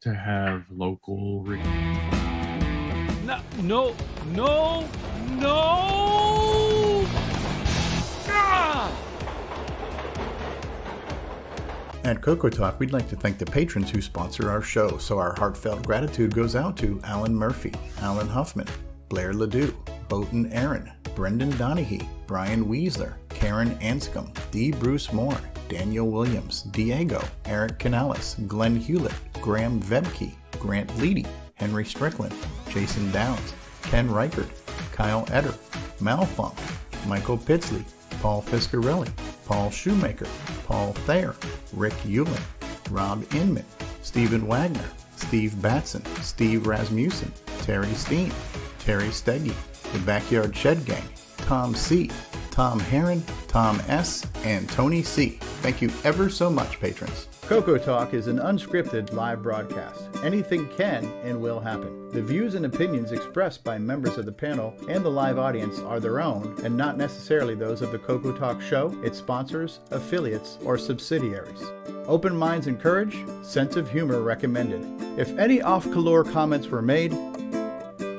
to have local. No! Ah! At CoCoTALK, we'd like to thank the patrons who sponsor our show, so our heartfelt gratitude goes out to Alan Murphy, Alan Huffman, Blair Ledoux, Bowton Aaron, Brendan Donahue, Brian Weasler, Ciaran Anscomb, D. Bruce Moore, Daniel Williams, Diego, Eric Canales, Glenn Hewlett, Graham Vebke, Grant Leedy, Henry Strickland, Jason Downs, Ken Reichert, Kyle Etter, Malfunk, Michael Pitsley, Paul Fiscarelli, Paul Shoemaker, Paul Thayer, Rick Uland, Rob Inman, Stephen Wagner, Steve Batson, Steve Rasmussen, Terry Steen, Terry Steggy, The Backyard Shed Gang, Tom C., Tom Heron, Tom S., and Tony C. Thank you ever so much, patrons. CoCoTALK is an unscripted live broadcast. Anything can and will happen. The views and opinions expressed by members of the panel and the live audience are their own and not necessarily those of the CoCoTALK show, its sponsors, affiliates, or subsidiaries. Open minds encouraged, sense of humor recommended. If any off-color comments were made,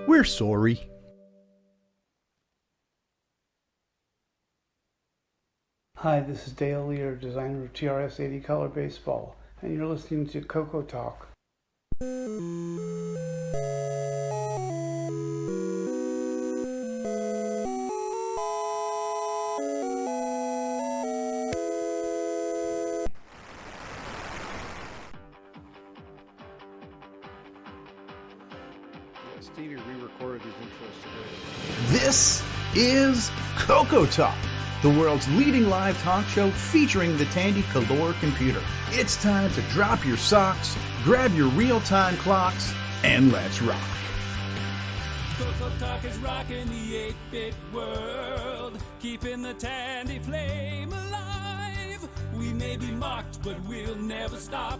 we're sorry. Hi, this is Dale Lear, designer of TRS-80 Color Baseball, and you're listening to CoCoTALK. Stevie re-recorded these intros today. This is CoCoTALK, the world's leading live talk show featuring the Tandy Color computer. It's time to drop your socks, grab your real-time clocks, and let's rock. CoCoTALK is rocking the 8-bit world, keeping the Tandy flame alive. We may be mocked, but we'll never stop,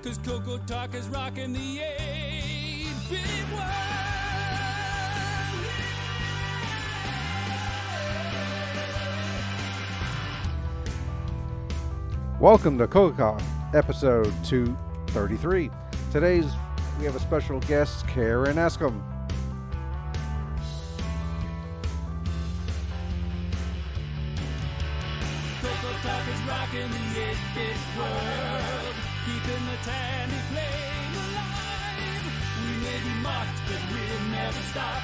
cause CoCoTALK is rocking the 8-bit world. Welcome to CoCoTALK, episode 233. We have a special guest, Ciaran Anscomb. CoCoTALK is rocking the 8-bit world, keeping the Tandy flame alive. We may be mocked, but we'll never stop,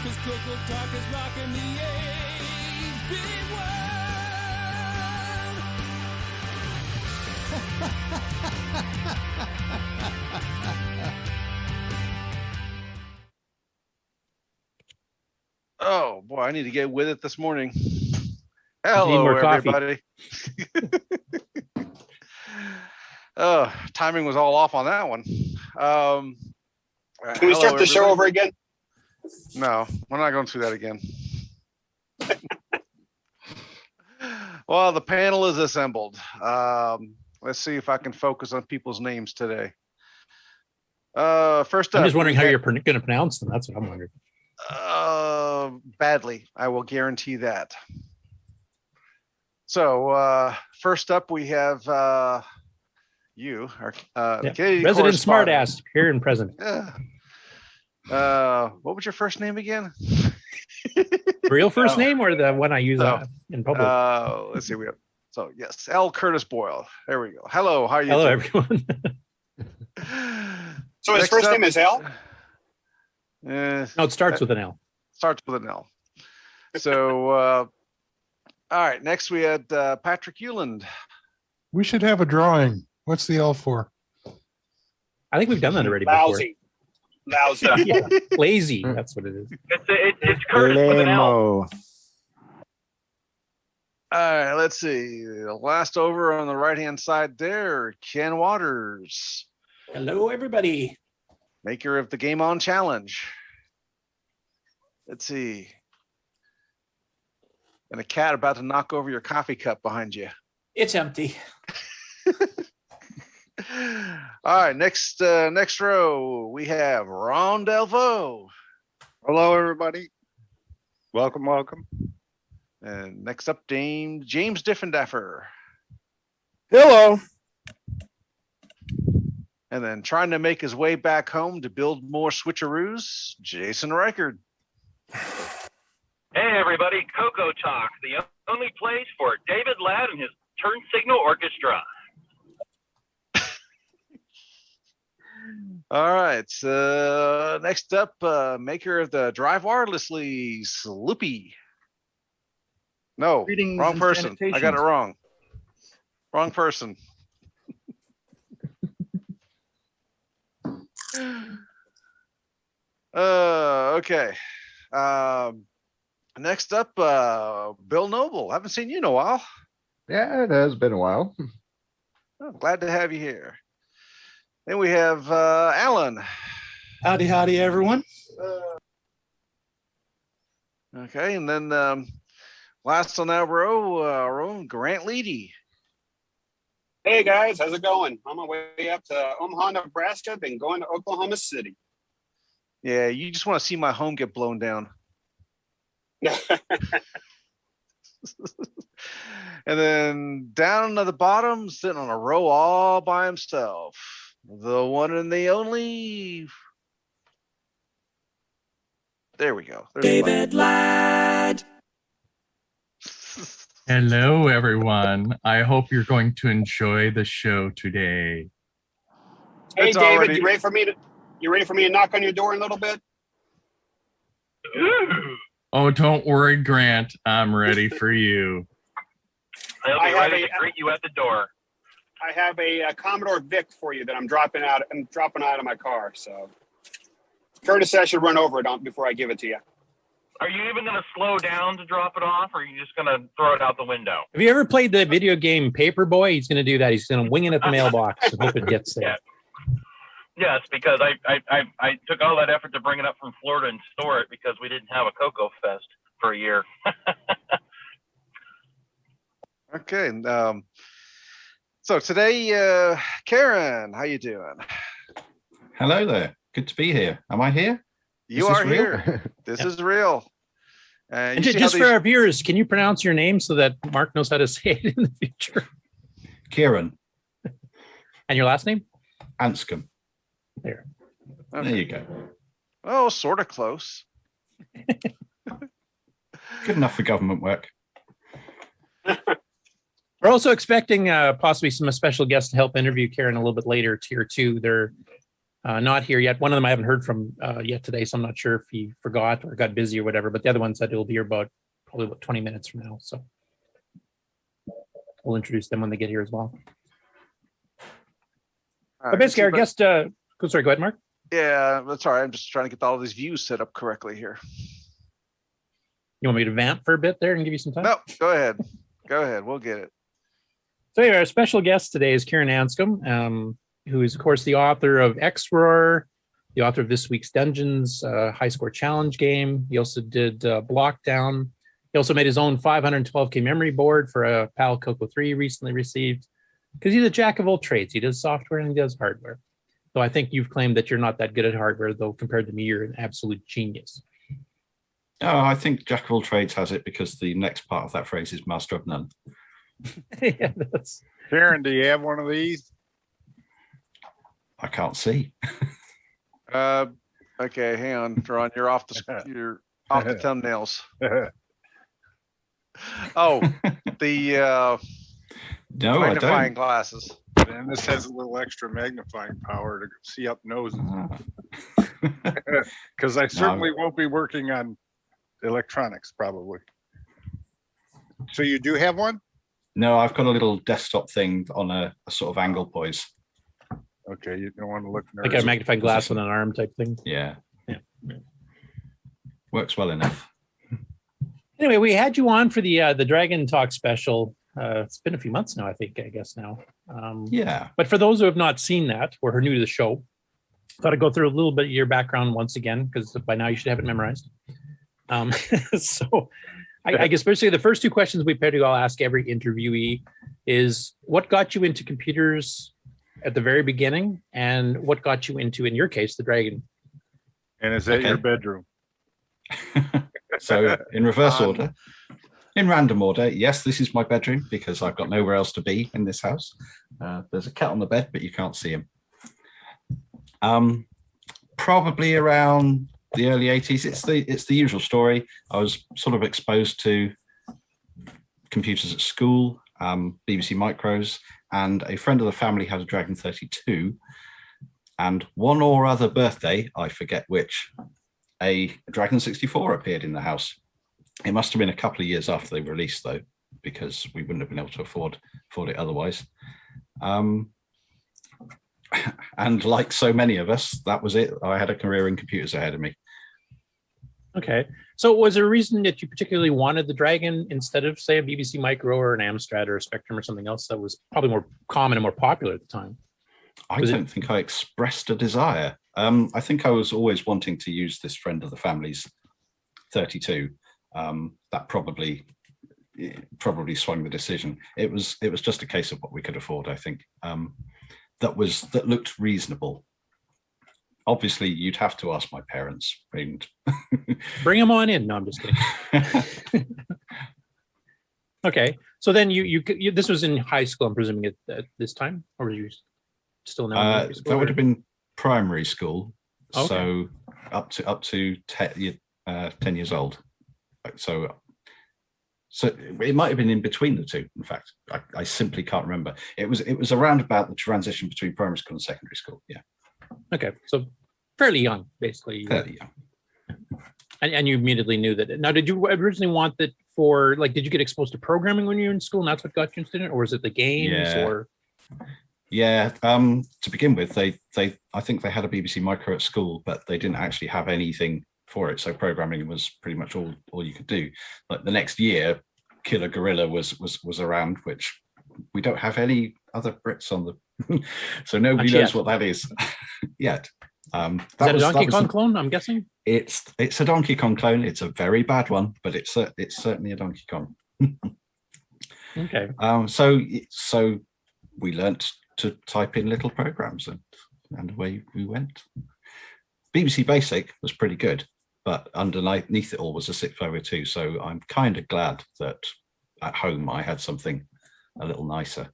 cause CoCoTALK is rocking the 8-bit world. Oh boy, I need to get with it this morning. Hello, more coffee. everybody. Oh, timing was all off on that one. Can we start the show over again? No, we're not going through that again. Well, the panel is assembled. Let's see if I can focus on people's names today. First up, I'm just wondering how you're going to pronounce them. That's what I'm wondering. Badly, I will guarantee that. So first up, we have you, our resident smartass here and present. Yeah. What was your first name again? Real first name or the one I use in public? Let's see. We have yes, L. Curtis Boyle. There we go. Hello, how are you? Hello, doing? everyone. So his first name is L? No, it starts with an L. Starts with an L. So, all right. Next, we had Patrick Uland. We should have a drawing. What's the L for? I think we've done that already Lousy. before. Yeah, lazy. That's what it is. It's Curtis with an L. All right. Let's see. Last over on the right-hand side there, Ken Waters. Hello, everybody. Maker of the Game On Challenge. Let's see. And a cat about to knock over your coffee cup behind you. It's empty. All right, next row, we have Ron Delvaux. Hello, everybody. Welcome. And next up, James Diffendaffer. Hello. And then trying to make his way back home to build more switcheroos, Jason Reichard. Hey everybody, CoCoTALK, the only place for David Ladd and his turn signal orchestra. All right, next up, maker of the Drive Wirelessly, Sloopy. No, Greetings wrong and person. I got it salutations. wrong. Wrong person. Okay. Next up, Bill Noble. Haven't seen you in a while. Yeah, it has been a while. Oh, glad to have you here. Then we have Alan. Howdy, howdy, everyone. Okay, and then last on that row, our own Grant Leedy. Hey guys, how's it going? On my way up to Omaha, Nebraska, then going to Oklahoma City. Yeah, you just want to see my home get blown down. And then down at the bottom, sitting on a row all by himself, the one and the only. There we go. There's David Ladd. Hello, everyone. I hope you're going to enjoy the show today. Hey It's David, already- you ready for me to knock on your door in a little bit? Oh, don't worry, Grant. I'm ready for you. They'll I be have ready a- to greet you at the door. I have a Commodore VIC for you that I'm dropping out of my car. So, Curtis, I should run over it before I give it to you. Are you even going to slow down to drop it off, or are you just going to throw it out the window? Have you ever played the video game Paperboy? He's going to do that. He's going to wing it at the mailbox and hope it gets there. Yes, because I took all that effort to bring it up from Florida and store it because we didn't have a Cocoa Fest for a year. Okay. So today, Karen, how you doing? Hello there. Good to be here. Am I here? You Is this are real? here. This is real. And you see how just for these- our viewers, can you pronounce your name so that Mark knows how to say it in the future? Ciaran And your last name? Anscomb. There. There you go. Oh, sort of close. Good enough for government work. We're also expecting possibly some special guests to help interview Karen a little bit later, tier 2. They're not here yet. One of them I haven't heard from yet today, so I'm not sure if he forgot or got busy or whatever, but the other one said he'll be here probably about 20 minutes from now. So we'll introduce them when they get here as well. But basically, our guest, sorry, go ahead, Mark. Yeah, that's all right. I'm just trying to get all these views set up correctly here. You want me to vamp for a bit there and give you some time? No, go ahead. Go ahead. We'll get it. So anyway, our special guest today is Ciaran Anscomb, who is, of course, the author of Xroar, the author of this week's Dungeons High Score Challenge game. He also did Blockdown. He also made his own 512K memory board for a PAL CoCo 3 recently received. Because he's a jack of all trades. He does software and he does hardware. So I think you've claimed that you're not that good at hardware, though compared to me, you're an absolute genius. Oh, I think Jack of all trades has it because the next part of that phrase is master of none. Yeah, that's... Karen, do you have one of these? I can't see. Okay, hang on, Ron. You're off the thumbnails. Oh, the No, I magnifying don't. glasses. And this has a little extra magnifying power to see up noses. Because I certainly won't be working on electronics, probably. So you do have one? No, I've got a little desktop thing on a sort of angle poise. Okay, you don't want to look Like a magnifying glass on an arm type thing. Yeah. Yeah. Works well enough. Anyway, we had you on for the Dragon Talk special. It's been a few months now, I guess now. Yeah. But for those who have not seen that or who are new to the show, thought I'd go through a little bit of your background once again, because by now you should have it memorized. So I guess basically the first two questions we pay to I'll ask every interviewee is what got you into computers at the very beginning and what got you into, in your case, the Dragon? And is that your bedroom? So in reverse order, in random order, yes, this is my bedroom because I've got nowhere else to be in this house. There's a cat on the bed, but you can't see him. Probably around the early 80s. It's the usual story. I was sort of exposed to computers at school, BBC Micros, and a friend of the family had a Dragon 32. And one or other birthday, I forget which, a Dragon 64 appeared in the house. It must have been a couple of years after they released, though, because we wouldn't have been able to afford it otherwise. And like so many of us, that was it. I had a career in computers ahead of me. Okay. So was there a reason that you particularly wanted the Dragon instead of, say, a BBC Micro or an Amstrad or a Spectrum or something else that was probably more common and more popular at the time? I don't think I expressed a desire. I think I was always wanting to use this friend of the family's 32. That probably swung the decision. It was just a case of what we could afford, I think. That looked reasonable. Obviously, you'd have to ask my parents. Bring them on in. No, I'm just kidding. Okay, so then you this was in high school, I'm presuming at this time, or were you still now? That would have been primary school, Okay. so up to 10 years old. So it might have been in between the two. In fact, I simply can't remember. It was around about the transition between primary school and secondary school. Yeah. Okay, so fairly young, basically. Fairly young. And you immediately knew that. Now, did you originally want that for, like, did you get exposed to programming when you were in school and that's what got you interested in it? Or was it the games or? Yeah, to begin with, I think they had a BBC Micro at school, but they didn't actually have anything for it. So programming was pretty much all you could do. Like the next year, Killer Gorilla was around, which we don't have any other Brits on the, so nobody knows what that is yet. Is that a Donkey Kong clone, I'm guessing? It's a Donkey Kong clone. It's a very bad one, but it's certainly a Donkey Kong. Okay. So we learnt to type in little programs and away we went. BBC Basic was pretty good, but underneath it all was a 602. So I'm kind of glad that at home I had something a little nicer.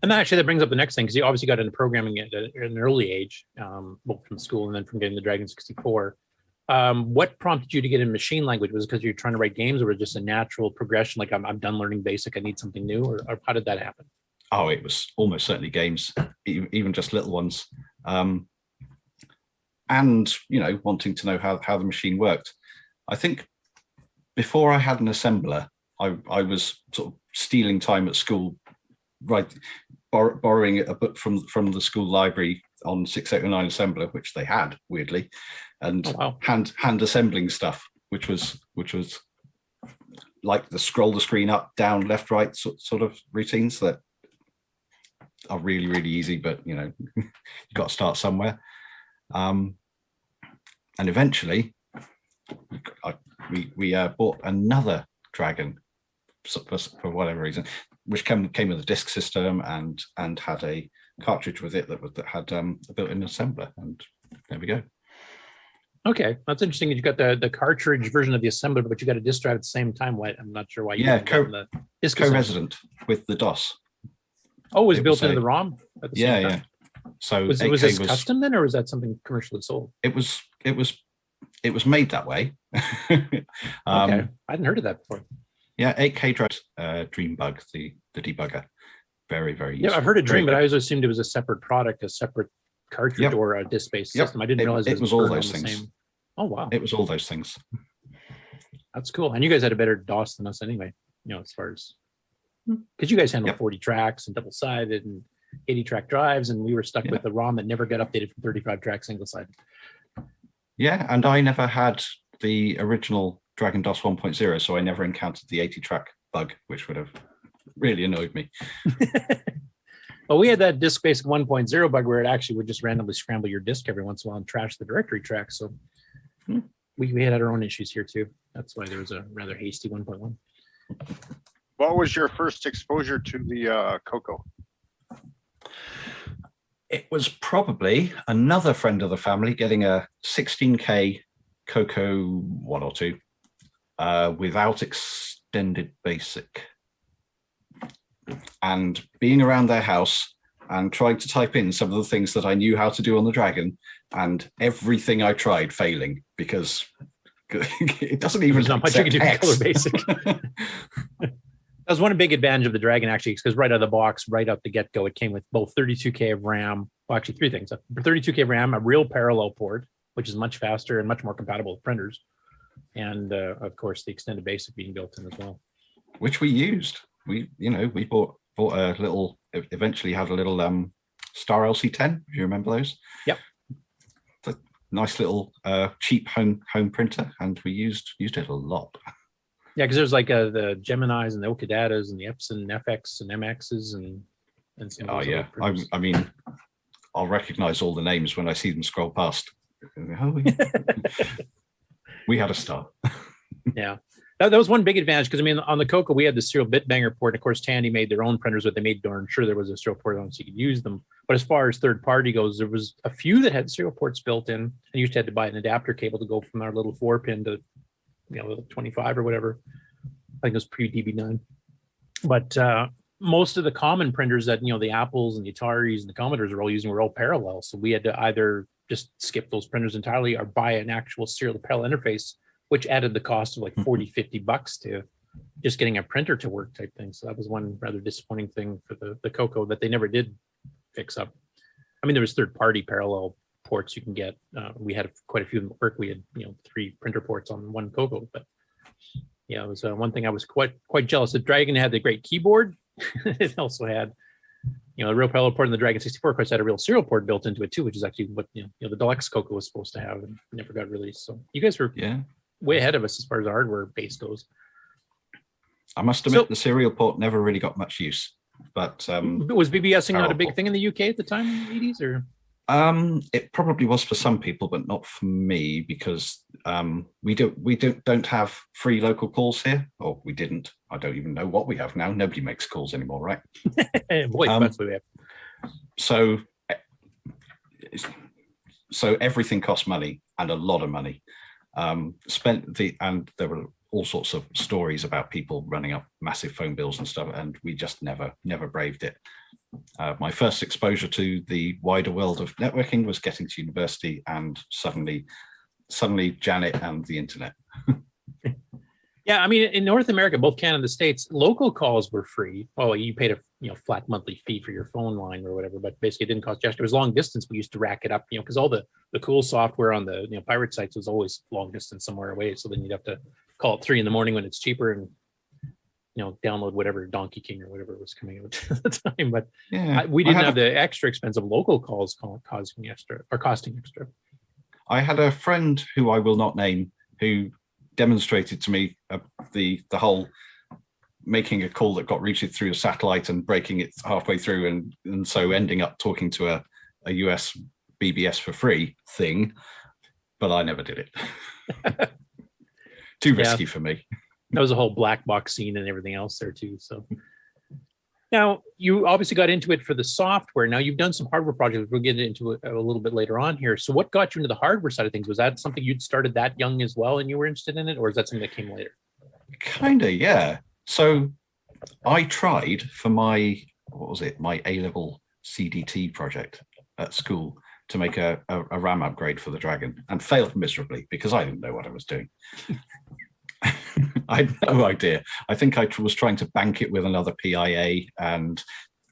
And actually that brings up the next thing, because you obviously got into programming at an early age, both from school and then from getting the Dragon 64. What prompted you to get in machine language? Was it because you're trying to write games, or was it just a natural progression? Like I'm done learning Basic, I need something new, or how did that happen? Oh, it was almost certainly games, even just little ones. And, wanting to know how the machine worked. I think before I had an assembler, I was sort of stealing time at school, borrowing a book from the school library on 609 assembler, which they had, weirdly, and hand assembling stuff, which was like the scroll the screen up, down, left, right sort of routines that are really, really easy, but you've got to start somewhere. And eventually we bought another Dragon for whatever reason, which came with a disk system and had a cartridge with it that had a built-in assembler, and there we go. Okay, that's interesting that you got the cartridge version of the assembler, but you got a disk drive at the same time. Why? I'm not sure why. The disk co-resident with the DOS. Oh, it was built into the ROM at the same time? Yeah. So was this custom then, or was that something commercially sold? It was made that way. Okay, I hadn't heard of that before. Yeah, 8K drive, Dream Bug, the debugger, very, very useful. Yeah, I've heard of Dream, but I always assumed it was a separate product, a separate cartridge or a disk-based system. I didn't realize it was all those things. Oh wow, it was all those things. That's cool. And you guys had a better DOS than us anyway. As far as because you guys handled 40 tracks and double-sided and 80-track drives, and we were stuck with the ROM that never got updated from 35 tracks single-sided. Yeah, and I never had the original Dragon DOS 1.0, so I never encountered the 80-track bug, which would have really annoyed me. Well, we had that disk-based 1.0 bug where it actually would just randomly scramble your disk every once in a while and trash the directory track. So we had our own issues here too. That's why there was a rather hasty 1.1. What was your first exposure to the CoCo? It was probably another friend of the family getting a 16K CoCo 1 or 2 without extended basic. And being around their house, and trying to type in some of the things that I knew how to do on the Dragon, and everything I tried failing because it doesn't even There's not much you can do with accept color text. basic. That was one big advantage of the Dragon, actually, because right out of the box, right out the get-go, it came with both 32K of RAM. Well, actually, three things: 32K RAM, a real parallel port, which is much faster and much more compatible with printers, and of course, the extended basic being built in as well, which we used. We bought a little. Eventually, had a little Star LC10. Do you remember those? Yep. The nice little cheap home printer, and we used it a lot. Yeah, because there's like the Geminis and the Okadatas and the Epson FX and MXs and some. Oh yeah, I mean, I'll recognize all the names when I see them scroll past. Oh, we had a star. Yeah, that was one big advantage because I mean, on the CoCo we had the serial bit banger port. And of course, Tandy made their own printers, but they made darn sure there was a serial port on so you could use them. But as far as third party goes, there was a few that had serial ports built in, and you used to have to buy an adapter cable to go from our little 4-pin to 25 or whatever. I think it was pre-DB9. But most of the common printers that the Apples and the Ataris and the Commodores were all using were all parallel. So we had to either just skip those printers entirely or buy an actual serial parallel interface, which added the cost of like $40-50 to just getting a printer to work type thing. So that was one rather disappointing thing for the CoCo that they never did fix up. I mean, there was third-party parallel ports you can get. We had quite a few in work. We had 3 printer ports on one CoCo, but yeah, it was one thing I was quite jealous. The Dragon had the great keyboard. It also had a real parallel port, and the Dragon 64 of course had a real serial port built into it too, which is actually what the Deluxe CoCo was supposed to have and never got released. So you guys were way ahead of us as far as the hardware base goes. I must admit, the serial port never really got much use. But was BBSing not a big thing in the UK at the time in the 80s, or? It probably was for some people, but not for me, because we don't have free local calls here, or we didn't. I don't even know what we have now. Nobody makes calls anymore, right? Boy, that's what we have. So everything costs money, and a lot of money. And there were all sorts of stories about people running up massive phone bills and stuff, and we just never braved it. My first exposure to the wider world of networking was getting to university, and suddenly Janet and the internet. Yeah, I mean, in North America, both Canada and the States, local calls were free. Well, you paid a flat monthly fee for your phone line or whatever, but basically it didn't cost you. It was long distance. We used to rack it up, because all the cool software on the pirate sites was always long distance somewhere away. So then you'd have to call at 3 a.m. when it's cheaper and download whatever Donkey King or whatever was coming out at the time. But we didn't have the extra expensive local calls costing extra. I had a friend who I will not name who demonstrated to me the whole making a call that got routed through a satellite and breaking it halfway through, and so ending up talking to a US BBS for free thing, but I never did it. Too risky for me. That was a whole black box scene and everything else there too. So now you obviously got into it for the software. Now you've done some hardware projects. We'll get into it a little bit later on here. So what got you into the hardware side of things? Was that something you'd started that young as well and you were interested in it, or is that something that came later? Kind of, yeah. So I tried for my A-level CDT project at school to make a RAM upgrade for the Dragon, and failed miserably because I didn't know what I was doing. I had no idea. I think I was trying to bank it with another PIA and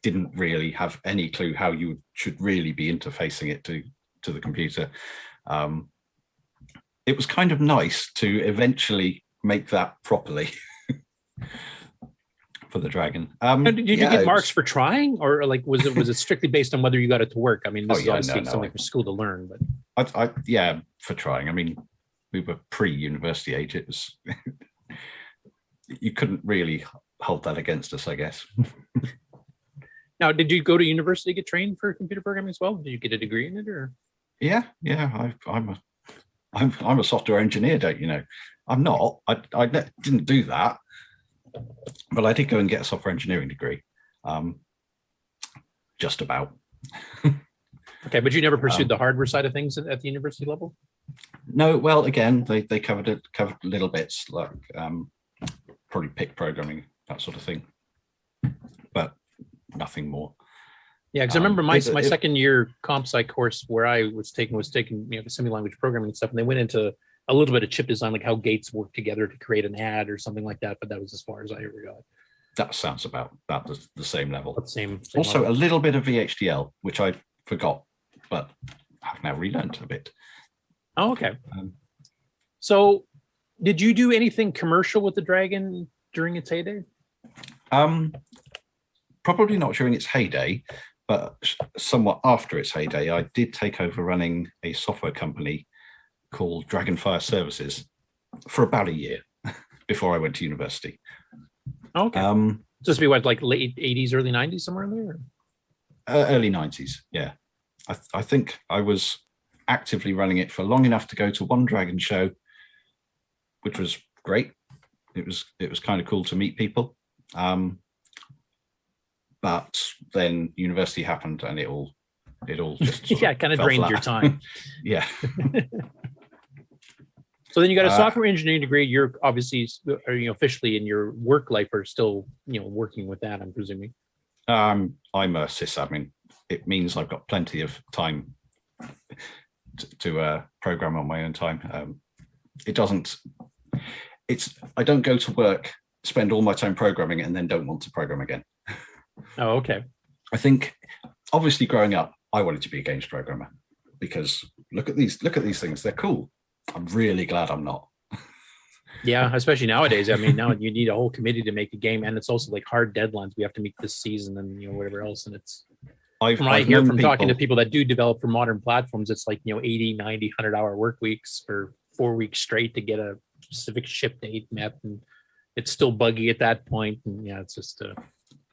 didn't really have any clue how you should really be interfacing it to the computer. It was kind of nice to eventually make that properly for the Dragon. Did you get marks for trying, or like was it strictly based on whether you got it to work? I mean, this is obviously something for school to learn, but I for trying. I mean, we were pre-university age. It was you couldn't really hold that against us, I guess. Now, did you go to university to get trained for computer programming as well? Did you get a degree in it, or? Yeah. I'm a software engineer, don't you know? I'm not. I didn't do that, but I did go and get a software engineering degree. Just about. Okay, but you never pursued the hardware side of things at the university level? No, well, again, they covered little bits like probably PIC programming, that sort of thing, but nothing more. Yeah, because I remember my second year comp sci course where I was taking assembly language programming and stuff, and they went into a little bit of chip design, like how gates work together to create an ad or something like that. But that was as far as I ever got. That sounds about the same level. Same also, level. a little bit of VHDL, which I forgot, but I've now relearned a bit. Oh, okay. So, did you do anything commercial with the Dragon during its heyday? Probably not during its heyday, but somewhat after its heyday. I did take over running a software company called Dragonfire Services for about a year before I went to university. Okay. Just be what, like late 80s, early 90s, somewhere in there? Early 90s, yeah. I think I was actively running it for long enough to go to one Dragon show, which was great. It was kind of cool to meet people. But then university happened and it all just yeah, kind of drained your time. Yeah. So then you got a software engineering degree. You're obviously, officially in your work life are still, working with that, I'm presuming. I'm a sysadmin. It means I've got plenty of time to program on my own time. I don't go to work, spend all my time programming and then don't want to program again. Oh, okay. I think obviously growing up, I wanted to be a games programmer because look at these things. They're cool. I'm really glad I'm not. Yeah, especially nowadays. I mean, now you need a whole committee to make a game, and it's also like hard deadlines. We have to meet this season and whatever else. And it's from what I hear from talking to people that do develop for modern platforms, it's like 80, 90, 100-hour work weeks for 4 weeks straight to get a specific ship date met, and it's still buggy at that point. And yeah, it's just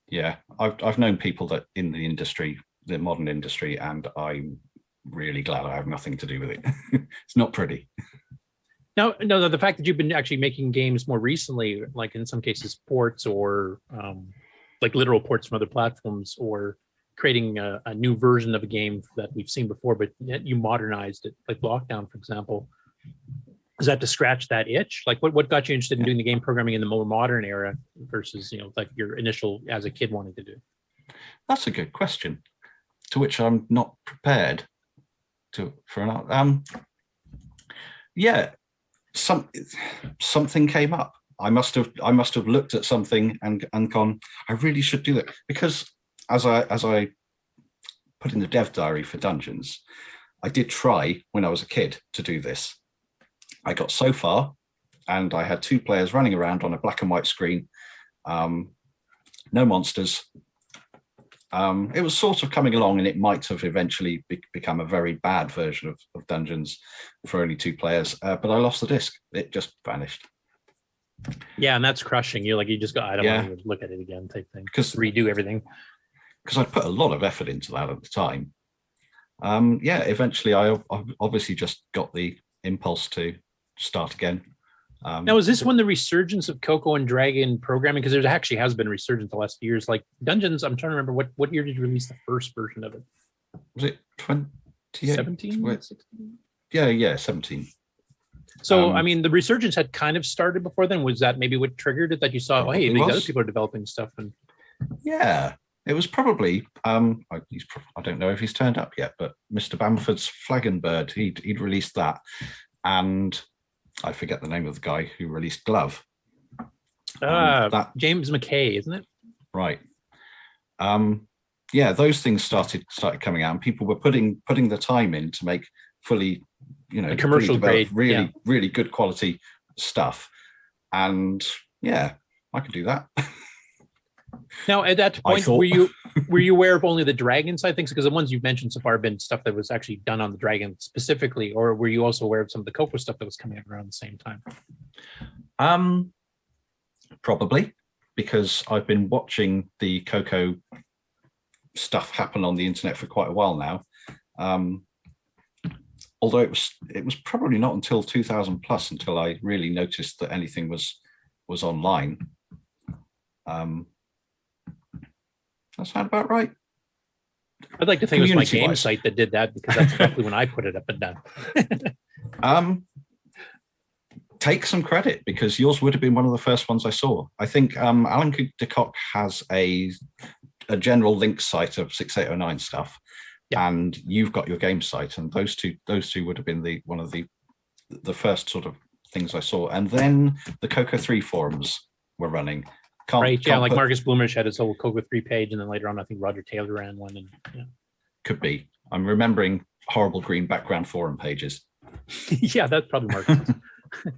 yeah, I've known people that in the industry, the modern industry, and I'm really glad I have nothing to do with it. It's not pretty. No, the fact that you've been actually making games more recently, like in some cases ports or like literal ports from other platforms, or creating a new version of a game that we've seen before, but yet you modernized it, like Lockdown, for example. Is that to scratch that itch? Like what got you interested in doing the game programming in the more modern era versus, like your initial as a kid wanting to do? That's a good question, to which I'm not prepared for an yeah. Something came up. I must have looked at something and gone, I really should do that, because as I put in the dev diary for Dungeons, I did try when I was a kid to do this. I got so far, and I had 2 players running around on a black and white screen, no monsters. It was sort of coming along, and it might have eventually become a very bad version of Dungeons for only 2 players. But I lost the disc; it just vanished. Yeah, and that's crushing. You just go, I don't want to look at it again, type thing. Because redo everything. Because I put a lot of effort into that at the time. Yeah, eventually I obviously just got the impulse to start again. Now, is this when the resurgence of CoCo and Dragon programming? Because there actually has been resurgence the last few years. Like Dungeons, I'm trying to remember what year did you release the first version of it? Was it 2017? Yeah, 17. So, I mean, the resurgence had kind of started before then. Was that maybe what triggered it, that you saw, hey, these other people are developing stuff? And yeah, it was probably, I don't know if he's turned up yet, but Mr. Bamford's Flagonbird, he'd released that. And I forget the name of the guy who released Glove. James McKay, isn't it? Right. Yeah, those things started coming out, and people were putting the time in to make fully, commercial grade, really good quality stuff. And yeah, I could do that. Now, at that point, were you aware of only the Dragon side things? Because the ones you've mentioned so far have been stuff that was actually done on the Dragon specifically, or were you also aware of some of the CoCo stuff that was coming out around the same time? Probably, because I've been watching the CoCo stuff happen on the internet for quite a while now. Although it was probably not until 2000 plus until I really noticed that anything was online. That sound about right? I'd like to think it was my game site that did that, because that's roughly when I put it up and done. Take some credit, because yours would have been one of the first ones I saw. I think Alan de Kock has a a general link site of 6809 stuff, and you've got your game site, and those two would have been one of the first sort of things I saw. And then the CoCo 3 forums were running. Like Marcus Bloomish had his whole CoCo 3 page, and then later on I think Roger Taylor ran one. And could be. I'm remembering horrible green background forum pages. Yeah, that's probably Marcus.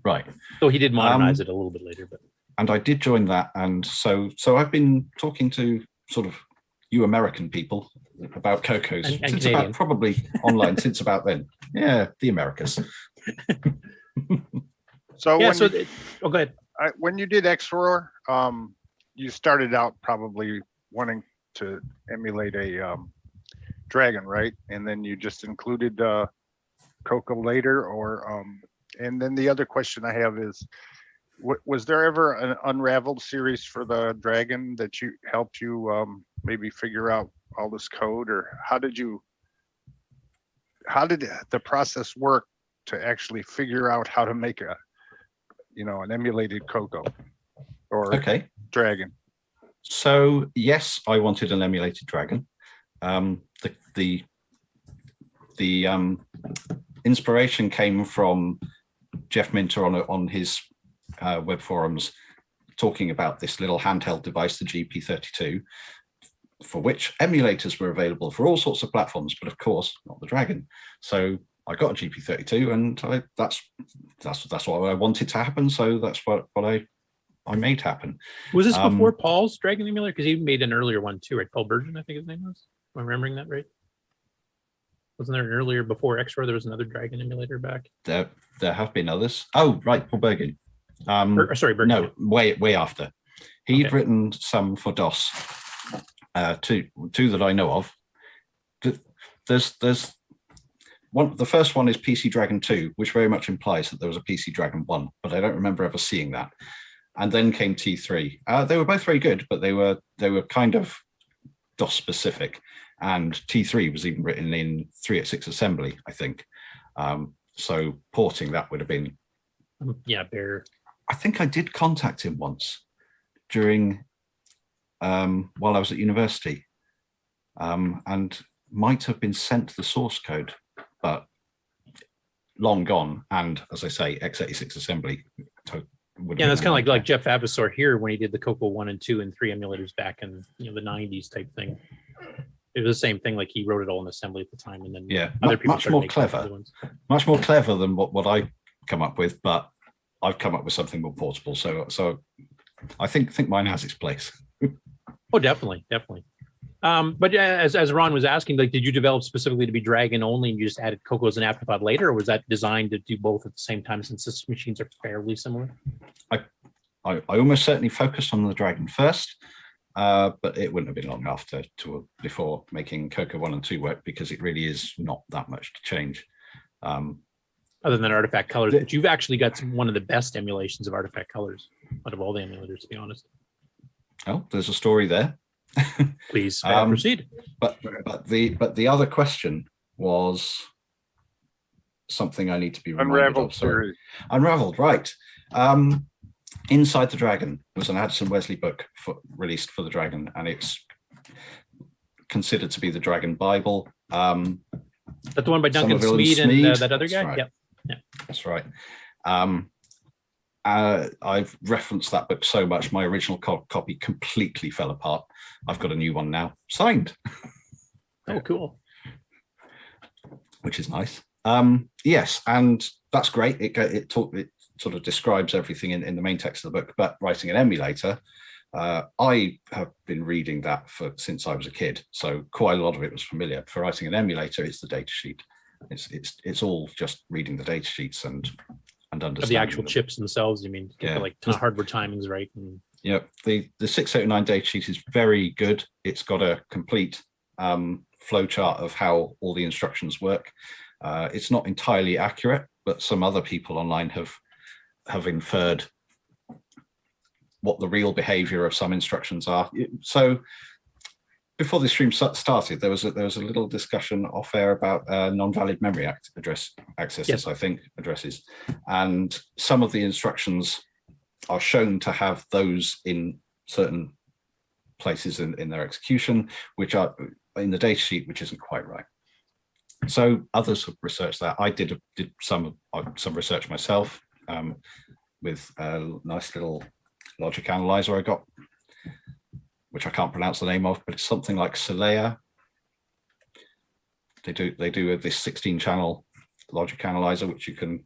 Right. So he did modernize it a little bit later, but. And I did join that, and so I've been talking to sort of you American people about CoCos and since about probably online since about then. Yeah, the Americas. So yeah, go ahead. When you did Xroar, you started out probably wanting to emulate a dragon, right? And then you just included CoCo later, or and then the other question I have is, was there ever an unraveled series for the dragon that helped you maybe figure out all this code, or how did the process work to actually figure out how to make an emulated CoCo or dragon? So yes, I wanted an emulated dragon. The inspiration came from Jeff Minter on his web forums, talking about this little handheld device, the GP32, for which emulators were available for all sorts of platforms, but of course not the Dragon. So I got a GP32, and that's what I wanted to happen. So that's what I made happen. Was this before Paul's Dragon emulator? Because he made an earlier one too, right? Paul Burgeon, I think his name was. Am I remembering that right? Wasn't there an earlier, before Xroar, there was another Dragon emulator back? There have been others. Oh, right, Paul Burgeon. Burgeon. No, way after. He'd written some for DOS, two that I know of. There's one. The first one is PC Dragon 2, which very much implies that there was a PC Dragon 1, but I don't remember ever seeing that. And then came T3. They were both very good, but they were kind of DOS specific. And T3 was even written in 386 assembly, I think. So porting that would have been. Bear. I think I did contact him once during while I was at university, and might have been sent the source code, but long gone. And as I say, x86 assembly. Yeah, that's kind of like Jeff Avasor here when he did the CoCo 1 and 2 and 3 emulators back in the 90s type thing. It was the same thing. Like he wrote it all in assembly at the time, and then other people much more clever, much more clever than what I come up with. But I've come up with something more portable. So I think mine has its place. Oh, definitely. But as Ron was asking, like, did you develop specifically to be Dragon only, and you just added CoCo as an afterthought later, or was that designed to do both at the same time, since the machines are fairly similar? I almost certainly focused on the Dragon first. But it wouldn't have been long after before making CoCo 1 and 2 work, because it really is not that much to change. Other than artifact colors, but you've actually got one of the best emulations of artifact colors out of all the emulators, to be honest. Oh, there's a story there. Please proceed. But the other question was something I need to be reminded Unraveled of. series. Unraveled, right. Inside the Dragon was an Addison Wesley book released for the Dragon, and it's considered to be the Dragon Bible. That's the one by Duncan Smead and that other guy? Right. Yep. Yeah. That's right. I've referenced that book so much, my original copy completely fell apart. I've got a new one now, signed. Oh, cool. Which is nice. Yes, and that's great. It sort of describes everything in the main text of the book, but writing an emulator, I have been reading that since I was a kid, so quite a lot of it was familiar. For writing an emulator, it's the data sheet. It's all just reading the data sheets and understanding of the actual chips themselves. You mean, get the hardware timings right? Yeah, the 609 data sheet is very good. It's got a complete flow chart of how all the instructions work. It's not entirely accurate, but some other people online have inferred what the real behavior of some instructions are. So before the stream started, there was a little discussion off air about non-valid memory address accesses, yes. I think, addresses. And some of the instructions are shown to have those in certain places in their execution, which are in the datasheet, which isn't quite right. So others have researched that. I did some research myself with a nice little logic analyzer I got, which I can't pronounce the name of, but it's something like Solea. They do this 16-channel logic analyzer, which you can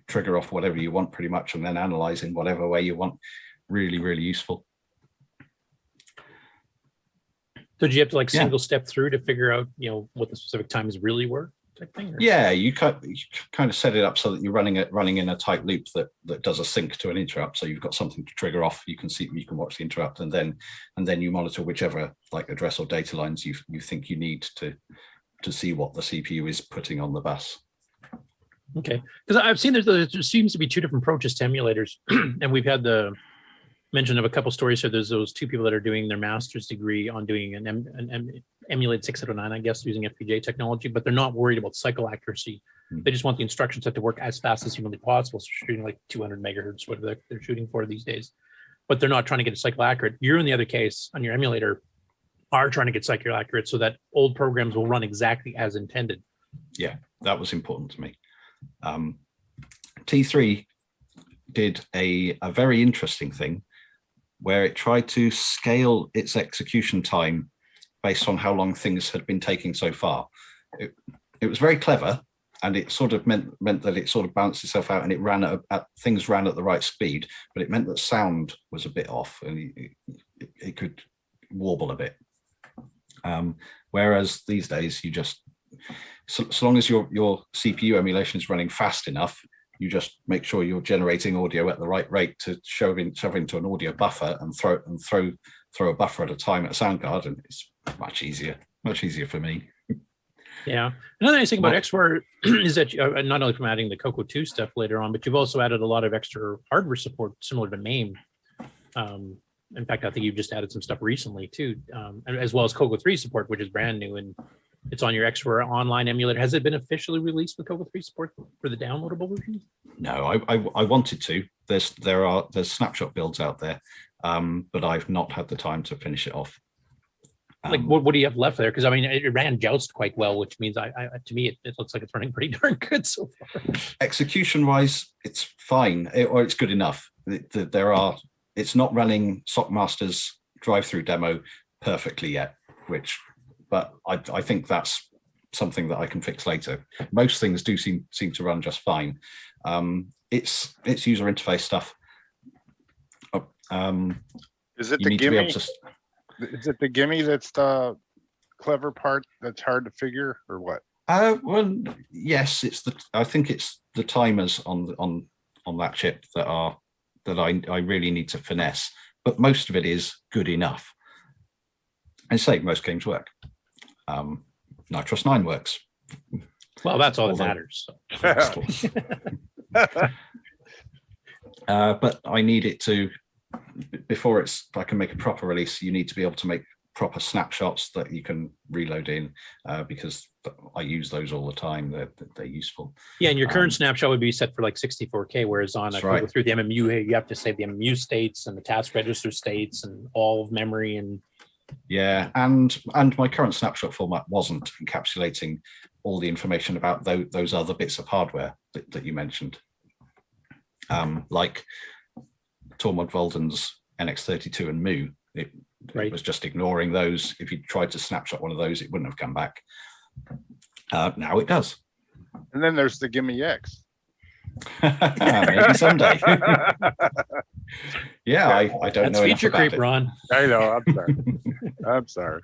trigger off whatever you want pretty much, and then analyze in whatever way you want. Really, really useful. So did you have to like single step through to figure out, what the specific times really were, type thing? Or? Yeah, you kind of set it up so that you're running in a tight loop that does a sync to an interrupt. So you've got something to trigger off. You can watch the interrupt, and then you monitor whichever like address or data lines you think you need to see what the CPU is putting on the bus. Okay, because I've seen there seems to be two different approaches to emulators, and we've had the mention of a couple stories here. There's those two people that are doing their master's degree on doing an emulated 609, I guess, using FPGA technology, but they're not worried about cycle accuracy. They just want the instruction set to work as fast as humanly possible. So shooting like 200 megahertz, whatever they're shooting for these days, but they're not trying to get a cycle accurate. You're in the other case on your emulator are trying to get cycle accurate so that old programs will run exactly as intended. Yeah, that was important to me. T3 did a very interesting thing where it tried to scale its execution time based on how long things had been taking so far. It was very clever, and it sort of meant that it sort of balanced itself out, and it ran things ran at the right speed, but it meant that sound was a bit off, and it could warble a bit. Whereas these days, you just so long as your CPU emulation is running fast enough, you just make sure you're generating audio at the right rate to shove into an audio buffer and throw a buffer at a time at a sound card, and it's much easier for me. Yeah. Another nice thing about Xroar is that not only from adding the CoCo 2 stuff later on, but you've also added a lot of extra hardware support similar to MAME. In fact, I think you've just added some stuff recently too, as well as CoCo 3 support, which is brand new, and it's on your Xroar online emulator. Has it been officially released with CoCo 3 support for the downloadable version? No, I wanted to. There's snapshot builds out there, but I've not had the time to finish it off. Like what do you have left there? Because I mean, it ran Joust quite well, which means to me it looks like it's running pretty darn good so far. Execution wise, it's fine, or it's good enough. It's not running Sockmaster's drive-through demo perfectly yet, but I think that's something that I can fix later. Most things do seem to run just fine. It's user interface stuff. Is it the gimme? Is it the gimme that's the clever part that's hard to figure, or what? Well, yes, I think it's the timers on that chip that I really need to finesse. But most of it is good enough. And say most games work. Nitros 9 works. Well, that's all that matters. But I need it to, before I can make a proper release, you need to be able to make proper snapshots that you can reload in, because I use those all the time. They're useful. Yeah, and your current snapshot would be set for like 64K, whereas on through the MMU, you have to save the MMU states and the task register states and all of memory and. Yeah, and my current snapshot format wasn't encapsulating all the information about those other bits of hardware that you mentioned, like Tormod Volden's NX32 and Mu. It was just ignoring those. If you tried to snapshot one of those, it wouldn't have come back. Now it does. And then there's the Gimme X. Maybe someday. Yeah, I don't know. That's feature creep, Ron. I know. I'm sorry. I'm sorry.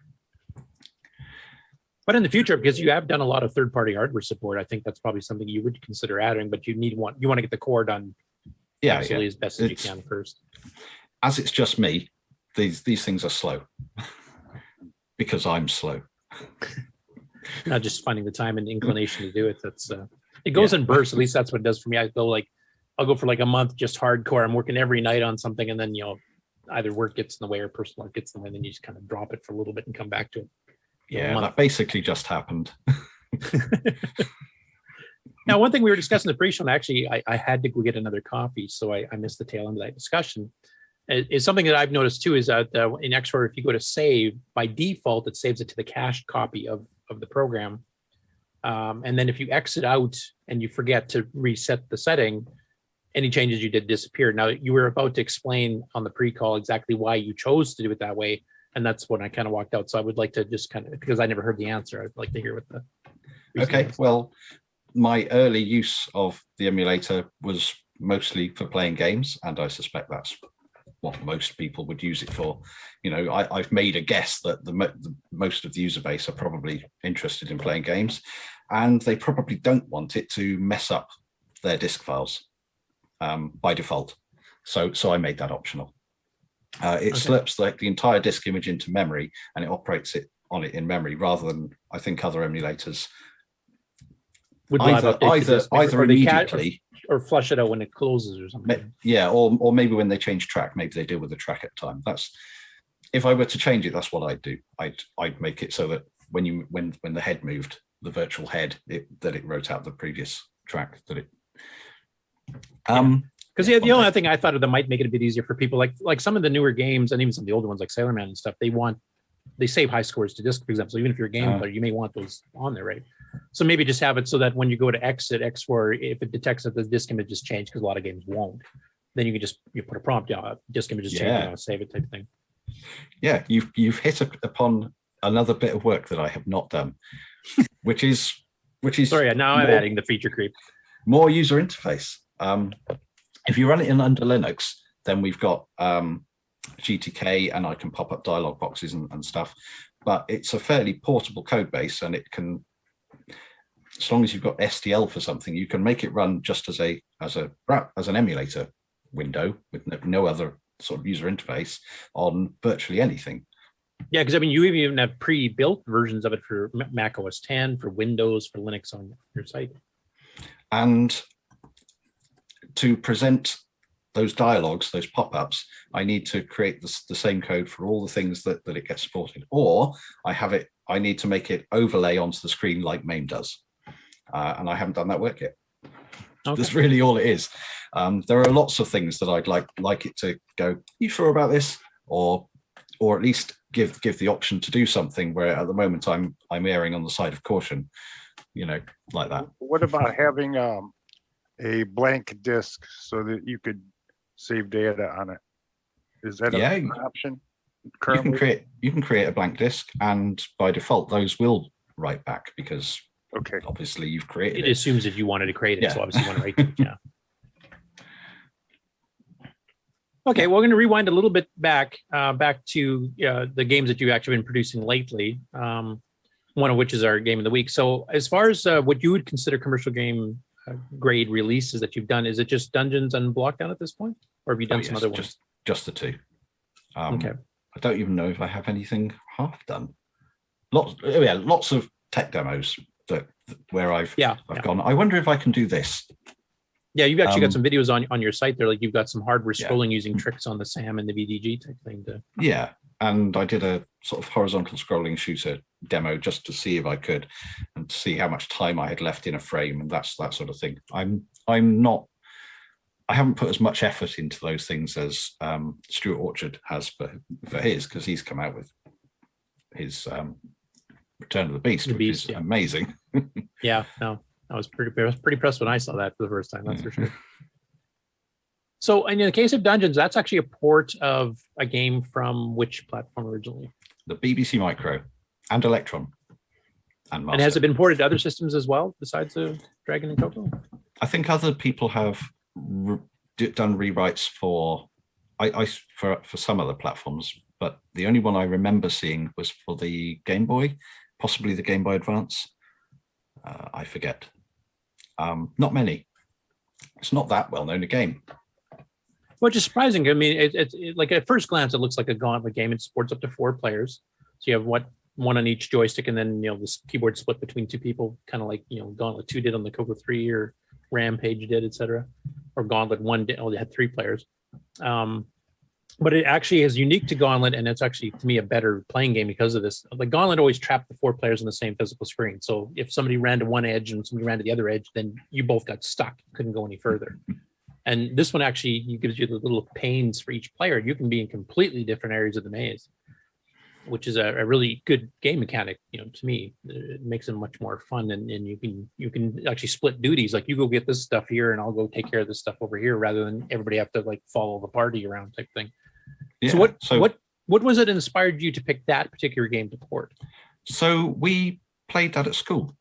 But in the future, because you have done a lot of third-party hardware support, I think that's probably something you would consider adding. But you want to get the core done, as best as you can first. As it's just me, these things are slow because I'm slow. Not just finding the time and inclination to do it. That's it goes in bursts. At least that's what it does for me. I'll go for like a month just hardcore. I'm working every night on something, and then either work gets in the way or personal life gets in the way, and then you just kind of drop it for a little bit and come back to it. Yeah, that basically just happened. Now, one thing we were discussing the pre-show, and actually I had to go get another coffee, so I missed the tail end of that discussion. is something that I've noticed too, is that in Xroar, if you go to save, by default, it saves it to the cached copy of the program. And then if you exit out and you forget to reset the setting, any changes you did disappear. Now, you were about to explain on the pre-call exactly why you chose to do it that way. And that's when I kind of walked out. So I would like to just kind of, because I never heard the answer, I'd like to hear what the... Okay, well, my early use of the emulator was mostly for playing games, and I suspect that's what most people would use it for. You know, I've made a guess that the most of the user base are probably interested in playing games, and they probably don't want it to mess up their disk files by default. So I made that optional. It slips like the entire disk image into memory, and it operates it on it in memory rather than, I think, other emulators would either immediately or flush it out when it closes or something. Yeah, or maybe when they change track, maybe they deal with the track at time. That's, if I were to change it, that's what I'd do. I'd make it so that when the head moved, the virtual head, that it wrote out the previous track that it. Because the only thing I thought of that might make it a bit easier for people, like some of the newer games and even some of the older ones like Sailor Man and stuff, they save high scores to disk, for example. So even if you're a game player, you may want those on there, right? So maybe just have it so that when you go to exit Xroar, if it detects that the disk image has changed, because a lot of games won't, then you can just put a prompt, disk image has changed, save it type of thing. Yeah, you've hit upon another bit of work that I have not done, which is sorry, now I'm adding the feature creep. More user interface. If you run it in under Linux, then we've got GTK, and I can pop up dialog boxes and stuff. But it's a fairly portable code base, and it can, as long as you've got STL for something, you can make it run just as an emulator window with no other sort of user interface on virtually anything. Yeah, because I mean, you even have pre-built versions of it for Mac OS 10, for Windows, for Linux on your site. And to present those dialogues, those pop-ups, I need to create the same code for all the things that it gets supported. Or I need to make it overlay onto the screen like MAME does. And I haven't done that work yet. Okay. That's really all it is. There are lots of things that I'd like it to go, you sure about this? Or at least give the option to do something where at the moment I'm erring on the side of caution, like that. What about having a blank disk so that you could save data on it? Is that an option? Currently? You can create a blank disk, and by default those will write back because obviously you've created it. It assumes if you wanted to create it, so obviously you want to write it. Yeah. Okay, well, we're going to rewind a little bit back to the games that you've actually been producing lately. One of which is our game of the week. So, as far as what you would consider commercial game grade releases that you've done, is it just Dungeons and Blockdown at this point, or have you done some other ones? Just the two. Okay. I don't even know if I have anything half done. Lots of tech demos where I've gone, I wonder if I can do this. Yeah, you've actually got some videos on your site there. Like you've got some hardware scrolling using tricks on the SAM and the VDG type thing. Yeah, and I did a sort of horizontal scrolling shooter demo just to see if I could, and to see how much time I had left in a frame, and that sort of thing. I haven't put as much effort into those things as Stewart Orchard has for his, because he's come out with his Return of the Beast, which is amazing. Yeah, no. I was pretty impressed when I saw that for the first time, that's for sure. So in the case of Dungeons, that's actually a port of a game from which platform originally? The BBC Micro and Electron. And has it been ported to other systems as well, besides the Dragon and CoCo? I think other people have done rewrites for some other platforms, but the only one I remember seeing was for the Game Boy, possibly the Game Boy Advance. I forget. Not many. It's not that well known a game. Which is surprising. I mean, it's like at first glance, it looks like a Gauntlet game. It supports up to 4 players. So you have one on each joystick, and then this keyboard split between 2 people, kind of like Gauntlet 2 did on the CoCo 3 or Rampage did, etc. Or Gauntlet 1 did. They had 3 players. But it actually is unique to Gauntlet, and it's actually, to me, a better playing game because of this. Like Gauntlet always trapped the 4 players on the same physical screen. So if somebody ran to one edge and somebody ran to the other edge, then you both got stuck. You couldn't go any further. And this one actually gives you the little panes for each player. You can be in completely different areas of the maze, which is a really good game mechanic. To me, it makes it much more fun, and you can actually split duties. Like, you go get this stuff here, and I'll go take care of this stuff over here, rather than everybody have to like follow the party around type thing. Yeah. So what was it that inspired you to pick that particular game to port? So we played that at school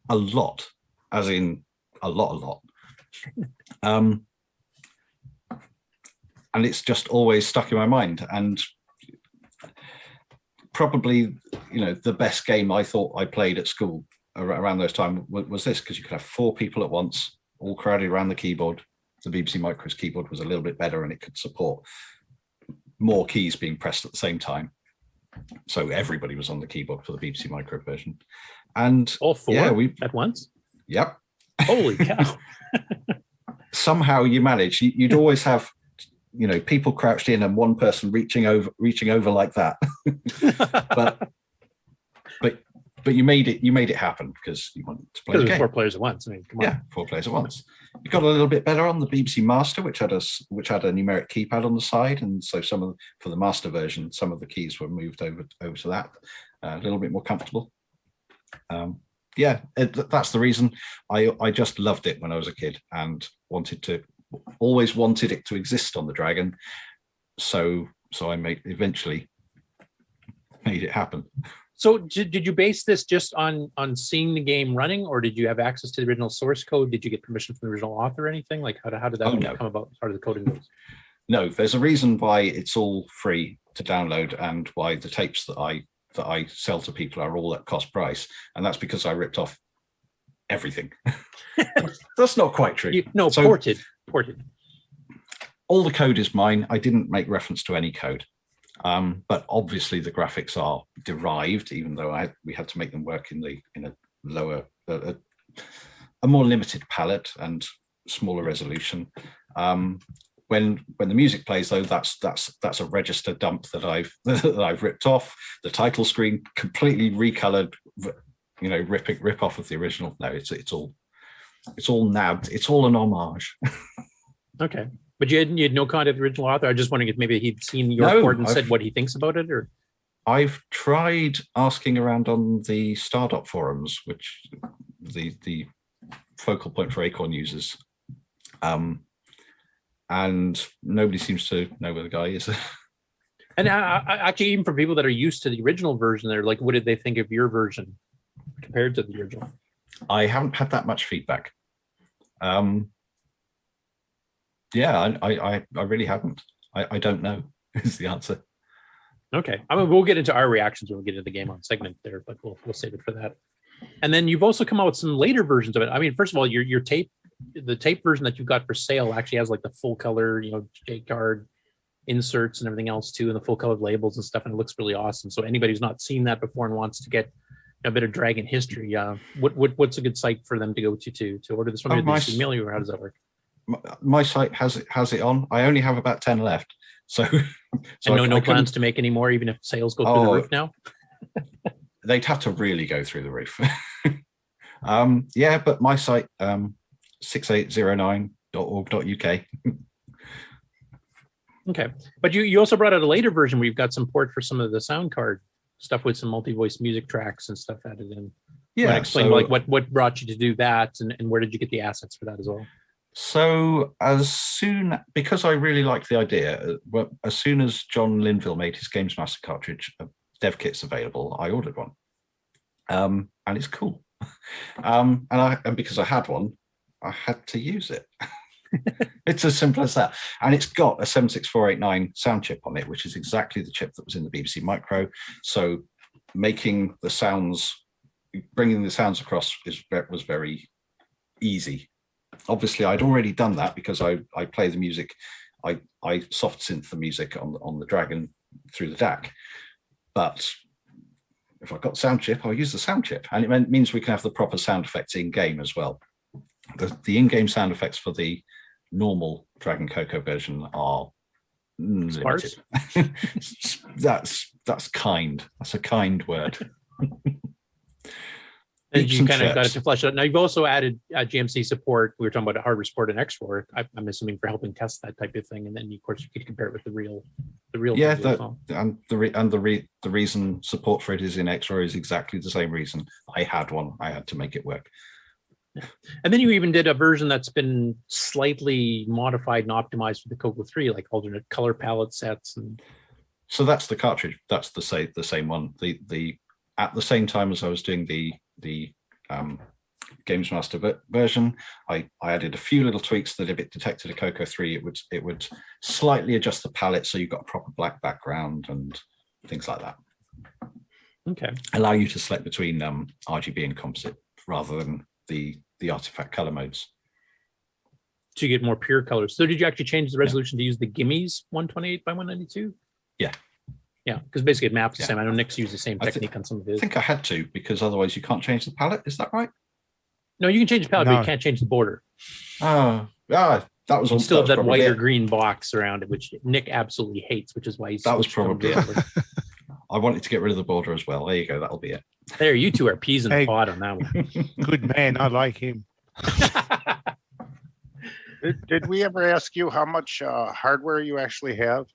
a lot, as in a lot. And it's just always stuck in my mind. And probably, the best game I thought I played at school around those times was this, because you could have 4 people at once, all crowded around the keyboard. The BBC Micro's keyboard was a little bit better, and it could support more keys being pressed at the same time. So everybody was on the keyboard for the BBC Micro version. And all 4 at once? Yep. Holy cow. Somehow you manage. You'd always have, people crouched in and one person reaching over like that. but you made it happen because you wanted to play the game. 4 players at once. I mean, come on. Yeah, 4 players at once. It got a little bit better on the BBC Master, which had a numeric keypad on the side, and so for the Master version, some of the keys were moved over to that, a little bit more comfortable. That's the reason. I just loved it when I was a kid, and always wanted it to exist on the Dragon. So I eventually made it happen. So did you base this just on seeing the game running, or did you have access to the original source code? Did you get permission from the original author or anything? Like, how did that come about? How did the coding goes? No, there's a reason why it's all free to download, and why the tapes that I sell to people are all at cost price, and that's because I ripped off everything. That's not quite true. Ported. All the code is mine. I didn't make reference to any code. But obviously the graphics are derived, even though we had to make them work in a lower, a more limited palette and smaller resolution. When the music plays, though, that's a register dump that I've ripped off. The title screen completely recolored, rip off of the original. No, it's all nabbed. It's all an homage. Okay. But you had no contact with the original author? I was just wondering if maybe he'd seen your report and said what he thinks about it, or? I've tried asking around on the Stardot forums, which the focal point for Acorn users, and nobody seems to know where the guy is. And actually, even for people that are used to the original version, they're like, what did they think of your version compared to the original? I haven't had that much feedback. I really haven't. I don't know is the answer. Okay. I mean, we'll get into our reactions when we get into the game on segment there, but we'll save it for that. And then you've also come out with some later versions of it. I mean, first of all, your tape, the tape version that you got for sale actually has like the full color, J card inserts and everything else too, and the full colored labels and stuff, and it looks really awesome. So anybody who's not seen that before and wants to get a bit of Dragon history, what's a good site for them to go to order this one? Or how does that work? My site has it on. I only have about 10 left. So no plans to make any more, even if sales go through the roof now? They'd have to really go through the roof. But my site, 6809.org.uk. Okay. But you also brought out a later version where you've got some port for some of the sound card stuff with some multi-voice music tracks and stuff added in. Yeah. Explain what brought you to do that, and where did you get the assets for that as well? So because I really liked the idea, as soon as John Linville made his Games Master cartridge, dev kit's available, I ordered one. And it's cool. And because I had one, I had to use it. It's as simple as that. And it's got a 76489 sound chip on it, which is exactly the chip that was in the BBC Micro. So bringing the sounds across was very easy. Obviously, I'd already done that because I play the music. I soft synth the music on the Dragon through the DAC. But if I've got the sound chip, I'll use the sound chip. And it means we can have the proper sound effects in-game as well. The in-game sound effects for the normal Dragon CoCo version are limited. That's kind. That's a kind word. And Beeps you and kind of got it chirps. to flesh out. Now you've also added GMC support. We were talking about hardware support in Xroar. I'm assuming for helping test that type of thing, and then of course you could compare it with the real. Yeah, thing as well. and the reason support for it is in Xroar is exactly the same reason. I had one. I had to make it work. And then you even did a version that's been slightly modified and optimized for the CoCo 3, like alternate color palette sets. And so that's the cartridge. That's the same one. The at the same time as I was doing the Games Master version, I added a few little tweaks that if it detected a CoCo 3, it would slightly adjust the palette so you've got a proper black background and things like that. Okay. Allow you to select between RGB and composite rather than the artifact color modes. To get more pure colors. So did you actually change the resolution to use the Gimmies 128 by 192? Yeah. Yeah, because basically it maps the same. I know Nick's used the same technique on some of his. I think I had to, because otherwise you can't change the palette. Is that right? No, you can change the palette, but you can't change the border. That was You still have that white or it. green box around it, which Nick absolutely hates, which is why he's That was probably it. I wanted to get rid of the border as well. There you go. That'll be it. There, you two are peas in the pod on that one. Good man. I like him. Did we ever ask you how much hardware you actually have?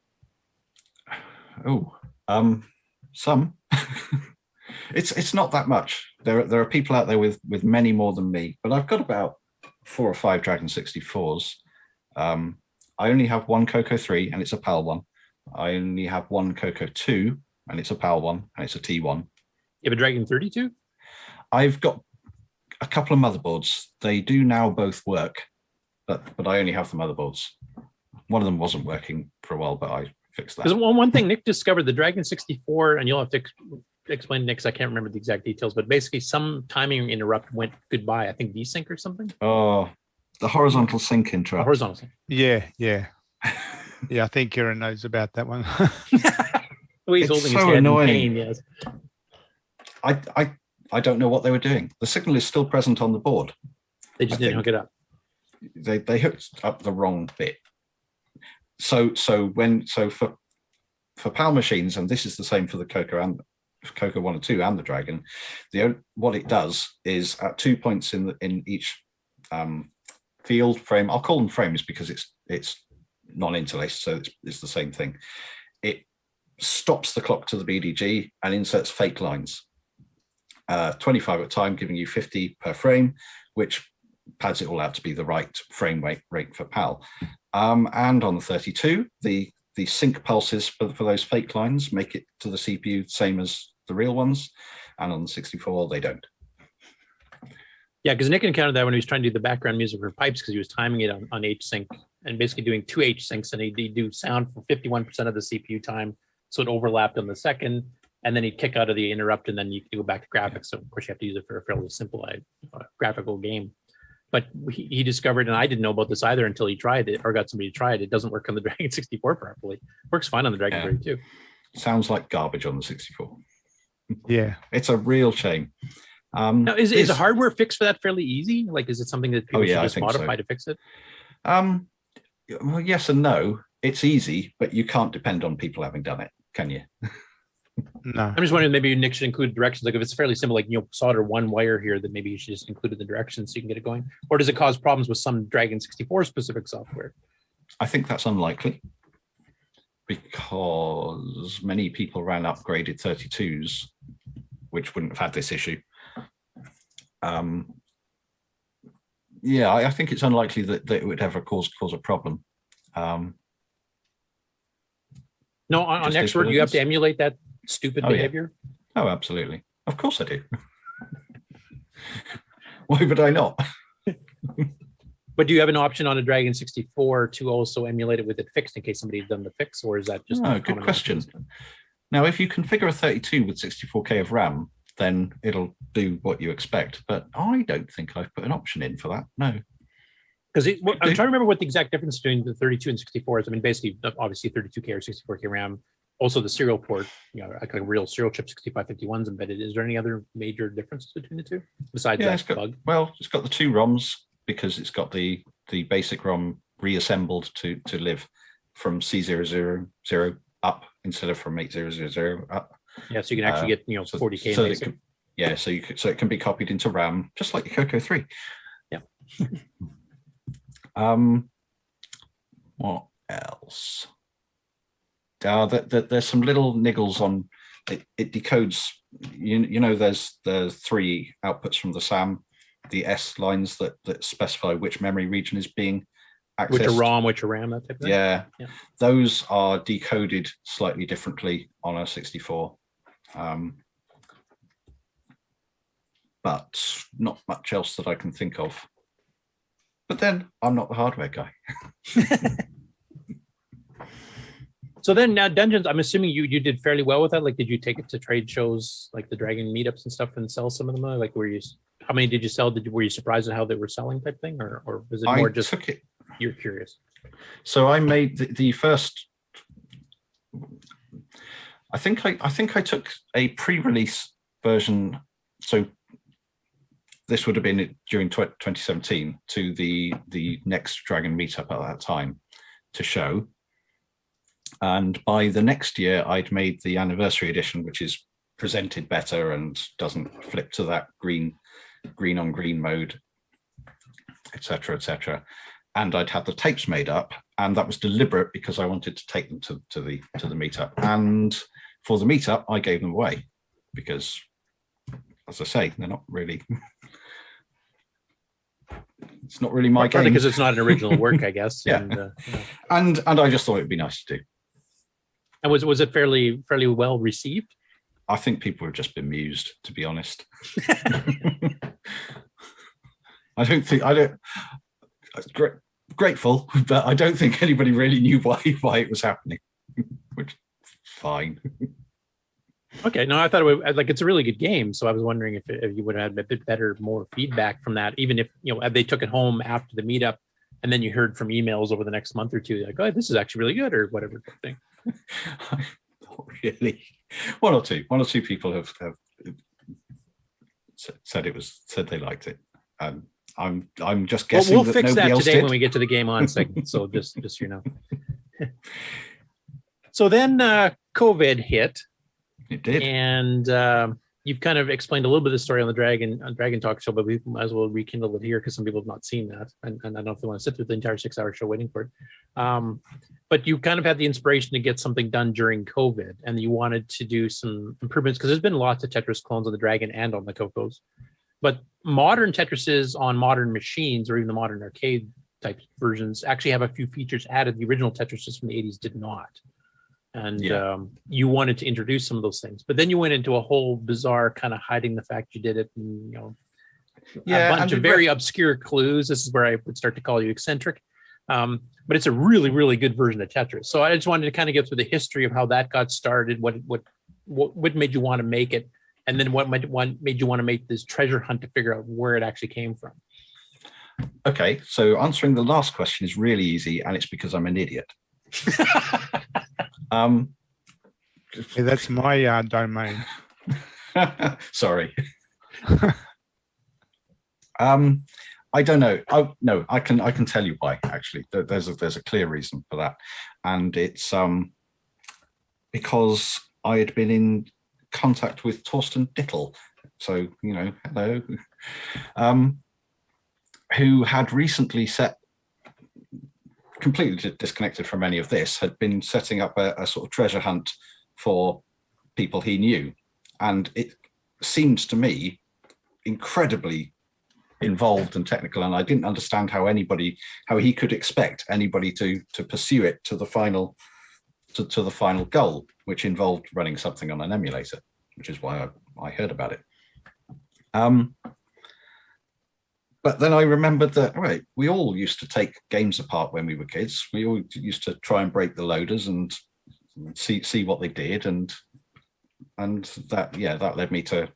Oh, some. It's not that much. There are people out there with many more than me, but I've got about 4 or 5 Dragon 64s. I only have one CoCo 3, and it's a PAL one. I only have one CoCo 2, and it's a PAL one, and it's a T1. You have a Dragon 32? I've got a couple of motherboards. They do now both work, but I only have the motherboards. One of them wasn't working for a while, but I fixed that. Because one thing Nick discovered, the Dragon 64, and you'll have to explain, Nick, 'cause I can't remember the exact details, but basically some timing interrupt went goodbye. I think VSync or something. Oh, the horizontal sync interrupt. Horizontal sync. Yeah. I think Ciaran knows about that one. He's It's holding so his head annoying. in pain, yes. I don't know what they were doing. The signal is still present on the board. They just didn't hook it up. They hooked up the wrong bit. So for PAL machines, and this is the same for the CoCo and CoCo 1 and 2 and the Dragon, what it does is at 2 points in each field frame. I'll call them frames because it's non-interlaced, so it's the same thing. It stops the clock to the BDG and inserts fake lines. 25 at a time, giving you 50 per frame, which pads it all out to be the right frame rate for PAL. And on the 32, the sync pulses for those fake lines make it to the CPU same as the real ones, and on the 64 they don't. Yeah, because Nick encountered that when he was trying to do the background music for pipes, because he was timing it on H-Sync and basically doing 2 H-Syncs, and he'd do sound for 51% of the CPU time, so it overlapped on the second, and then he'd kick out of the interrupt, and then you could go back to graphics. So of course you have to use it for a fairly simple graphical game. But he discovered, and I didn't know about this either until he tried it or got somebody to try it. It doesn't work on the Dragon 64 properly. Works fine on the Dragon 32. Sounds like garbage on the 64. Yeah, it's a real shame. Now, is a hardware fix for that fairly easy? Like, is it something that people should just modify to fix it? Well, yes and no. It's easy, but you can't depend on people having done it, can you? No. I'm just wondering, maybe Nick should include directions. Like if it's fairly simple, like, solder one wire here, then maybe you should just include the directions so you can get it going. Or does it cause problems with some Dragon 64 specific software? I think that's unlikely because many people ran upgraded 32s, which wouldn't have had this issue. Yeah, I think it's unlikely that it would ever cause a problem. No, on Xroar, do you have to emulate that stupid behavior? Yeah. Oh, absolutely. Of course I do. Why would I not? But do you have an option on a Dragon 64 to also emulate it with it fixed in case somebody's done the fix, or is that just a good question? Now, if you configure a 32 with 64K of RAM, then it'll do what you expect. But I don't think I've put an option in for that. No. Because I'm trying to remember what the exact difference between the 32 and 64 is. I mean, basically, obviously 32K or 64K RAM. Also, the serial port, like a real serial chip 6551's embedded. Is there any other major differences between the two besides that bug? Well, it's got the 2 ROMs because it's got the basic ROM reassembled to live from C000 up instead of from 8000 up. Yeah, so you can actually get 40K. Yeah, so so it can be copied into RAM, just like your CoCo 3. Yeah. What else? There's some little niggles on it. It decodes. You know, there's the 3 outputs from the SAM, the S lines that specify which memory region is being accessed. Which are ROM, which are RAM, that type of thing. Yeah. Those are decoded slightly differently on a 64. But not much else that I can think of. But then I'm not the hardware guy. So then now Dungeons, I'm assuming you did fairly well with that. Like, did you take it to trade shows like the Dragon meetups and stuff and sell some of them? Like, how many did you sell? Were you surprised at how they were selling type thing, or was it more just you're curious? So I made the first. I think I took a pre-release version. So this would have been during 2017 to the next Dragon meetup at that time to show. And by the next year, I'd made the anniversary edition, which is presented better and doesn't flip to that green on green mode, etc., etc. And I'd had the tapes made up, and that was deliberate because I wanted to take them to the meetup. And for the meetup, I gave them away because, as I say, they're not really. It's not really my game. Because it's not an original work, I guess. Yeah. And I just thought it'd be nice to do. And was it fairly well received? I think people were just bemused, to be honest. Grateful, but I don't think anybody really knew why it was happening, which is fine. Okay, no, I thought it's a really good game, so I was wondering if you would have had a bit better, more feedback from that, even if they took it home after the meetup, and then you heard from emails over the next month or two, like, oh, this is actually really good, or whatever thing. Not really. One or two people have said they liked it. I'm just guessing. We'll fix that today did. when we get to the game on segment. So just So then COVID hit. It did, and you've kind of explained a little bit of the story on the Dragon Talk show, but we might as well rekindle it here because some people have not seen that, and I don't know if they want to sit through the entire 6-hour show waiting for it. But you kind of had the inspiration to get something done during COVID, and you wanted to do some improvements because there's been lots of Tetris clones on the Dragon and on the CoCos, but modern Tetrises on modern machines or even the modern arcade type versions actually have a few features added the original Tetrises from the 80s did not. And you wanted to introduce some of those things, but then you went into a whole bizarre kind of hiding the fact you did it, and a bunch of very obscure clues. This is where I would start to call you eccentric, but it's a really, really good version of Tetris. So I just wanted to kind of get through the history of how that got started, what made you want to make it, and then what made you want to make this treasure hunt to figure out where it actually came from. Okay, so answering the last question is really easy, and it's because I'm an idiot. Hey, that's my domain. Sorry. I don't know. No, I can tell you why. Actually, there's a clear reason for that, and it's because I had been in contact with Torsten Dittel, so hello, who had recently completely disconnected from any of this, had been setting up a sort of treasure hunt for people he knew, and it seemed to me incredibly involved and technical, and I didn't understand how he could expect anybody to pursue it to the final to the final goal, which involved running something on an emulator, which is why I heard about it. But then I remembered that we all used to take games apart when we were kids. We all used to try and break the loaders and see what they did, and that led me to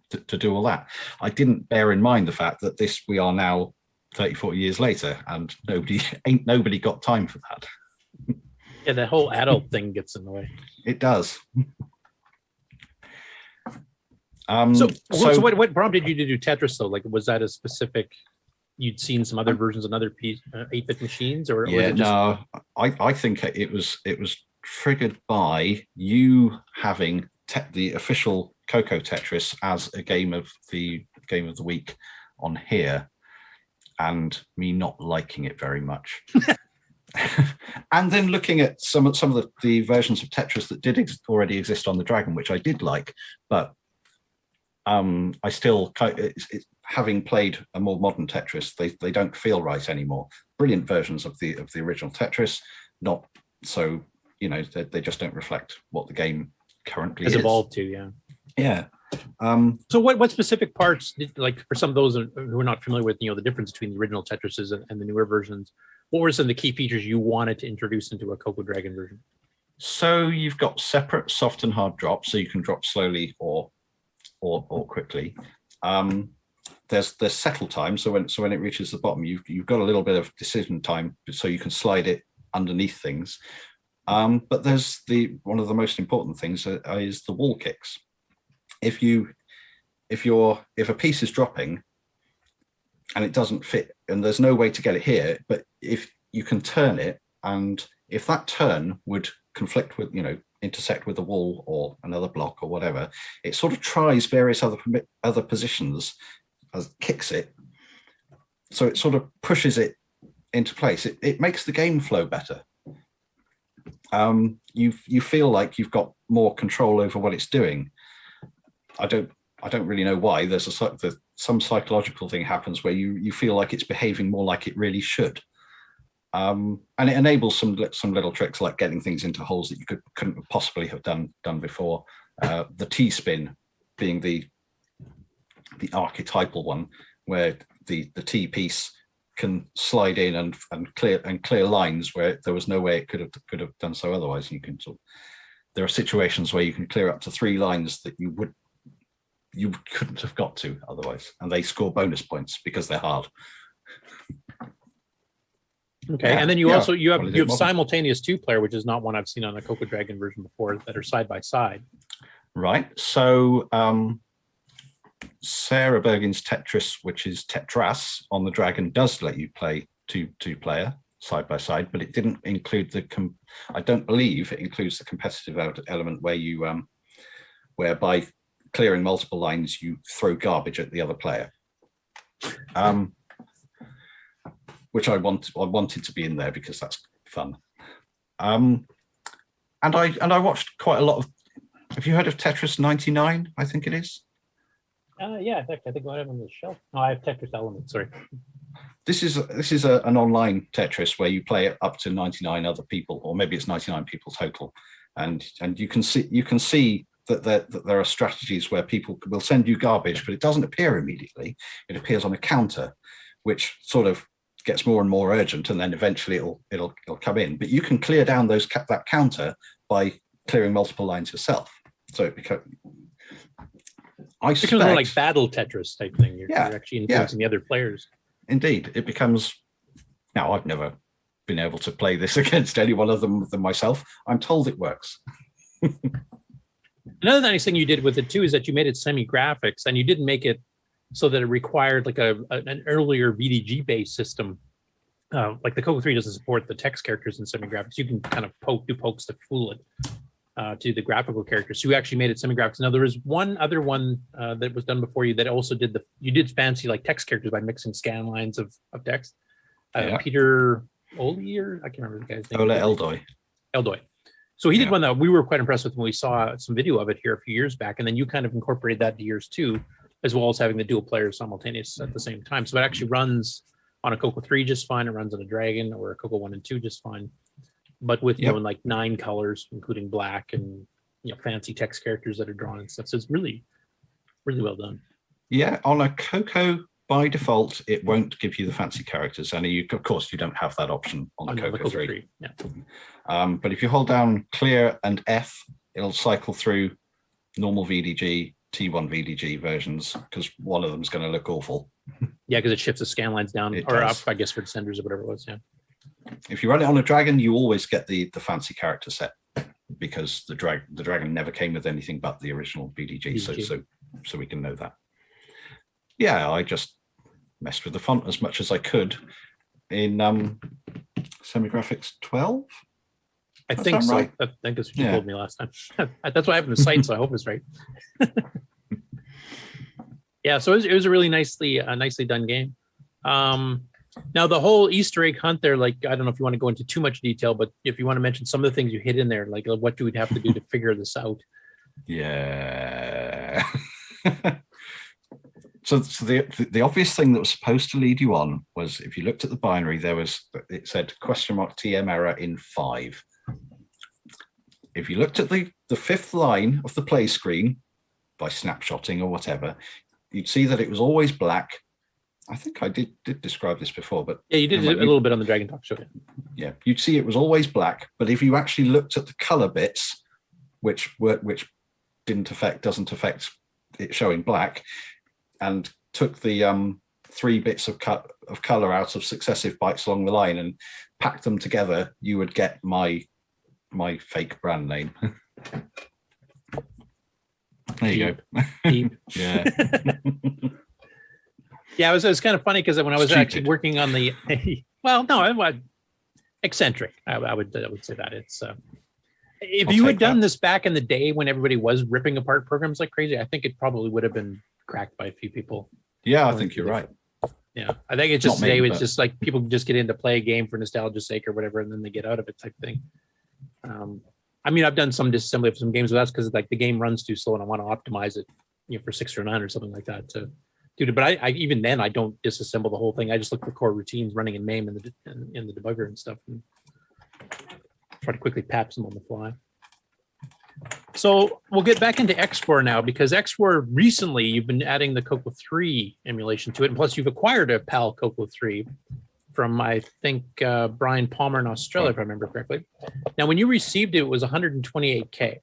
do all that. I didn't bear in mind the fact that we are now 30, 40 years later, and nobody got time for that. Yeah, the whole adult thing gets in the way. It does. So what prompted you to do Tetris though? Like, was that a specific? You'd seen some other versions on other 8-bit machines, or was it just... No, I think it was triggered by you having the official CoCo Tetris as a game of the week on here, and me not liking it very much. And then looking at some of the versions of Tetris that did already exist on the Dragon, which I did like, but I still, having played a more modern Tetris, they don't feel right anymore. Brilliant versions of the original Tetris, not so, they just don't reflect what the game currently has is. evolved to. Yeah. So what specific parts, like for some of those who are not familiar with the difference between the original Tetrises and the newer versions, what were some of the key features you wanted to introduce into a CoCo Dragon version? So you've got separate soft and hard drops, so you can drop slowly or quickly. There's settle time, so when it reaches the bottom, you've got a little bit of decision time, so you can slide it underneath things. But there's one of the most important things is the wall kicks. If a piece is dropping and it doesn't fit, and there's no way to get it here, but if you can turn it, and if that turn would conflict with, intersect with the wall or another block or whatever, it sort of tries various other positions, as kicks it, so it sort of pushes it into place. It makes the game flow better. You feel like you've got more control over what it's doing. I don't really know why. There's some psychological thing happens where you feel like it's behaving more like it really should. And it enables some little tricks, like getting things into holes that you couldn't possibly have done before. The T-spin being the archetypal one, where the T piece can slide in and clear lines where there was no way it could have done so otherwise. You can there are situations where you can clear up to 3 lines that you couldn't have got to otherwise, and they score bonus points because they're hard. Okay, and then you have simultaneous 2-player, which is not one I've seen on a CoCo Dragon version before, that are side by side. Right. So Sarah Bergen's Tetris, which is Tetras on the Dragon, does let you play two-player side by side, but it didn't include I don't believe it includes the competitive element where you where by clearing multiple lines you throw garbage at the other player. Which I wanted to be in there because that's fun. And I watched quite a lot of. Have you heard of Tetris 99? I think it is. Yeah, in fact, I think I have on the shelf. No, I have Tetris Elements. Sorry. This is an online Tetris where you play it up to 99 other people, or maybe it's 99 people total, and you can see that there are strategies where people will send you garbage, but it doesn't appear immediately. It appears on a counter, which sort of gets more and more urgent, and then eventually it'll come in. But you can clear down that counter by clearing multiple lines yourself. So it becomes more like battle Tetris type thing. You're actually influencing the other players. Indeed, it becomes. Now, I've never been able to play this against any one of them than myself. I'm told it works. Another nice thing you did with it too is that you made it semi-graphics, and you didn't make it so that it required like an earlier VDG based system. Like the CoCo 3 doesn't support the text characters in semi-graphics. You can kind of do pokes to fool it to the graphical characters. So you actually made it semi-graphics. Now there was one other one that was done before you that also did you did fancy like text characters by mixing scan lines of text. Peter Oli, or I can't remember the guy's name. Eldoy. So he did one that we were quite impressed with when we saw some video of it here a few years back, and then you kind of incorporated that to yours too, as well as having the dual players simultaneous at the same time. So it actually runs on a CoCo 3 just fine. It runs on a Dragon or a CoCo 1 and 2 just fine. But with in like 9 colors, including black and fancy text characters that are drawn and stuff. So it's really, really well done. Yeah, on a CoCo by default, it won't give you the fancy characters, and of course you don't have that option on the CoCo 3. Yeah. But if you hold down clear and F, it'll cycle through normal VDG, T1 VDG versions, because one of them is going to look awful. Yeah, because it shifts the scan lines down or up, I guess, for descenders or whatever it was. Yeah. If you run it on a Dragon, you always get the fancy character set, because the Dragon never came with anything but the original VDG. So we can know that. Yeah, I just messed with the font as much as I could in Semigraphics 12. I think so. Right? I think that's what you told me last time. That's why I have the site, so I hope it's right. Yeah, so it was a really nicely done game. Now the whole Easter egg hunt there, like, I don't know if you want to go into too much detail, but if you want to mention some of the things you hid in there, like what you would have to do to figure this out. Yeah. So the obvious thing that was supposed to lead you on was, if you looked at the binary, it said $TM error in 5. If you looked at the fifth line of the play screen by snapshotting or whatever, you'd see that it was always black. I think I did describe this before, but yeah, you did a little bit on the Dragon Talk show. Yeah, you'd see it was always black, but if you actually looked at the color bits, which doesn't affect it showing black, and took the 3 bits of color out of successive bytes along the line and packed them together, you would get my fake brand name. There you go. Deep. Yeah. Yeah, it was kind of funny because when I was actually working on the, well, no, I eccentric. I would say that it's. If you had done this back in the day when everybody was ripping apart programs like crazy, I think it probably would have been cracked by a few people. Yeah, I think you're right. Yeah, I think it's just today. It's just like people just get in to play a game for nostalgia's sake or whatever, and then they get out of it type thing. I mean, I've done some disassembly of some games, but that's because like the game runs too slow, and I want to optimize it, for 6 or 9 or something like that to do it. But I even then I don't disassemble the whole thing. I just look for core routines running in MAME in the debugger and stuff, and try to quickly patch them on the fly. So we'll get back into Xroar now, because Xroar recently you've been adding the CoCo 3 emulation to it, and plus you've acquired a PAL CoCo 3 from, I think, Brian Palmer in Australia, if I remember correctly. Now, when you received it, it was 128K.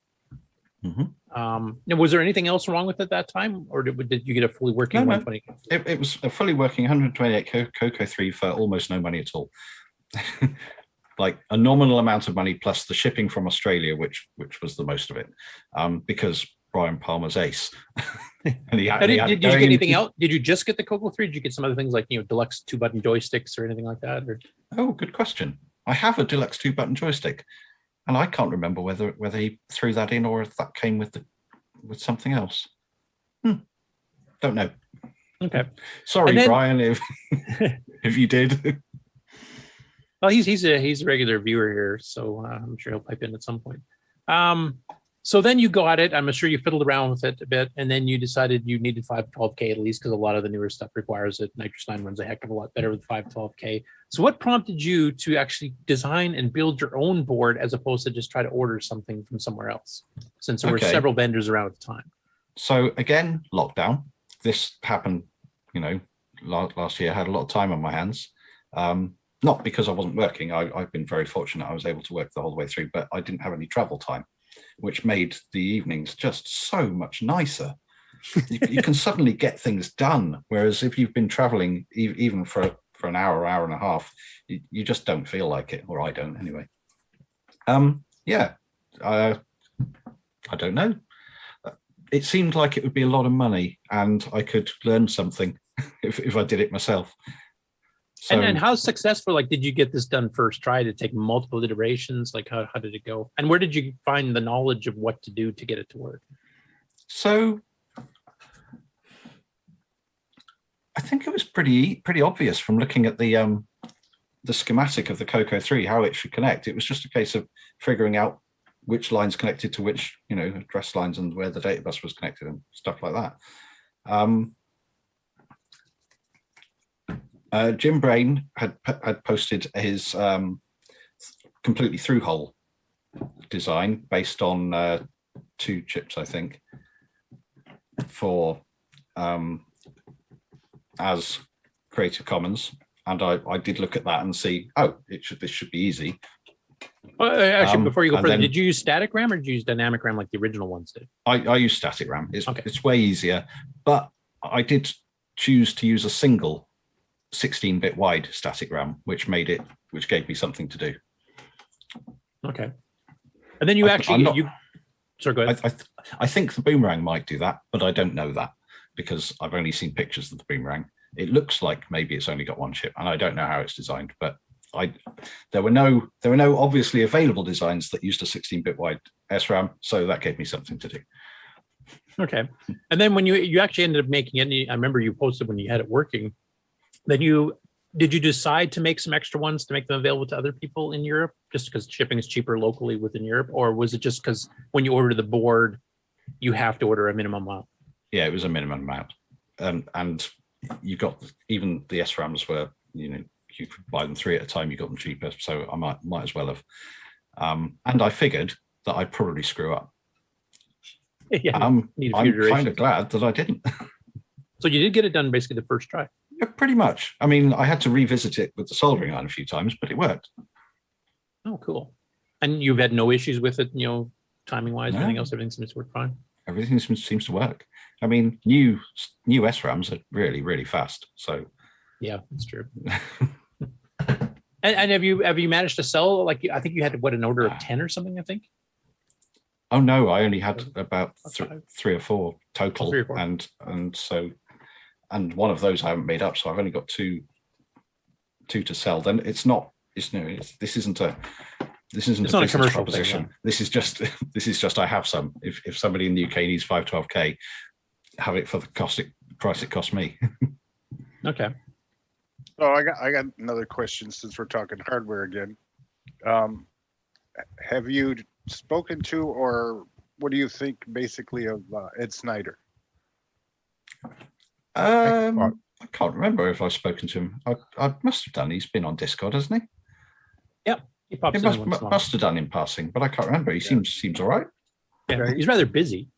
Mm-hmm. Now, was there anything else wrong with it at that time, or did you get a fully working 120? It was a fully working 128 CoCo 3 for almost no money at all. Like a nominal amount of money plus the shipping from Australia, which was the most of it, because Brian Palmer's ace. And did you get anything else? Did you just get the CoCo 3? Did you get some other things like deluxe 2-button joysticks or anything like that? Or? Oh, good question. I have a deluxe 2-button joystick, and I can't remember whether he threw that in or if that came with something else. Don't know. Okay. Sorry, Brian, if you did. Well, he's a regular viewer here, so I'm sure he'll pipe in at some point. So then you got it. I'm sure you fiddled around with it a bit, and then you decided you needed 512K at least, because a lot of the newer stuff requires it. Nitrous 9 runs a heck of a lot better with 512K. So what prompted you to actually design and build your own board as opposed to just try to order something from somewhere else, since there were several vendors around at the time? So again, lockdown. This happened, last year. I had a lot of time on my hands. Not because I wasn't working. I've been very fortunate. I was able to work the whole way through, but I didn't have any travel time, which made the evenings just so much nicer. You can suddenly get things done. Whereas if you've been traveling even for an hour and a half, you just don't feel like it, or I don't anyway. I don't know. It seemed like it would be a lot of money and I could learn something if I did it myself. So, and how successful, like, did you get this done first try? Did it take multiple iterations? Like, how did it go? And where did you find the knowledge of what to do to get it to work? So I think it was pretty obvious from looking at the schematic of the CoCo 3, how it should connect. It was just a case of figuring out which lines connected to which, address lines and where the data bus was connected and stuff like that. Jim Brain had posted his completely through-hole design based on 2 chips, I think, for as Creative Commons, and I did look at that and see, this should be easy. Well, actually, before you go further, did you use static RAM or did you use dynamic RAM like the original ones did? I use static RAM. It's way easier, but I did choose to use a single 16-bit wide static RAM, which gave me something to do. Okay. And then sorry, go ahead. I think the Boomerang might do that, but I don't know that because I've only seen pictures of the Boomerang. It looks like maybe it's only got 1 chip, and I don't know how it's designed, but there were no obviously available designs that used a 16-bit wide SRAM, so that gave me something to do. Okay. And then when you actually ended up making it, I remember you posted when you had it working, then did you decide to make some extra ones to make them available to other people in Europe just because shipping is cheaper locally within Europe? Or was it just because when you order the board, you have to order a minimum amount? Yeah, it was a minimum amount. And you got, even the SRAMs were, you could buy them 3 at a time, you got them cheaper. So I might as well have. And I figured that I'd probably screw up. Yeah, I'm kind of glad that I didn't. So you did get it done basically the first try? Yeah, pretty much. I mean, I had to revisit it with the soldering iron a few times, but it worked. Oh, cool. And you've had no issues with it, timing wise, or anything else? Everything seems to work fine? Everything seems to work. I mean, new SRAMs are really, really fast. So yeah, that's true. and have you managed to sell, like, I think you had an order of 10 or something, I think? Oh no, I only had about 3 or 4 total. 3 or 4. And one of those I haven't made up, so I've only got two to sell. Then this isn't a commercial proposition. Thing, This is just I have some. If somebody in the UK needs 512K, have it for the price it cost me. Okay. So I got another question since we're talking hardware again. Have you spoken to, or what do you think basically of Ed Snyder? I can't remember if I've spoken to him. I must have done. He's been on Discord, hasn't he? Yep. He pops in must have done in passing, but I can't remember. He seems all right. Yeah, he's rather busy.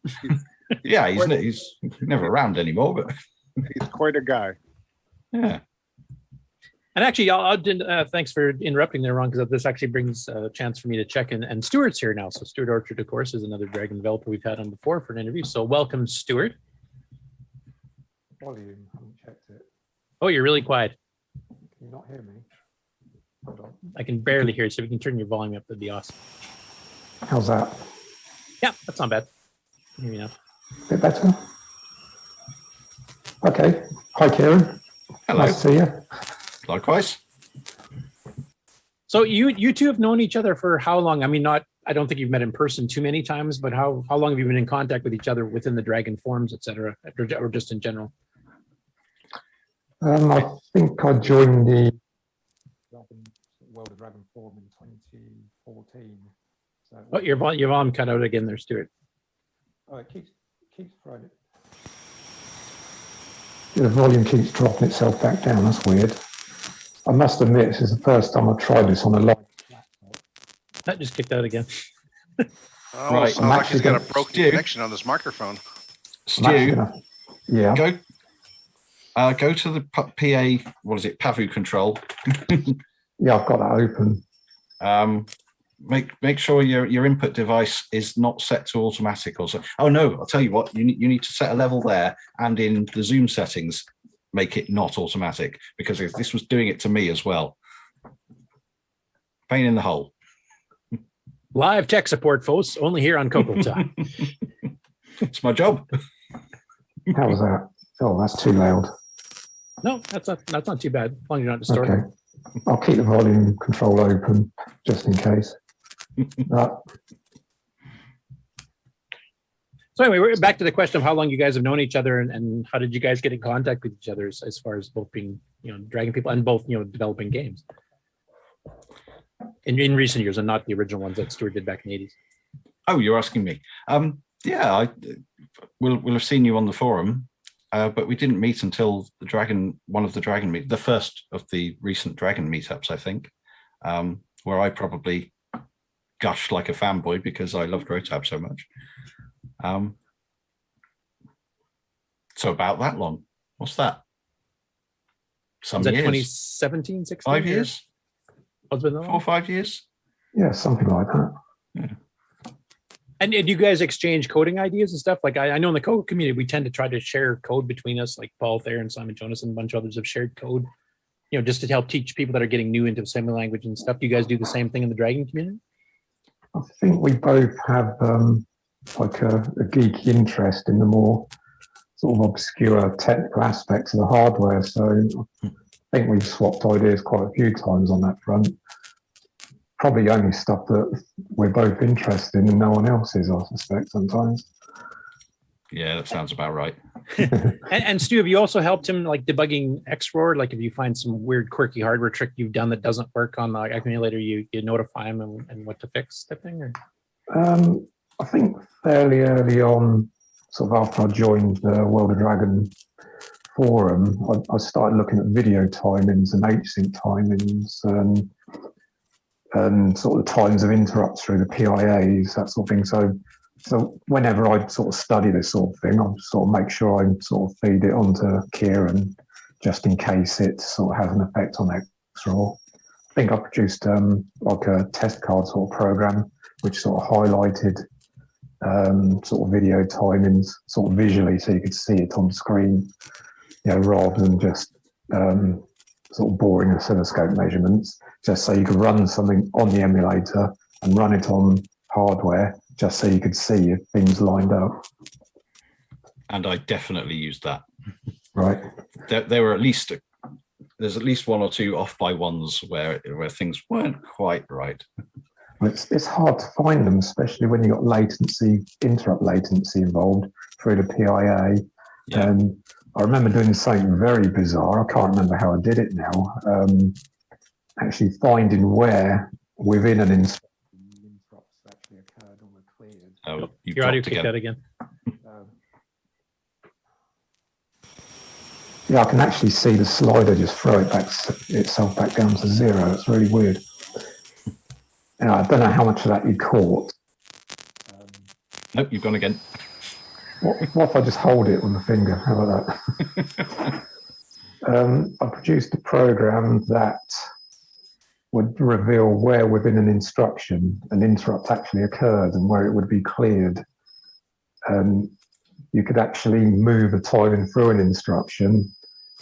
Yeah, he's never around anymore, but he's quite a guy. Yeah. And actually, thanks for interrupting there, Ron, because this actually brings a chance for me to check in. And Stuart's here now. So Stewart Orchard, of course, is another Dragon developer we've had on before for an interview. So welcome, Stuart. Volume, I haven't checked it. Oh, you're really quiet. Can you not hear me? Hold on. I can barely hear you, so if you can turn your volume up, that'd be awesome. How's that? Yeah, that's not bad. I can hear you now. Bit better? Okay. Hi, Ciaran. Hello. Nice to see you. Likewise. So you two have known each other for how long? I mean, I don't think you've met in person too many times, but how long have you been in contact with each other within the Dragon forums, et cetera, or just in general? I think I joined the World of Dragon forum in 2014. So your volume cut out again there, Stuart. Oh, it keeps throwing it. The volume keeps dropping itself back down. That's weird. I must admit, this is the first time I've tried this on a live laptop. That just kicked out again. Oh, right. sounds like he's got a broken connection on this microphone. Stu, yeah. Go to the PA. What is it? PAVU control. Yeah, I've got that open. Make sure your input device is not set to automatic or so. Oh no, I'll tell you what. You need to set a level there, and in the Zoom settings, make it not automatic, because this was doing it to me as well. Pain in the hole. Live tech support, folks, only here on CoCoTALK. It's my job. How was that? Oh, that's too loud. No, that's not too bad. As long as you're not distorting. Okay. I'll keep the volume control open just in case. So anyway, we're back to the question of how long you guys have known each other, and how did you guys get in contact with each other as far as both being, Dragon people and both, developing games in recent years, and not the original ones that Stuart did back in the 80s. Oh, you're asking me. Yeah, we'll have seen you on the forum, but we didn't meet until the first of the recent Dragon meetups, I think, where I probably gushed like a fanboy because I loved Rotab so much. So about that long. What's that? Some years. 2017, 16? 5 years? What's been 4 or 5 years? Yeah, something like that. Yeah. And do you guys exchange coding ideas and stuff? Like I know in the CoCo community, we tend to try to share code between us, like Paul Thayer and Simon Jonassen, and a bunch of others have shared code, just to help teach people that are getting new into assembly language and stuff. Do you guys do the same thing in the Dragon community? I think we both have like a geeky interest in the more sort of obscure technical aspects of the hardware. So think we've swapped ideas quite a few times on that front. Probably only stuff that we're both interested in and no one else is, I suspect, sometimes. Yeah, that sounds about right. And Stu, have you also helped him like debugging Xroar? Like if you find some weird quirky hardware trick you've done that doesn't work on the emulator, you notify him and what to fix type thing? Or? I think fairly early on, sort of after I joined the World of Dragon forum, I started looking at video timings and H-sync timings and sort of the times of interrupts through the PIAs, that sort of thing. So whenever I sort of study this sort of thing, I sort of make sure I sort of feed it onto Ciaran just in case it sort of has an effect on Xroar. I think I produced like a test card sort of program which sort of highlighted sort of video timings sort of visually so you could see it on screen, rather than just sort of boring oscilloscope measurements, just so you could run something on the emulator and run it on hardware just so you could see if things lined up. And I definitely used that. Right. There were there's at least one or two off by ones where things weren't quite right. It's hard to find them, especially when you've got interrupt latency involved through the PIA. Yeah. And I remember doing something very bizarre. I can't remember how I did it now. Actually finding where within an instruction interrupts actually occurred or were cleared. Oh, your audio kicked out again. Yeah, I can actually see the slider just throw itself back down to 0. It's really weird. I don't know how much of that you caught. Nope, you've gone again. What if I just hold it with my finger? How about that? I produced a program that would reveal where within an instruction an interrupt actually occurred and where it would be cleared. You could actually move a timing through an instruction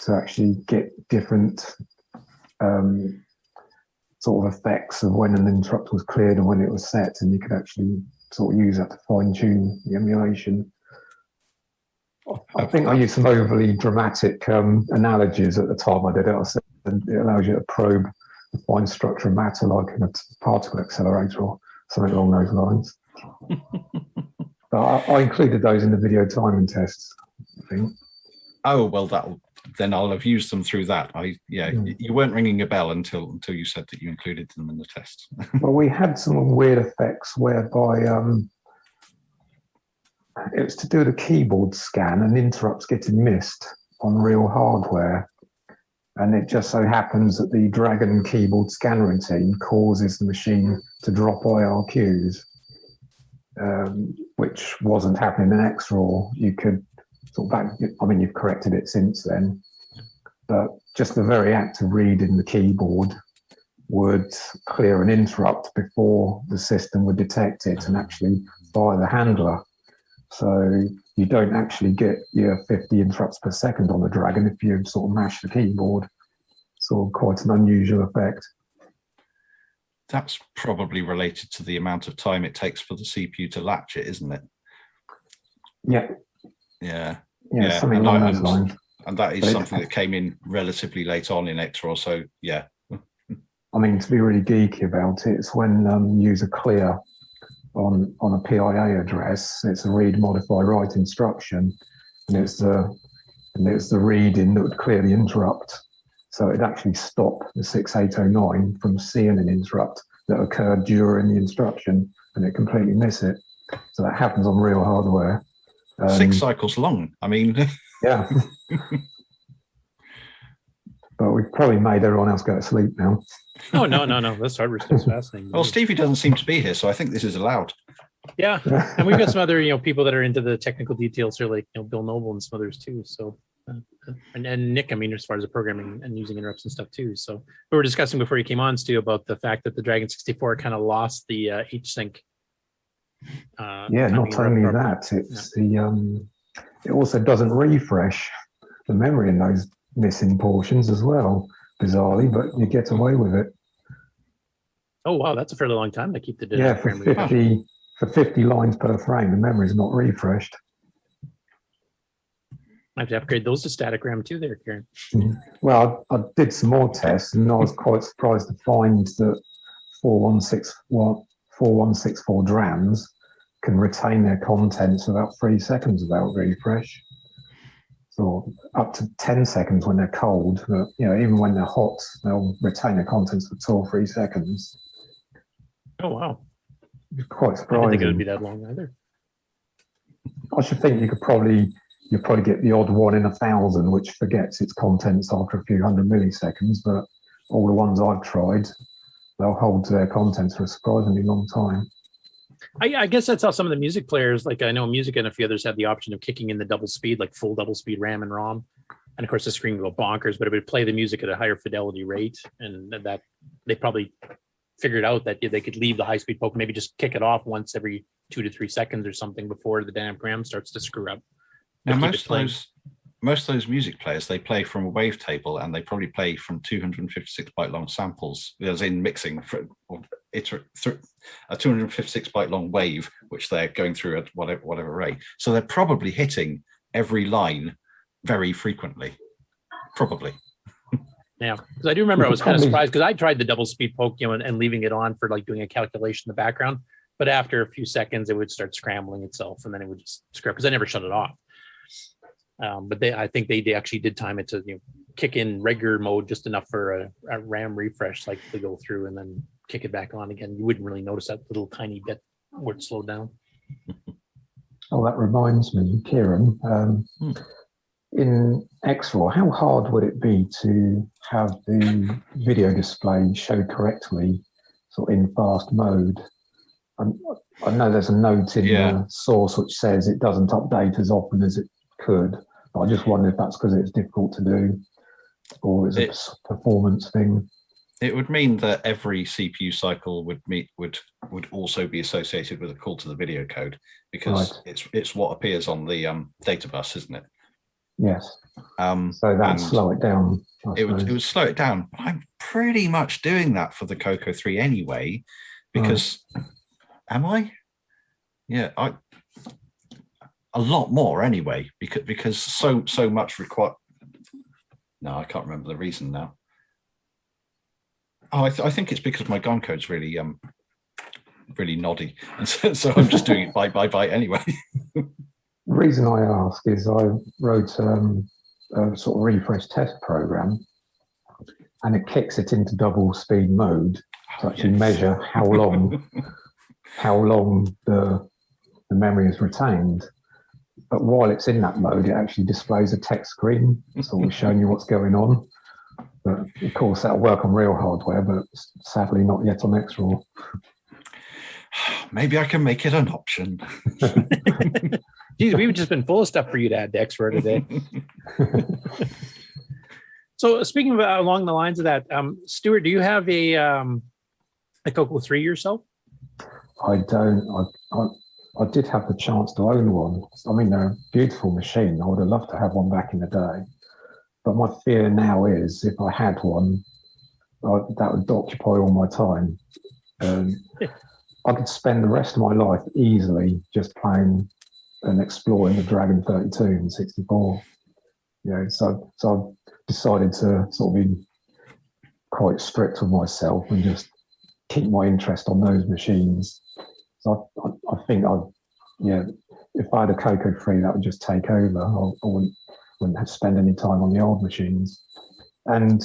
to actually get different sort of effects of when an interrupt was cleared and when it was set, and you could actually sort of use that to fine-tune the emulation. I think I used some overly dramatic analogies at the time I did it. I said it allows you to probe the fine structure of matter like in a particle accelerator or something along those lines. But I included those in the video timing tests, I think. Oh, well, then I'll have used them through that. You weren't ringing a bell until you said that you included them in the test. Well, we had some weird effects whereby it was to do the keyboard scan and interrupts getting missed on real hardware. And it just so happens that the Dragon keyboard scan routine causes the machine to drop IRQs, which wasn't happening in Xroar. You could sort of you've corrected it since then, but just the very act of reading the keyboard would clear an interrupt before the system would detect it and actually fire the handler. So you don't actually get your 50 interrupts per second on the Dragon if you sort of mash the keyboard. Sort of quite an unusual effect. That's probably related to the amount of time it takes for the CPU to latch it, isn't it? Yeah. Yeah. Something along those lines. And that is something that came in relatively late on in Xroar, so yeah. I mean, to be really geeky about it, it's when you use a clear on a PIA address, it's a read, modify, write instruction, and it's the reading that would clear the interrupt. So it'd actually stop the 6809 from seeing an interrupt that occurred during the instruction, and it completely miss it. So that happens on real hardware. 6 cycles long. I mean, yeah. But we've probably made everyone else go to sleep now. Oh, no. This hardware stuff's fascinating. Well, Stevie doesn't seem to be here, so I think this is allowed. Yeah, and we've got some other people that are into the technical details here, like Bill Noble and some others too. So, and Nick, I mean, as far as the programming and using interrupts and stuff too. So we were discussing before you came on, Stu, about the fact that the Dragon 64 kind of lost the H-sync. Not only that, it's it also doesn't refresh the memory in those missing portions as well, bizarrely, but you get away with it. Oh wow, that's a fairly long time to keep the data. Yeah, for 50 lines per frame, the memory is not refreshed. I have to upgrade those to static RAM too there, Ciaran. Well, I did some more tests, and I was quite surprised to find that 4164 drams can retain their contents for about 3 seconds without refresh. So up to 10 seconds when they're cold, but even when they're hot, they'll retain their contents for 2 or 3 seconds. Oh wow! It's quite I surprising. didn't think it would be that long either. I should think you'll probably get the odd one in 1,000 which forgets its contents after a few hundred milliseconds, but all the ones I've tried, they'll hold to their contents for a surprisingly long time. I guess that's how some of the music players, like I know Music and a few others, have the option of kicking in the double speed, like full double speed RAM and ROM. And of course, the screen would go bonkers, but it would play the music at a higher fidelity rate. And that they probably figured out that they could leave the high speed poke, maybe just kick it off once every 2 to 3 seconds or something before the dynamic RAM starts to screw up. Now, most of those music players, they play from a wavetable, and they probably play from 256 byte long samples, as in mixing for a 256 byte long wave, which they're going through at whatever rate. So they're probably hitting every line very frequently, probably. Yeah, because I do remember I was kind of surprised because I tried the double speed poke, and leaving it on for like doing a calculation in the background. But after a few seconds, it would start scrambling itself, and then it would just scrap because I never shut it off. But I think they actually did time it to kick in regular mode just enough for a RAM refresh cycle to go through, and then kick it back on again. You wouldn't really notice that little tiny bit where it slowed down. Oh, that reminds me, Ciaran. In Xroar, how hard would it be to have the video display show correctly, sort of in fast mode? I know there's a note in the source which says it doesn't update as often as it could. But I just wonder if that's because it's difficult to do, or is it a performance thing? It would mean that every CPU cycle would also be associated with a call to the video code, because it's what appears on the data bus, isn't it? Yes. So that'd slow it down. It would slow it down. But I'm pretty much doing that for the CoCo 3 anyway, because am I? Yeah, a lot more anyway, because so much require. No, I can't remember the reason now. Oh, I think it's because my GOM code's really really noddy, and so I'm just doing it byte by byte anyway. The reason I ask is I wrote a sort of refresh test program, and it kicks it into double speed mode to actually measure how long the memory is retained. But while it's in that mode, it actually displays a text screen, sort of showing you what's going on. But of course, that'll work on real hardware, but sadly not yet on Xroar. Maybe I can make it an option. Geez, we've just been full of stuff for you to add to Xroar today. So speaking of along the lines of that, Stuart, do you have a CoCo 3 yourself? I don't. I did have the chance to own one. I mean, they're a beautiful machine. I would have loved to have one back in the day. But my fear now is if I had one, that would occupy all my time. I could spend the rest of my life easily just playing and exploring the Dragon 32 and 64. So I've decided to sort of be quite strict with myself and just keep my interest on those machines. So I think if I had a CoCo 3, that would just take over. I wouldn't have to spend any time on the old machines. And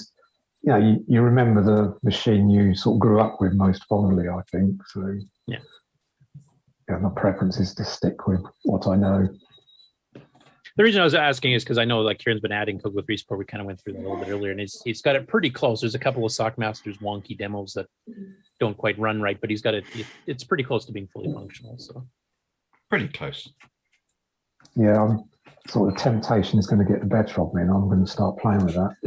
you remember the machine you sort of grew up with most fondly, I think. So yeah, my preference is to stick with what I know. The reason I was asking is because I know like Ciaran's been adding CoCo 3 support. We kind of went through that a little bit earlier, and he's got it pretty close. There's a couple of Sockmasters wonky demos that don't quite run right, but he's got it. It's pretty close to being fully functional. So pretty close. Yeah, sort of temptation is going to get the better of me, and I'm going to start playing with that.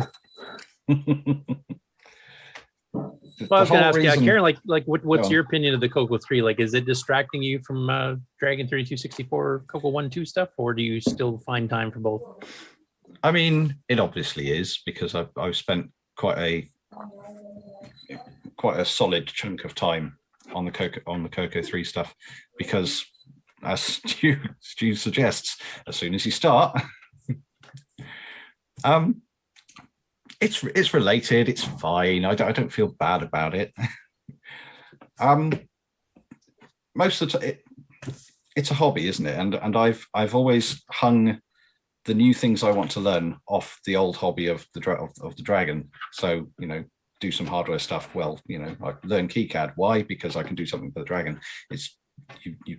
Well, I was going to ask you, Ciaran, what's your opinion of the CoCo 3? Like, is it distracting you from Dragon 3264 CoCo 1.2 stuff, or do you still find time for both? I mean, it obviously is, because I've spent quite a solid chunk of time on the CoCo 3 stuff, because as Stu suggests, as soon as you start, It's related. It's fine. I don't feel bad about it. Most of the time, it's a hobby, isn't it? And I've always hung the new things I want to learn off the old hobby of the dragon. So do some hardware stuff. Well, I learn KiCad. Why? Because I can do something for the dragon. It's you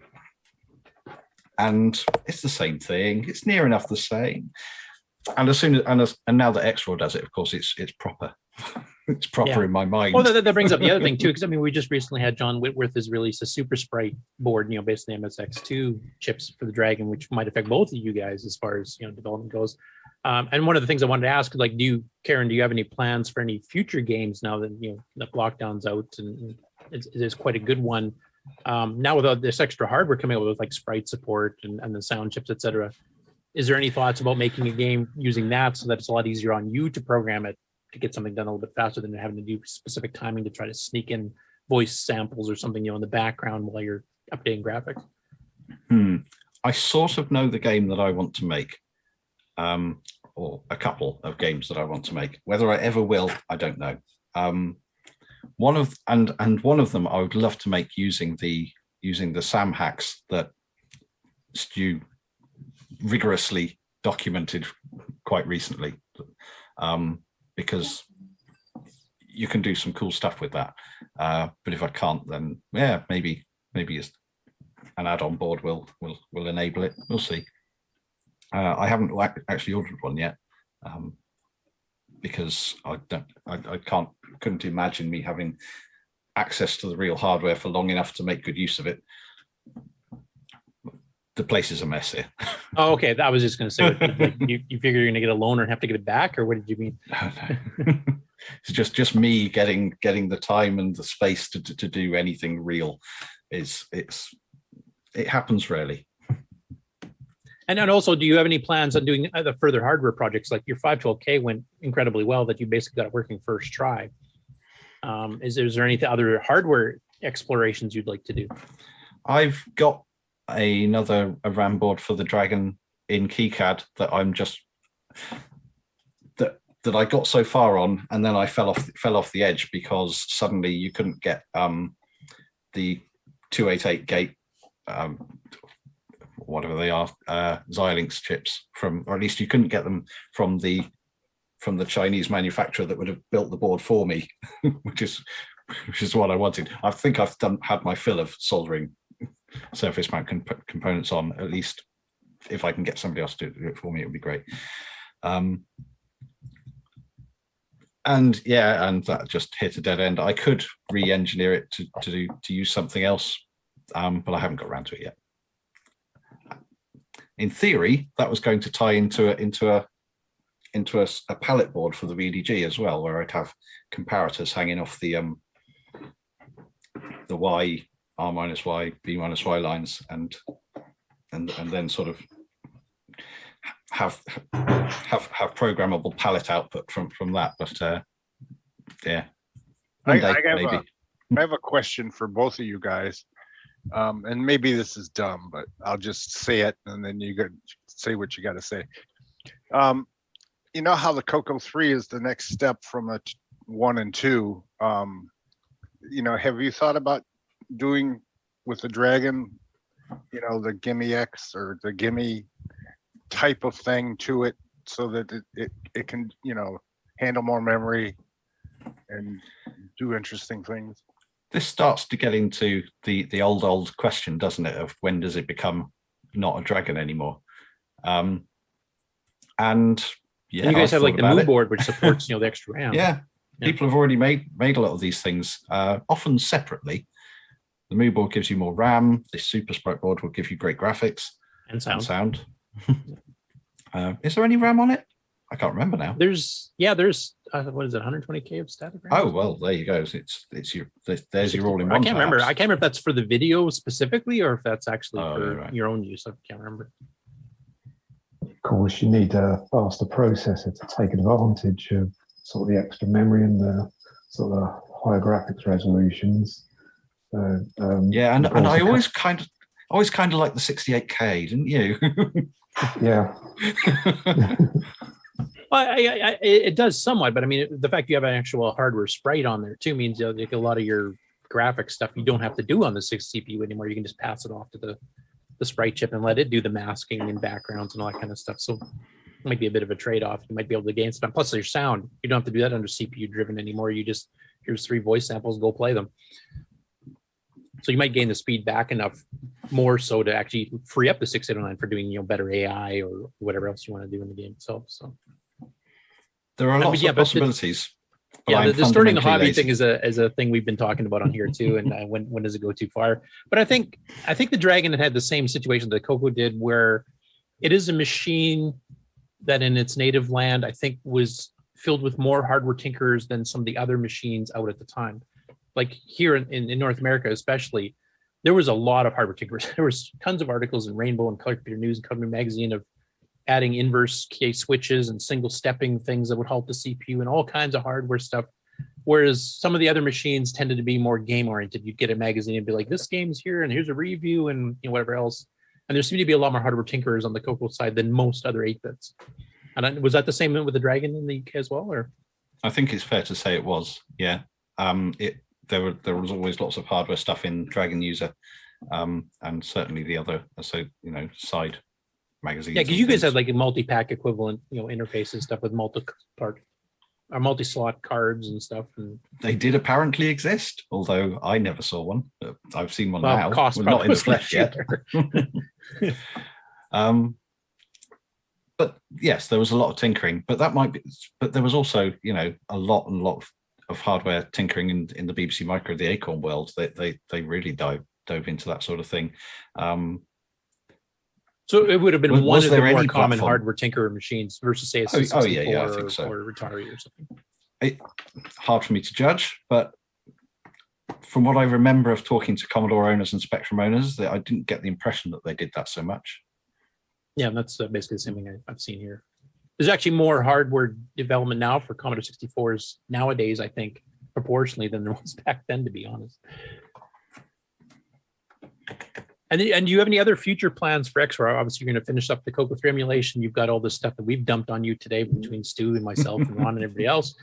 and it's the same thing. It's near enough the same. And and now that Xroar does it, of course, it's proper. It's proper in my mind. Well, that brings up the other thing too, because we just recently had John Whitworth has released a Super Sprite board, based on the MSX2 chips for the Dragon, which might affect both of you guys as far as development goes. And one of the things I wanted to ask, Ciaran, do you have any plans for any future games now that the lockdown's out and it's quite a good one? Now with this extra hardware coming out with like sprite support and the sound chips, etc. Is there any thoughts about making a game using that so that it's a lot easier on you to program it to get something done a little bit faster than having to do specific timing to try to sneak in voice samples or something in the background while you're updating graphics? I sort of know the game that I want to make, or a couple of games that I want to make. Whether I ever will, I don't know. One of them I would love to make using the SAM hacks that Stu rigorously documented quite recently, because you can do some cool stuff with that. But if I can't, then maybe an add-on board will enable it. We'll see. I haven't actually ordered one yet, because I couldn't imagine me having access to the real hardware for long enough to make good use of it. The place is a mess here. Oh, okay. I was just going to say, you figure you're going to get a loan or have to give it back, or what did you mean? It's just me getting the time and the space to do anything real. It happens rarely. And then also, do you have any plans on doing other further hardware projects? Like your 512K went incredibly well, that you basically got it working first try. Is there any other hardware explorations you'd like to do? I've got another RAM board for the Dragon in KiCad that I'm just that I got so far on, and then I fell off the edge because suddenly you couldn't get the 288 gate whatever they are, Xilinx chips from, or at least you couldn't get them from the Chinese manufacturer that would have built the board for me, which is what I wanted. I think I've had my fill of soldering surface mount components on. At least if I can get somebody else to do it for me, it would be great. And that just hit a dead end. I could re-engineer it to use something else, but I haven't got around to it yet. In theory, that was going to tie into a palette board for the VDG as well, where I'd have comparators hanging off the Y, R minus Y, B minus Y lines, and then sort of have programmable palette output from that. But yeah, I have a question for both of you guys. And maybe this is dumb, but I'll just say it, and then you got say what you got to say. You know how the CoCo 3 is the next step from a 1 and 2. Have you thought about doing with the Dragon, the Gimme X or the Gimme type of thing to it, so that it can handle more memory and do interesting things? This starts to get into the old question, doesn't it, of when does it become not a Dragon anymore? And yeah, and you guys have like the Move board, which supports the extra RAM. Yeah, people have already made a lot of these things, often separately. The Move board gives you more RAM. This Super Sprite board will give you great graphics and sound. Is there any RAM on it? I can't remember now. There's what is it, 120K of static RAM? Oh well, there you go. It's your there's your all-in-one. I can't remember. I can't remember if that's for the video specifically or if that's actually for your own use. I can't remember. Of course, you need a faster processor to take advantage of sort of the extra memory and the sort of higher graphics resolutions. Yeah, and I always kind of like the 68K, didn't you? Yeah. Well, it does somewhat, but I mean, the fact you have an actual hardware sprite on there too means like a lot of your graphic stuff you don't have to do on the 6 CPU anymore. You can just pass it off to the sprite chip and let it do the masking and backgrounds and all that kind of stuff. So it might be a bit of a trade-off. You might be able to gain stuff. Plus your sound, you don't have to do that under CPU driven anymore. You just, here's 3 voice samples, go play them. So you might gain the speed back enough more so to actually free up the 609 for doing, better AI or whatever else you want to do in the game itself. So there are lots of possibilities. Yeah, the starting the hobby thing is a thing we've been talking about on here too. And when does it go too far? But I think the Dragon had the same situation that CoCo did, where it is a machine that in its native land, I think was filled with more hardware tinkerers than some of the other machines out at the time. Like here in North America, especially, there was a lot of hardware tinkerers. There was tons of articles in Rainbow and Color Computer News and Color Magazine of adding inverse case switches and single stepping things that would halt the CPU and all kinds of hardware stuff. Whereas some of the other machines tended to be more game oriented. You'd get a magazine and be like, this game's here and here's a review and whatever else. And there seemed to be a lot more hardware tinkerers on the CoCo side than most other 8-bits. And was that the same with the Dragon in the UK as well? Or I think it's fair to say it was, yeah. There was always lots of hardware stuff in Dragon User, and certainly the other, side magazines. Yeah, because you guys had like a multi-pack equivalent, interfaces stuff with multi-slot cards and stuff. And they did apparently exist, although I never saw one. I've seen one now. Cost not in the flesh yet. But yes, there was a lot of tinkering. But that might be. But there was also, a lot of hardware tinkering in the BBC Micro, the Acorn world. They really dove into that sort of thing. So it would have been one of the more common platform? hardware tinkerer machines versus say a 64 I think so. or Atari or something. Hard for me to judge, but from what I remember of talking to Commodore owners and Spectrum owners, that I didn't get the impression that they did that so much. Yeah, that's basically the same thing I've seen here. There's actually more hardware development now for Commodore 64s nowadays, I think, proportionally than there was back then, to be honest. And do you have any other future plans for Xroar? Obviously, you're going to finish up the CoCo 3 emulation. You've got all this stuff that we've dumped on you today between Stu and myself and Ron and everybody else.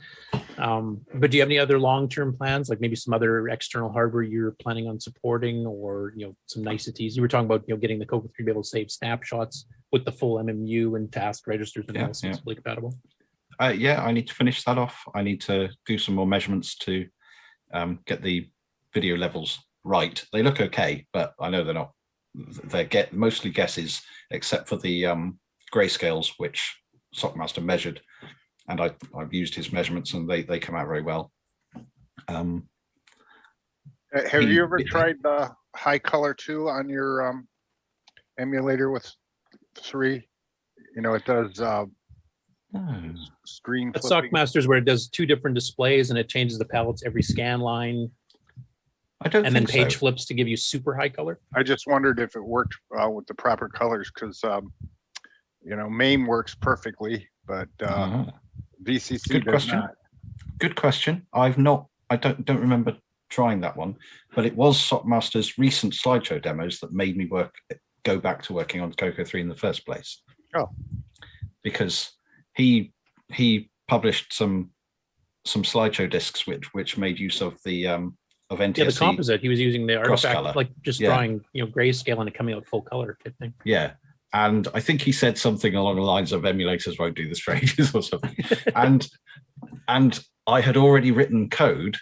But do you have any other long-term plans, like maybe some other external hardware you're planning on supporting, or some niceties? You were talking about getting the CoCo 3 to be able to save snapshots with the full MMU and task registers and all fully compatible. Yeah, I need to finish that off. I need to do some more measurements to get the video levels right. They look okay, but I know they're not. They're mostly guesses, except for the grayscales, which Sockmaster measured, and I've used his measurements, and they come out very well. Have you ever tried the High Color 2 on your emulator with 3? It does screen At flipping. Sockmaster's where it does 2 different displays and it changes the palettes every scan line. And then page flips to give you super high color. I just wondered if it worked with the proper colors, because MAME works perfectly, but VCC Good does question. not. Good question. I don't remember trying that one, but it was Sockmaster's recent slideshow demos that made me go back to working on CoCo 3 in the first place. Oh, because he published some slideshow discs which made use of the of NTSC. Yeah, the composite. He was using the artifact, color. like just drawing, grayscale and it coming out full color type thing. Yeah. And I think he said something along the lines of emulators won't do this for ages or something. and I had already written code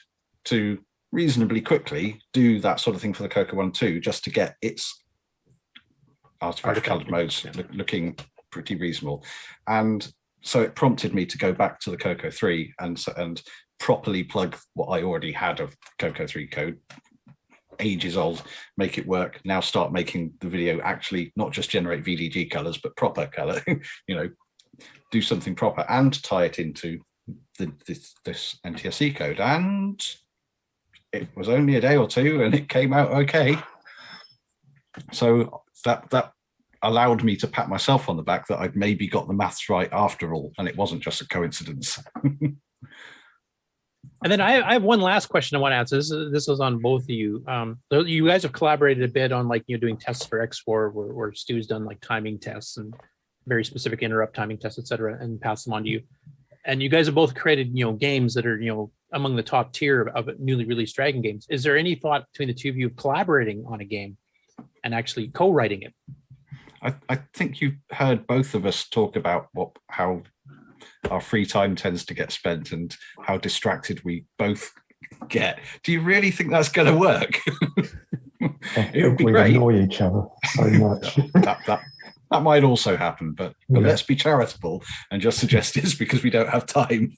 to reasonably quickly do that sort of thing for the CoCo 1.2 just to get its artifact colored modes looking pretty reasonable. And so it prompted me to go back to the CoCo 3 and properly plug what I already had of CoCo 3 code, ages old, make it work. Now start making the video actually not just generate VDG colors, but proper color, do something proper and tie it into this NTSC code. And it was only a day or two and it came out okay. So that allowed me to pat myself on the back that I'd maybe got the maths right after all, and it wasn't just a coincidence. And then I have one last question I want to ask. This is on both of you. You guys have collaborated a bit on doing tests for Xroar, where Stu's done timing tests, and very specific interrupt timing tests, etc., and pass them on to you. And you guys have both created, games that are, among the top tier of newly released Dragon games. Is there any thought between the two of you of collaborating on a game and actually co-writing it? I think you've heard both of us talk about how our free time tends to get spent and how distracted we both get. Do you really think that's going to work? It would be great. We annoy each other so much. That might also happen, but let's be charitable and just suggest it's because we don't have time.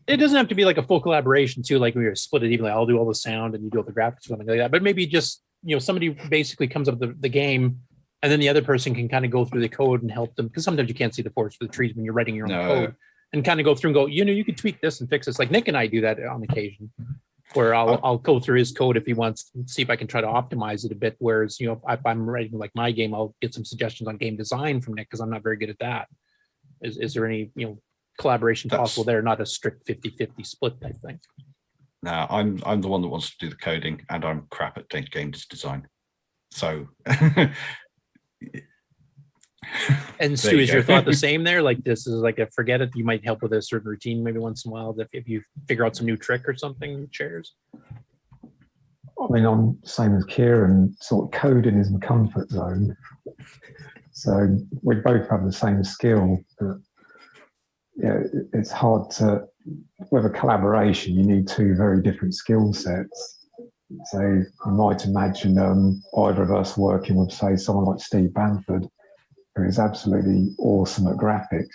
It doesn't have to be like a full collaboration too, like we were split it evenly. I'll do all the sound and you do all the graphics or something like that. But maybe just, somebody basically comes up with the game and then the other person can kind of go through the code and help them. Because sometimes you can't see the forest for the trees when you're writing your own code, and kind of go through and go, you could tweak this and fix this. Like Nick and I do that on occasion, where I'll go through his code if he wants and see if I can try to optimize it a bit. Whereas, if I'm writing like my game, I'll get some suggestions on game design from Nick because I'm not very good at that. Is there any, collaboration possible there, not a strict 50-50 split type thing? No, I'm the one that wants to do the coding and I'm crap at game design. So And Stu, is your thought the same there? Like this is like a forget it, you might help with a certain routine maybe once in a while if you figure out some new trick or something, shares? I mean, I'm same as Ciaran, sort of coding is my comfort zone. So we both have the same skill, but it's hard to, with a collaboration, you need two very different skill sets. So you might imagine either of us working with, say, someone like Steve Bamford, who is absolutely awesome at graphics.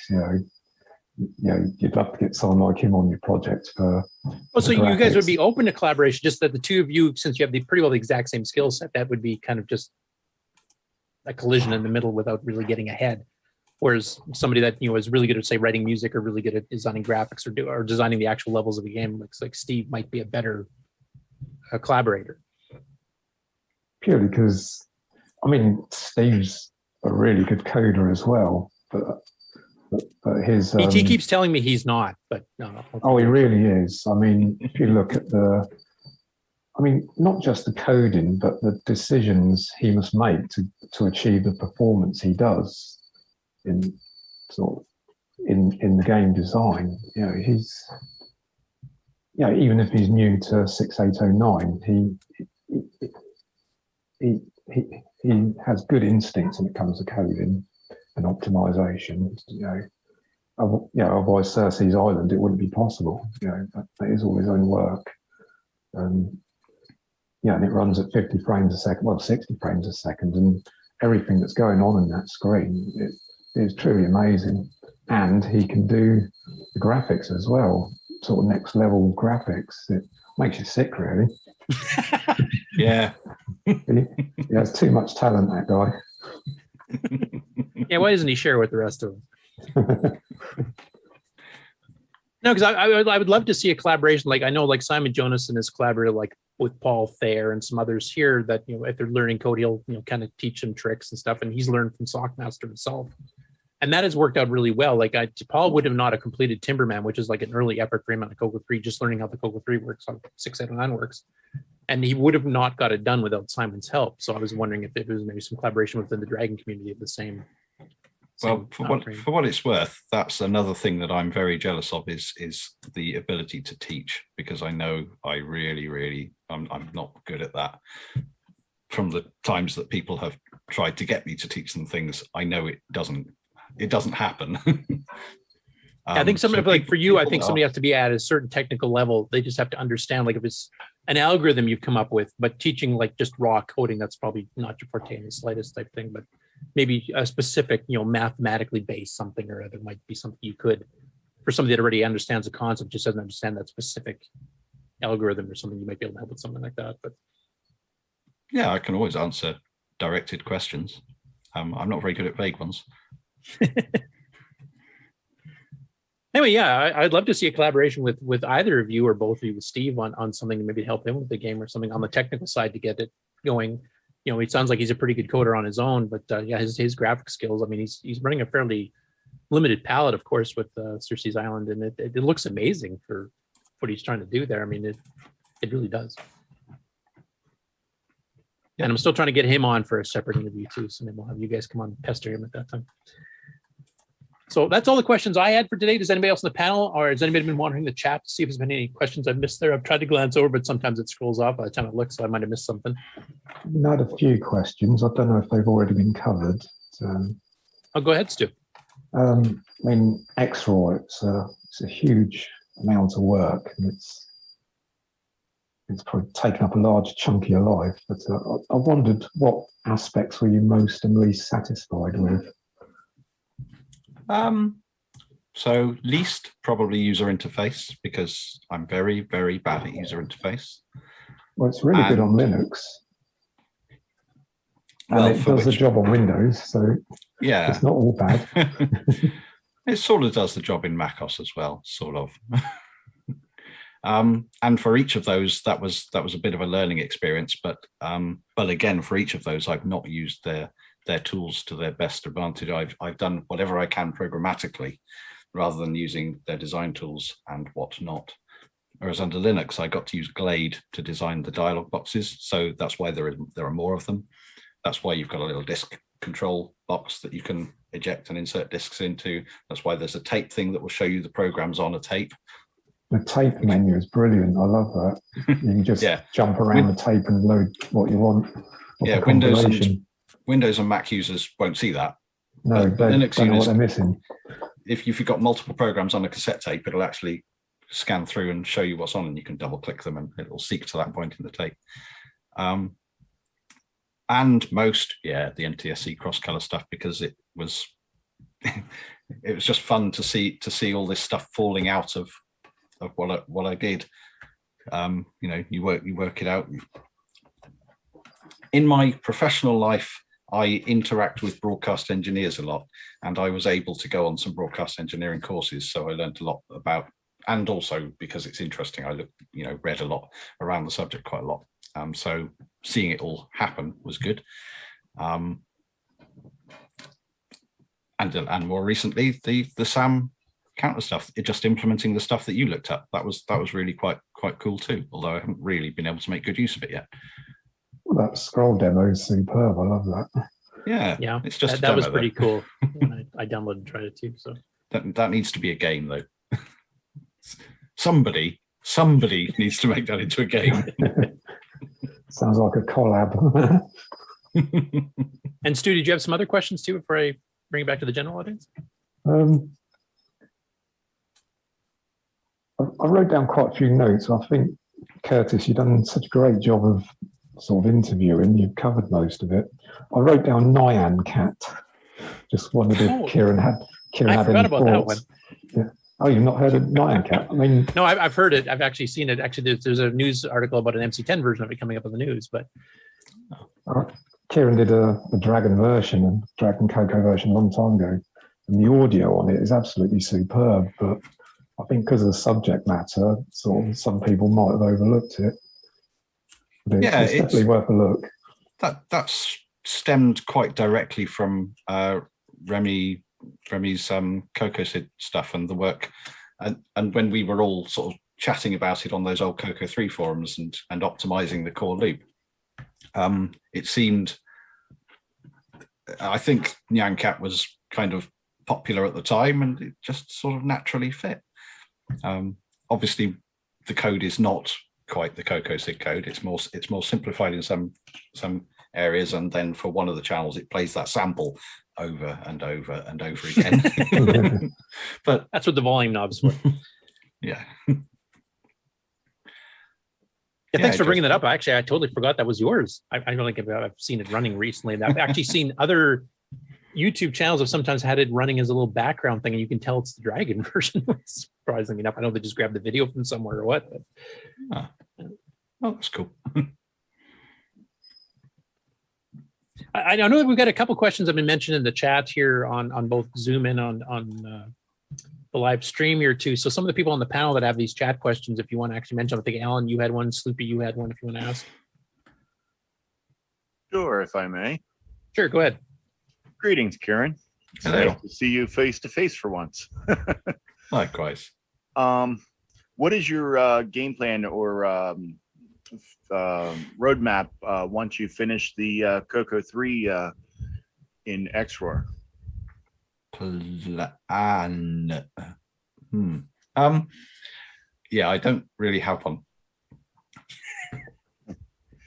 You'd love to get someone like him on your project for. Well, so you guys would be open to collaboration, just that the two of you, since you have pretty well the exact same skill set, that would be kind of just a collision in the middle without really getting ahead. Whereas somebody that is really good at, say, writing music or really good at designing graphics or designing the actual levels of a game, looks like Steve might be a better collaborator. Purely because, I mean, Steve's a really good coder as well, but his he keeps telling me he's not, but no. Oh, he really is. I mean, if you look at not just the coding, but the decisions he must make to achieve the performance he does in the game design. He's even if he's new to 6809, he has good instincts when it comes to coding and optimization. Otherwise Cersei's Island, it wouldn't be possible. That is all his own work. And it runs at 50 frames a second, well, 60 frames a second, and everything that's going on in that screen, it is truly amazing. And he can do the graphics as well, sort of next level graphics. It makes you sick, really. Yeah. He has too much talent, that guy. Yeah, why doesn't he share with the rest of them? No, because I would love to see a collaboration. Like I know, like Simon Jonassen has collaborated like with Paul Thayer and some others here that if they're learning code, he'll kind of teach them tricks and stuff. And he's learned from Sockmaster himself, and that has worked out really well. Like Paul would have not have completed Timberman, which is like an early epic game on the CoCo 3, just learning how the CoCo 3 works, how 689 works, and he would have not got it done without Simon's help. So I was wondering if it was maybe some collaboration within the Dragon community of the same. Well, for what it's worth, that's another thing that I'm very jealous of is the ability to teach, because I know I really I'm not good at that. From the times that people have tried to get me to teach them things, I know it doesn't happen. I think somebody like for you, I think somebody has to be at a certain technical level. They just have to understand, like if it's an algorithm you've come up with, but teaching like just raw coding, that's probably not your forte in the slightest type thing, but maybe a specific, mathematically based something or other might be something you could, for somebody that already understands the concept, just doesn't understand that specific algorithm or something, you might be able to help with something like that. But yeah, I can always answer directed questions. I'm not very good at vague ones. Anyway, yeah, I'd love to see a collaboration with either of you or both of you with Steve on something to maybe help him with the game or something on the technical side to get it going. It sounds like he's a pretty good coder on his own, but his graphic skills, I mean, he's running a fairly limited palette, of course, with Cersei's Island, and it looks amazing for what he's trying to do there. I mean, it really does. And I'm still trying to get him on for a separate interview too. So maybe we'll have you guys come on and pester him at that time. So that's all the questions I had for today. Does anybody else in the panel, or has anybody been monitoring the chat to see if there's been any questions I've missed there? I've tried to glance over, but sometimes it scrolls off by the time it looks, so I might have missed something. I had a few questions. I don't know if they've already been covered. I'll go ahead, Stu. I mean, Xroar, it's a huge amount of work, and it's probably taken up a large chunk of your life. But I wondered, what aspects were you most and least satisfied with? So least probably user interface, because I'm very, very bad at user interface. Well, it's really good on Linux. And it does the job on Windows, so yeah, it's not all bad. It sort of does the job in macOS as well, sort of. And for each of those, that was a bit of a learning experience. But again, for each of those, I've not used their tools to their best advantage. I've done whatever I can programmatically, rather than using their design tools and whatnot. Whereas under Linux, I got to use Glade to design the dialog boxes, so that's why there are more of them. That's why you've got a little disk control box that you can eject and insert disks into. That's why there's a tape thing that will show you the programs on a tape. The tape menu is brilliant. I love that. You can just jump around the tape and load what you want. Yeah, Windows and Mac users won't see that. No, they don't know what they're missing. If you've got multiple programs on a cassette tape, it'll actually scan through and show you what's on, and you can double click them and it'll seek to that point in the tape. And most, the NTSC cross color stuff, because it was just fun to see all this stuff falling out of what I did. You work it out. In my professional life, I interact with broadcast engineers a lot, and I was able to go on some broadcast engineering courses, so I learned a lot about, and also because it's interesting, I read a lot around the subject quite a lot. So seeing it all happen was good. And more recently, the SAM counter stuff, just implementing the stuff that you looked at, that was really quite cool too, although I haven't really been able to make good use of it yet. Well, that scroll demo is superb. I love that. Yeah, it's just that was pretty cool. I downloaded and tried it too. So that needs to be a game though. Somebody needs to make that into a game. Sounds like a collab. And Stu, did you have some other questions too before I bring it back to the general audience? I wrote down quite a few notes. I think, Curtis, you've done such a great job of sort of interviewing. You've covered most of it. I wrote down Nyan Cat. Just wondered if Ciaran had forgot about that one. Yeah. Oh, you've not heard of Nyan Cat? I mean, no, I've heard it. I've actually seen it. Actually, there's a news article about an MC10 version of it coming up in the news. But Ciaran did a Dragon version, and Dragon CoCo version a long time ago, and the audio on it is absolutely superb. But I think because of the subject matter, sort of some people might have overlooked it. But it's definitely worth a look. That's stemmed quite directly from Remy's CoCo stuff and the work, and when we were all sort of chatting about it on those old CoCo 3 forums and optimizing the core loop, it seemed, I think Nyan Cat was kind of popular at the time, and it just sort of naturally fit. Obviously, the code is not quite the CoCo SIG code. It's more simplified in some areas, and then for one of the channels, it plays that sample over and over and over again. But that's what the volume knobs for. Yeah. Thanks for bringing that up. Actually, I totally forgot that was yours. I don't think I've seen it running recently. And I've actually seen other YouTube channels have sometimes had it running as a little background thing, and you can tell it's the Dragon version. Surprisingly enough, I know they just grabbed the video from somewhere or what. But, oh, that's cool. I know that we've got a couple questions that have been mentioned in the chat here on both Zoom and on the live stream here too. So some of the people on the panel that have these chat questions, if you want to actually mention, I think Alan, you had one, Sloopy, you had one, if you want to ask. Sure, if I may. Sure, go ahead. Greetings, Ciaran. It's Hello. nice to see you face to face for once. Likewise. What is your game plan or roadmap once you finish the CoCo 3 in Xroar? Plan. Yeah, I don't really have one.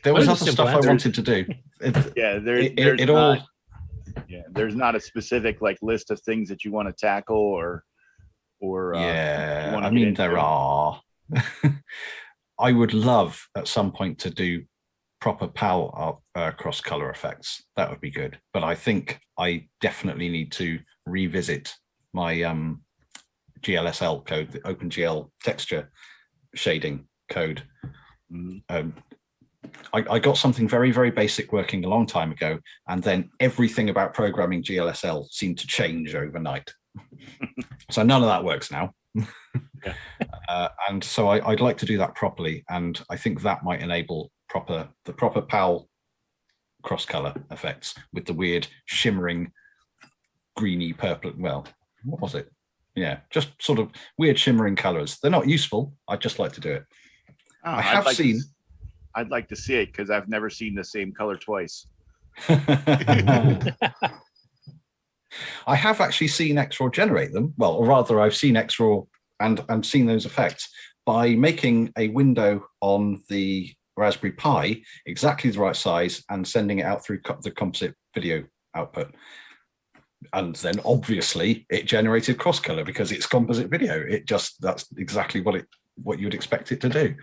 There was other stuff I wanted to do. There's not a specific like list of things that you want to tackle or yeah, I mean there are. I would love at some point to do proper PAL cross color effects. That would be good. But I think I definitely need to revisit my GLSL code, the OpenGL texture shading code. I got something very, very basic working a long time ago, and then everything about programming GLSL seemed to change overnight. So none of that works now. And so I'd like to do that properly, and I think that might enable the proper PAL cross color effects with the weird shimmering greeny purple. Well, what was it? Yeah, just sort of weird shimmering colors. They're not useful. I'd just like to do it. Oh, I'd like to see it because I've never seen the same color twice. I have actually seen Xroar generate them. Well, or rather, I've seen Xroar and seen those effects by making a window on the Raspberry Pi exactly the right size and sending it out through the composite video output. And then obviously it generated cross color because it's composite video. That's exactly what you'd expect it to do.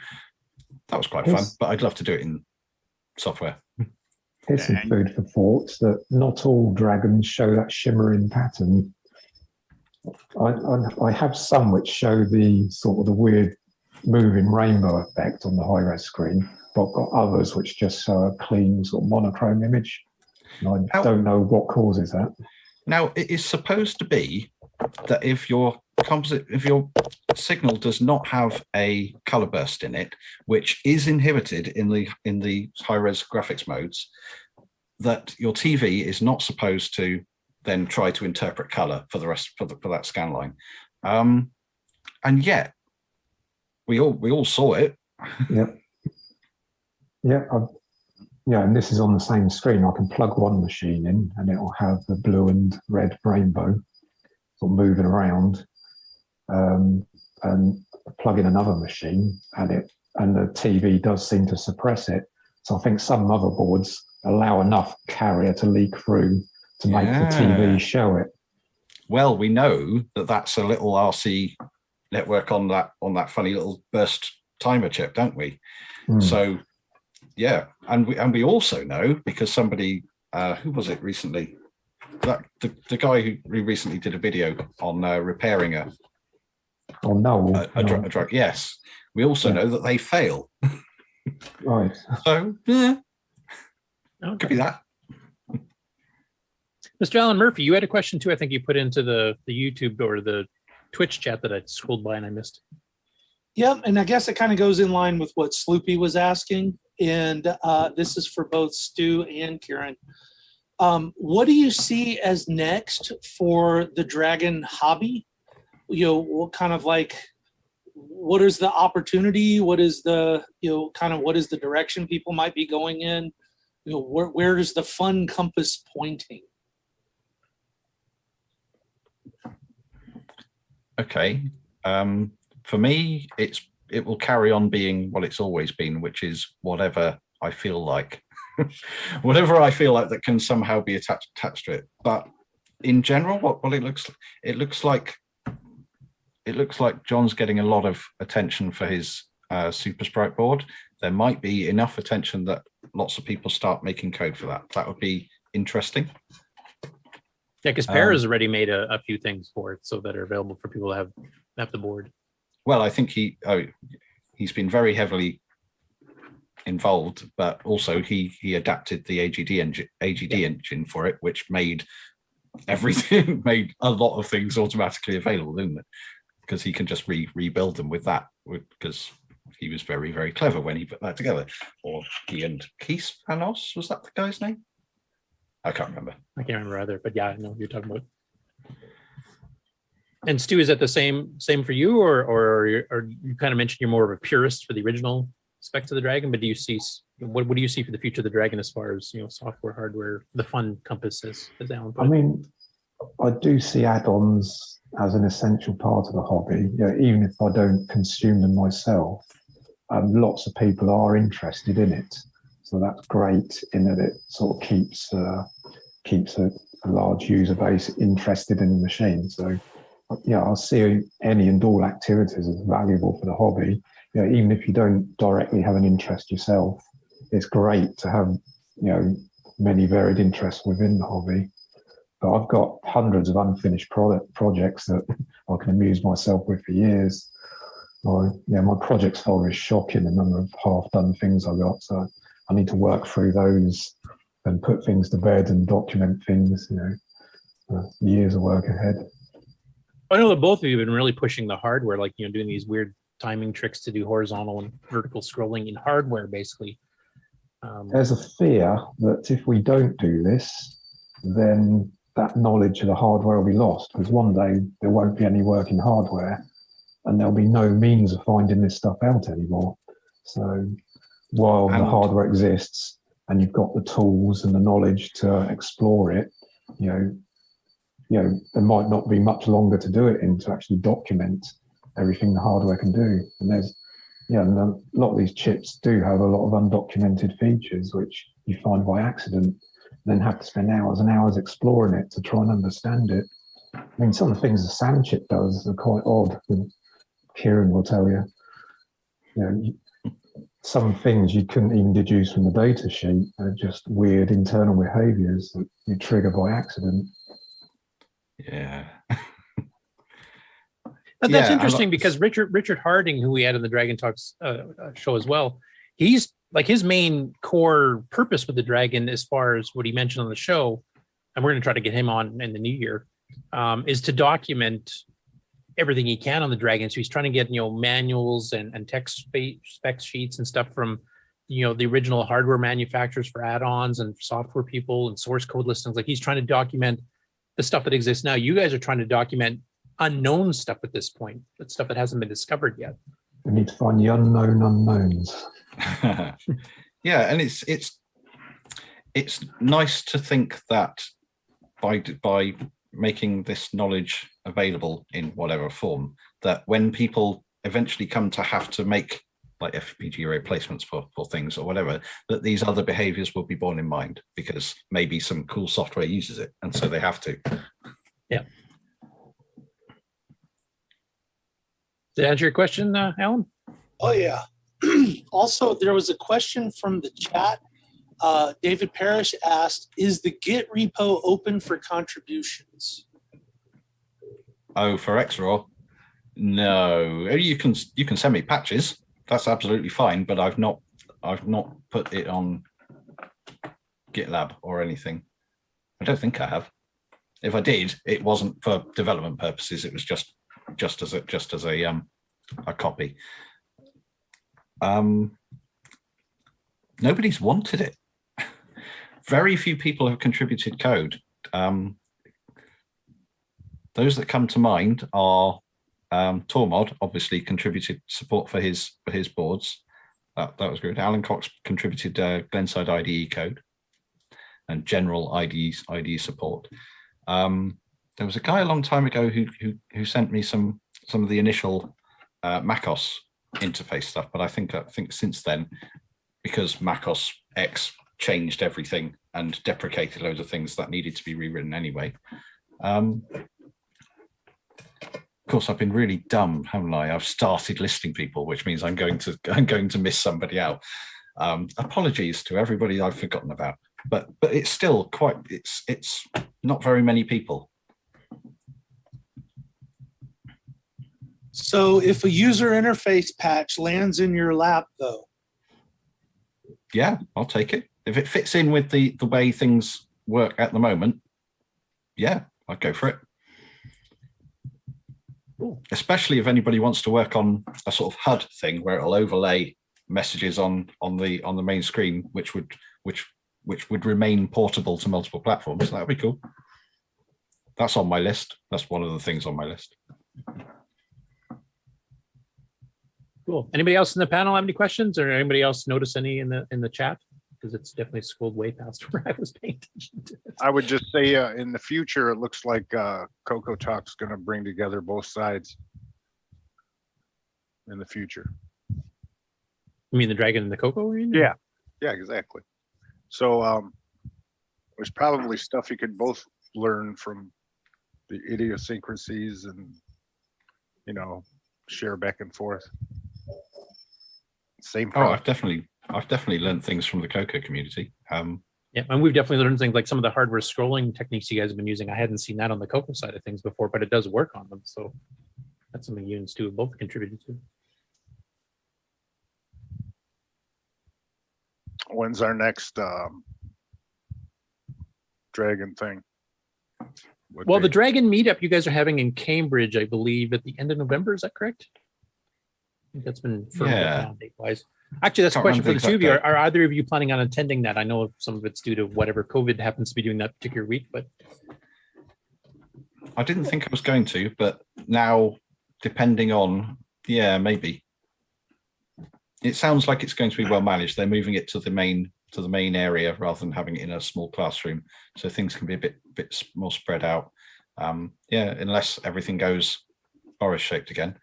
That was quite fun, but I'd love to do it in software. Here's some food for thought that not all dragons show that shimmering pattern. I have some which show the sort of the weird moving rainbow effect on the high-res screen, but I've got others which just show a clean sort of monochrome image. And I don't know what causes that. Now, it is supposed to be that if your signal does not have a color burst in it, which is inhibited in the high-res graphics modes, that your TV is not supposed to then try to interpret color for the rest for that scan line. And yet we all saw it. Yeah, and this is on the same screen. I can plug one machine in and it will have the blue and red rainbow sort of moving around, and plug in another machine and the TV does seem to suppress it. So I think some motherboards allow enough carrier to leak through to make the TV show it. Well, we know that that's a little RC network on that funny little burst timer chip, don't we? So yeah, and we also know because somebody who was it recently? That the guy who recently did a video on repairing a drug. Yes, we also know that they fail. Right. So yeah, could be that. Mr. Alan Murphy, you had a question too. I think you put into the YouTube or the Twitch chat that I scrolled by and I missed. Yep, and I guess it kind of goes in line with what Sloopy was asking, and this is for both Stu and Ciaran. What do you see as next for the Dragon hobby? What kind of what is the opportunity? What is the what is the direction people might be going in? Where is the fun compass pointing? Okay. For me, it will carry on being what it's always been, which is whatever I feel like. Whatever I feel like that can somehow be attached to it. But in general, what it looks like John's getting a lot of attention for his Super Sprite board. There might be enough attention that lots of people start making code for that. That would be interesting. Yeah, because Per has already made a few things for it, so that are available for people to have the board. Well, I think he's been very heavily involved, but also he adapted the AGD engine for it, which made everything made a lot of things automatically available, didn't it? Because he can just rebuild them with that, because he was very, very clever when he put that together. Or he and Keith Panos, was that the guy's name? I can't remember. I can't remember either, but yeah, I know what you're talking about. And Stu, is that the same for you, or you kind of mentioned you're more of a purist for the original aspects of the Dragon, but do you see what do you see for the future of the Dragon as far as software, hardware, the fun compasses, as Alan put I it? mean, I do see add-ons as an essential part of the hobby. Even if I don't consume them myself, lots of people are interested in it. So that's great in that it sort of keeps a large user base interested in the machine. So I see any and all activities as valuable for the hobby. Even if you don't directly have an interest yourself, it's great to have many varied interests within the hobby. But I've got hundreds of unfinished projects that I can amuse myself with for years. My projects folder is shocking, the number of half-done things I've got. So I need to work through those and put things to bed and document things. Years of work ahead. I know that both of you have been really pushing the hardware, like doing these weird timing tricks to do horizontal and vertical scrolling in hardware, basically. There's a fear that if we don't do this, then that knowledge of the hardware will be lost, because one day there won't be any working hardware and there'll be no means of finding this stuff out anymore. So while the hardware exists and you've got the tools and the knowledge to explore it, there might not be much longer to do it in to actually document everything the hardware can do. And there's and a lot of these chips do have a lot of undocumented features which you find by accident, then have to spend hours and hours exploring it to try and understand it. I mean, some of the things the SAM chip does are quite odd. And Ciaran will tell you, some things you couldn't even deduce from the data sheet are just weird internal behaviors that you trigger by accident. Yeah. That's interesting because Richard Harding, who we had on the Dragon Talks show as well, he's like his main core purpose with the Dragon, as far as what he mentioned on the show, and we're going to try to get him on in the new year, is to document everything he can on the Dragon. So he's trying to get manuals and text spec sheets and stuff from the original hardware manufacturers for add-ons and software people and source code listings. Like he's trying to document the stuff that exists now. You guys are trying to document unknown stuff at this point, but stuff that hasn't been discovered yet. We need to find the unknown unknowns. Yeah, and it's nice to think that by making this knowledge available in whatever form, that when people eventually come to have to make like FPGA replacements for things or whatever, that these other behaviors will be borne in mind, because maybe some cool software uses it, and so they have to. Yeah. Did that answer your question, Alan? Oh, yeah. Also, there was a question from the chat. David Parrish asked, is the Git repo open for contributions? Oh, for Xroar? No. You can send me patches. That's absolutely fine, but I've not put it on GitLab or anything. I don't think I have. If I did, it wasn't for development purposes. It was just as a copy. Nobody's wanted it. Very few people have contributed code. Those that come to mind are Tormod, obviously contributed support for his boards. That was good. Alan Cox contributed Glenside IDE code and general IDE support. There was a guy a long time ago who sent me some of the initial MacOS interface stuff, but I think since then, because MacOS X changed everything and deprecated loads of things that needed to be rewritten anyway. Of course, I've been really dumb, haven't I? I've started listing people, which means I'm going to miss somebody out. Apologies to everybody I've forgotten about, but it's still it's not very many people. So if a user interface patch lands in your lap, though? Yeah, I'll take it. If it fits in with the way things work at the moment, yeah, I'd go for it. Ooh. Especially if anybody wants to work on a sort of HUD thing where it'll overlay messages on the main screen, which would remain portable to multiple platforms. That would be cool. That's on my list. That's one of the things on my list. Cool. Anybody else in the panel have any questions, or anybody else notice any in the chat? Because it's definitely scrolled way past where I was paying attention to it. I would just say in the future, it looks like CoCoTALK's going to bring together both sides in the future. You mean the dragon and the CoCo? Yeah, exactly. So there's probably stuff you could both learn from the idiosyncrasies and, you know, share back and forth. Same Oh, problem. I've definitely learned things from the CoCo community. Yeah, and we've definitely learned things like some of the hardware scrolling techniques you guys have been using. I hadn't seen that on the CoCo side of things before, but it does work on them. So that's something you and Stu have both contributed to. When's our next dragon thing? Well, the Dragon meetup you guys are having in Cambridge, I believe, at the end of November. Is that correct? I think that's been firmed up now date-wise. Actually, that's a question for the two of you. Are either of you planning on attending that? I know some of it's due to whatever COVID happens to be doing that particular week, but I didn't think I was going to, but now, depending on, maybe. It sounds like it's going to be well managed. They're moving it to the main area rather than having it in a small classroom, so things can be a bit more spread out. Unless everything goes Boris shaped again.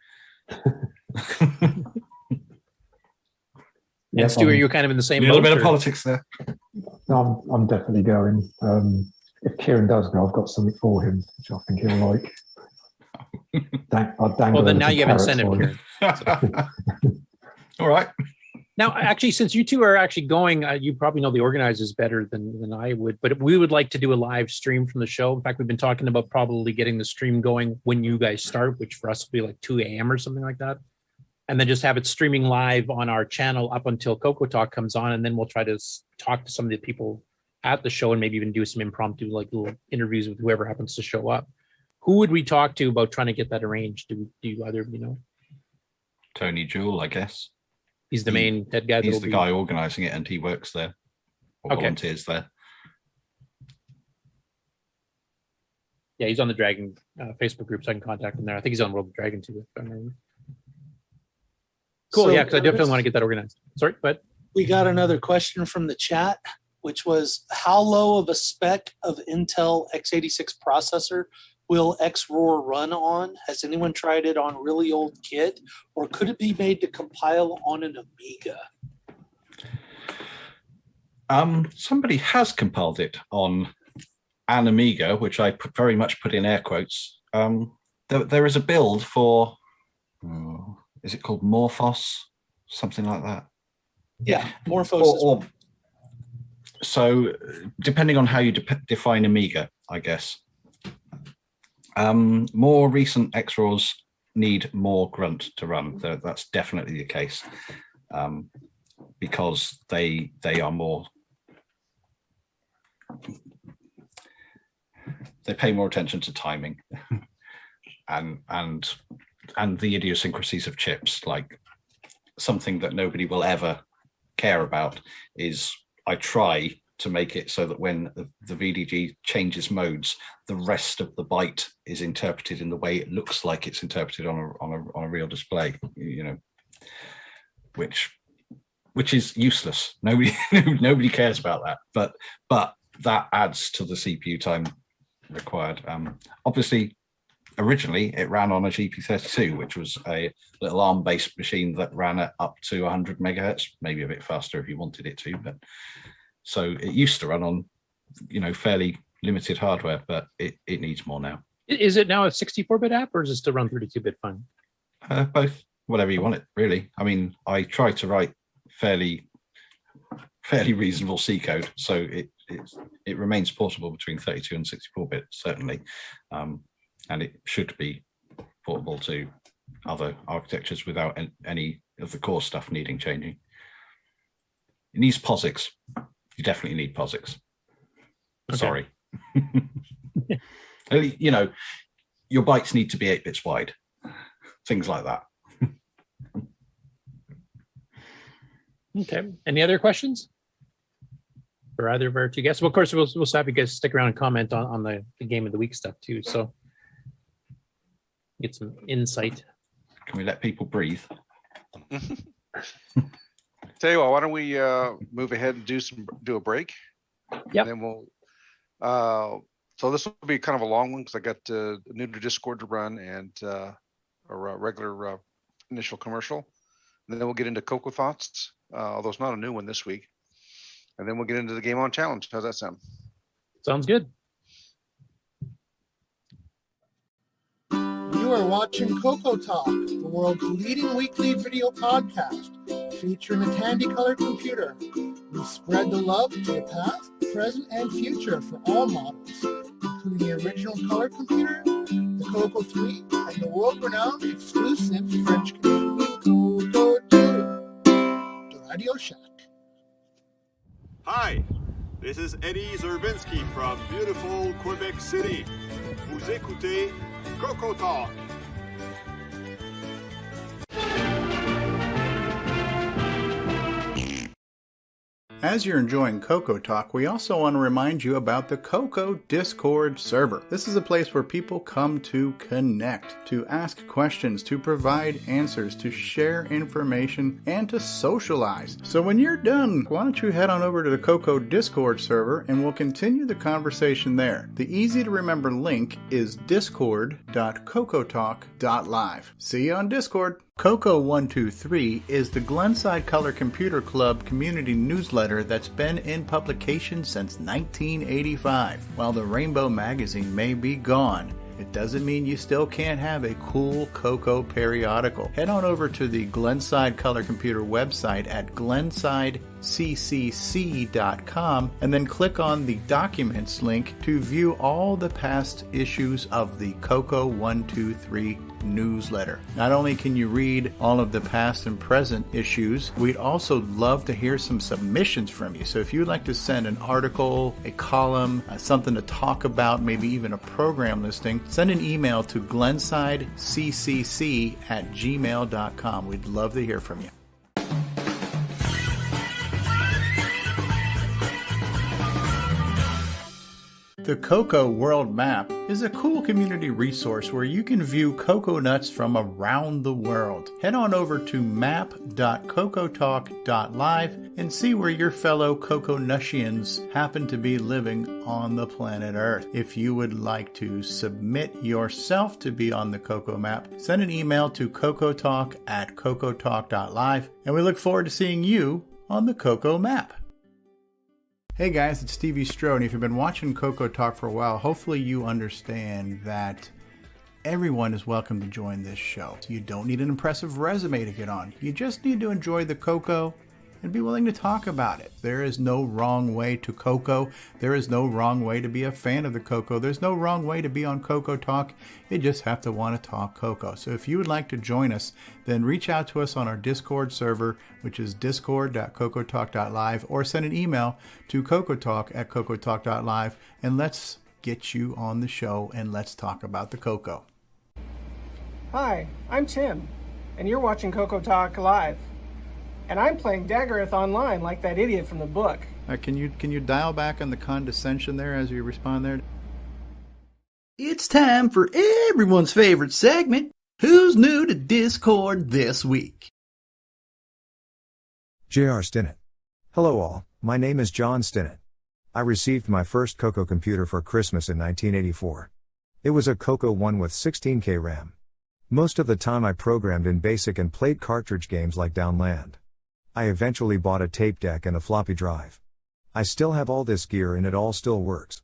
And Stu, are you kind of in the same a little boat, bit or? of politics there? No, I'm definitely going. If Ciaran does go, I've got something for him, which I think he'll like. Well, then now you have incentive here. All right. Now, actually, since you two are actually going, you probably know the organizers better than I would, but we would like to do a live stream from the show. In fact, we've been talking about probably getting the stream going when you guys start, which for us will be like 2 a.m. or something like that. And then just have it streaming live on our channel up until CoCoTALK comes on. And then we'll try to talk to some of the people at the show and maybe even do some impromptu, like little interviews with whoever happens to show up. Who would we talk to about trying to get that arranged? Do you either of you know? Tony Jewell, I guess. He's the main head guy. He's the guy organizing it, and he works there. Or volunteers there. Yeah, he's on the Dragon Facebook group, so I can contact him there. I think he's on World of Dragon too, if I remember. Cool, yeah, because I definitely want to get that organized. Sorry, but we got another question from the chat, which was, how low of a spec of Intel x86 processor will Xroar run on? Has anyone tried it on really old kit, or could it be made to compile on an Amiga? Somebody has compiled it on an Amiga, which I very much put in air quotes. There is a build for, is it called Morphos? Something like that. Yeah, Morphos. So depending on how you define Amiga, I guess. More recent Xroars need more grunt to run. That's definitely the case, because they are more. They pay more attention to timing and the idiosyncrasies of chips. Like, something that nobody will ever care about is, I try to make it so that when the VDG changes modes, the rest of the byte is interpreted in the way it looks like it's interpreted on a real display, which is useless. Nobody cares about that, but that adds to the CPU time required. Obviously, originally it ran on a GP32, which was a little ARM-based machine that ran at up to 100 megahertz, maybe a bit faster if you wanted it to, but so it used to run on, fairly limited hardware, but it needs more now. Is it now a 64-bit app, or is it still run 32-bit fine? Both, whatever you want it, really. I mean, I try to write fairly reasonable C code, so it remains portable between 32 and 64-bit, certainly, and it should be portable to other architectures without any of the core stuff needing changing. It needs POSIX. You definitely need POSIX. Okay. Sorry. Your bytes need to be 8 bits wide. Things like that. Okay. Any other questions for either of our two guests? Well, of course, we'll have you guys stick around and comment on the game of the week stuff too. So get some insight. Can we let people breathe? Tell you what, why don't we move ahead and do a break? Yeah. And then we'll. So this will be kind of a long one because I got a new Discord to run and a regular initial commercial. And then we'll get into CoCo Thoughts, although it's not a new one this week. And then we'll get into the Game On Challenge. How's that sound? Sounds good. You are watching CoCoTALK, the world's leading weekly video podcast, featuring a Tandy color computer. We spread the love to the past, present, and future for all models, including the original color computer, the CoCo 3, and the world-renowned exclusive French-Canadian CoCo 2, the Radio Shack. Hi, this is Eddie Zerbinski from beautiful Quebec City. Vous écoutez CoCoTALK. As you're enjoying CoCoTALK, we also want to remind you about the CoCo Discord server. This is a place where people come to connect, to ask questions, to provide answers, to share information, and to socialize. So when you're done, why don't you head on over to the CoCo Discord server and we'll continue the conversation there. The easy to remember link is discord.cocotalk.live. See you on Discord. CoCo 123 is the Glenside Color Computer Club community newsletter that's been in publication since 1985. While the Rainbow magazine may be gone, it doesn't mean you still can't have a cool CoCo periodical. Head on over to the Glenside Color Computer website at glensideccc.com and then click on the Documents link to view all the past issues of the CoCo 123 newsletter. Not only can you read all of the past and present issues, we'd also love to hear some submissions from you. So if you'd like to send an article, a column, something to talk about, maybe even a program listing, send an email to glensideccc@gmail.com. We'd love to hear from you. The CoCo World Map is a cool community resource where you can view coconuts from around the world. Head on over to map.cocotalk.live and see where your fellow coconutians happen to be living on the planet Earth. If you would like to submit yourself to be on the CoCo map, send an email to cocotalk@cocotalk.live, and we look forward to seeing you on the CoCo map. Hey guys, it's Stevie Strode, and if you've been watching CoCoTALK for a while, hopefully you understand that everyone is welcome to join this show. You don't need an impressive resume to get on. You just need to enjoy the CoCo and be willing to talk about it. There is no wrong way to CoCo. There is no wrong way to be a fan of the CoCo. There's no wrong way to be on CoCoTALK. You just have to want to talk CoCo. So if you would like to join us, then reach out to us on our Discord server, which is discord.cocotalk.live, or send an email to cocotalk@cocotalk.live, and let's get you on the show and let's talk about the CoCo. Hi, I'm Tim, and you're watching CoCoTALK Live. And I'm playing Daggerath online like that idiot from the book. Can you dial back on the condescension there as you respond there? It's time for everyone's favorite segment, Who's New to Discord This Week? J.R. Stinnett. Hello all, my name is John Stinnett. I received my first CoCo computer for Christmas in 1984. It was a CoCo 1 with 16K RAM. Most of the time I programmed in BASIC and played cartridge games like Downland. I eventually bought a tape deck and a floppy drive. I still have all this gear and it all still works.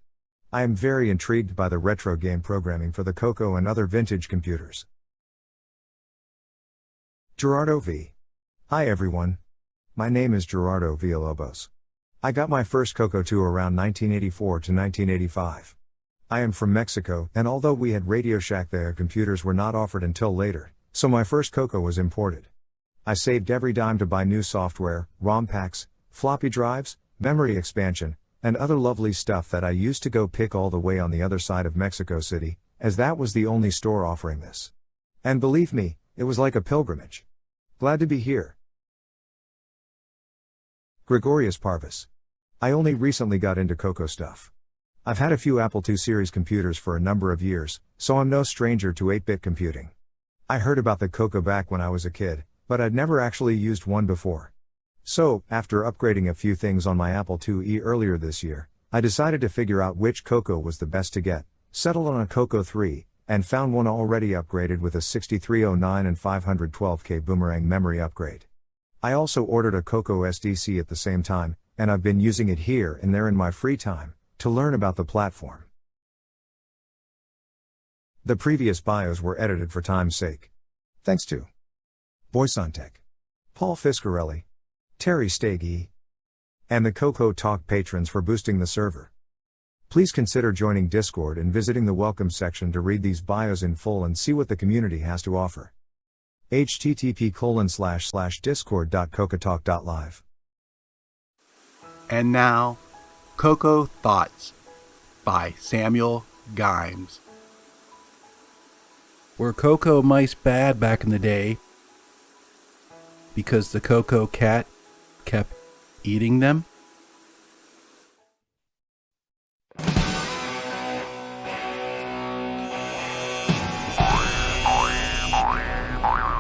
I am very intrigued by the retro game programming for the CoCo and other vintage computers. Gerardo V. Hi everyone. My name is Gerardo Villalobos. I got my first CoCo 2 around 1984 to 1985. I am from Mexico, and although we had Radio Shack there, computers were not offered until later, so my first CoCo was imported. I saved every dime to buy new software, ROM packs, floppy drives, memory expansion, and other lovely stuff that I used to go pick all the way on the other side of Mexico City, as that was the only store offering this. And believe me, it was like a pilgrimage. Glad to be here. Gregorius Parvis. I only recently got into CoCo stuff. I've had a few Apple II series computers for a number of years, so I'm no stranger to 8-bit computing. I heard about the CoCo back when I was a kid, but I'd never actually used one before. So, after upgrading a few things on my Apple IIe earlier this year, I decided to figure out which CoCo was the best to get, settled on a CoCo 3, and found one already upgraded with a 6309 and 512K boomerang memory upgrade. I also ordered a CoCo SDC at the same time, and I've been using it here and there in my free time, to learn about the platform. The previous bios were edited for time's sake. Thanks to Boysontech, Paul Fiscarelli, Terry Stagey, and the CoCoTALK patrons for boosting the server. Please consider joining Discord and visiting the welcome section to read these bios in full and see what the community has to offer. http://discord.cocotalk.live. And now, CoCo Thoughts by Samuel Gimes. Were CoCo mice bad back in the day because the CoCo cat kept eating them?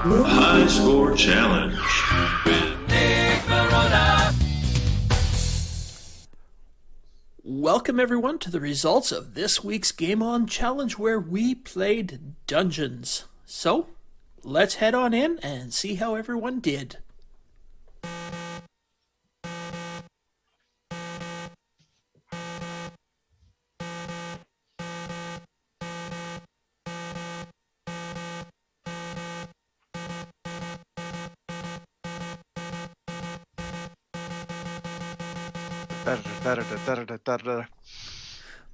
High Score Challenge with Nick Marotta. Welcome everyone to the results of this week's Game On Challenge where we played Dungeons. So, let's head on in and see how everyone did.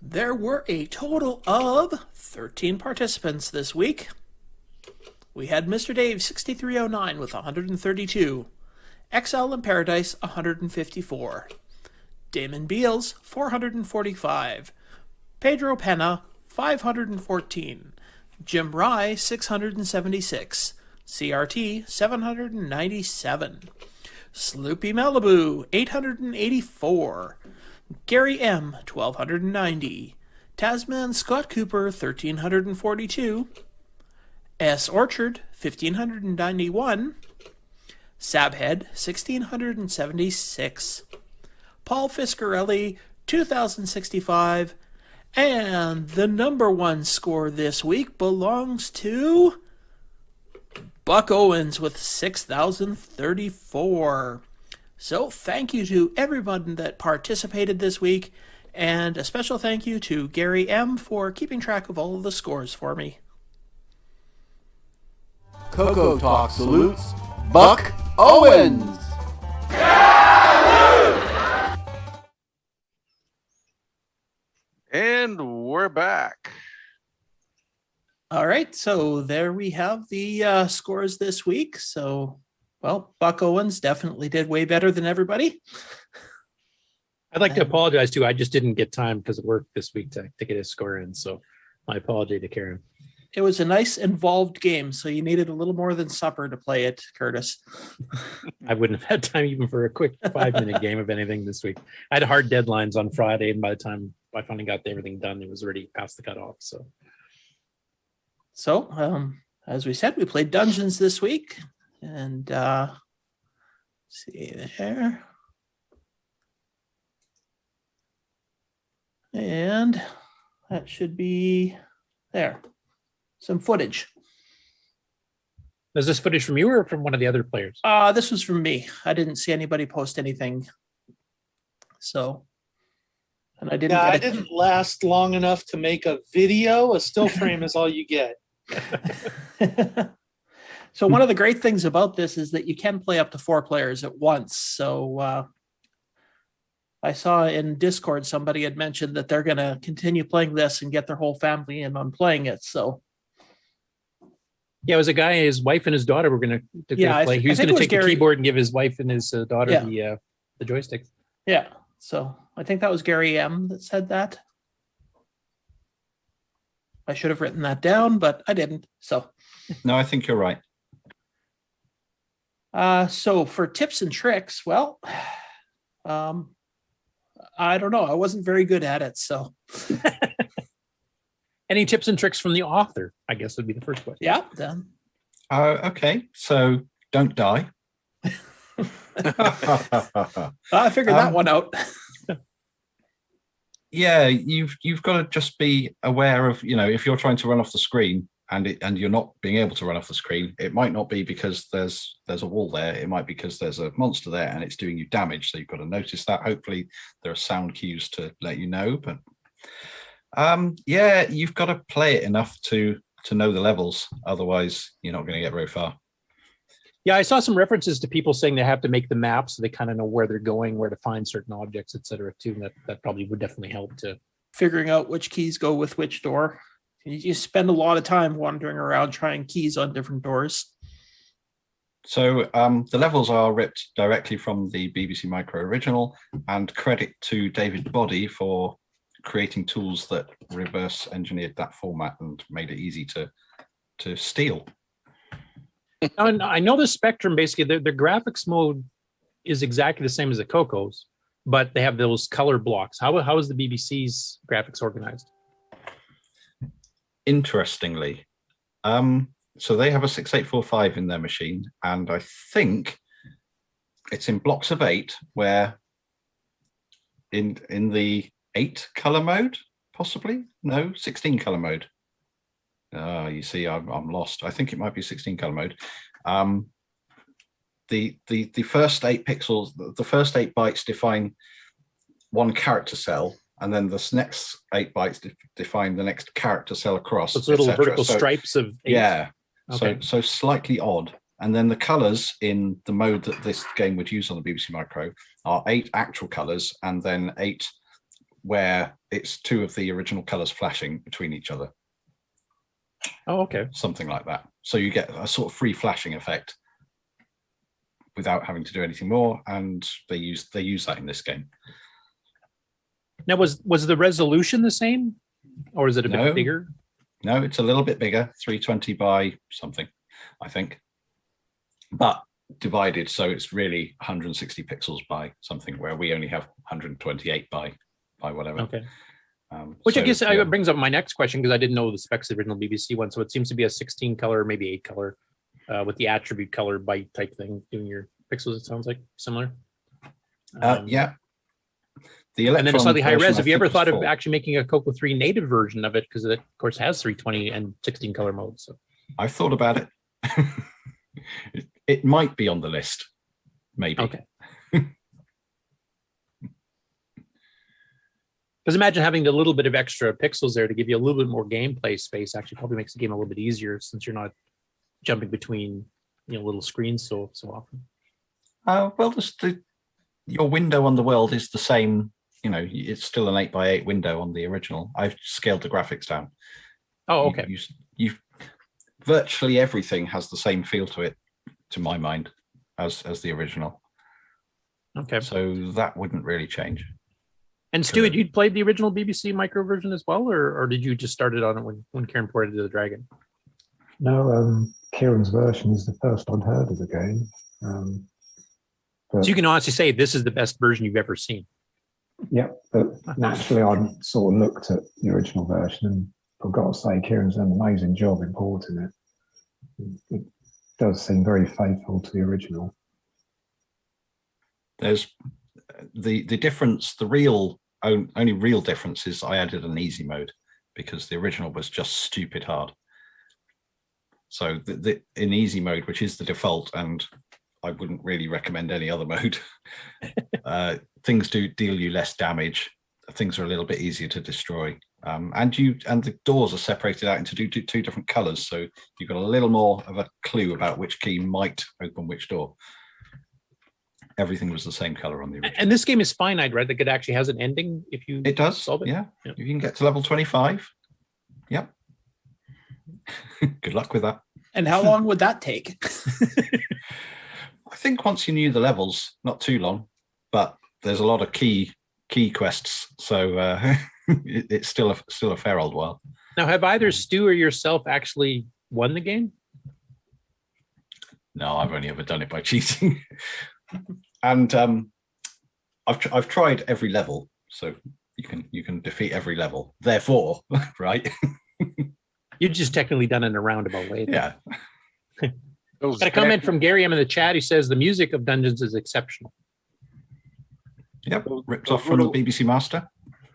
There were a total of 13 participants this week. We had Mr. Dave 6309 with 132, XL in Paradise 154, Damon Beals 445, Pedro Pena 514, Jim Rye 676, CRT 797, Sloopy Malibu 884, Gary M 1290, Tasman Scott Cooper 1342, S Orchard 1591, Sabhead 1676, Paul Fiscarelli 2065, and the number one score this week belongs to Buck Owens with 6,034. So thank you to everyone that participated this week, and a special thank you to Gary M for keeping track of all of the scores for me. CoCoTALK salutes Buck Owens. And we're back. All right, so there we have the scores this week. So, well, Buck Owens definitely did way better than everybody. I'd like to apologize too. I just didn't get time because of work this week to get his score in. So my apology to Karen. It was a nice involved game, so you needed a little more than supper to play it, Curtis. I wouldn't have had time even for a quick 5-minute game of anything this week. I had hard deadlines on Friday, and by the time I finally got everything done, it was already past the cutoff. So, as we said, we played Dungeons this week, and see there. And that should be there. Some footage. Is this footage from you or from one of the other players? This was from me. I didn't see anybody post anything. So, and I didn't. I didn't last long enough to make a video. A still frame is all you get. So one of the great things about this is that you can play up to 4 players at once. So I saw in Discord somebody had mentioned that they're going to continue playing this and get their whole family in on playing it. So yeah, it was a guy, his wife and his daughter were going to play. He was going to take the keyboard and give his wife and his daughter the joystick. Yeah, so I think that was Gary M that said that. I should have written that down, but I didn't. So no, I think you're right. So for tips and tricks, well, I don't know. I wasn't very good at it. So any tips and tricks from the author, I guess would be the first question. Yeah. Done. Okay. So don't die. I figured that one out. Yeah, you've got to just be aware of, if you're trying to run off the screen and you're not being able to run off the screen, it might not be because there's a wall there. It might be because there's a monster there and it's doing you damage. So you've got to notice that. Hopefully there are sound cues to let you know. But yeah, you've got to play it enough to know the levels. Otherwise, you're not going to get very far. Yeah, I saw some references to people saying they have to make the map so they kind of know where they're going, where to find certain objects, et cetera, too. And that probably would definitely help to figuring out which keys go with which door. You spend a lot of time wandering around trying keys on different doors. So the levels are ripped directly from the BBC Micro original, and credit to David Boddy for creating tools that reverse engineered that format and made it easy to steal. And I know the Spectrum, basically, their graphics mode is exactly the same as the CoCo's, but they have those color blocks. How is the BBC's graphics organized? Interestingly, so they have a 6845 in their machine, and I think it's in blocks of 8, where in the 8 color mode, possibly? No, 16 color mode. You see, I'm lost. I think it might be 16 color mode. The first 8 pixels, the first 8 bytes define one character cell, and then the next 8 bytes define the next character cell across. So it's little vertical stripes of 8. Yeah. Okay. So slightly odd. And then the colors in the mode that this game would use on the BBC Micro are 8 actual colors, and then 8 where it's 2 of the original colors flashing between each other. Oh, okay. Something like that. So you get a sort of free flashing effect without having to do anything more, and they use that in this game. Now, was the resolution the same, or is it a bit bigger? No, it's a little bit bigger, 320 by something, I think, but divided, so it's really 160 pixels by something, where we only have 128 by whatever. Okay. Which I guess brings up my next question, because I didn't know the specs of the original BBC one. So it seems to be a 16 color, maybe 8 color, with the attribute color byte type thing doing your pixels. It sounds like similar. Yeah. And then a slightly higher res. Have you ever thought of actually making a CoCo 3 native version of it? Because it, of course, has 320 and 16 color modes. So I've thought about it. It might be on the list, maybe. Okay. Because imagine having a little bit of extra pixels there to give you a little bit more gameplay space. Actually, probably makes the game a little bit easier, since you're not jumping between little screens so often. Well, your window on the world is the same. It's still an 8x8 window on the original. I've scaled the graphics down. Oh, okay. You virtually everything has the same feel to it, to my mind, as the original. Okay. So that wouldn't really change. And Stu, you'd played the original BBC Micro version as well, or did you just start it on it when Ciaran ported to the Dragon? No, Ciaran's version is the first I'd heard of the game. So you can honestly say this is the best version you've ever seen. Yeah, but naturally I sort of looked at the original version, and I've got to say Ciaran's done an amazing job importing it. It does seem very faithful to the original. There's the difference, only real difference is I added an easy mode, because the original was just stupid hard. So in easy mode, which is the default, and I wouldn't really recommend any other mode, things do deal you less damage. Things are a little bit easier to destroy, and the doors are separated out into two different colors, so you've got a little more of a clue about which key might open which door. Everything was the same color on the original. And this game is finite, right? Like it actually has an ending if you solve it? Yeah. If you can get to level 25. Yep. Good luck with that. And how long would that take? I think once you knew the levels, not too long, but there's a lot of key quests, so it's still a fair old while. Now, have either Stu or yourself actually won the game? No, I've only ever done it by cheating. And I've tried every level, so you can defeat every level. Therefore, right? You've just technically done it in a roundabout way. Yeah. those Got a comment from Gary M in the chat. He says the music of Dungeons is exceptional. Yep, ripped off from the BBC Master.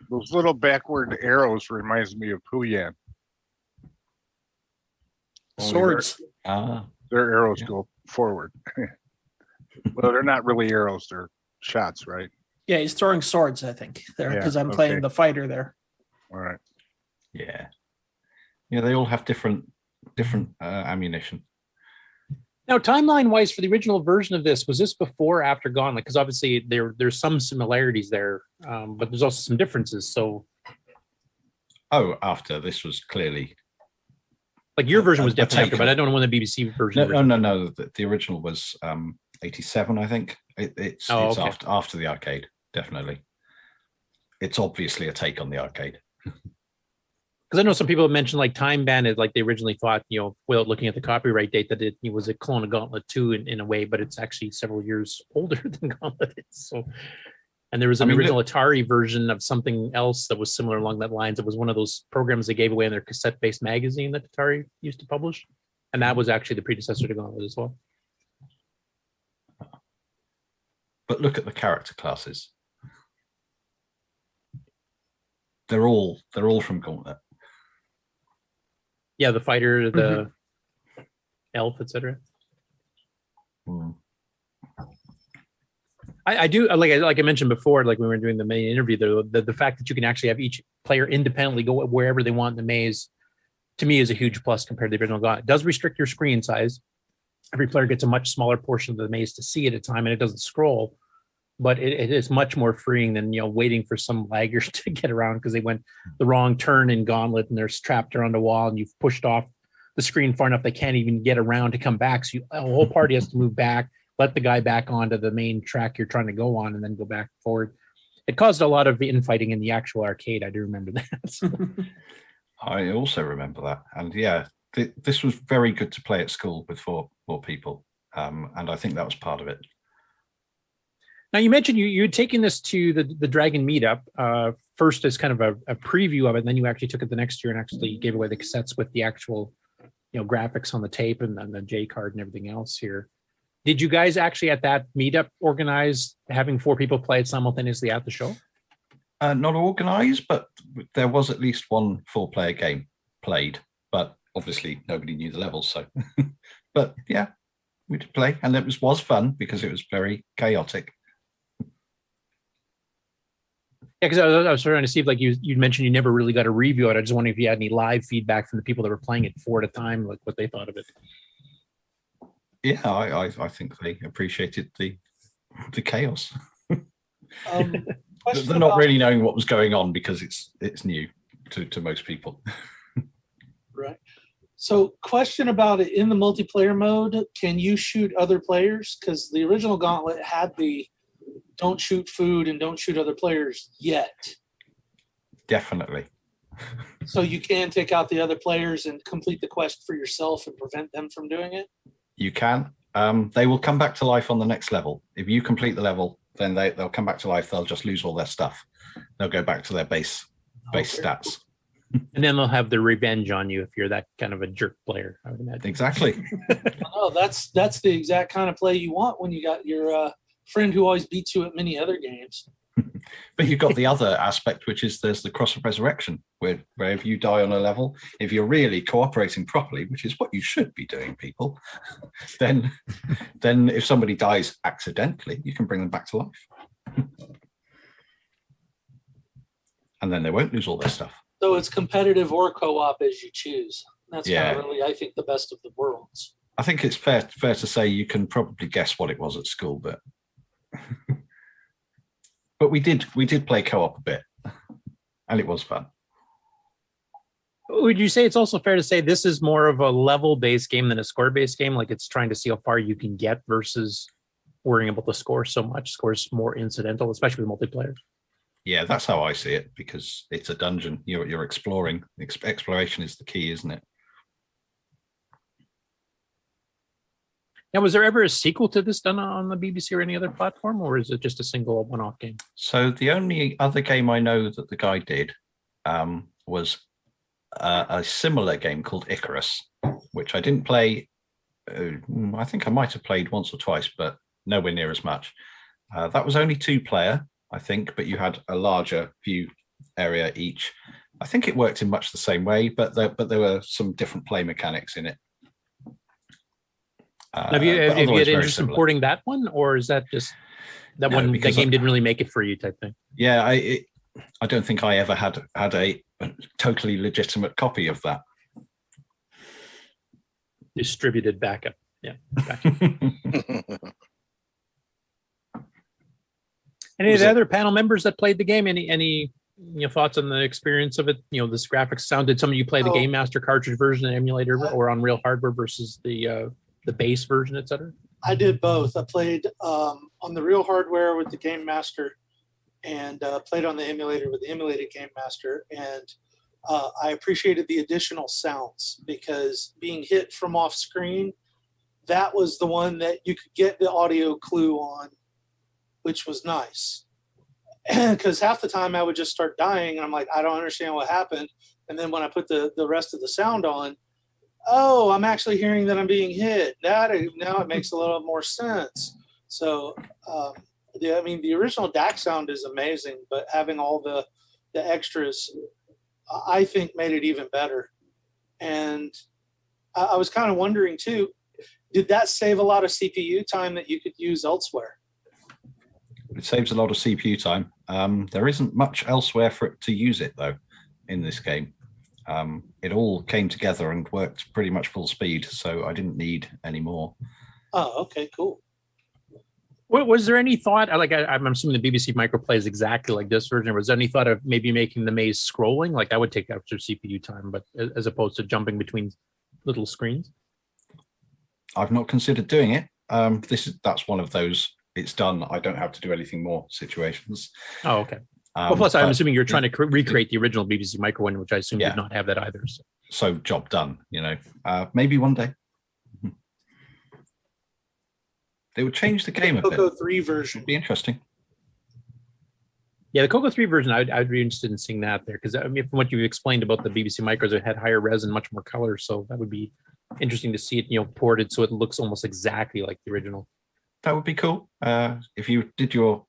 Those little backward arrows reminds me of Puyan. Swords. Their arrows go forward. Well, they're not really arrows; they're shots, right? Yeah, he's throwing swords, I think, there, because I'm playing the fighter there. All right. Yeah. Yeah, they all have different ammunition. Now, timeline-wise, for the original version of this, was this before or after Gauntlet? Because obviously there's some similarities there, but there's also some differences. So, after this was clearly like your version was definitely after, but I don't know when the BBC version. No. The original was 87, I think. It's after the arcade, definitely. It's obviously a take on the arcade. Because I know some people have mentioned like Time Bandit, like they originally thought, without looking at the copyright date, that it was a clone of Gauntlet 2 in a way, but it's actually several years older than Gauntlet is. So, and there was an original Atari version of something else that was similar along that lines. It was one of those programs they gave away in their cassette-based magazine that Atari used to publish, and that was actually the predecessor to Gauntlet as well. But look at the character classes. They're all from Gauntlet. Yeah, the fighter, the elf, etc. I do like I mentioned before, like when we were doing the main interview, the fact that you can actually have each player independently go wherever they want in the maze, to me, is a huge plus compared to the original Gauntlet. It does restrict your screen size. Every player gets a much smaller portion of the maze to see at a time, and it doesn't scroll. But it is much more freeing than waiting for some laggers to get around because they went the wrong turn in Gauntlet and they're trapped around a wall and you've pushed off the screen far enough they can't even get around to come back. So the whole party has to move back, let the guy back onto the main track you're trying to go on, and then go back forward. It caused a lot of infighting in the actual arcade. I do remember that. I also remember that, and yeah, this was very good to play at school with four people, and I think that was part of it. Now, you mentioned you had taken this to the Dragon meetup first as kind of a preview of it, and then you actually took it the next year and actually gave away the cassettes with the actual, graphics on the tape and the J card and everything else here. Did you guys actually at that meetup organize having 4 people play it simultaneously at the show? Not organized, but there was at least one 4-player game played, but obviously nobody knew the levels. So, but yeah, we did play, and it was fun because it was very chaotic. Yeah, because I was trying to see if, like you mentioned, you never really got a review of it. I just wondering if you had any live feedback from the people that were playing it 4 at a time, like what they thought of it. Yeah, I think they appreciated the chaos. They're not really knowing what was going on because it's new to most people. Right. So, question about it in the multiplayer mode: can you shoot other players? Because the original Gauntlet had the don't shoot food and don't shoot other players yet. Definitely. So you can take out the other players and complete the quest for yourself and prevent them from doing it? You can. They will come back to life on the next level. If you complete the level, then they'll come back to life. They'll just lose all their stuff. They'll go back to their base stats. And then they'll have their revenge on you if you're that kind of a jerk player, I would imagine. Exactly. Oh, that's the exact kind of play you want when you got your friend who always beats you at many other games. But you've got the other aspect, which is there's the cross of resurrection, where if you die on a level, if you're really cooperating properly, which is what you should be doing, people, then if somebody dies accidentally, you can bring them back to life. And then they won't lose all their stuff. So it's competitive or co-op as you choose. That's kind of really, I think, the best of the worlds. I think it's fair to say you can probably guess what it was at school, but but we did play co-op a bit, and it was fun. Would you say it's also fair to say this is more of a level-based game than a score-based game? Like it's trying to see how far you can get versus worrying about the score so much. Score's more incidental, especially with multiplayer. Yeah, that's how I see it, because it's a dungeon. You're exploring. Exploration is the key, isn't it? Now, was there ever a sequel to this done on the BBC or any other platform, or is it just a single one-off game? So the only other game I know that the guy did was a similar game called Icarus, which I didn't play I think I might have played once or twice, but nowhere near as much. That was only 2-player, I think, but you had a larger view area each. I think it worked in much the same way, but there were some different play mechanics in it. Have you had interest in porting that one, or is that just that one? That game didn't really make it for you, type thing. Yeah, I don't think I ever had a totally legitimate copy of that. Distributed backup. Yeah. Gotcha. Any of the other panel members that played the game? Any thoughts on the experience of it? This graphics sound. Did some of you play the Game Master cartridge version and emulator, or on real hardware versus the base version, etc.? I did both. I played on the real hardware with the Game Master, and played on the emulator with the emulated Game Master. And I appreciated the additional sounds, because being hit from off screen, that was the one that you could get the audio clue on, which was nice. Because half the time I would just start dying, and I'm like, I don't understand what happened. And then when I put the rest of the sound on, oh, I'm actually hearing that I'm being hit. Now it makes a little more sense. So, the original DAC sound is amazing, but having all the extras, I think, made it even better. And I was kind of wondering too, did that save a lot of CPU time that you could use elsewhere? It saves a lot of CPU time. There isn't much elsewhere for it to use it, though, in this game. It all came together and worked pretty much full speed, so I didn't need any more. Oh, okay, cool. Was there any thought, I'm assuming the BBC Micro plays exactly like this version, was there any thought of maybe making the maze scrolling? Like, that would take extra CPU time, but as opposed to jumping between little screens? I've not considered doing it. That's one of those, it's done, I don't have to do anything more situations. Oh, okay. Plus, I'm assuming you're trying to recreate the original BBC Micro one, which I assume did not have that either. So job done, maybe one day. They would change the game a bit. CoCo 3 version. It'd be interesting. Yeah, the CoCo 3 version, I'd be interested in seeing that there, because from what you explained about the BBC Micros, it had higher res and much more color, so that would be interesting to see it, ported so it looks almost exactly like the original. That would be cool. If you did your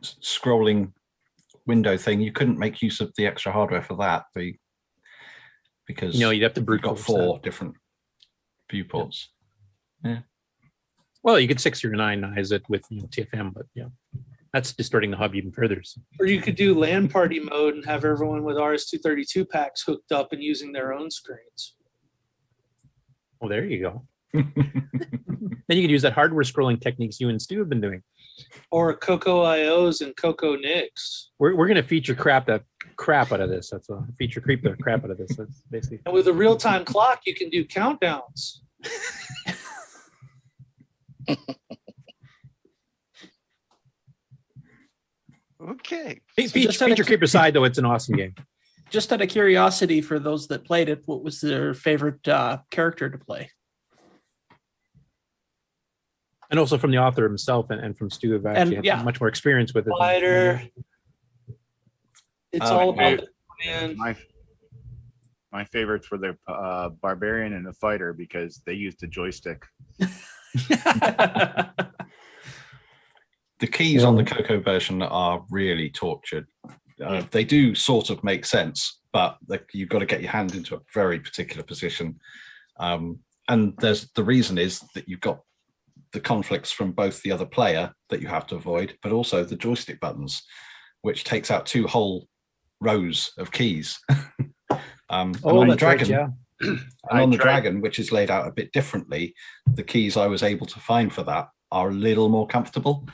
scrolling window thing, you couldn't make use of the extra hardware for that, because you'd have to brute got 4 different viewports. Yeah. Well, you could 6 or 9-eyes it with TFM, but that's distorting the hub even further. So. Or you could do LAN party mode and have everyone with RS-232 packs hooked up and using their own screens. Well, there you go. Then you could use that hardware scrolling techniques you and Stu have been doing. Or CoCo IOs and CoCo Nicks. We're going to feature the crap out of this. That's a feature creep the crap out of this. That's basically. And with a real-time clock, you can do countdowns. Okay. Feature creep aside, though, it's an awesome game. Just out of curiosity, for those that played it, what was their favorite character to play? And also from the author himself and from Stu, have actually had much more experience with it. Fighter. It's all about the plan. My favorites were the Barbarian and the Fighter, because they used a joystick. The keys on the CoCo version are really tortured. They do sort of make sense, but you've got to get your hand into a very particular position. And the reason is that you've got the conflicts from both the other player that you have to avoid, but also the joystick buttons, which takes out 2 whole rows of keys. On the Dragon, the Dragon, which is laid out a bit differently, the keys I was able to find for that are a little more comfortable.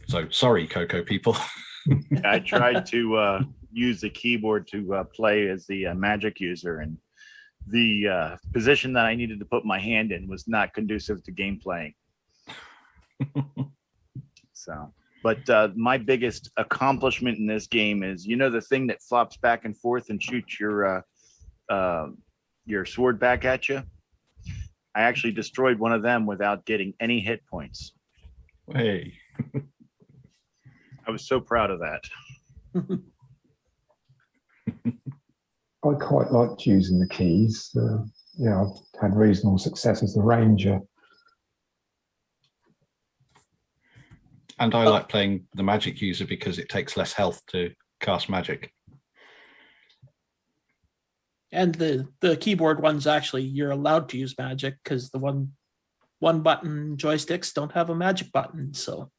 So sorry, CoCo people. I tried to use the keyboard to play as the magic user, and the position that I needed to put my hand in was not conducive to game playing. But my biggest accomplishment in this game is, the thing that flops back and forth and shoots your sword back at you? I actually destroyed one of them without getting any hit points. Hey. I was so proud of that. I quite liked using the keys. I've had reasonable success as the ranger. And I like playing the magic user because it takes less health to cast magic. And the keyboard ones, actually, you're allowed to use magic because the one button joysticks don't have a magic button. So,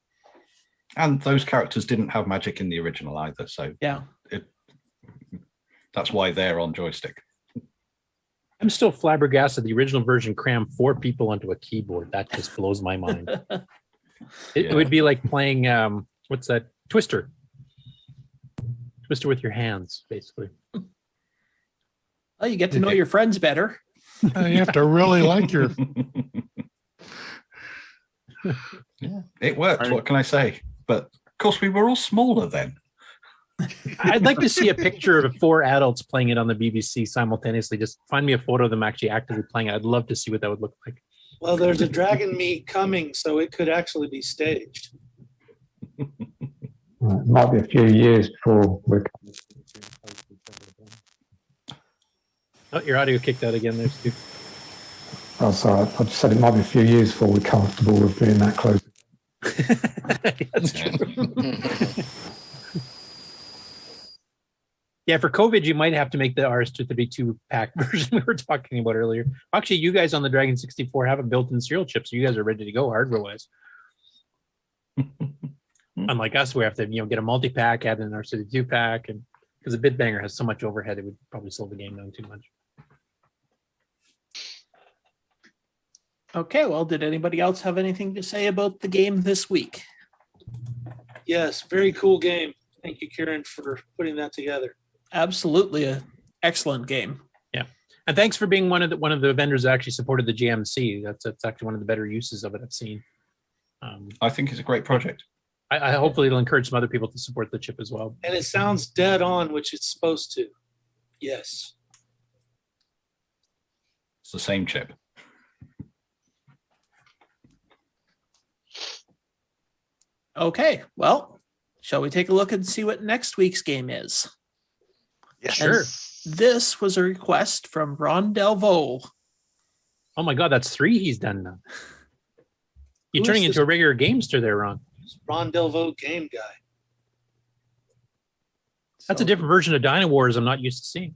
and those characters didn't have magic in the original either. So yeah, that's why they're on joystick. I'm still flabbergasted. The original version crammed 4 people onto a keyboard. That just blows my mind. It would be like playing what's that? Twister with your hands, basically. Well, you get to know your friends better. You have to really like your. It worked. What can I say? But of course, we were all smaller then. I'd like to see a picture of 4 adults playing it on the BBC simultaneously. Just find me a photo of them actually actively playing it. I'd love to see what that would look like. Well, there's a dragon meet coming, so it could actually be staged. It might be a few years before we're. Oh, your audio kicked out again there, Stu. Oh, sorry. I just said it might be a few years before we're comfortable with being that close. That's true. Yeah, for COVID, you might have to make the RS-232 pack version we were talking about earlier. Actually, you guys on the Dragon 64 have a built-in serial chip, so you guys are ready to go hardware-wise. Unlike us, we have to get a multi-pack, add an RS-232 pack, and because the Bitbanger has so much overhead, it would probably slow the game down too much. Okay, well, did anybody else have anything to say about the game this week? Yes, very cool game. Thank you, Ciaran, for putting that together. Absolutely, an excellent game. Yeah, and thanks for being one of the vendors that actually supported the GMC. That's actually one of the better uses of it I've seen. I think it's a great project. I hopefully it'll encourage some other people to support the chip as well. And it sounds dead on, which it's supposed to. Yes. It's the same chip. Okay, well, shall we take a look and see what next week's game is? Yeah, sure. This was a request from Ron Delvaux. Oh my God, that's 3 he's done now. You're Who turning is into a regular gamester there, Ron. Ron Delvaux game guy. That's a different version of Dino Wars I'm not used to seeing.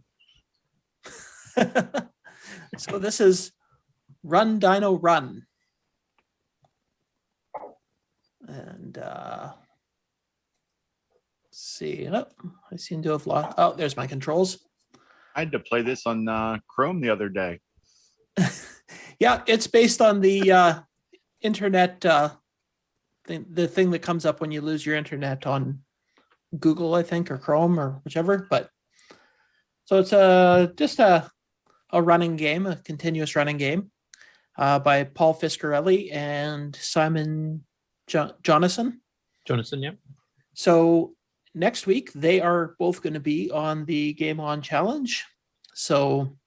So this is Run Dino Run. And let's see. Oh, I seem to have lost. Oh, there's my controls. I had to play this on Chrome the other day. Yeah, it's based on the internet the thing that comes up when you lose your internet on Google, I think, or Chrome or whichever. But so it's just a running game, a continuous running game by Paul Fiscarelli and Simon Jonassen. Jonassen, yeah. So next week they are both going to be on the Game On Challenge. So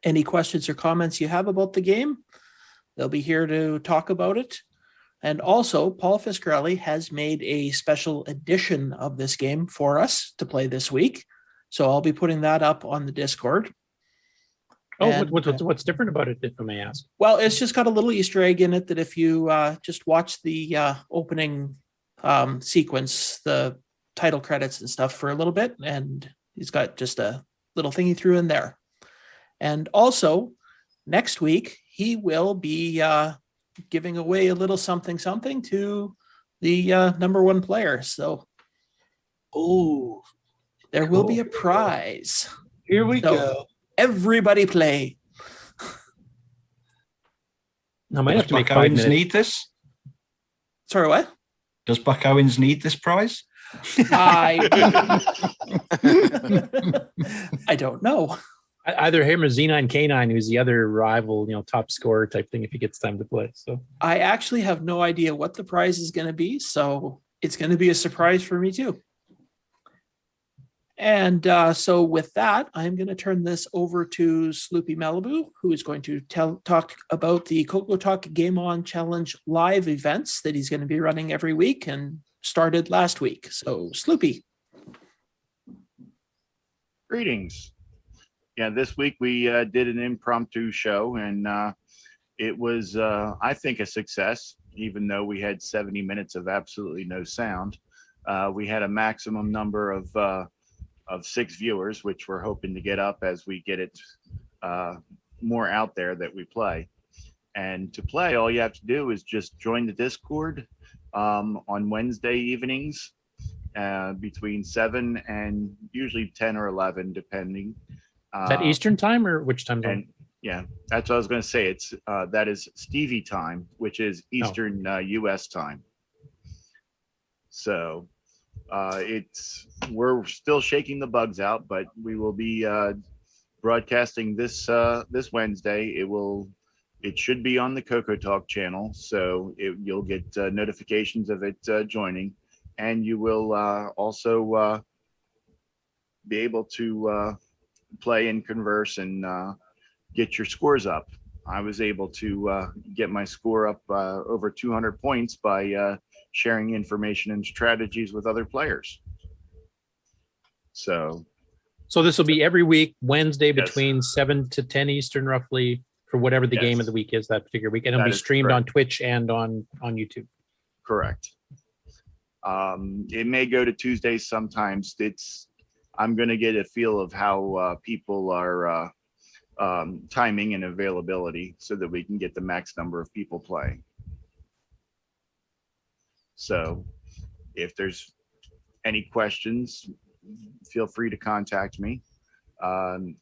any questions or comments you have about the game, they'll be here to talk about it. And also, Paul Fiscarelli has made a special edition of this game for us to play this week. So I'll be putting that up on the Discord. Oh, And, what's different about it, if I may ask? well, it's just got a little Easter egg in it that if you just watch the opening sequence, the title credits and stuff for a little bit, and he's got just a little thing he threw in there. And also, next week, he will be giving away a little something to the number 1 player. So, there will be a prize. Here we go. Everybody play. I might have to make Buck 5 Owens minutes. need this? Sorry, what? Does Buck Owens need this prize? I don't know. Either him or Z9 K9, who's the other rival, top scorer type thing if he gets time to play. So I actually have no idea what the prize is going to be, so it's going to be a surprise for me too. And so with that, I'm going to turn this over to Sloopy Malibu, who is going to talk about the CoCoTALK Game On Challenge live events that he's going to be running every week and started last week. So Sloopy. Greetings. Yeah, this week we did an impromptu show, and it was, I think, a success. Even though we had 70 minutes of absolutely no sound, we had a maximum number of 6 viewers, which we're hoping to get up as we get it more out there that we play. And to play, all you have to do is just join the Discord on Wednesday evenings between 7 and usually 10 or 11, depending. Is that Eastern time or which time zone? Yeah, that's what I was going to say. It's that is Stevie time, which is Eastern U.S. time. So we're still shaking the bugs out, but we will be broadcasting this Wednesday. It should be on the CoCoTALK channel, so you'll get notifications of it joining, and you will also be able to play and converse and get your scores up. I was able to get my score up over 200 points by sharing information and strategies with other players. So this will be every week, Wednesday between 7 to 10 Eastern, roughly, for whatever the game of the week is that particular week. And it'll be streamed on Twitch and on YouTube. Correct. It may go to Tuesdays sometimes. I'm going to get a feel of how people are timing and availability so that we can get the max number of people playing. So if there's any questions, feel free to contact me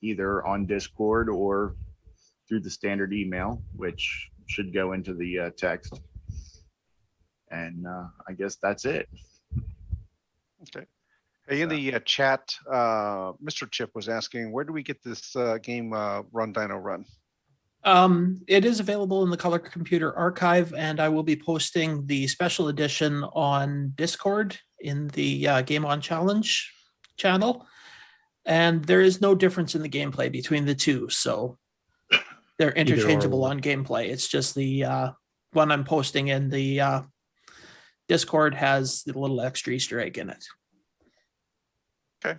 either on Discord or through the standard email, which should go into the text. And I guess that's it. Okay. Hey, in the chat, Mr. Chip was asking, where do we get this game Run Dino Run? It is available in the Color Computer Archive, and I will be posting the special edition on Discord in the Game On Challenge channel. And there is no difference in the gameplay between the two, so they're interchangeable on gameplay. It's just the one I'm posting in the Discord has the little extra Easter egg in it. Okay.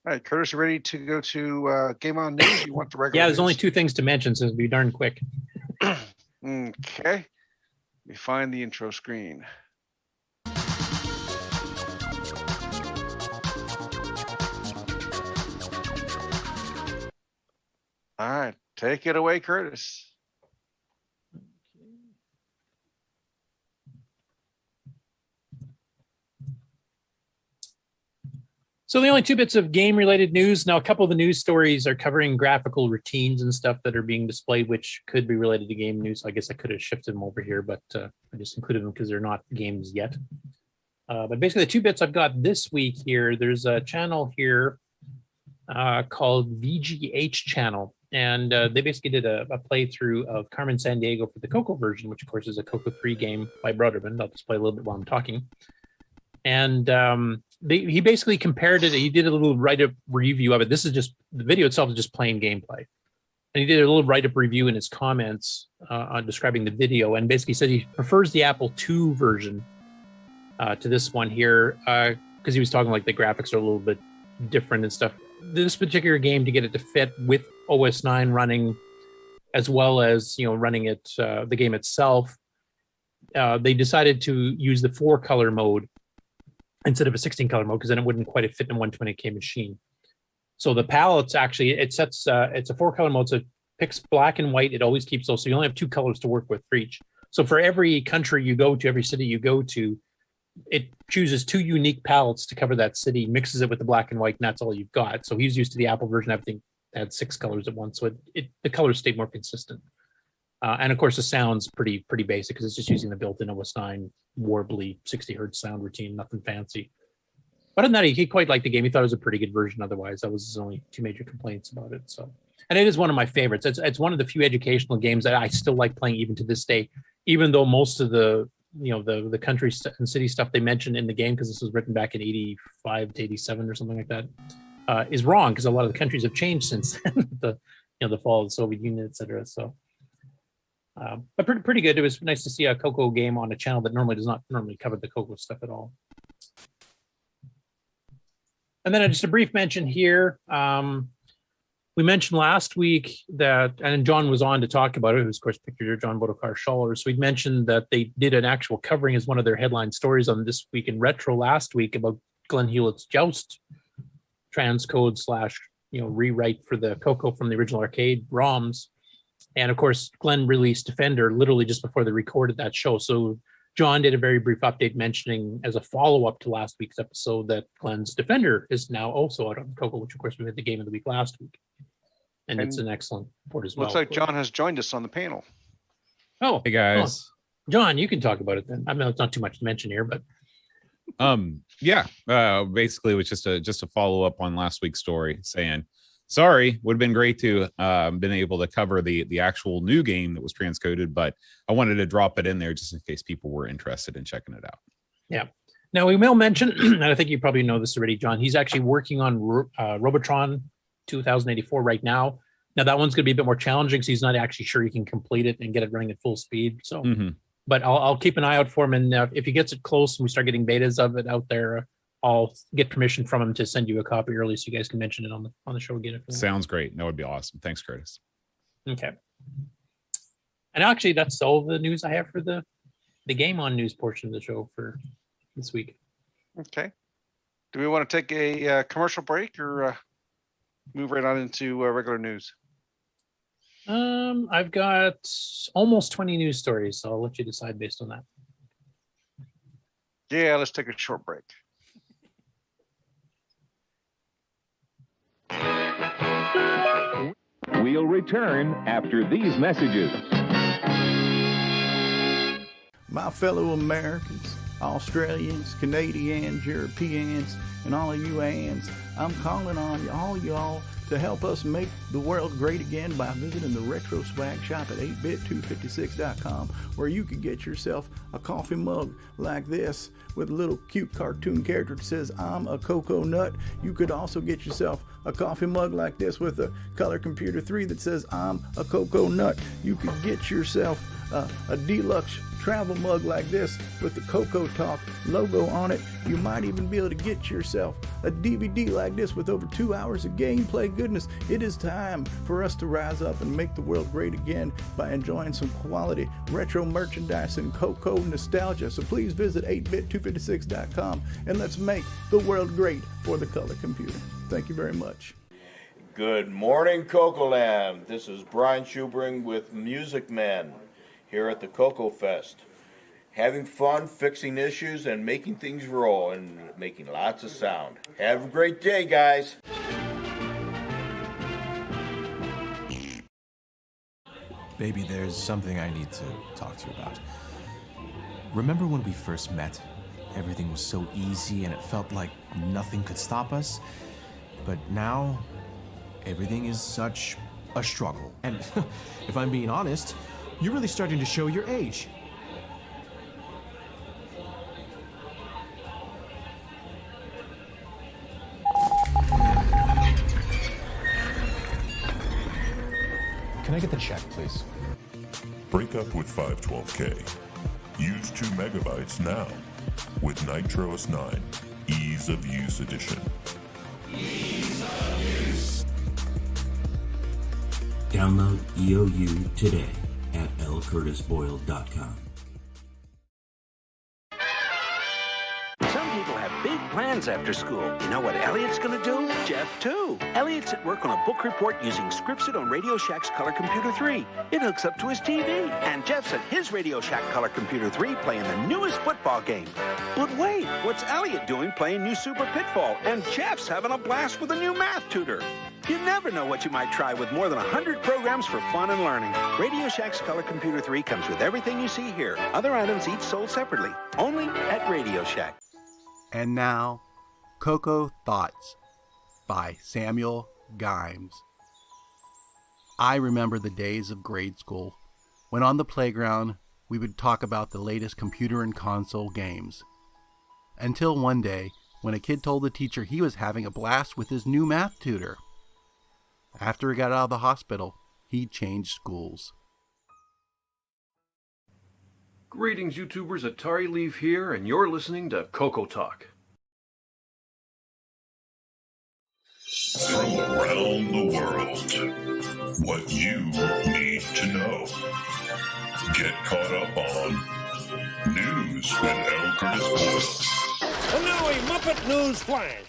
All right, Curtis, you ready to go to Game On News? You want the regular? Yeah, there's only 2 things to mention, so it'll be darn quick. Okay. Let me find the intro screen. All right, take it away, Curtis. So the only 2 bits of game-related news. Now, a couple of the news stories are covering graphical routines and stuff that are being displayed, which could be related to game news. I guess I could have shifted them over here, but I just included them because they're not games yet. But basically, the 2 bits I've got this week here, there's a channel here called vghchannel. And they basically did a playthrough of Carmen San Diego for the CoCo version, which, of course, is a CoCo 3 game by Broderman. I'll just play a little bit while I'm talking. And he basically compared it. He did a little write-up review of it. This is just, the video itself is just plain gameplay. And he did a little write-up review in his comments on describing the video, and basically said he prefers the Apple II version to this one here, because he was talking like the graphics are a little bit different and stuff. This particular game, to get it to fit with OS 9 running, as well as running it the game itself, they decided to use the 4-color mode instead of a 16-color mode, because then it wouldn't quite fit in a 120K machine. So the palettes actually, it's a 4-color mode, so it picks black and white. It always keeps those, so you only have 2 colors to work with for each. So for every country you go to, every city you go to, it chooses 2 unique palettes to cover that city, mixes it with the black and white, and that's all you've got. So he's used to the Apple version. Everything had 6 colors at once, so the colors stayed more consistent. And of course, the sound's pretty basic because it's just using the built-in OS 9 warbly 60 hertz sound routine, nothing fancy. But other than that, he quite liked the game. He thought it was a pretty good version. Otherwise, that was his only 2 major complaints about it. So, and it is one of my favorites. It's one of the few educational games that I still like playing even to this day, even though most of the the country and city stuff they mentioned in the game, because this was written back in 85 to 87 or something like that, is wrong, because a lot of the countries have changed since then, the fall of the Soviet Union, etc. So, but pretty good. It was nice to see a CoCo game on a channel that normally does not cover the CoCo stuff at all. And then just a brief mention here. We mentioned last week that, and John was on to talk about it, who's of course pictured here, John Bodokar Schuller. So we mentioned that they did an actual covering as one of their headline stories on This Week in Retro last week about Glenn Hewlett's Joust transcode / rewrite for the CoCo from the original arcade ROMs. And of course, Glenn released Defender literally just before they recorded that show. So John did a very brief update mentioning as a follow-up to last week's episode that Glenn's Defender is now also out on CoCo, which of course we had the game of the week last week. And it's an excellent port as well. Looks like John has joined us on the panel. Oh, hey guys. Oh, John, you can talk about it then. I mean, it's not too much to mention here, but basically it was just a follow-up on last week's story saying, sorry, would have been great to been able to cover the actual new game that was transcoded, but I wanted to drop it in there just in case people were interested in checking it out. Yeah. Now we will mention, and I think you probably know this already, John, he's actually working on Robotron 2084 right now. Now that one's going to be a bit more challenging because he's not actually sure he can complete it and get it running at full speed. So, but I'll keep an eye out for him, and if he gets it close and we start getting betas of it out there, I'll get permission from him to send you a copy early so you guys can mention it on the show again. Sounds great. That would be awesome. Thanks, Curtis. Okay. And actually, that's all the news I have for the game on news portion of the show for this week. Okay. Do we want to take a commercial break or move right on into regular news? I've got almost 20 news stories, so I'll let you decide based on that. Yeah, let's take a short break. We'll return after these messages. My fellow Americans, Australians, Canadians, Europeans, and all of you ands, I'm calling on all y'all to help us make the world great again by visiting the Retro Swag Shop at 8bit256.com, where you can get yourself a coffee mug like this with a little cute cartoon character that says, I'm a Coco Nut. You could also get yourself a coffee mug like this with a Color Computer 3 that says, I'm a Coco Nut. You could get yourself a deluxe travel mug like this with the CoCoTALK logo on it. You might even be able to get yourself a DVD like this with over 2 hours of gameplay goodness. It is time for us to rise up and make the world great again by enjoying some quality retro merchandise and CoCo nostalgia. So please visit 8bit256.com and let's make the world great for the color computer. Thank you very much. Good morning, CoCo Land. This is Brian Schubring with Music Man here at the CoCo Fest. Having fun, fixing issues, and making things roll, and making lots of sound. Have a great day, guys. Baby, there's something I need to talk to you about. Remember when we first met? Everything was so easy and it felt like nothing could stop us. But now, everything is such a struggle. And if I'm being honest, you're really starting to show your age. Can I get the check, please? Break up with 512K. Use 2 megabytes now with NitroOS 9 Ease of Use Edition. Ease of Use. Download EOU today at lcurtisboyle.com. Some people have big plans after school. You know what Elliot's gonna do? Jeff, too. Elliot's at work on a book report using scripted on Radio Shack's Color Computer 3. It hooks up to his TV. And Jeff's at his Radio Shack Color Computer 3 playing the newest football game. But wait, what's Elliot doing playing new Super Pitfall? And Jeff's having a blast with a new math tutor. You never know what you might try with more than 100 programs for fun and learning. Radio Shack's Color Computer 3 comes with everything you see here. Other items each sold separately. Only at Radio Shack. And now, CoCo Thoughts by Samuel Gimes. I remember the days of grade school when on the playground we would talk about the latest computer and console games. Until one day when a kid told the teacher he was having a blast with his new math tutor. After he got out of the hospital, he changed schools. Greetings, YouTubers. Atari Leaf here, and you're listening to CoCoTALK. from around the world. What you need to know. Get caught up on News with L. Curtis Boyle. And now a Muppet News Flash.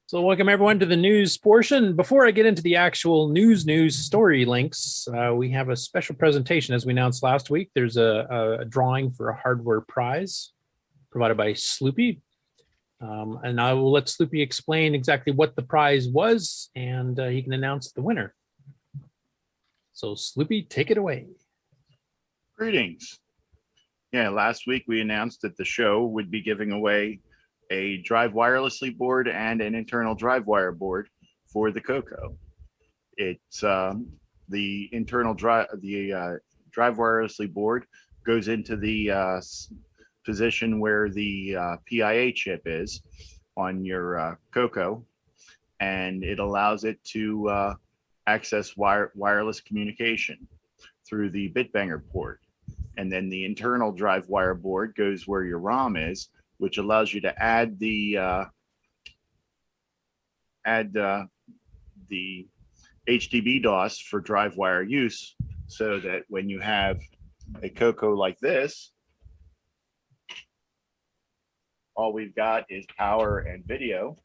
So welcome everyone to the news portion. Before I get into the actual news story links, we have a special presentation. As we announced last week, there's a drawing for a hardware prize provided by Sloopy. And I will let Sloopy explain exactly what the prize was, and he can announce the winner. So Sloopy, take it away. Greetings. Yeah, last week we announced that the show would be giving away a drive wirelessly board and an internal drive wire board for the CoCo. It's the internal drive wirelessly board goes into the position where the PIA chip is on your CoCo, and it allows it to access wireless communication through the bitbanger port. And then the internal drive wire board goes where your ROM is, which allows you to add the HDB DOS for drive wire use, so that when you have a CoCo like this, all we've got is power and video.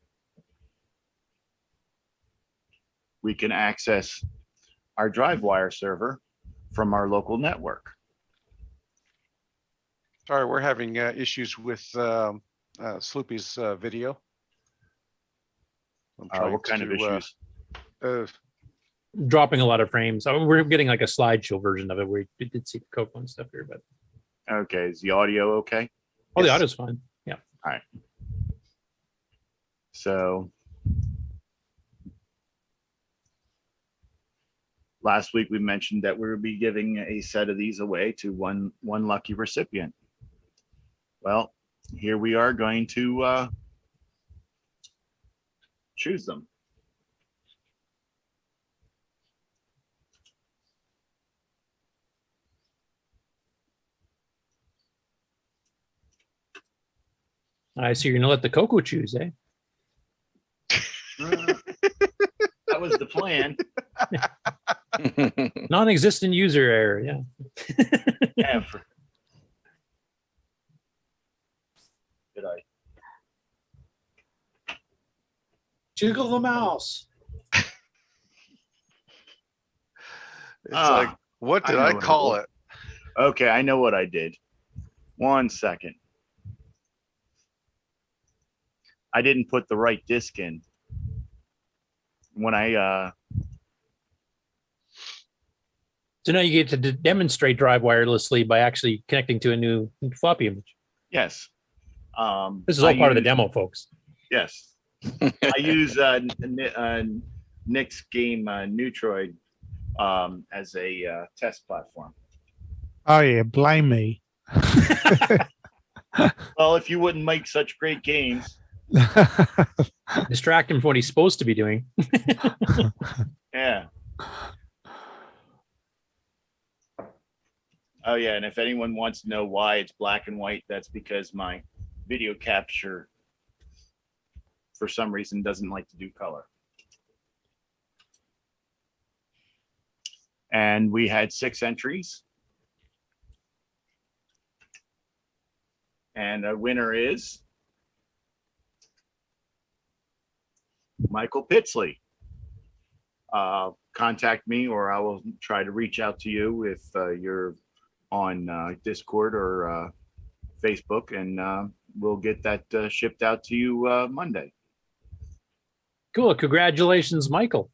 We can access our drive wire server from our local network. Sorry, we're having issues with Sloopy's video. What kind of issues? Dropping a lot of frames. Oh, we're getting like a slideshow version of it. We did see the CoCo and stuff here, but okay. Is the audio okay? Oh, yes. The audio's fine. Yeah. All right. So last week we mentioned that we would be giving a set of these away to one lucky recipient. Well, here we are going to choose them. I see you're gonna let the CoCo choose, eh? That was the plan. Non-existent user error, yeah. Yeah. Did I? Jiggle the mouse. It's like, what did I call it? Okay, I know what I did. 1 second. I didn't put the right disc in. When I So now you get to demonstrate drive wirelessly by actually connecting to a new floppy image. Yes. This is all part of the demo, folks. Yes. I use Nick's game Neutroid as a test platform. Oh yeah, blame me. Well, if you wouldn't make such great games. Distract him from what he's supposed to be doing. Yeah. Oh yeah, and if anyone wants to know why it's black and white, that's because my video capture for some reason doesn't like to do color. And we had 6 entries. And a winner is Michael Pitsley. Contact me, or I will try to reach out to you if you're on Discord or Facebook, and we'll get that shipped out to you Monday. Cool. Congratulations, Michael.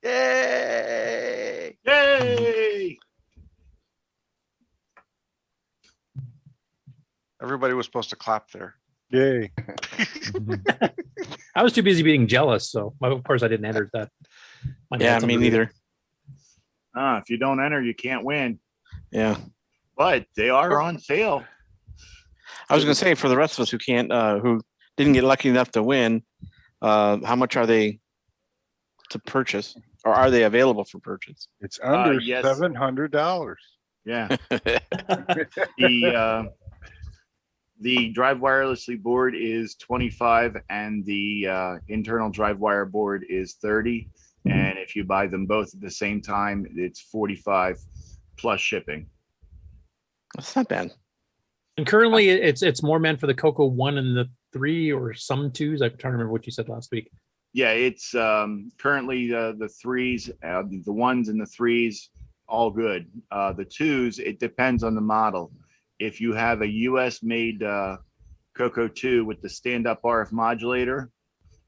Yay! Yay! Everybody was supposed to clap there. Yay. I was too busy being jealous, so of course I didn't enter that. Yeah, me neither. If you don't enter, you can't win. Yeah. But they are on sale. I was going to say, for the rest of us who can't, who didn't get lucky enough to win, how much are they to purchase, or are they available for purchase? It's under yes. $700. Yeah. The drive wirelessly board is 25 and the internal drive wire board is 30. And if you buy them both at the same time, it's 45 plus shipping. That's not bad. And currently, it's more meant for the CoCo 1 and the 3 or some 2s. I'm trying to remember what you said last week. Yeah, it's currently the 3s, the 1s and the 3s, all good. The 2s, it depends on the model. If you have a US made CoCo 2 with the stand-up RF modulator,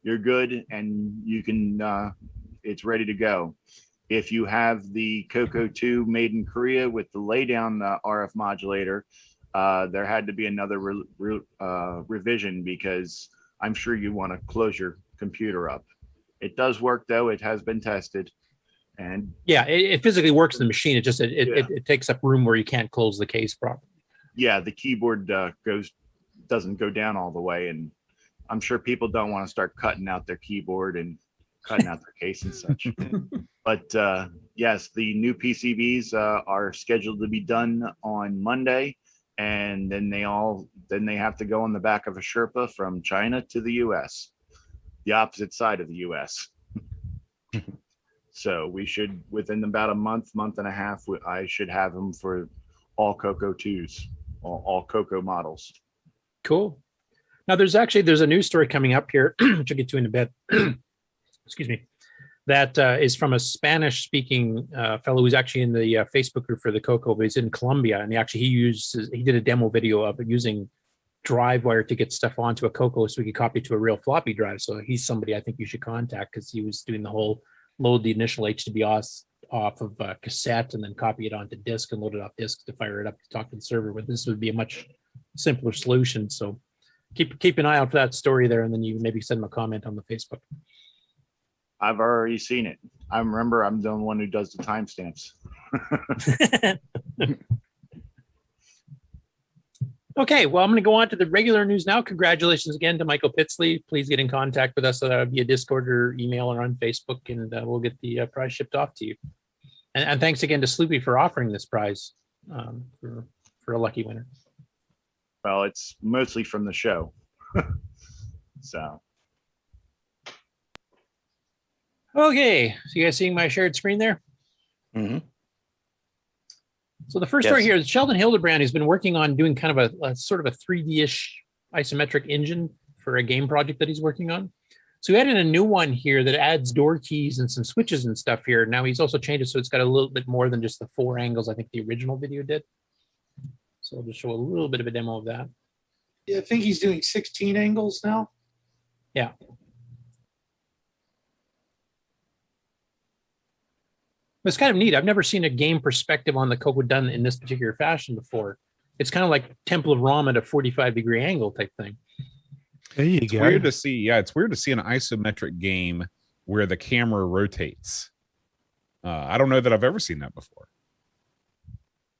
you're good and you can, it's ready to go. If you have the CoCo 2 made in Korea with the laydown RF modulator, there had to be another revision because I'm sure you want to close your computer up. It does work though. It has been tested. And yeah, it physically works in the machine. It just, it takes up room where you can't close the case properly. Yeah, the keyboard doesn't go down all the way. And I'm sure people don't want to start cutting out their keyboard and cutting out their case and such. But yes, the new PCBs are scheduled to be done on Monday. And then they have to go on the back of a Sherpa from China to the US, the opposite side of the US. So we should, within about a month and a half, I should have them for all CoCo 2s, all CoCo models. Cool. Now there's a news story coming up here, which I'll get to in a bit. Excuse me. That is from a Spanish-speaking fellow who's actually in the Facebook group for the CoCo, but he's in Colombia, and he did a demo video of using drive wire to get stuff onto a CoCo so we could copy to a real floppy drive. So he's somebody I think you should contact because he was doing the whole load the initial HDB off of cassette and then copy it onto disk and load it off disk to fire it up to talk to the server. But this would be a much simpler solution. So keep an eye out for that story there, and then you maybe send him a comment on the Facebook. I've already seen it. I remember I'm the one who does the timestamps. Okay, well, I'm going to go on to the regular news now. Congratulations again to Michael Pitsley. Please get in contact with us via Discord or email or on Facebook, and we'll get the prize shipped off to you. And thanks again to Sloopy for offering this prize for a lucky winner. Well, it's mostly from the show. So. Okay, so you guys seeing my shared screen there? Mm-hmm. So the first story here is Sheldon Hildebrand, who's been working on doing kind of a sort of a 3D-ish isometric engine for a game project that he's working on. So he added a new one here that adds door keys and some switches and stuff here. Now he's also changed it so it's got a little bit more than just the 4 angles I think the original video did. So I'll just show a little bit of a demo of that. Yeah, I think he's doing 16 angles now. Yeah. It's kind of neat. I've never seen a game perspective on the CoCo done in this particular fashion before. It's kind of like Temple of Ram at a 45-degree angle type thing. There you It's go. weird to see. Yeah, it's weird to see an isometric game where the camera rotates. I don't know that I've ever seen that before.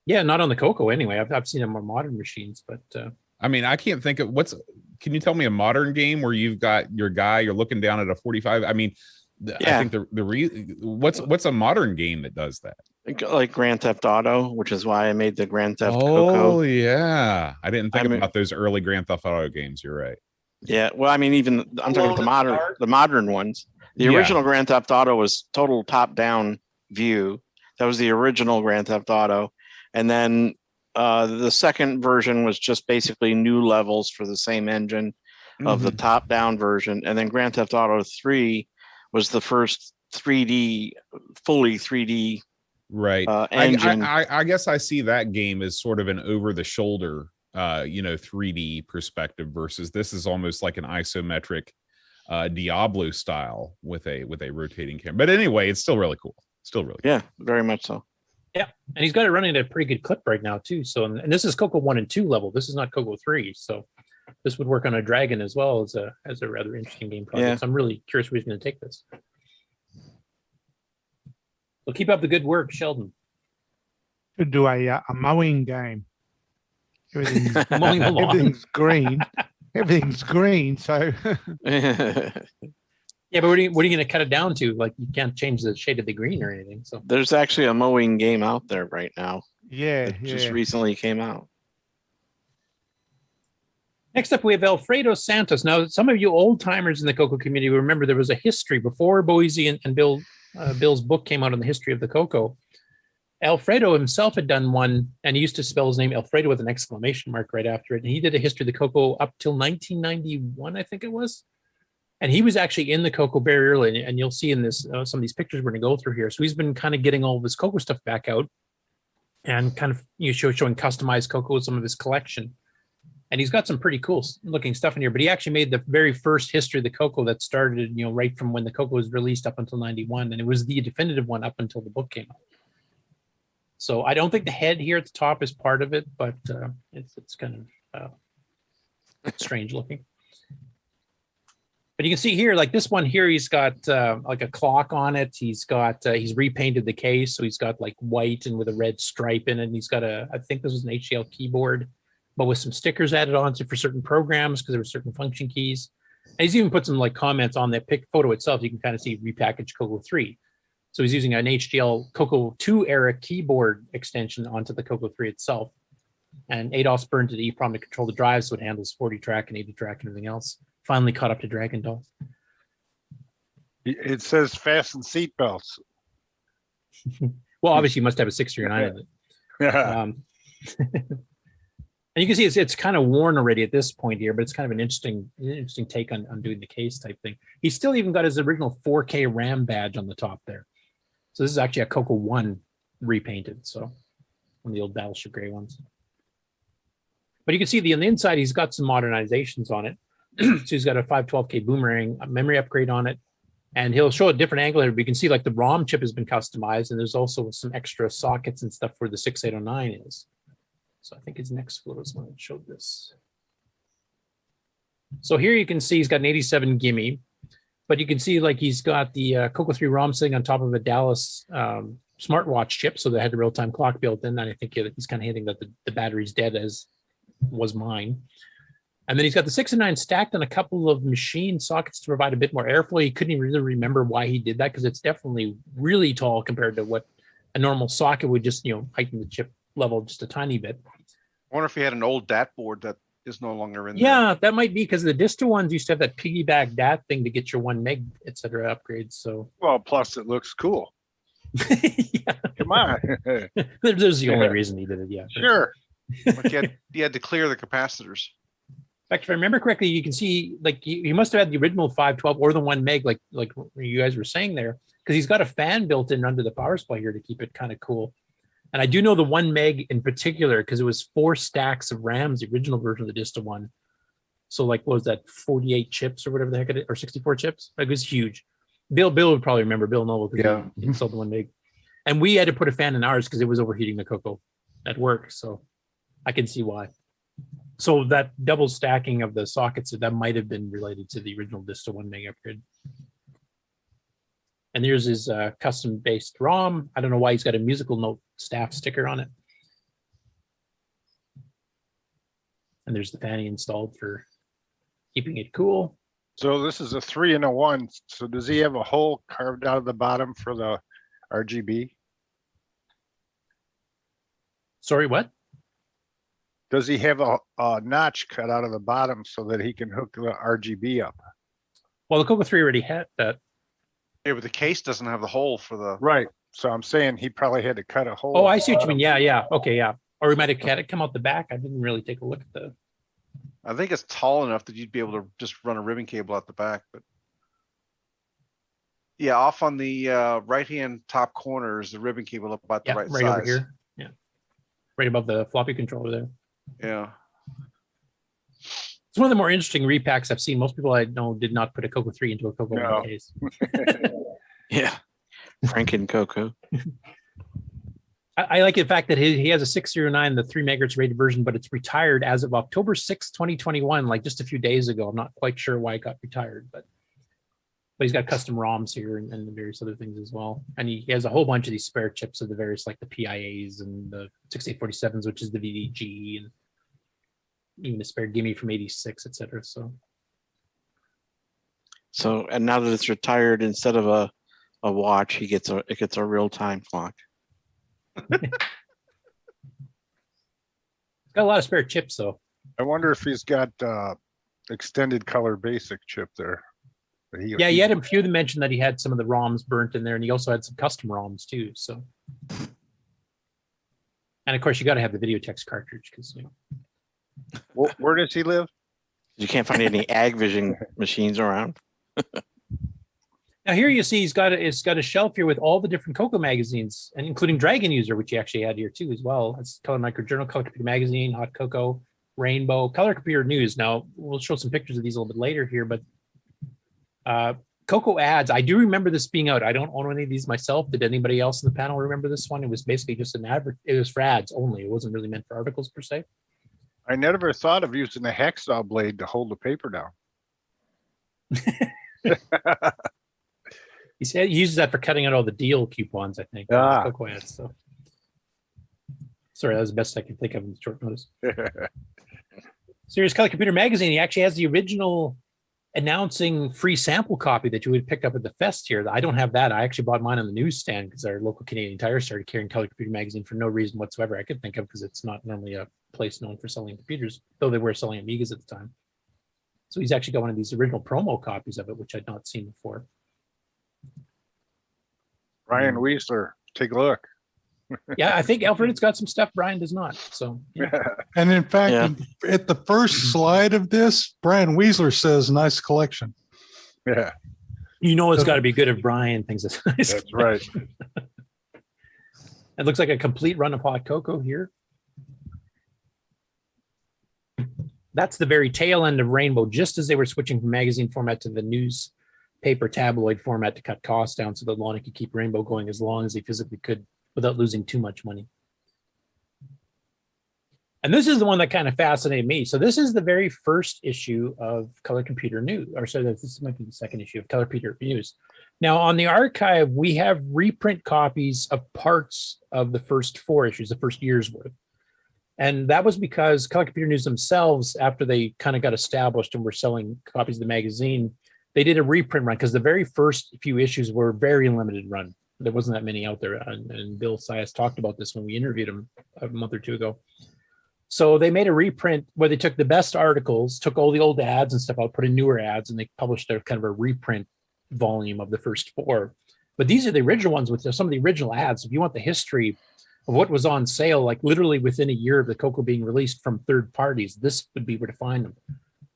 Yeah, not on the CoCo anyway. I've seen them on modern machines, but I mean, I can't think of can you tell me a modern game where you've got your guy, you're looking down at a 45? I mean, I think what's a modern game that does that? Like Grand Theft Auto, which is why I made the Grand Theft Oh, CoCo. yeah. I didn't think about those early Grand Theft Auto games. You're right. Yeah, well, I mean, even I'm talking about the modern ones. The original Grand Theft Auto was total top-down view. That was the original Grand Theft Auto, and then the second version was just basically new levels for the same engine of the top-down version, and then Grand Theft Auto 3 was the first 3D, fully 3D engine. I guess I see that game as sort of an over-the-shoulder 3D perspective versus this is almost like an isometric Diablo style with a rotating camera. But anyway, it's still really cool. Yeah, very much so. Yeah, and he's got it running at a pretty good clip right now too. So, and this is CoCo 1 and 2 level. This is not CoCo 3. So this would work on a Dragon as well as a rather interesting game project. Yeah. So I'm really curious where he's going to take this. Well, keep up the good work, Sheldon. Could do a mowing game. Everything's, Mowing the lawn. everything's green. Everything's green. So yeah, but what are you going to cut it down to? Like you can't change the shade of the green or anything. So there's actually a mowing game out there right now. Yeah, It just recently came out. Next up, we have Alfredo Santos. Now, some of you old timers in the CoCo community remember there was a history before Boise and Bill's book came out on the history of the CoCo. Alfredo himself had done one, and he used to spell his name Alfredo with an exclamation mark right after it. And he did a history of the CoCo up till 1991, I think it was. And he was actually in the CoCo very early, and you'll see in this some of these pictures we're going to go through here. So he's been kind of getting all of his CoCo stuff back out, and kind of showing customized CoCo with some of his collection. And he's got some pretty cool looking stuff in here. But he actually made the very first history of the CoCo that started, right from when the CoCo was released up until 91, and it was the definitive one up until the book came out. So I don't think the head here at the top is part of it, but it's kind of strange looking. But you can see here, like this one here, he's got like a clock on it. He's repainted the case. So he's got like white and with a red stripe in it. And he's got I think this was an HCL keyboard, but with some stickers added onto for certain programs because there were certain function keys. And he's even put some like comments on that photo itself. You can kind of see repackaged CoCo 3. So he's using an HDL CoCo 2 era keyboard extension onto the CoCo 3 itself. And ADOS burned to the EEPROM to control the drive, so it handles 40 track and 80 track and everything else. Finally caught up to Dragon Doll. It says fasten seatbelts. Well, obviously you must have a 639 in it. Yeah. And you can see it's kind of worn already at this point here, but it's kind of an interesting take on doing the case type thing. He's still even got his original 4K RAM badge on the top there. So this is actually a CoCo 1 repainted, so one of the old Battleship Gray ones. But you can see on the inside, he's got some modernizations on it. So he's got a 512K boomerang, a memory upgrade on it, and he'll show a different angle here. But you can see like the ROM chip has been customized, and there's also some extra sockets and stuff where the 6809 is. So I think his next photo is when it showed this. So here you can see he's got an 87 gimme, but you can see like he's got the CoCo 3 ROM sitting on top of a Dallas smartwatch chip, so they had the real-time clock built in. And I think he's kind of hinting that the battery's dead, as was mine. And then he's got the 6 and 9 stacked on a couple of machine sockets to provide a bit more airflow. He couldn't even really remember why he did that because it's definitely really tall compared to what a normal socket would just, heighten the chip level just a tiny bit. I wonder if he had an old DAT board that is no longer in there. Yeah, that might be because the Dista ones used to have that piggyback DAT thing to get your 1 meg, et cetera, upgrades. So, well, plus it looks cool. Come on. There's the only reason he did it. Yeah, sure. But you had to clear the capacitors. In fact, if I remember correctly, you can see like he must have had the original 512 or the 1 meg, like you guys were saying there, because he's got a fan built in under the power supply here to keep it kind of cool. And I do know the 1 meg in particular because it was 4 stacks of RAMs, the original version of the Dista one. So like, what was that, 48 chips or whatever the heck it is, or 64 chips? Like, it was huge. Bill would probably remember, Bill Noble, because he installed the 1 meg. And we had to put a fan in ours because it was overheating the CoCo at work. So I can see why. So that double stacking of the sockets, that might have been related to the original Dista 1 meg upgrade. And here's his custom-based ROM. I don't know why he's got a musical note staff sticker on it. And there's the fanny installed for keeping it cool. So this is a 3 and a 1. So does he have a hole carved out of the bottom for the RGB? Sorry, what? Does he have a notch cut out of the bottom so that he can hook the RGB up? Well, the CoCo 3 already had that. Yeah, but the case doesn't have the hole for the... Right. So I'm saying he probably had to cut a hole. Oh, I see what you mean. Yeah. Okay, yeah. Or he might have had it come out the back. I didn't really take a look at the... I think it's tall enough that you'd be able to just run a ribbon cable out the back, but... Yeah, off on the right-hand top corner is the ribbon cable up about the right size. Over here. Yeah. Right above the floppy controller there. Yeah. It's one of the more interesting repacks I've seen. Most people I know did not put a CoCo 3 into a CoCo 1 case. Yeah. Franken CoCo. I like the fact that he has a 609, the 3 megahertz rated version, but it's retired as of October 6th, 2021, like just a few days ago. I'm not quite sure why it got retired, but he's got custom ROMs here and various other things as well. And he has a whole bunch of these spare chips of the various, like the PIAs and the 6847s, which is the VDG, and even a spare gimme from 86, etc. So, and now that it's retired, instead of a watch, it gets a real-time clock. It's got a lot of spare chips, though. I wonder if he's got extended color basic chip there. Yeah, he had a few that mentioned that he had some of the ROMs burnt in there, and he also had some custom ROMs too. So, and of course, you got to have the video text cartridge because Where does he live? You can't find any AgVision machines around. Now here you see it's got a shelf here with all the different CoCo magazines, and including Dragon User, which he actually had here too as well. It's Color Microjournal, Color Computer Magazine, Hot CoCo, Rainbow, Color Computer News. Now we'll show some pictures of these a little bit later here, but CoCo ads. I do remember this being out. I don't own any of these myself. Did anybody else in the panel remember this one? It was basically just an advert. It was for ads only. It wasn't really meant for articles per se. I never thought of using a hacksaw blade to hold the paper down. He said he uses that for cutting out all the deal coupons, I think. CoCo ads. So. Sorry, that was the best I could think of in short notice. Serious Color Computer Magazine. He actually has the original announcing free sample copy that you would pick up at the fest here. I don't have that. I actually bought mine on the newsstand because our local Canadian Tire started carrying Color Computer Magazine for no reason whatsoever I could think of, because it's not normally a place known for selling computers, though they were selling Amigas at the time. So he's actually got one of these original promo copies of it, which I'd not seen before. Brian Weisler, take a look. Yeah, I think Alfred's got some stuff Brian does not. So, yeah. And in fact, at the first slide of this, Brian Weisler says, "Nice collection." Yeah, you know it's got to be good if Brian thinks it's nice. That's right. It looks like a complete run of Hot CoCo here. That's the very tail end of Rainbow, just as they were switching from magazine format to the newspaper tabloid format to cut costs down so that Leno could keep Rainbow going as long as he physically could without losing too much money. And this is the one that kind of fascinated me. So this is the very first issue of Color Computer News, or so this might be the second issue of Color Computer News. Now on the archive, we have reprint copies of parts of the first 4 issues, the first year's worth. And that was because Color Computer News themselves, after they kind of got established and were selling copies of the magazine, they did a reprint run because the very first few issues were very limited run. There wasn't that many out there. And Bill Sias talked about this when we interviewed him a month or two ago. So they made a reprint where they took the best articles, took all the old ads and stuff out, put in newer ads, and they published a kind of a reprint volume of the first 4. But these are the original ones with some of the original ads. If you want the history of what was on sale, like literally within a year of the CoCo being released from third parties, this would be where to find them.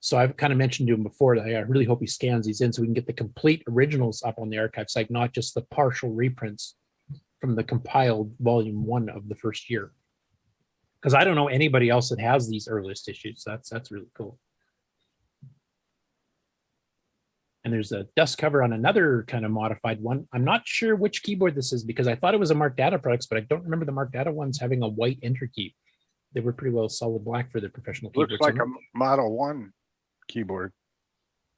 So I've kind of mentioned to him before that I really hope he scans these in so we can get the complete originals up on the archive site, not just the partial reprints from the compiled volume 1 of the first year. Because I don't know anybody else that has these earliest issues. That's really cool. And there's a dust cover on another kind of modified one. I'm not sure which keyboard this is because I thought it was a Mark Data products, but I don't remember the Mark Data ones having a white enter key. They were pretty well solid black for their professional keyboards. Looks like a Model 1 keyboard.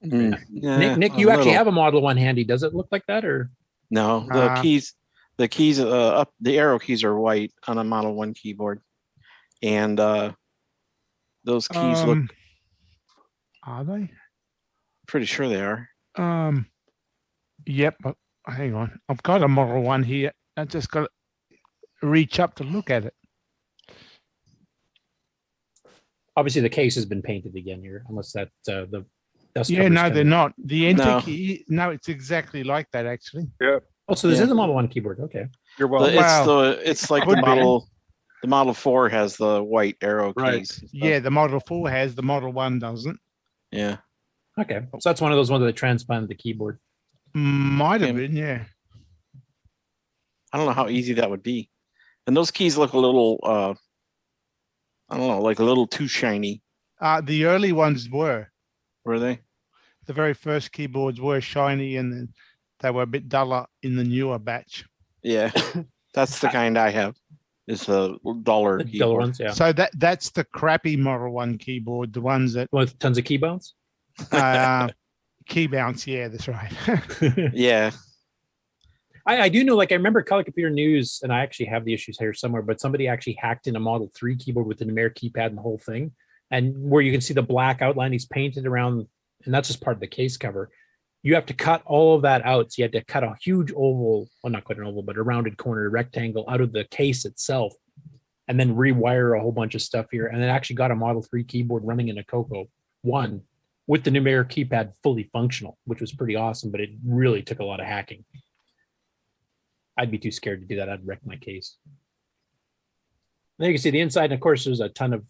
Yeah, Nick, you actually have a Model 1 handy. Does it look like that or? No, the keys up, the arrow keys are white on a Model 1 keyboard. And those keys look. Are they? Pretty sure they are. Yep. Hang on. I've got a Model 1 here. I just got to reach up to look at it. Obviously, the case has been painted again here, unless that the dust. Yeah, no, they're not. The enter key. No, it's exactly like that actually. Yeah. Oh, so this is a Model 1 keyboard. Okay. You're welcome. It's like the Model. The Model 4 has the white arrow keys. Yeah, the Model 4 has. The Model 1 doesn't. Yeah. Okay, so that's one of those ones that transplanted the keyboard. Might have been, yeah. I don't know how easy that would be. And those keys look a little, I don't know, like a little too shiny. The early ones were. Were they? The very first keyboards were shiny, and then they were a bit duller in the newer batch. Yeah, that's the kind I have. It's the duller keyboard. Duller ones, yeah. So that's the crappy Model 1 keyboard, the ones that with tons of key bounce. Key bounce, yeah, that's right. Yeah. I do know, like I remember Color Computer News, and I actually have the issues here somewhere, but somebody actually hacked in a Model 3 keyboard with the numeric keypad and the whole thing. And where you can see the black outline he's painted around, and that's just part of the case cover. You have to cut all of that out. So you had to cut a huge oval, well, not quite an oval, but a rounded corner, a rectangle out of the case itself and then rewire a whole bunch of stuff here. And then actually got a Model 3 keyboard running in a CoCo 1 with the numeric keypad fully functional, which was pretty awesome, but it really took a lot of hacking. I'd be too scared to do that. I'd wreck my case. There you can see the inside, and of course, there's a ton of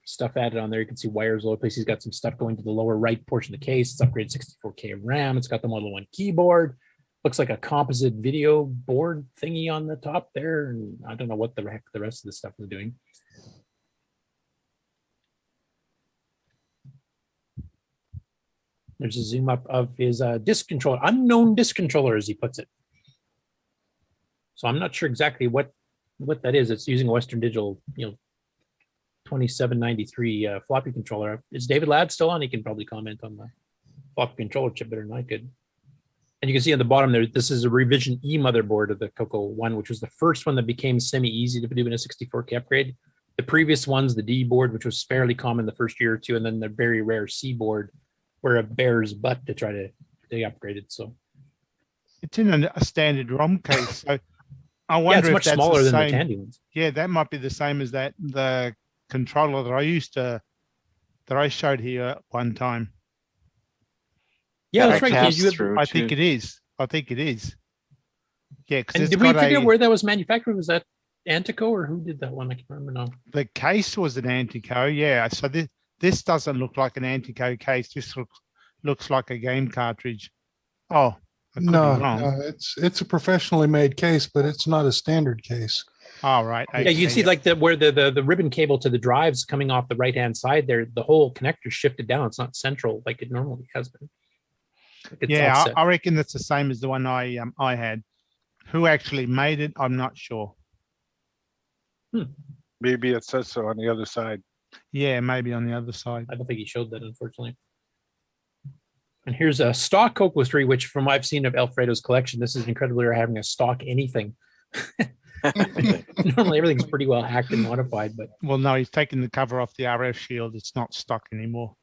stuff added on there. You can see wires all over the place. He's got some stuff going to the lower right portion of the case. It's upgraded 64K RAM. It's got the Model 1 keyboard. Looks like a composite video board thingy on the top there. And I don't know what the heck the rest of the stuff is doing. There's a zoom up of his disk controller, unknown disk controller, as he puts it. So I'm not sure exactly what that is. It's using a Western Digital, 2793 floppy controller. Is David Ladd still on? He can probably comment on the floppy controller chip better than I could. And you can see on the bottom there, this is a revision E motherboard of the CoCo 1, which was the first one that became semi-easy to do in a 64K upgrade. The previous ones, the D board, which was fairly common the first year or two, and then the very rare C board, were a bear's butt to try to upgrade it. So it's in a standard ROM case. So I wonder it's if much that's smaller the than the same. Tandy ones. Yeah, that might be the same as the controller that I showed here one time. Yeah, that's right. I think it is. Yeah, and did we figure out where that was manufactured? Was that Antico or who did that one? I can't remember now. The case was an Antico, yeah. So this doesn't look like an Antico case. This looks like a game cartridge. Oh, no, it's a professionally made case, but it's not a standard case. All right. Yeah, you can see like where the ribbon cable to the drives coming off the right hand side there. The whole connector shifted down. It's not central like it normally has been. Yeah, I reckon that's the same as the one I had. Who actually made it? I'm not sure. Maybe it says so on the other side. Yeah, maybe on the other side. I don't think he showed that, unfortunately. And here's a stock CoCo 3, which from what I've seen of Alfredo's collection, this is incredibly rare having a stock anything. Normally everything's pretty well hacked and modified, but well, no, he's taken the cover off the RF shield. It's not stock anymore.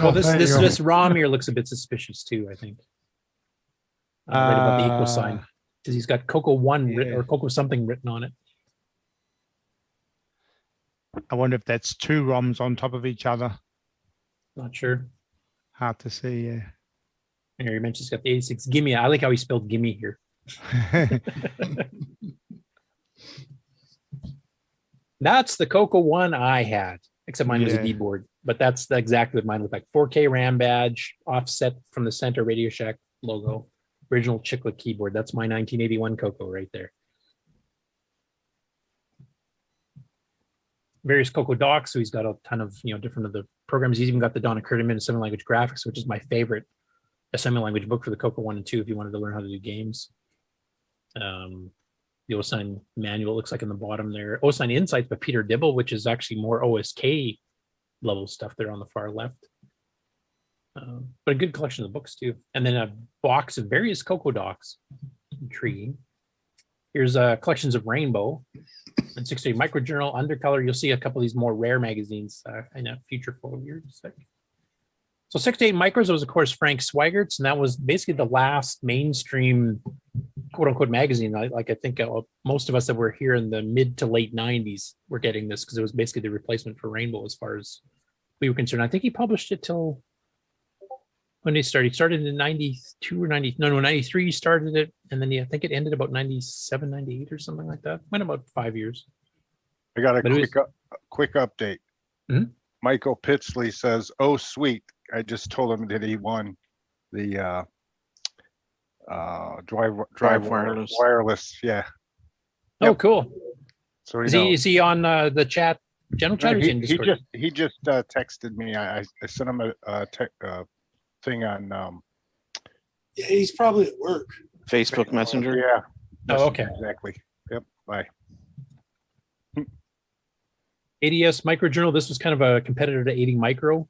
Well, this ROM here looks a bit suspicious too, I think. Right about the equal sign, because he's got CoCo 1 written, or CoCo something written on it. I wonder if that's two ROMs on top of each other. Not sure. Hard to see, yeah. Here you mentioned he's got the 86 Gimme. I like how he spelled Gimme here. That's the CoCo 1 I had, except mine was a D board. But that's exactly what mine looked like. 4K RAM badge, offset from the center Radio Shack logo, original chiclet keyboard. That's my 1981 CoCo right there. Various CoCo docs, so he's got a ton of different of the programs. He's even got the Donna Kurdiman assembly language graphics, which is my favorite assembly language book for the CoCo 1 and 2 if you wanted to learn how to do games. The OSINE manual looks like in the bottom there. OSINE Insights by Peter Dibble, which is actually more OSK level stuff there on the far left. But a good collection of books too. And then a box of various CoCo docs. Intriguing. Here's collections of Rainbow and 6-8 Microjournal, Undercolor. You'll see a couple of these more rare magazines in a future photo here. So 6-8 Micros was, of course, Frank Swigert's, and that was basically the last mainstream quote-unquote magazine. I think most of us that were here in the mid to late 90s were getting this because it was basically the replacement for Rainbow as far as we were concerned. I think he published it till when he started. He started in 92 or 90. No, 93 he started it, and then I think it ended about 97, 98 or something like that. Went about 5 years. I got a quick update. Mm-hmm. Michael Pitsley says, "Oh, sweet! I just told him that he won the drive wireless." Yeah. Oh, cool. So is he on the chat, general chat? Or is he in Discord? He just texted me. I sent him a thing on. Yeah, he's probably at work. Facebook Messenger. Yeah. Oh, okay. Exactly. Yep. Bye. ADS Microjournal. This was kind of a competitor to 80 Micro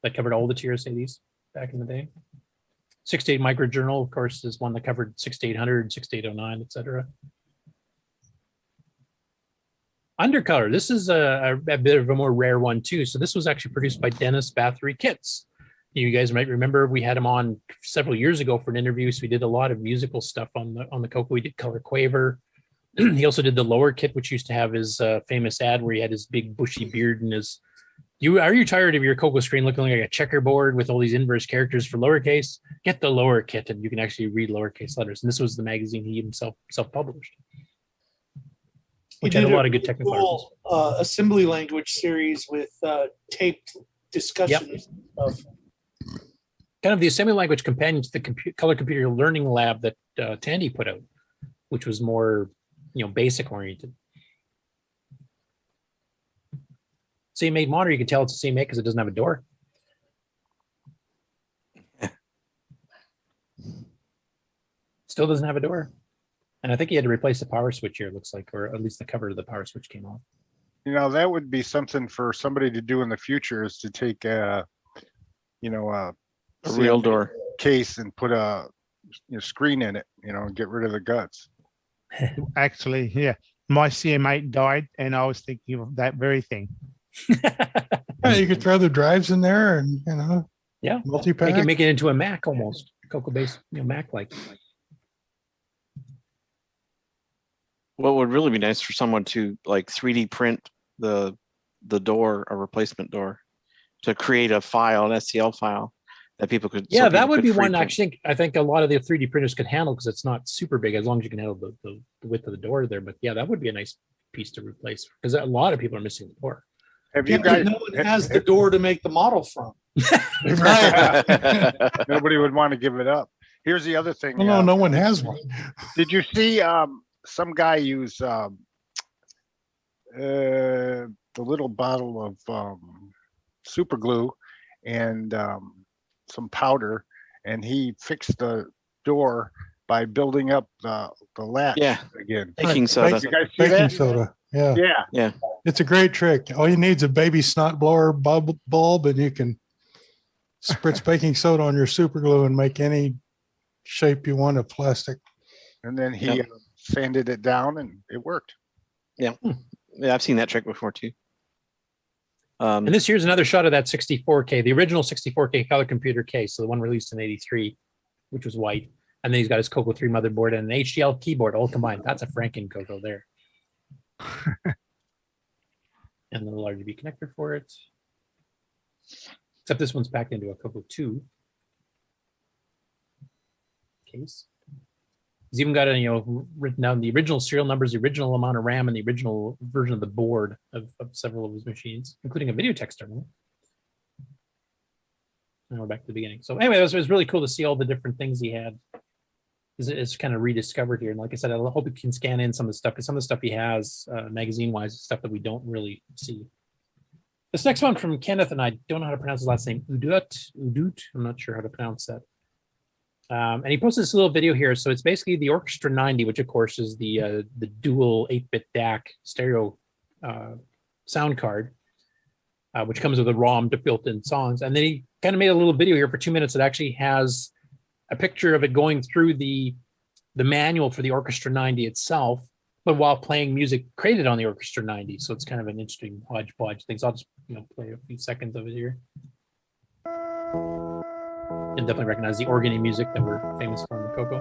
that covered all the TRS-80s back in the day. 6-8 Microjournal, of course, is one that covered 6800, 6809, etc. Undercolor. This is a bit of a more rare one too. So this was actually produced by Dennis Bathory Kitts. You guys might remember we had him on several years ago for an interview. So we did a lot of musical stuff on the CoCo. We did Color Quaver. He also did the lower kit, which used to have his famous ad where he had his big bushy beard and his. Are you tired of your CoCo screen looking like a checkerboard with all these inverse characters for lowercase? Get the lower kit, and you can actually read lowercase letters. And this was the magazine he himself self-published, which had a lot of good technical articles. Assembly language series with taped discussions of kind of the assembly language companion to the color computer learning lab that Tandy put out, which was more, basic oriented. CMake monitor, you can tell it's a CMake because it doesn't have a door. Still doesn't have a door. And I think he had to replace the power switch here, it looks like, or at least the cover of the power switch came off. That would be something for somebody to do in the future, is to take a real door case and put a screen in it, and get rid of the guts. Actually, yeah, my CM8 died, and I was thinking of that very thing. Yeah, you could throw the drives in there, and multi-pack. Make it into a Mac almost, CoCo based, Mac like. What would really be nice for someone to 3D print the door, a replacement door, to create a file, an STL file that people could. Yeah, that would be one. Actually, I think a lot of the 3D printers could handle, because it's not super big, as long as you can handle the width of the door there. But yeah, that would be a nice piece to replace, because a lot of people are missing the door. Have you guys? No one has the door to make the model from. Nobody would want to give it up. Here's the other thing. Well, no one has one. Did you see some guy use the little bottle of super glue and some powder, and he fixed the door by building up the latch again. Baking soda. You guys see Baking that? soda. Yeah. Yeah. It's a great trick. All you need is a baby snot blower bulb, and you can spritz baking soda on your super glue and make any shape you want of plastic. And then he sanded it down, and it worked. Yeah. Yeah, I've seen that trick before too. And this here's another shot of that 64K, the original 64K color computer case, so the one released in '83, which was white. And then he's got his CoCo 3 motherboard and an HDL keyboard all combined. That's a Franken CoCo there. And the little RGB connector for it. Except this one's packed into a CoCo 2 case. He's even got written down the original serial numbers, the original amount of RAM, and the original version of the board of several of his machines, including a video text terminal. And we're back to the beginning. So anyway, it was really cool to see all the different things he had. It's kind of rediscovered here. And like I said, I hope you can scan in some of the stuff, because some of the stuff he has magazine-wise is stuff that we don't really see. This next one from Kenneth, and I don't know how to pronounce his last name, Udut. I'm not sure how to pronounce that. And he posted this little video here. So it's basically the Orchestra 90, which of course is the dual 8-bit DAC stereo sound card, which comes with a ROM to built-in songs. And then he kind of made a little video here for 2 minutes that actually has a picture of it going through the manual for the Orchestra 90 itself, but while playing music created on the Orchestra 90. So it's kind of an interesting hodgepodge thing. So I'll just play a few seconds of it here. And definitely recognize the organy music that we're famous for in the CoCo.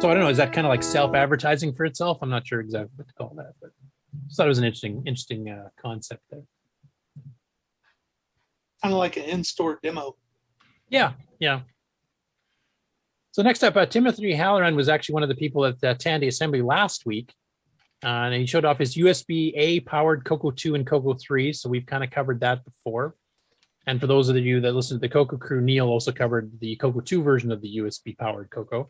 So I don't know, is that kind of like self-advertising for itself? I'm not sure exactly what to call that, but I just thought it was an interesting concept there. Kind of like an in-store demo. Yeah. So next up, Timothy Halloran was actually one of the people at Tandy Assembly last week. And he showed off his USB-A powered CoCo 2 and CoCo 3. So we've kind of covered that before. And for those of you that listen to the CoCo crew, Neil also covered the CoCo 2 version of the USB powered CoCo.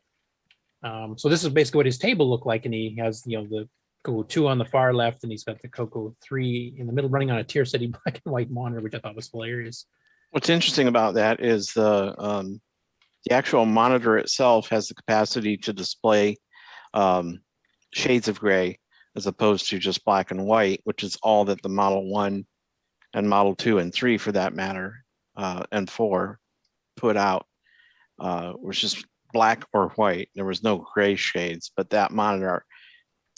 So this is basically what his table looked like. And he has, the CoCo 2 on the far left, and he's got the CoCo 3 in the middle running on a Tier City black and white monitor, which I thought was hilarious. What's interesting about that is the actual monitor itself has the capacity to display shades of gray, as opposed to just black and white, which is all that the Model 1 and Model 2 and 3, for that matter, and 4 put out, was just black or white. There was no gray shades, but that monitor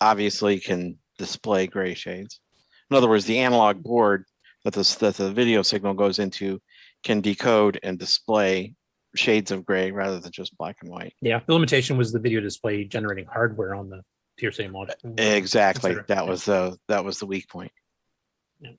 obviously can display gray shades. In other words, the analog board that the video signal goes into can decode and display shades of gray rather than just black and white. Yeah, the limitation was the video display generating hardware on the TRSA model. Exactly. That was the weak point. Yeah.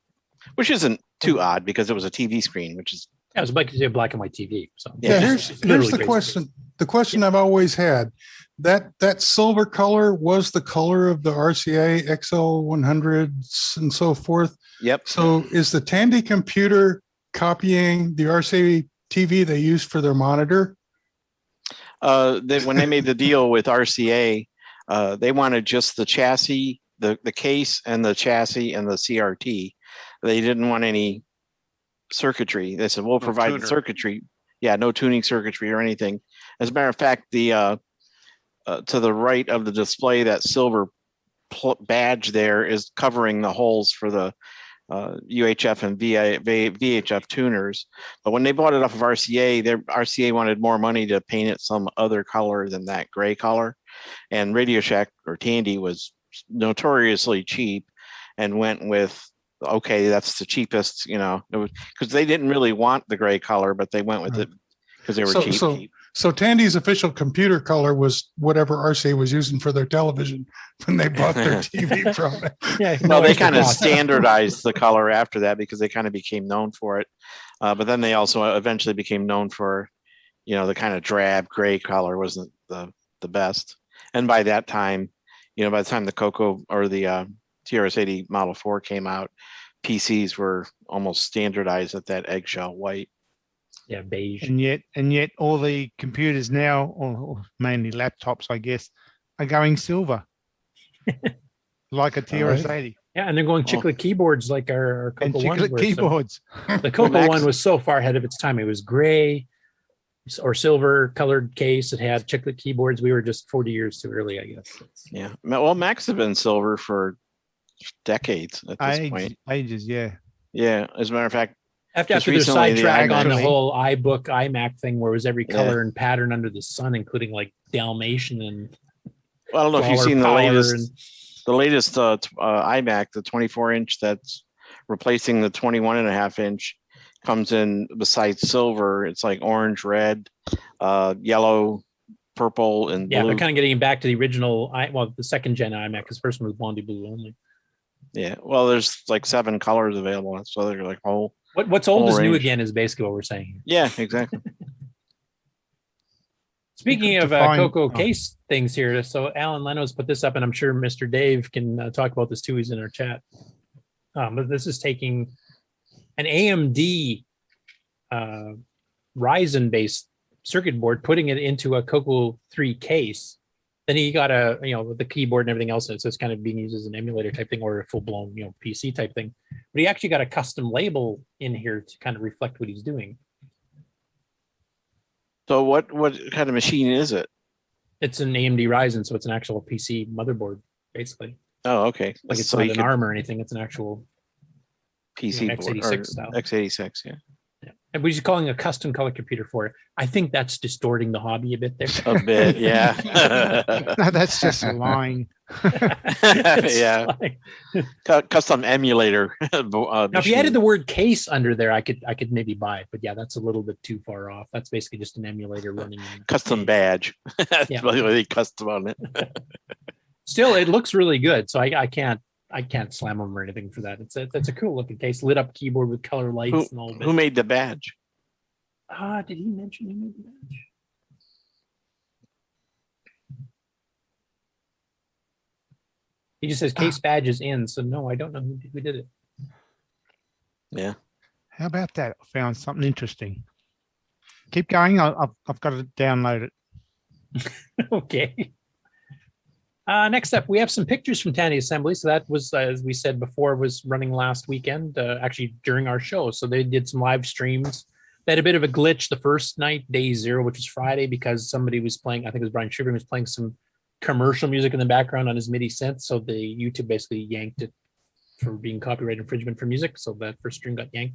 Which isn't too odd because it was a TV screen, which is it was like a black and white TV. So yeah, here's the question. The question I've always had: that silver color was the color of the RCA XL100s and so forth. Yep. So is the Tandy computer copying the RCA TV they used for their monitor? When they made the deal with RCA, they wanted just the chassis, the case, and the chassis and the CRT. They didn't want any circuitry. They said, we'll provide the circuitry. Yeah, no tuning circuitry or anything. As a matter of fact, the to the right of the display, that silver badge there is covering the holes for the UHF and VHF tuners. But when they bought it off of RCA, RCA wanted more money to paint it some other color than that gray color. And Radio Shack or Tandy was notoriously cheap and went with, okay, that's the cheapest, it was because they didn't really want the gray color, but they went with it because they were cheap. So Tandy's official computer color was whatever RCA was using for their television when they bought their TV from it. Yeah, no, they kind of standardized the color after that because they kind of became known for it. But then they also eventually became known for, the kind of drab gray color wasn't the best. And by that time, by the time the CoCo or the TRS-80 Model 4 came out, PCs were almost standardized at that eggshell white. Yeah, beige. And yet all the computers now, or mainly laptops, I guess, are going silver. Like a TRS-80. Right. Yeah, and they're going chiclet keyboards like our CoCo chiclet keyboards. So the CoCo one was so far ahead of its time. It was gray or silver colored case. It had chiclet keyboards. We were just 40 years too early, I guess. Yeah. Well, Macs have been silver for decades at this point. Ages, yeah. Yeah. As a matter of fact, after their sidetrack on the whole iBook iMac thing, where it was every color and pattern under the sun, including like Dalmatian and. Well, I don't know if you've seen the latest iMac, the 24-inch that's replacing the 21.5-inch, comes in besides silver. It's like orange, red, yellow, purple, and blue. Yeah, they're kind of getting back to the original. The second gen iMac, because first one was blondie blue only. Yeah, well, there's like 7 colors available, so they're like whole. What's old is new again is basically what we're saying. Yeah, exactly. Speaking of CoCo case things here, so Alan Leno's put this up, and I'm sure Mr. Dave can talk about this too. He's in our chat. But this is taking an AMD Ryzen-based circuit board, putting it into a CoCo 3 case. Then he got with the keyboard and everything else, so it's kind of being used as an emulator type thing or a full-blown, PC type thing. But he actually got a custom label in here to kind of reflect what he's doing. So what kind of machine is it? It's an AMD Ryzen, so it's an actual PC motherboard, basically. Oh, okay. Like it's not an ARM or anything. It's an actual PC x86 style. x86, yeah. And we're just calling a custom color computer for it. I think that's distorting the hobby a bit there. A bit, yeah. No, that's just lying. Yeah. Custom emulator. Now, if you added the word case under there, I could maybe buy it. But yeah, that's a little bit too far off. That's basically just an emulator running. Custom badge. That's really custom on it. Still, it looks really good. So I can't slam them or anything for that. It's a cool looking case, lit up keyboard with color lights and all that. Who made the badge? Did he mention he made the badge? He just says case badge is in, so no, I don't know who did it. Yeah. How about that? I found something interesting. Keep going. I've got to download it. Okay. Next up, we have some pictures from Tandy Assembly. So that was, as we said before, was running last weekend, actually during our show. So they did some live streams. They had a bit of a glitch the first night, day 0, which was Friday, because somebody was playing, I think it was Brian Schubert, was playing some commercial music in the background on his MIDI synth. So the YouTube basically yanked it for being copyright infringement for music. So that first stream got yanked.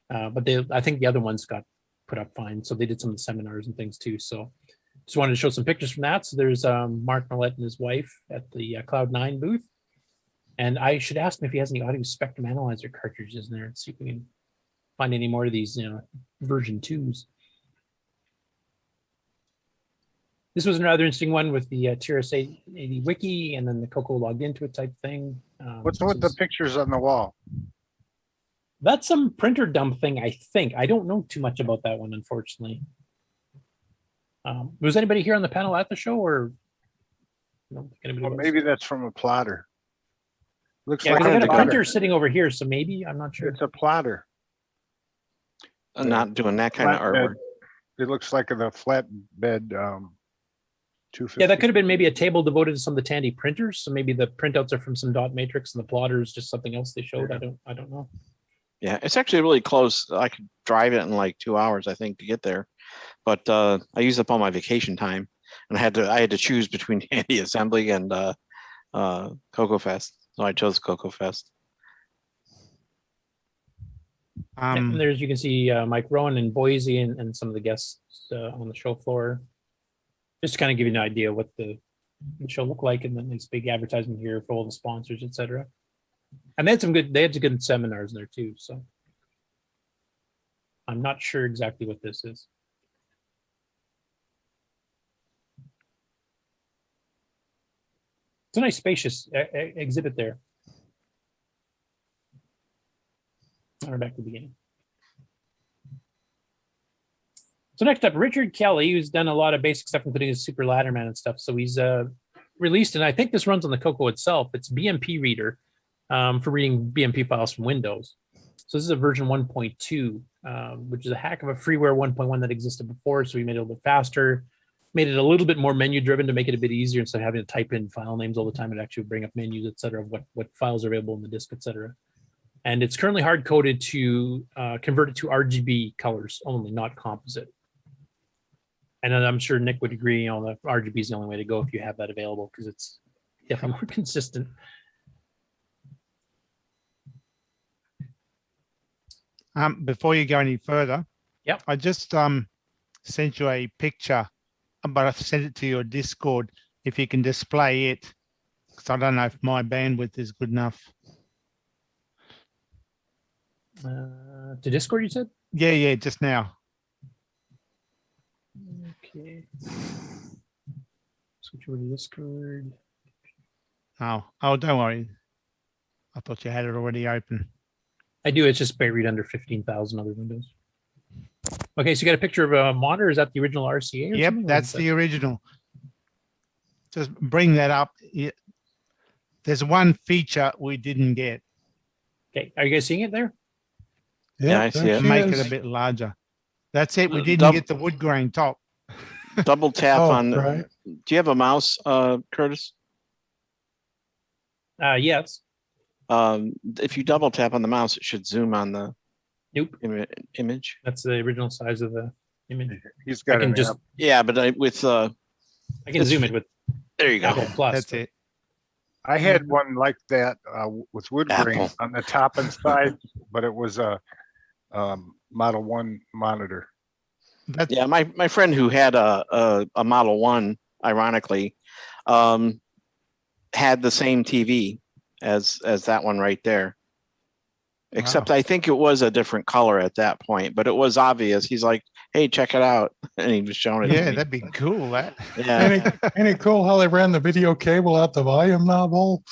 But I think the other ones got put up fine. So they did some of the seminars and things too. So just wanted to show some pictures from that. So there's Mark Millett and his wife at the Cloud9 booth. And I should ask him if he has any audio spectrum analyzer cartridges in there and see if we can find any more of these version 2s. This was another interesting one with the TRS-80 wiki, and then the CoCo logged into it type thing. What's with the pictures on the wall? That's some printer dump thing, I think. I don't know too much about that one, unfortunately. Was anybody here on the panel at the show, or no? Well, maybe that's from a plotter. Looks Yeah, like I got a plotter. printer sitting over here, so maybe I'm not sure. It's a plotter. I'm not doing that kind of Flatbed. artwork. It looks like the flatbed. 250. Yeah, that could have been maybe a table devoted to some of the Tandy printers. So maybe the printouts are from some dot matrix, and the plotter is just something else they showed. I don't know. Yeah, it's actually really close. I could drive it in like 2 hours, I think, to get there. But I used up all my vacation time, and I had to choose between Tandy Assembly and CoCo Fest. So I chose CoCo Fest. And there's, you can see Mike Rowan and Boise and some of the guests on the show floor. Just to kind of give you an idea what the show looked like, and then this big advertisement here for all the sponsors, etc. And they had some good seminars there too. So I'm not sure exactly what this is. It's a nice spacious exhibit there. Or back to the beginning. So next up, Richard Kelly, who's done a lot of basic stuff, including his Super Ladderman and stuff. So he's released, and I think this runs on the CoCo itself. It's BMP Reader for reading BMP files from Windows. So this is a version 1.2, which is a hack of a freeware 1.1 that existed before. So we made it a little bit faster, made it a little bit more menu driven to make it a bit easier instead of having to type in file names all the time. It actually would bring up menus, et cetera, of what files are available in the disk, et cetera. And it's currently hard coded to convert it to RGB colors only, not composite. And I'm sure Nick would agree, the RGB is the only way to go if you have that available, because it's definitely more consistent. Before you go any further, yep, I just sent you a picture, but I've sent it to your Discord. If you can display it, because I don't know if my bandwidth is good enough. To Discord, you said? Yeah, just now. Okay. Switch over to Discord. Oh, don't worry. I thought you had it already open. I do. It's just buried under 15,000 other windows. Okay, so you got a picture of a monitor. Is that the original RCA? Yep, that's the original. Just bring that up. There's one feature we didn't get. Okay, are you guys seeing it there? Yeah, I see it. Make it a bit larger. That's it. We didn't get the wood grain top. Double tap on. Right. Do you have a mouse, Curtis? Yes. If you double tap on the mouse, it should zoom on the image. That's the original size of the image. He's got it. Yeah, but I can zoom it with. There you go. Apple Plus. That's it. I had one like that with wood grain on the top and side, but it was a Model 1 monitor. Yeah, my friend who had a Model 1, ironically, had the same TV as that one right there. Except I think it was a different color at that point, but it was obvious. He's like, "Hey, check it out," and he was showing it. Yeah, to me. that'd be cool. That. Yeah. Ain't it cool how they ran the video cable out the volume knob hole?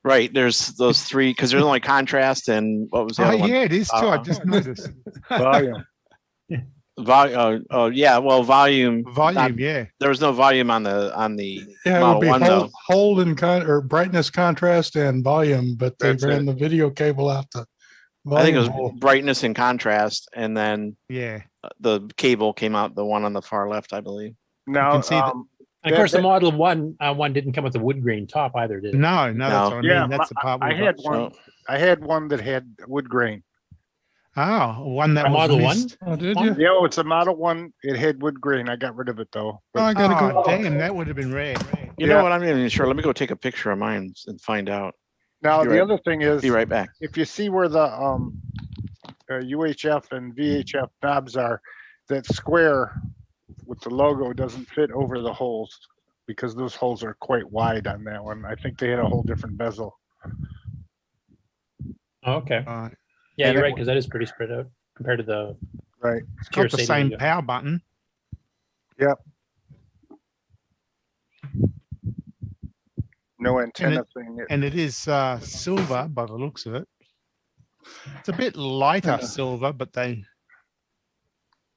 Right. There's those three because there's only contrast and what was the other one? Yeah, it is too. I just noticed. Volume. Yeah. Well, volume. Yeah. There was no volume on the Yeah, Model it would 1 be though. hold and or brightness, contrast, and volume, but they That's ran it. the video cable out the I think it was volume hole. brightness and contrast, and then yeah, the cable came out the one on the far left, I believe. Now, And of course, the Model 1 one didn't come with a wood grain top either, did it? No, that's what I mean. That's the part I had one. I had one that had wood grain. Oh, one that A was Model missed. 1? Oh, did you? Yeah, it's a Model 1. It had wood grain. I got rid of it though. Oh, I gotta go. Damn, that would have been rare. You know what? I'm not even sure. Let me go take a picture of mine and find out. Now Be the right- other thing is, be right back. If you see where the UHF and VHF knobs are, that square with the logo doesn't fit over the holes because those holes are quite wide on that one. I think they had a whole different bezel. Oh, okay. Yeah, you're right, because that is pretty spread out compared to the right. It's got the same power button. Yep. No antenna thing. And it is silver by the looks of it. It's a bit lighter silver, but they.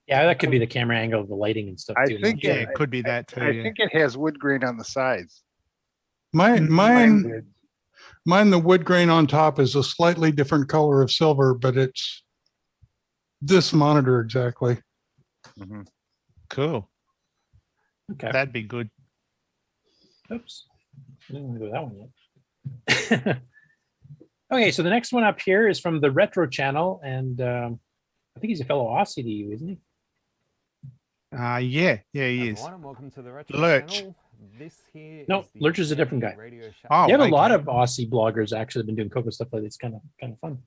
Yeah, that could be the camera angle of the lighting and stuff I too. think Yeah, it could be that too. I think it has wood grain on the sides. Mine, the wood grain on top is a slightly different color of silver, but it's this monitor exactly. Cool. Okay. That'd be good. Oops. I didn't want to go that one yet. Okay, so the next one up here is from the RetroChannel, and I think he's a fellow Aussie to you, isn't he? Yeah, he is. Welcome to the Lurch. This here No, Lurch is a different guy. Oh, you have a okay. lot of Aussie bloggers actually been doing CoCo stuff lately. It's kind of fun.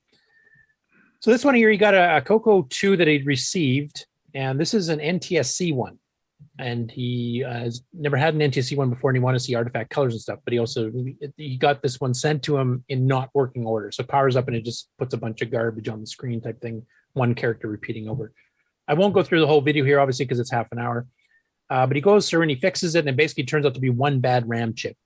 So this one here, he got a CoCo 2 that he'd received, and this is an NTSC one. And he has never had an NTSC one before, and he wanted to see artifact colors and stuff. But he got this one sent to him in not working order. So it powers up and it just puts a bunch of garbage on the screen type thing, one character repeating over. I won't go through the whole video here, obviously, because it's half an hour. But he goes through and he fixes it, and it basically turns out to be one bad RAM chip.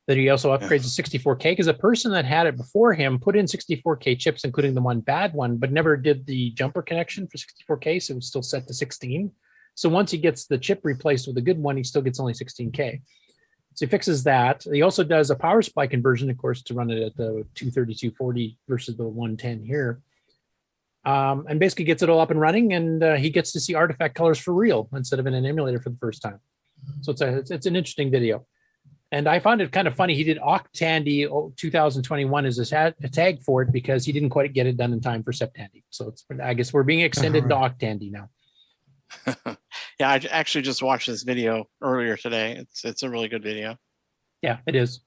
That he also upgrades to 64K, because a person that had it before him put in 64K chips, including the one bad one, but never did the jumper connection for 64K, so it was still set to 16. So once he gets the chip replaced with a good one, he still gets only 16K. So he fixes that. He also does a power supply conversion, of course, to run it at the 230/240 versus the 110 here. And basically gets it all up and running, and he gets to see artifact colors for real instead of in an emulator for the first time. So it's an interesting video. And I found it kind of funny. He did Tandy 2021 as a tag for it because he didn't quite get it done in time for Septandy. So I guess we're being extended to Tandy now. Yeah, I actually just watched this video earlier today. It's a really good video. Yeah, it is.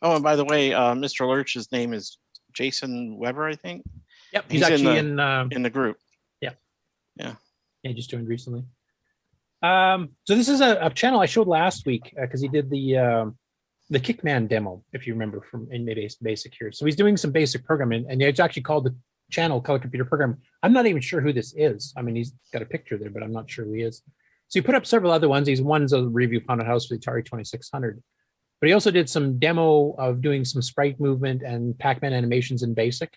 Oh, and by the way, Mr. Lurch's name is Jason Weber, I think. Yep, he's actually in the group. Yeah. Yeah. Yeah, just joined recently. So this is a channel I showed last week because he did the Kickman demo, if you remember, from in basic here. So he's doing some basic programming, and it's actually called the channel Color Computer Program. I'm not even sure who this is. I mean, he's got a picture there, but I'm not sure who he is. So he put up several other ones. One's a review of Haunted House for the Atari 2600. But he also did some demo of doing some sprite movement and Pac-Man animations in BASIC.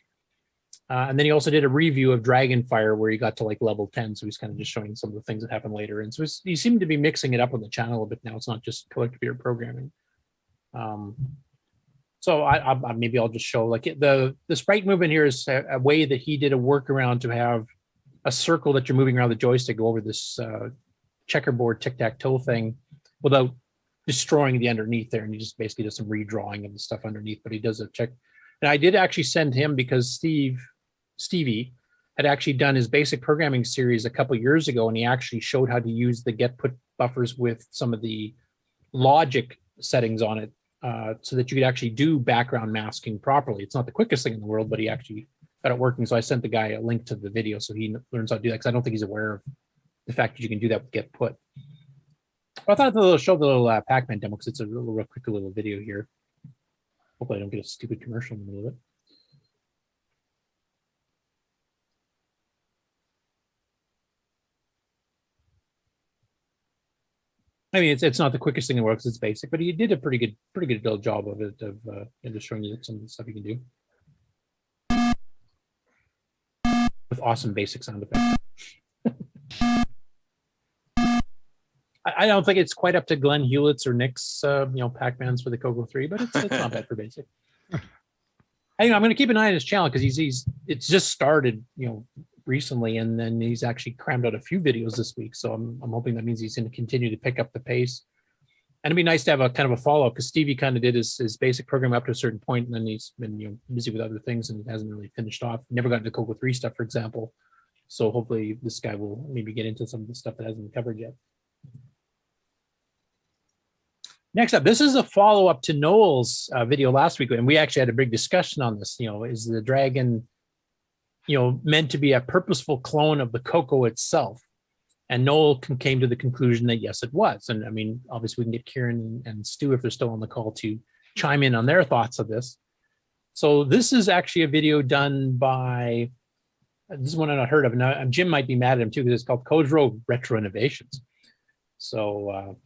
And then he also did a review of Dragonfire where he got to like level 10. So he's kind of just showing some of the things that happened later. And so he seemed to be mixing it up on the channel a bit now. It's not just color computer programming. So I maybe I'll just show like the sprite movement here is a way that he did a workaround to have a circle that you're moving around the joystick over this checkerboard tic-tac-toe thing without destroying the underneath there. And he just basically does some redrawing of the stuff underneath, but he does a check. And I did actually send him because Stevie had actually done his basic programming series a couple years ago, and he actually showed how to use the get put buffers with some of the logic settings on it so that you could actually do background masking properly. It's not the quickest thing in the world, but he actually got it working. So I sent the guy a link to the video so he learns how to do that, because I don't think he's aware of the fact that you can do that with get put. I thought I'd show the little Pac-Man demo because it's a real quick little video here. Hopefully I don't get a stupid commercial in the middle of it. I mean, it's not the quickest thing in the world because it's basic, but he did a pretty good job of it, of just showing you some of the stuff you can do with awesome basic sound effects. I don't think it's quite up to Glenn Hewlett's or Nick's, Pac-Mans for the CoCo 3, but it's not bad for basic. I'm going to keep an eye on his channel because it's just started, recently, and then he's actually crammed out a few videos this week. So I'm hoping that means he's going to continue to pick up the pace. And it'd be nice to have a kind of a follow-up because Stevie kind of did his basic program up to a certain point, and then he's been busy with other things and hasn't really finished off. Never got into CoCo 3 stuff, for example. So hopefully this guy will maybe get into some of the stuff that hasn't been covered yet. Next up, this is a follow-up to Noel's video last week, and we actually had a big discussion on this. Is the dragon, meant to be a purposeful clone of the CoCo itself? And Noel came to the conclusion that yes, it was. And I mean, obviously we can get Ciaran and Stu, if they're still on the call, to chime in on their thoughts of this. So this is actually a video done by, this is one I've not heard of. Now, Jim might be mad at him too, because it's called KOJRO Retro Innovations. So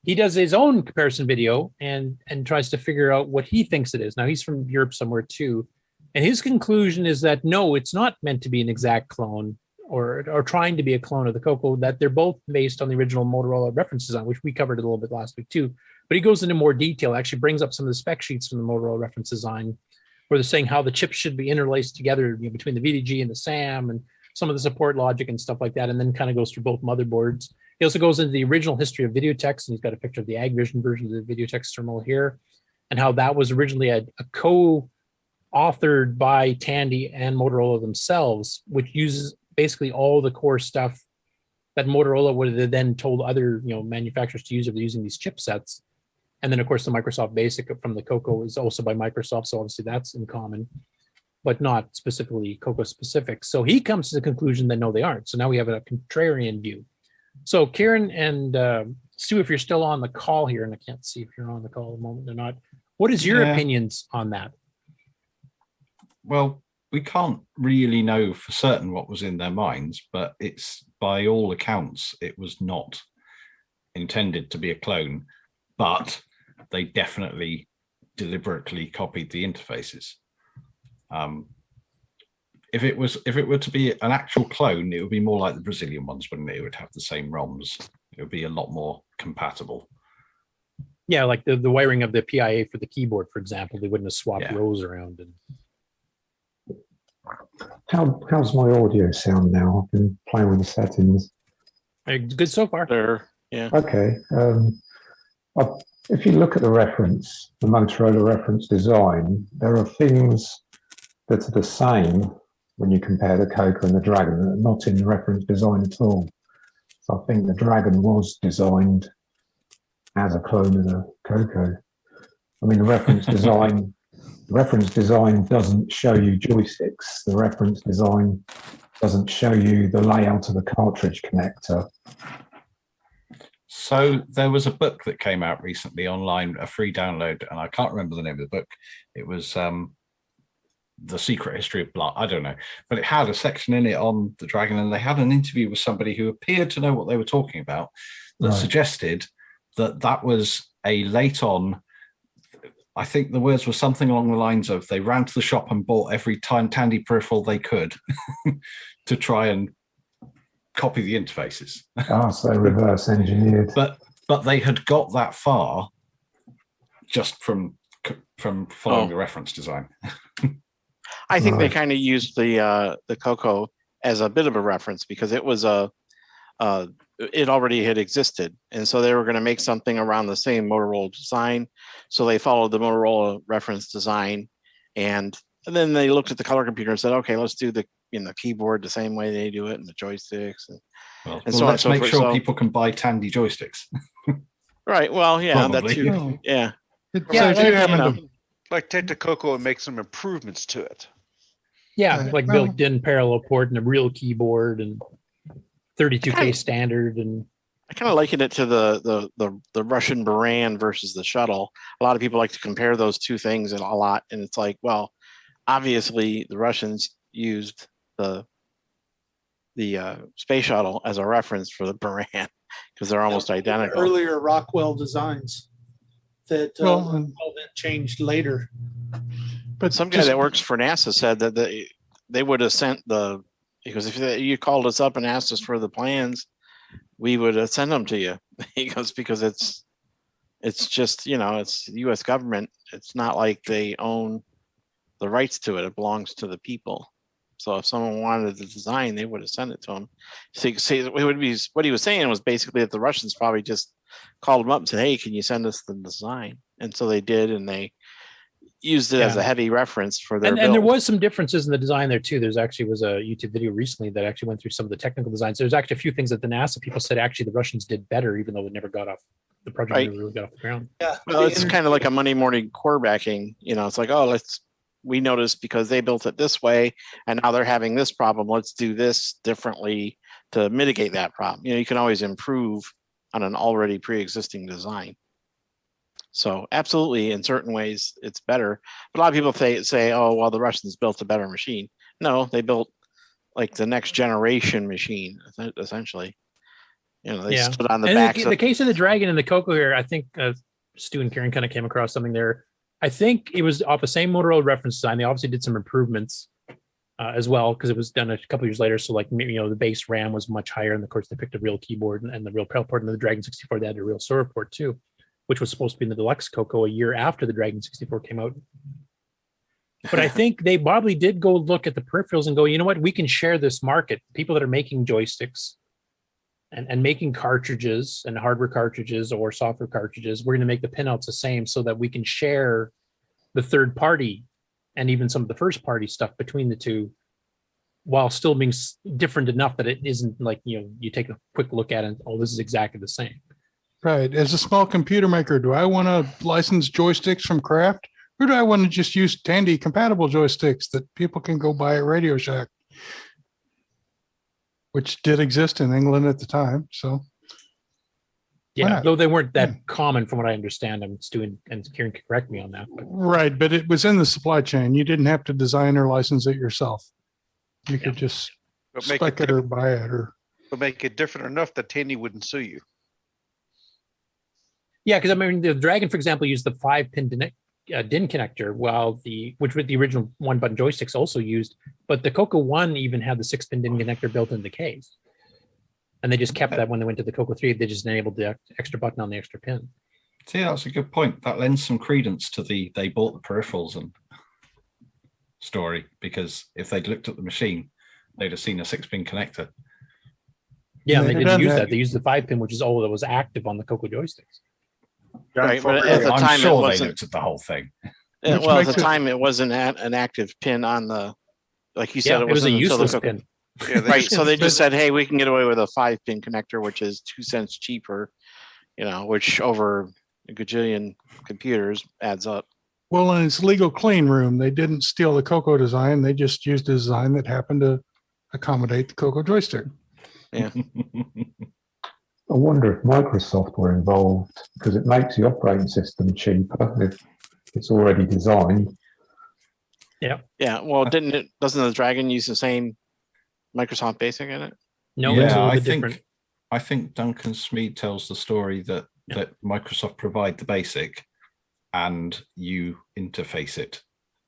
he does his own comparison video and tries to figure out what he thinks it is. Now he's from Europe somewhere too, and his conclusion is that no, it's not meant to be an exact clone or trying to be a clone of the CoCo. That they're both based on the original Motorola reference design, which we covered a little bit last week too. But he goes into more detail. Actually, brings up some of the spec sheets from the Motorola reference design, where they're saying how the chips should be interlaced together, between the VDG and the SAM, and some of the support logic and stuff like that. And then kind of goes through both motherboards. He also goes into the original history of Videotex, and he's got a picture of the AgVision version of the Videotex terminal here, and how that was originally a co-authored by Tandy and Motorola themselves, which uses basically all the core stuff that Motorola would have then told other manufacturers to use if they're using these chipsets. And then, of course, the Microsoft Basic from the CoCo is also by Microsoft, so obviously that's in common, but not specifically CoCo specific. So he comes to the conclusion that no, they aren't. So now we have a contrarian view. So Ciaran and Stu, if you're still on the call here, and I can't see if you're on the call at the moment or not, what is your opinions on that? Well, we can't really know for certain what was in their minds, but it's by all accounts, it was not intended to be a clone, but they definitely deliberately copied the interfaces. If it were to be an actual clone, it would be more like the Brazilian ones, wouldn't it? It would have the same ROMs. It would be a lot more compatible. Yeah, like the wiring of the PIA for the keyboard, for example, they wouldn't have swapped rows around. And how's my audio sound now? I've been playing with the settings. Good so far. There, yeah. Okay. If you look at the reference, the Motorola reference design, there are things that are the same when you compare the CoCo and the Dragon that are not in the reference design at all. So I think the Dragon was designed as a clone of the CoCo. I mean, the reference design doesn't show you joysticks. The reference design doesn't show you the layout of the cartridge connector. So there was a book that came out recently online, a free download, and I can't remember the name of the book. It was The Secret History of Blood. I don't know, but it had a section in it on the Dragon, and they had an interview with somebody who appeared to know what they were talking about that suggested that that was a late on, I think the words were something along the lines of they ran to the shop and bought every Tandy peripheral they could to try and copy the interfaces. So reverse engineered. But they had got that far just from following the reference design. I think they kind of used the CoCo as a bit of a reference because it was it already had existed, and so they were going to make something around the same Motorola design. So they followed the Motorola reference design, and then they looked at the color computer and said, "Okay, let's do the keyboard the same way they do it, and the joysticks." And so let's make sure people can buy Tandy joysticks. Right. Well, yeah, Probably. that too. Yeah. Like take the CoCo and make some improvements to it. Yeah, like built-in parallel port and a real keyboard and 32K standard. And I kind of liken it to the Russian Buran versus the shuttle. A lot of people like to compare those two things a lot, and it's like, well, obviously the Russians used the space shuttle as a reference for the Buran because they're almost identical. Earlier Rockwell designs that then changed later. But some guy that works for NASA said that they would have sent because if you called us up and asked us for the plans, we would have sent them to you. because it's just, it's the U.S. government. It's not like they own the rights to it. It belongs to the people. So if someone wanted the design, they would have sent it to them. So it would be what he was saying was basically that the Russians probably just called him up and said, "Hey, can you send us the design?" And so they did, and they used it as a heavy reference for their build. And there was some differences in the design there too. There's actually was a YouTube video recently that actually went through some of the technical designs. There's actually a few things that the NASA people said actually the Russians did better, even though it never got off the project. Never really got off the ground. Yeah, well, it's kind of like a Monday morning quarterbacking. It's like, we noticed because they built it this way, and now they're having this problem. Let's do this differently to mitigate that problem. You can always improve on an already pre-existing design. So absolutely, in certain ways, it's better. But a lot of people say, "Oh, well, the Russians built a better machine." No, they built like the next generation machine, essentially. You know, they stood on the and backs. the case of the Dragon and the CoCo here, I think Stu and Kieran kind of came across something there. I think it was off the same Motorola reference design. They obviously did some improvements as well, because it was done a couple years later. So like, you know, the base RAM was much higher, and of course they picked a real keyboard and the real PAL port, and the Dragon 64 they had a real server port too, which was supposed to be in the deluxe CoCo a year after the Dragon 64 came out. But I think they probably did go look at the peripherals and go, you know what, we can share this market. People that are making joysticks and making cartridges and hardware cartridges or software cartridges, we're going to make the pinouts the same so that we can share the third party and even some of the first party stuff between the two, while still being different enough that it isn't like, you know, you take a quick look at it and, oh, this is exactly the same. Right. As a small computer maker, do I want to license joysticks from Kraft, or do I want to just use Tandy compatible joysticks that people can go buy at Radio Shack, which did exist in England at the time? So, yeah, though they weren't that common from what I understand. I'm Stu and Kieran can correct me on that. But. Right. But it was in the supply chain. You didn't have to design or license it yourself. You could just spec it or buy it, or make it different enough that Tandy wouldn't sue you. Yeah, because I mean, the Dragon, for example, used the 5-pin DIN connector, which with the original 1-button joysticks also used. But the CoCo 1 even had the 6-pin DIN connector built in the case, and they just kept that when they went to the CoCo 3. They just enabled the extra button on the extra pin. See, that's a good point. That lends some credence to they bought the peripherals and story, because if they'd looked at the machine, they'd have seen a 6-pin connector. Yeah, and they didn't use that. They used the 5-pin, which is all that was active on the CoCo joysticks. Right, but at the time, I'm sure it they wasn't, looked at the whole thing. Well, at the time, it wasn't an active pin on the, like you said, it was a useless pin. Right, so they just said, hey, we can get away with a 5-pin connector, which is 2 cents cheaper, you know, which over a gajillion computers adds up. well, in its legal clean room, they didn't steal the CoCo design. They just used a design that happened to accommodate the CoCo joystick. Yeah. I wonder if Microsoft were involved, because it makes the operating system cheaper if it's already designed. Yeah. Yeah. Well, doesn't the Dragon use the same Microsoft Basic in it? No, it's a little bit think, different. I think Duncan Smead tells the story that Microsoft provide the basic and you interface it.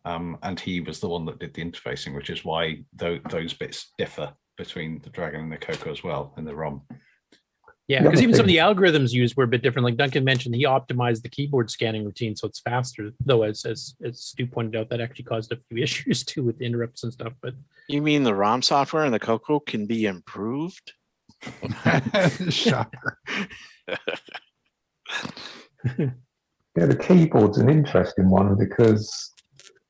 And he was the one that did the interfacing, which is why those bits differ between the Dragon and the CoCo as well in the ROM. Yeah, because even some of the algorithms used were a bit different. Like Duncan mentioned, he optimized the keyboard scanning routine so it's faster. Though, as Stu pointed out, that actually caused a few issues too with the interrupts and stuff. But you mean the ROM software in the CoCo can be improved? Shocker. Yeah, the keyboard's an interesting one because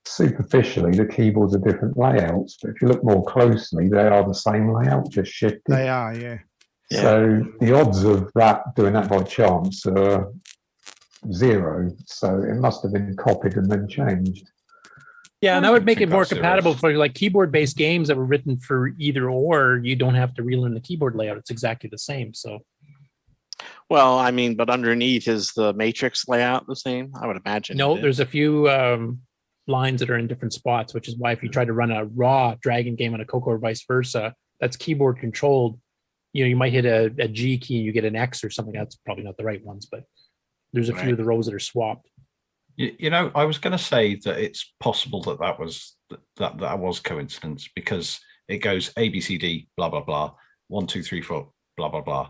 superficially the keyboards are different layouts, but if you look more closely, they are the same layout, just shifted. They are, yeah. So the odds of doing that by chance are 0. So it must have been copied and then changed. yeah, and that would make it more compatible for like keyboard-based games that were written for either or. You don't have to relearn the keyboard layout; it's exactly the same. So, well, I mean, but underneath is the matrix layout the same? I would imagine. no, there's a few lines that are in different spots, which is why if you try to run a raw Dragon game on a CoCo or vice versa, that's keyboard controlled. You know, you might hit a G key, you get an X or something. That's probably not the right ones, but there's a few of the rows that are swapped. You know, I was going to say that it's possible that was coincidence, because it goes A, B, C, D, blah, blah, blah, 1, 2, 3, 4, blah, blah, blah.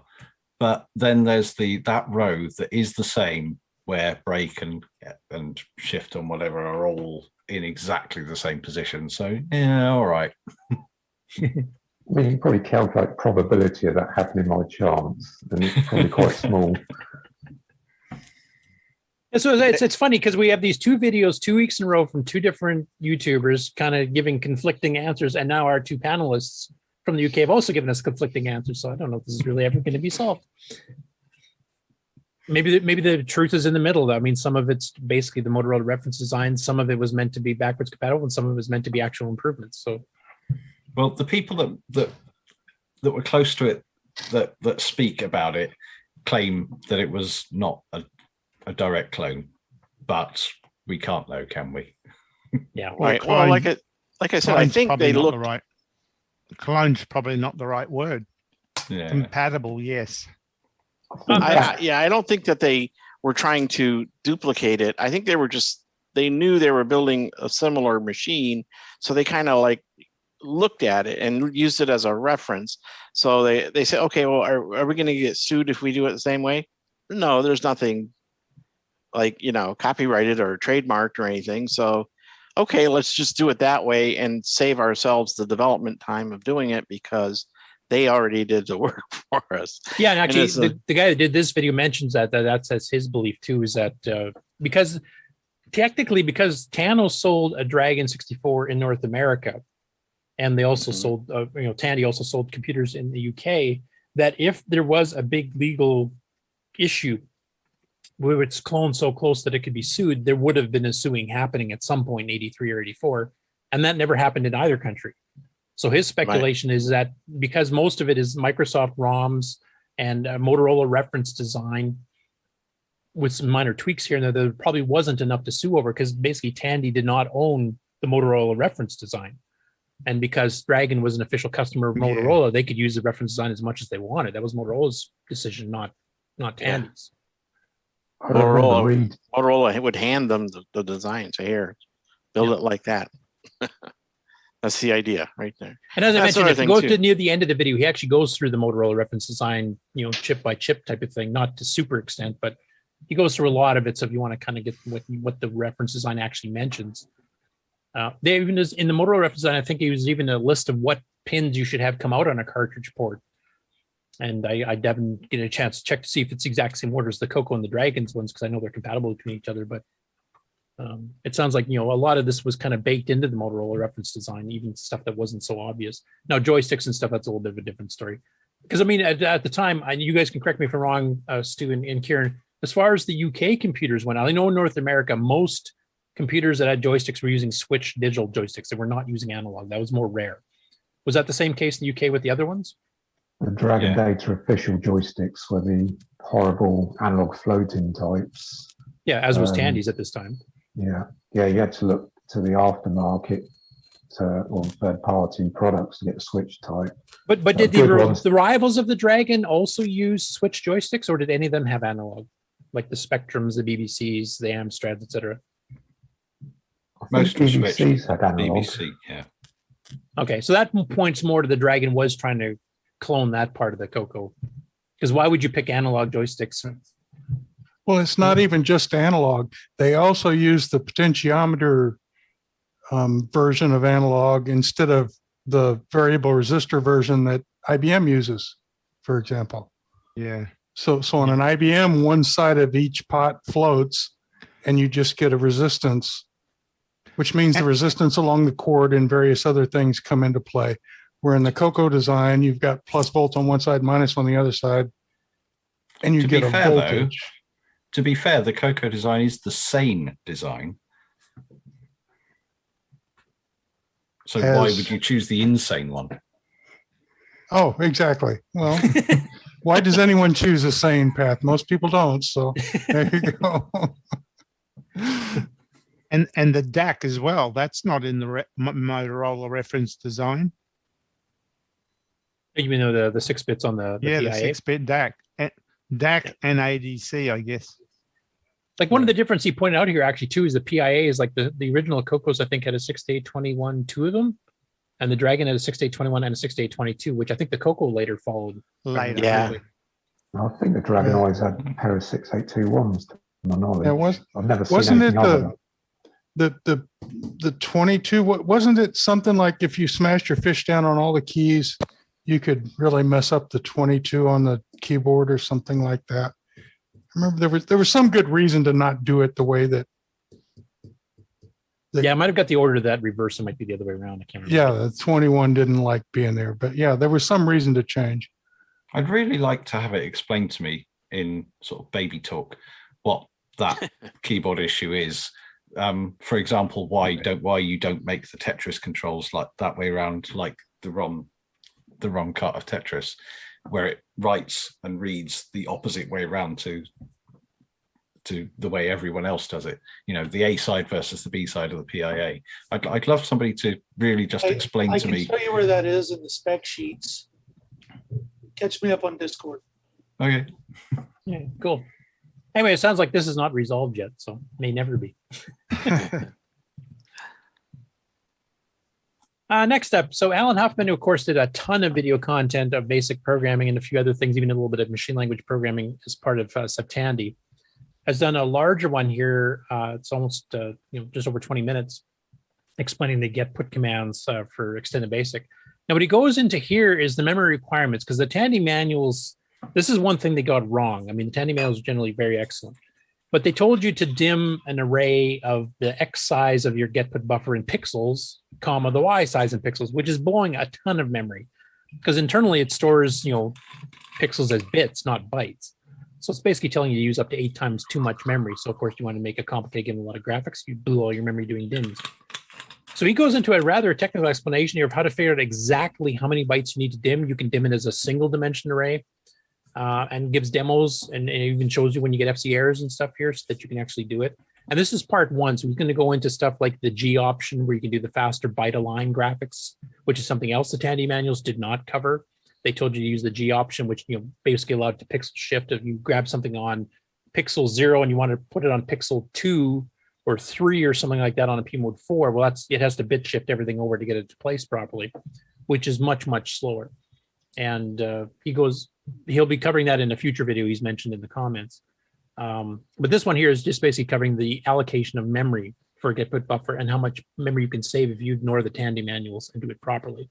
But then there's that row that is the same where break and shift and whatever are all in exactly the same position. So, yeah, all right. I mean, you can probably calculate probability of that happening by chance, and it's probably quite small. And so it's funny because we have these 2 videos 2 weeks in a row from 2 different YouTubers kind of giving conflicting answers, and now our 2 panelists from the UK have also given us conflicting answers. So I don't know if this is really ever going to be solved. Maybe the truth is in the middle, though. I mean, some of it's basically the Motorola reference design, some of it was meant to be backwards compatible, and some of it was meant to be actual improvements. So. Well, the people that were close to it that speak about it claim that it was not a direct clone, but we can't know, can we? Yeah, right. Well, like I said, I think they look right. Clone's probably not the right word. Yeah. Compatible, yes. I don't think that they were trying to duplicate it. I think they knew they were building a similar machine, so they kind of like looked at it and used it as a reference. So they said, okay, well, are we going to get sued if we do it the same way? No, there's nothing like, copyrighted or trademarked or anything. So, okay, let's just do it that way and save ourselves the development time of doing it because they already did the work for us. Yeah, and actually, the guy that did this video mentions that's his belief too, is that because Tano sold a Dragon 64 in North America, and they also sold, Tandy also sold computers in the UK, that if there was a big legal issue where it's cloned so close that it could be sued, there would have been a suing happening at some point in 83 or 84, and that never happened in either country. So his speculation is that because most of it is Microsoft ROMs and Motorola reference design with some minor tweaks here and there probably wasn't enough to sue over, because basically Tandy did not own the Motorola reference design. And because Dragon was an official customer of Motorola, they could use the reference design as much as they wanted. That was Motorola's decision, not Tandy's. Motorola would hand them the design. So here, build it like that. That's the idea right there. And as I mentioned, if you go to near the end of the video, he actually goes through the Motorola reference design, chip by chip type of thing, not to super extent, but he goes through a lot of it. So if you want to kind of get what the reference design actually mentions, they even in the Motorola reference design, I think he was even a list of what pins you should have come out on a cartridge port. And I didn't get a chance to check to see if it's the exact same order as the CoCo and the Dragons ones, because I know they're compatible between each other. But it sounds like, a lot of this was kind of baked into the Motorola reference design, even stuff that wasn't so obvious. Now, joysticks and stuff, that's a little bit of a different story. Because, at the time, you guys can correct me if I'm wrong, Stu and Ciaran, as far as the UK computers went, I know in North America, most computers that had joysticks were using switch digital joysticks. They were not using analog. That was more rare. Was that the same case in the UK with the other ones? The Dragon Data official joysticks were the horrible analog floating types. Yeah, as was Tandy's at this time. Yeah, you had to look to the aftermarket or third-party products to get a switch type. But did the rivals of the Dragon also use switch joysticks, or did any of them have analog, like the Spectrums, the BBCs, the Amstrads, etc.? Most of BBCs had analog. BBC, yeah. Okay, so that points more to the Dragon was trying to clone that part of the CoCo, because why would you pick analog joysticks? Well, it's not even just analog. They also use the potentiometer version of analog instead of the variable resistor version that IBM uses, for example. Yeah. So on an IBM, one side of each pot floats, and you just get a resistance, which means the resistance along the cord and various other things come into play. Where in the CoCo design, you've got plus volts on one side, minus on the other side, and you get a voltage. To be fair, the CoCo design is the sane design. So why would you choose the insane one? Oh, exactly. Well, why does anyone choose a sane path? Most people don't. So there you go. And the DAC as well. That's not in the Motorola reference design. You mean the 6 bits on the PIA? the 6-bit DAC. DAC and ADC, I guess. Like one of the difference he pointed out here actually too is the PIA is like the original CoCos I think had a 6-821, 2 of them, and the Dragon had a 6-821 and a 6-822, which I think the CoCo later followed. Later, yeah. I think the Dragon always had a pair of 6-821s. To my knowledge, I've never seen wasn't it anything the 22? Wasn't it something like if you smashed your fish down on all the keys, you could really mess up the 22 on the keyboard or something like that? I remember there was some good reason to not do it the way that. Yeah, I might have got the order to that reverse. It might be the other way around. I can't remember. Yeah, the 21 didn't like being there, but yeah, there was some reason to change. I'd really like to have it explained to me in sort of baby talk what that keyboard issue is. For example, why you don't make the Tetris controls like that way around, like the ROM cut of Tetris, where it writes and reads the opposite way around to the way everyone else does it. The A side versus the B side of the PIA. I'd love somebody to really just explain to me. I can show you where that is in the spec sheets. Catch me up on Discord. Okay. Yeah, cool. Anyway, it sounds like this is not resolved yet, so may never be. Next up, so Allen Huffman, who of course did a ton of video content of basic programming and a few other things, even a little bit of machine language programming as part of Septandy, has done a larger one here. It's almost just over 20 minutes, explaining the get put commands for extended basic. Now, what he goes into here is the memory requirements, because the Tandy manuals, this is one thing they got wrong. I mean, the Tandy manuals are generally very excellent, but they told you to dim an array of the X size of your get put buffer in pixels, comma, the Y size in pixels, which is blowing a ton of memory, because internally it stores, pixels as bits, not bytes. So it's basically telling you to use up to 8 times too much memory. So of course you want to make it complicated, give them a lot of graphics, you blew all your memory doing dims. So he goes into a rather technical explanation here of how to figure out exactly how many bytes you need to dim. You can dim it as a single dimension array, and gives demos and even shows you when you get FC errors and stuff here so that you can actually do it. And this is part 1. So he's going to go into stuff like the G option, where you can do the faster byte align graphics, which is something else the Tandy manuals did not cover. They told you to use the G option, which basically allowed to pixel shift. If you grab something on pixel 0 and you want to put it on pixel 2 or 3 or something like that on a P mode 4, well, it has to bit shift everything over to get it to place properly, which is much, much slower. And he'll be covering that in a future video he's mentioned in the comments. But this one here is just basically covering the allocation of memory for a get put buffer and how much memory you can save if you ignore the Tandy manuals and do it properly.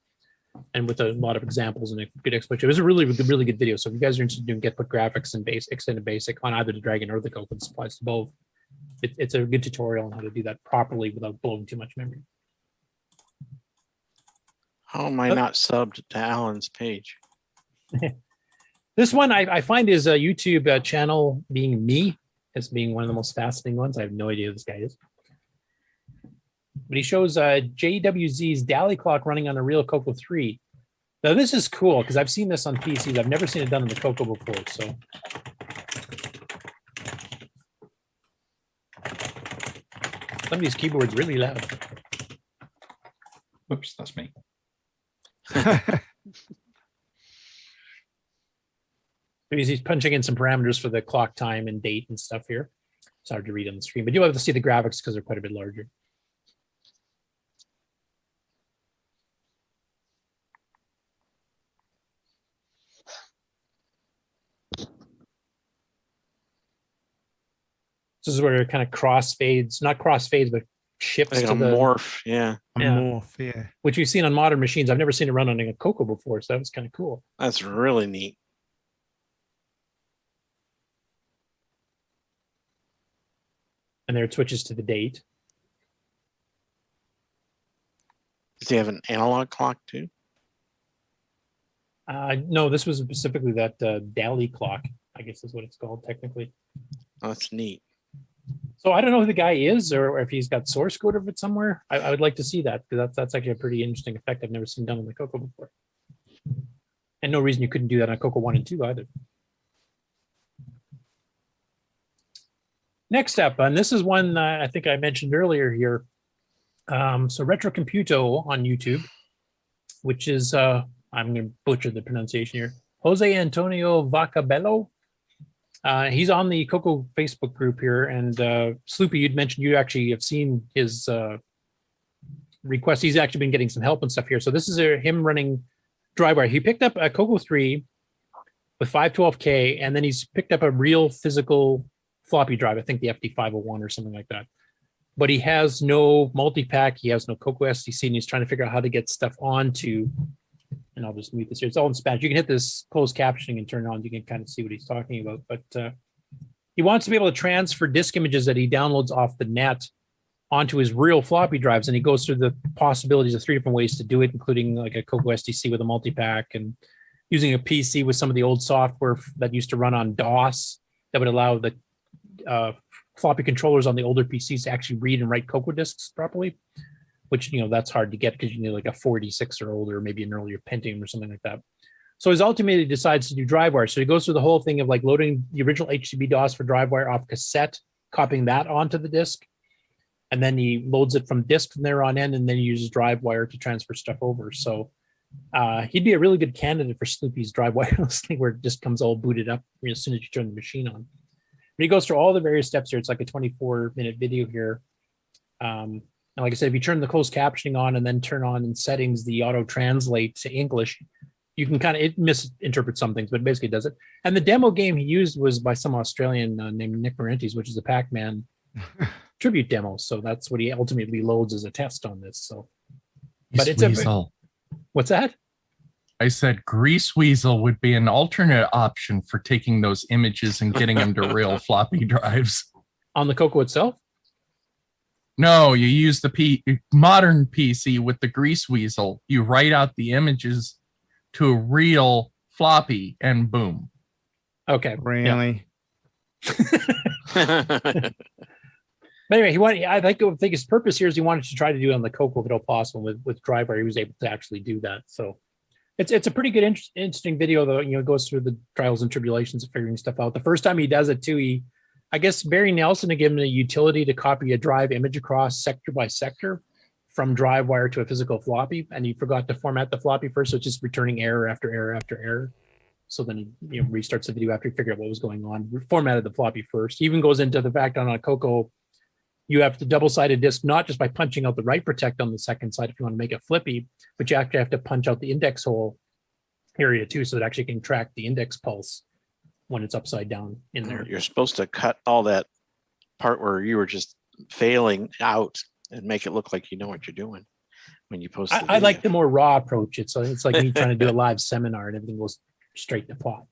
And with a lot of examples and a good explanation. It was a really good video. So if you guys are interested in doing get put graphics and extended basic on either the Dragon or the CoCo, it applies to both. It's a good tutorial on how to do that properly without blowing too much memory. How am I not subbed to Alan's page? This one I find his YouTube channel being me as being one of the most fascinating ones. I have no idea who this guy is. But he shows JWZ's Dali clock running on a real CoCo 3. Now this is cool because I've seen this on PCs. I've never seen it done in the CoCo before. So some of these keyboards really loud. Whoops, that's me. He's punching in some parameters for the clock time and date and stuff here. It's hard to read on the screen, but you'll have to see the graphics because they're quite a bit larger. This is where it kind of crossfades, not crossfades, but shifts like to a the morph. Yeah. Morph, yeah. Which you've seen on modern machines. I've never seen it run on a CoCo before, so that was kind of cool. That's really neat. And there it switches to the date. Does he have an analog clock too? No, this was specifically that Dali clock, I guess is what it's called technically. Oh, that's neat. So I don't know who the guy is or if he's got source code of it somewhere. I would like to see that because that's actually a pretty interesting effect I've never seen done on the CoCo before. And no reason you couldn't do that on CoCo 1 and 2 either. Next up, and this is one I think I mentioned earlier here. So Retro Computo on YouTube, which is, I'm going to butcher the pronunciation here, Jose Antonio Vacabello. He's on the CoCo Facebook group here, and Sloopy, you'd mentioned you actually have seen his request. He's actually been getting some help and stuff here. So this is him running DriveWire. He picked up a CoCo 3 with 512K, and then he's picked up a real physical floppy drive, I think the FD501 or something like that. But he has no multi-pack, he has no CoCo SDC, and he's trying to figure out how to get stuff onto, and I'll just mute this here. It's all in Spanish. You can hit this closed captioning and turn it on. You can kind of see what he's talking about. But he wants to be able to transfer disk images that he downloads off the net onto his real floppy drives. And he goes through the possibilities of 3 different ways to do it, including like a CoCo SDC with a multi-pack and using a PC with some of the old software that used to run on DOS that would allow the floppy controllers on the older PCs to actually read and write CoCo disks properly, which, that's hard to get because you need like a 46 or older, maybe an earlier Pentium or something like that. So he ultimately decides to do DriveWire. So he goes through the whole thing of like loading the original HCB DOS for DriveWire off cassette, copying that onto the disk, and then he loads it from disk from there on in, and then he uses DriveWire to transfer stuff over. So He'd be a really good candidate for Sloopy's drive wireless thing where it just comes all booted up as soon as you turn the machine on. But he goes through all the various steps here. It's like a 24-minute video here. And like I said, if you turn the closed captioning on and then turn on in settings the auto translate to English, you can kind of misinterpret some things, but basically does it. And the demo game he used was by some Australian named Nick Marentes, which is a Pac-Man tribute demo. So that's what he ultimately loads as a test on this. So, but it's Weasel. What's that? I said Grease Weasel would be an alternate option for taking those images and getting them to real floppy drives. On the CoCo itself? No, you use the modern PC with the Grease Weasel. You write out the images to a real floppy and boom. Okay. Really? But anyway, I think his purpose here is he wanted to try to do it on the CoCo if at all possible. With DriveWire, he was able to actually do that. So it's a pretty good, interesting video, though. It goes through the trials and tribulations of figuring stuff out. The first time he does it too, I guess Barry Nelson had given him a utility to copy a drive image across sector by sector from DriveWire to a physical floppy, and he forgot to format the floppy first, so it's just returning error after error after error. So then he restarts the video after he figured out what was going on. Formatted the floppy first. He even goes into the fact on a CoCo, you have the double-sided disk not just by punching out the write protect on the second side if you want to make it flippy, but you actually have to punch out the index hole area too, so it actually can track the index pulse when it's upside down in there. You're supposed to cut all that part where you were just failing out and make it look like you know what you're doing when you post. I like the more raw approach. It's like me trying to do a live seminar and everything goes straight to plot.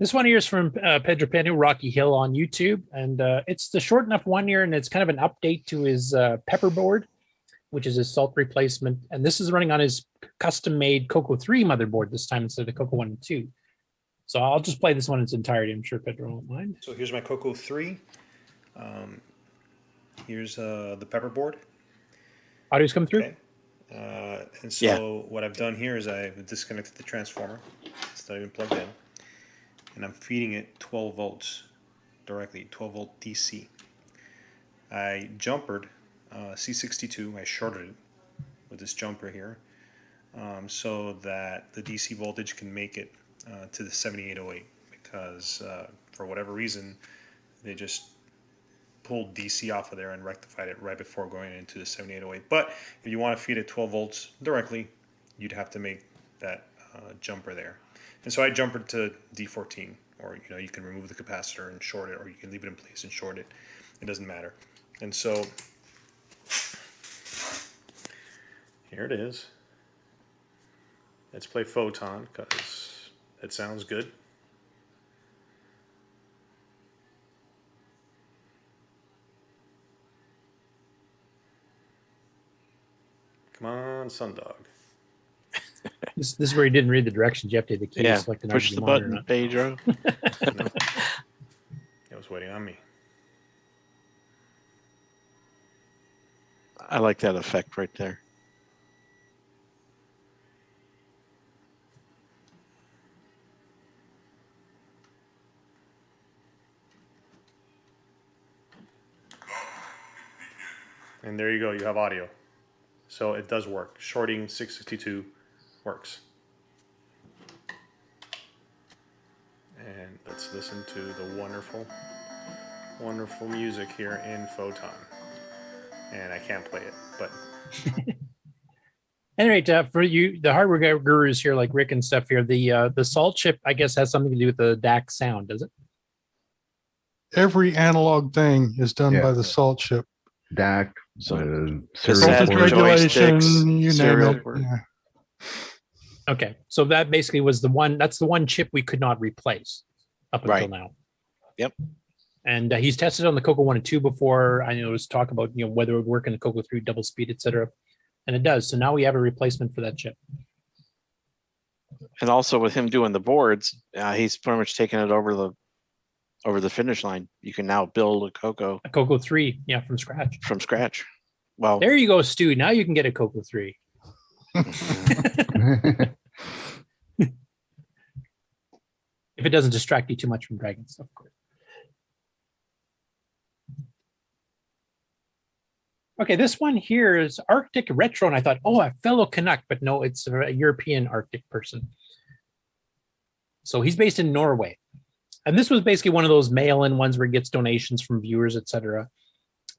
This one here is from Pedro Pena, Rocky Hill on YouTube, and it's the short enough one here, and it's kind of an update to his pepper board, which is his salt replacement. And this is running on his custom-made CoCo 3 motherboard this time instead of the CoCo 1 and 2. So I'll just play this one in its entirety. I'm sure Pedro won't mind. So here's my CoCo 3. Here's the pepper board. Audio's come through? Okay. And so what I've done here is I've disconnected the transformer. It's not even plugged in. And I'm feeding it 12 volts directly, 12 volt DC. I jumpered C62, I shorted it with this jumper here, so that the DC voltage can make it to the 7808, because for whatever reason they just pulled DC off of there and rectified it right before going into the 7808. But if you want to feed it 12 volts directly, you'd have to make that jumper there. And so I jumpered to D14, or you can remove the capacitor and short it, or you can leave it in place and short it. It doesn't matter. And so here it is. Let's play Photon because it sounds good. Come on, Sundog. This is where he didn't read the directions. You have to hit the key. Select an push the RGB button, monitor. Pedro. It was waiting on me. I like that effect right there. And there you go, you have audio. So it does work. Shorting 662 works. And let's listen to the wonderful, wonderful music here in Photon. And I can't play it, but... Anyway, for you, the hardware gurus here, like Rick and stuff here, the salt chip, I guess, has something to do with the DAC sound, does it? Every analog thing is done by the salt chip. DAC, voltage regulation, you name it. Yeah. Okay, so that basically was that's the one chip we could not replace up until now. Yep. And he's tested on the CoCo 1 and 2 before. I know there was talk about whether it would work in the CoCo 3 double speed, etc. And it does. So now we have a replacement for that chip. And also with him doing the boards, he's pretty much taken it over the finish line. You can now build a CoCo 3, from scratch. From scratch. Well, there you go, Stu. Now you can get a CoCo 3. If it doesn't distract you too much from Dragon stuff, of course. Okay, this one here is Arctic Retro, and I thought, oh, a fellow Canuck, but no, it's a European Arctic person. So he's based in Norway. And this was basically one of those mail-in ones where he gets donations from viewers, etc.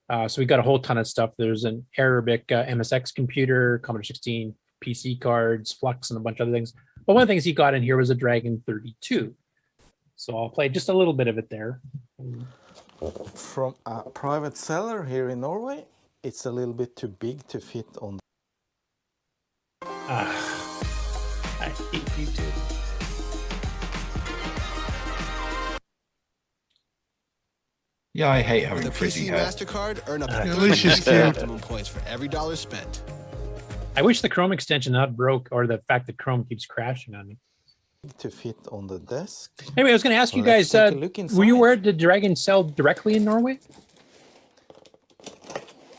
So we got a whole ton of stuff. There's an Arabic MSX computer, Commodore 16, PC cards, Flux, and a bunch of other things. But one of the things he got in here was a Dragon 32. So I'll play just a little bit of it there. From a private seller here in Norway, it's a little bit too big to fit on. I hate YouTube. Yeah, I hate having the frizzy PC hair. MasterCard, earn up to At least she's cute. optimum points for every dollar spent. I wish the Chrome extension not broke, or the fact that Chrome keeps crashing on me. To fit on the desk. Anyway, I was going to ask you guys, were you aware did Dragon sell directly in Norway?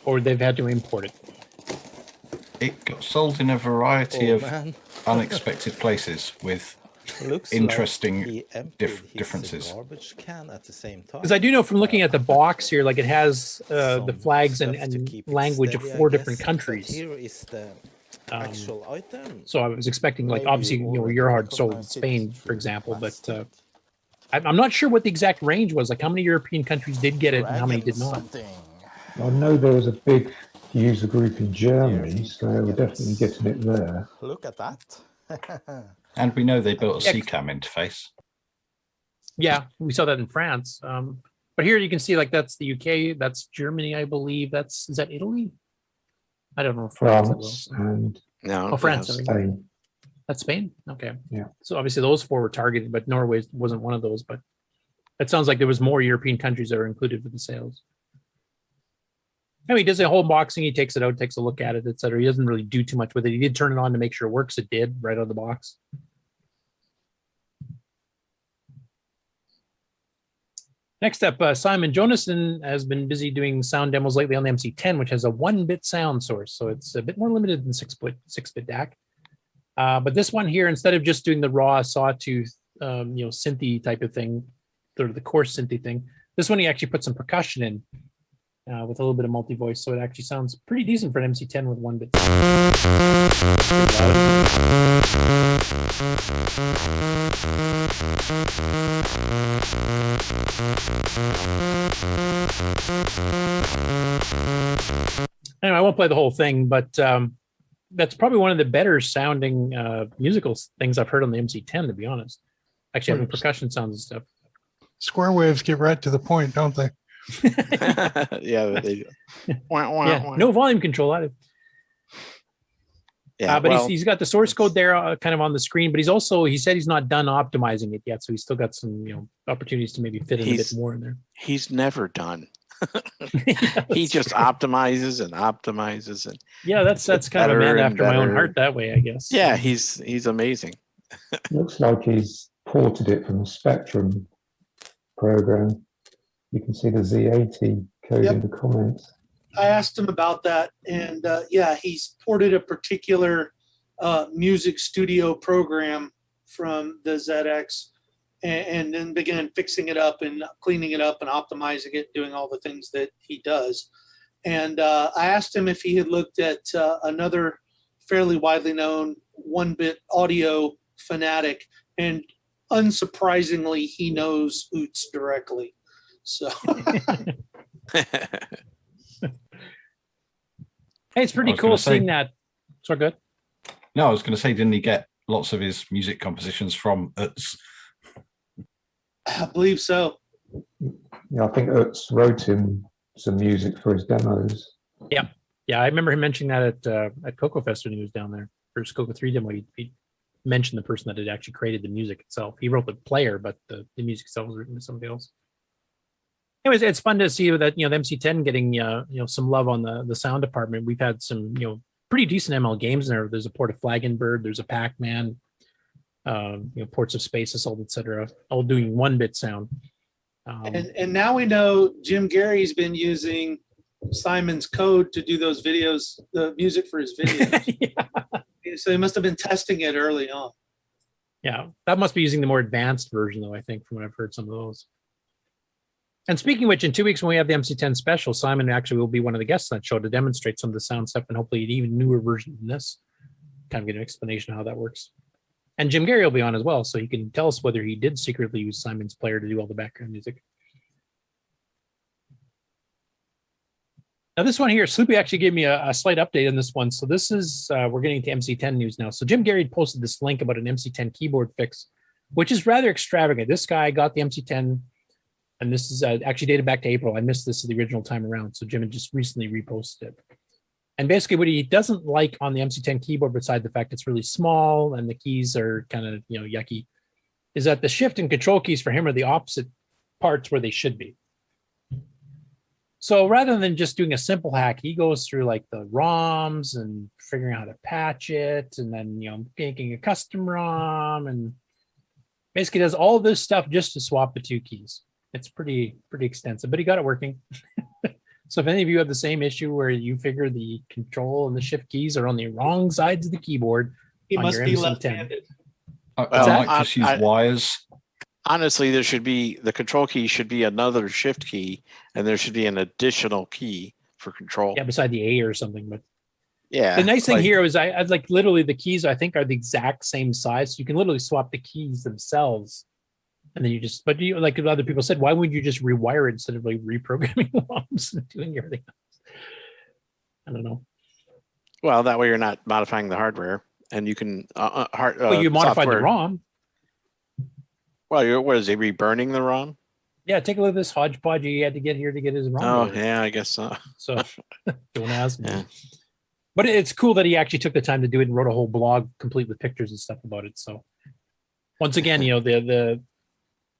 Or they've had to import it? It got sold in a variety of unexpected places with interesting differences. Garbage can at the same time. Because I do know from looking at the box here, like it has the flags and language of 4 different countries. Here is the actual item. So I was expecting, like, obviously, your hard sold in Spain, for example, but I'm not sure what the exact range was. Like, how many European countries did get it and how many did not? I know there was a big user group in Germany, so we're definitely getting it there. Look at that. And we know they built a CCAM interface. Yeah, we saw that in France. But here you can see, like, that's the UK, that's Germany, I believe. Is that Italy? I don't know. France and France. Spain. That's Spain? Okay. Yeah. So obviously those 4 were targeted, but Norway wasn't one of those. But it sounds like there was more European countries that are included with the sales. Anyway, he does a whole unboxing. He takes it out, takes a look at it, etc. He doesn't really do too much with it. He did turn it on to make sure it works. It did right out of the box. Next up, Simon Jonassen has been busy doing sound demos lately on the MC10, which has a 1-bit sound source. So it's a bit more limited than 6-bit DAC. But this one here, instead of just doing the raw sawtooth, synthy type of thing, sort of the coarse synthy thing, this one he actually put some percussion in with a little bit of multi-voice. So it actually sounds pretty decent for an MC10 with 1-bit. Anyway, I won't play the whole thing, but that's probably one of the better sounding musical things I've heard on the MC10, to be honest. Actually, having percussion sounds and stuff. Square waves get right to the point, don't they? Yeah, they do. No volume control either. Yeah, but he's got the source code there kind of on the screen, but he said he's not done optimizing it yet. So he's still got some, opportunities to maybe fit in a bit more in there. He's never done. He just optimizes and optimizes. And yeah, that's kind of a man after my own heart that way, I guess. Yeah, he's amazing. Looks like he's ported it from the Spectrum program. You can see the Z80 code in the comments. I asked him about that, and he's ported a particular music studio program from the ZX, and then began fixing it up and cleaning it up and optimizing it, doing all the things that he does. And I asked him if he had looked at another fairly widely known 1-bit audio fanatic, and unsurprisingly, he knows Utz directly. So. Hey, it's pretty cool seeing that. So good. No, I was going to say, didn't he get lots of his music compositions from Utz? I believe so. Yeah, I think Utz wrote him some music for his demos. Yeah, I remember him mentioning that at CoCo Fest when he was down there for his CoCo 3 demo. He mentioned the person that had actually created the music itself. He wrote the player, but the music itself was written by somebody else. Anyways, it's fun to see that the MC10 getting some love on the sound department. We've had some pretty decent ML games in there. There's a port of Flagenbird, there's a Pac-Man, ports of Space Assault, etc. All doing 1-bit sound. And now we know Jim Gary's been using Simon's code to do those videos, the music for his videos. So he must have been testing it early on. Yeah, that must be using the more advanced version, though. I think from what I've heard, some of those. And speaking of which, in 2 weeks when we have the MC10 special, Simon actually will be one of the guests on that show to demonstrate some of the sound stuff and hopefully an even newer version than this. Kind of get an explanation of how that works. And Jim Gary will be on as well, so he can tell us whether he did secretly use Simon's player to do all the background music. Now this one here, Sloopy actually gave me a slight update on this one. So this is, we're getting to MC10 news now. So Jim Gary posted this link about an MC10 keyboard fix, which is rather extravagant. This guy got the MC10, and this is actually dated back to April. I missed this the original time around, so Jim had just recently reposted it. And basically what he doesn't like on the MC10 keyboard, besides the fact it's really small and the keys are kind of, yucky, is that the shift and control keys for him are the opposite parts where they should be. So rather than just doing a simple hack, he goes through like the ROMs and figuring out how to patch it, and then, making a custom ROM, and basically does all this stuff just to swap the two keys. It's pretty extensive, but he got it working. So if any of you have the same issue where you figure the control and the shift keys are on the wrong sides of the keyboard, He on must your be MC10. left-handed. I might just use wires. Honestly, there should be, the control key should be another shift key, and there should be an additional key for control. Yeah, beside the A or something. But yeah, the nice thing here is I like literally the keys I think are the exact same size. So you can literally swap the keys themselves. And then you just, but you, like other people said, why wouldn't you just rewire it instead of like reprogramming ROMs and doing everything else? I don't know. Well, that way you're not modifying the hardware, and you can well, you modify the ROM. Well, what is he reburning the ROM? Yeah, take a look at this hodgepodge he had to get here to get his ROM. Oh, yeah, I guess so. So don't ask me. Yeah. But it's cool that he actually took the time to do it and wrote a whole blog complete with pictures and stuff about it. So once again, the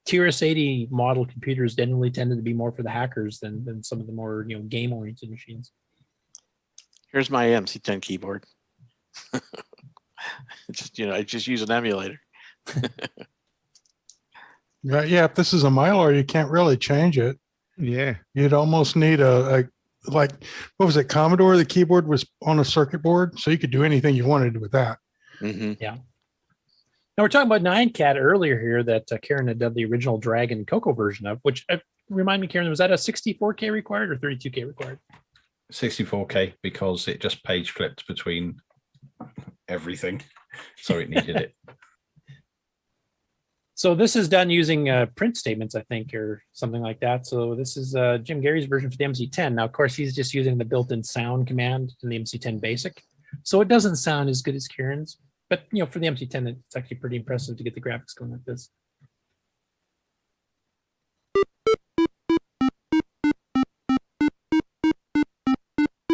TRS-80 model computers generally tended to be more for the hackers than some of the more game-oriented machines. Here's my MC10 keyboard. I just use an emulator. Yeah, if this is a Mylar, you can't really change it. Yeah. You'd almost need a like, what was it, Commodore? The keyboard was on a circuit board, so you could do anything you wanted with that. Mm-hmm. Yeah. Now we're talking about 9Cat earlier here that Karen had done the original Dragon CoCo version of, which remind me, Karen, was that a 64K required or 32K required? 64K, because it just page flipped between everything, so it needed it. So this is done using print statements, I think, or something like that. So this is Jim Gary's version for the MC10. Now, of course, he's just using the built-in sound command in the MC10 Basic, so it doesn't sound as good as Kieran's. But for the MC10, it's actually pretty impressive to get the graphics going like this.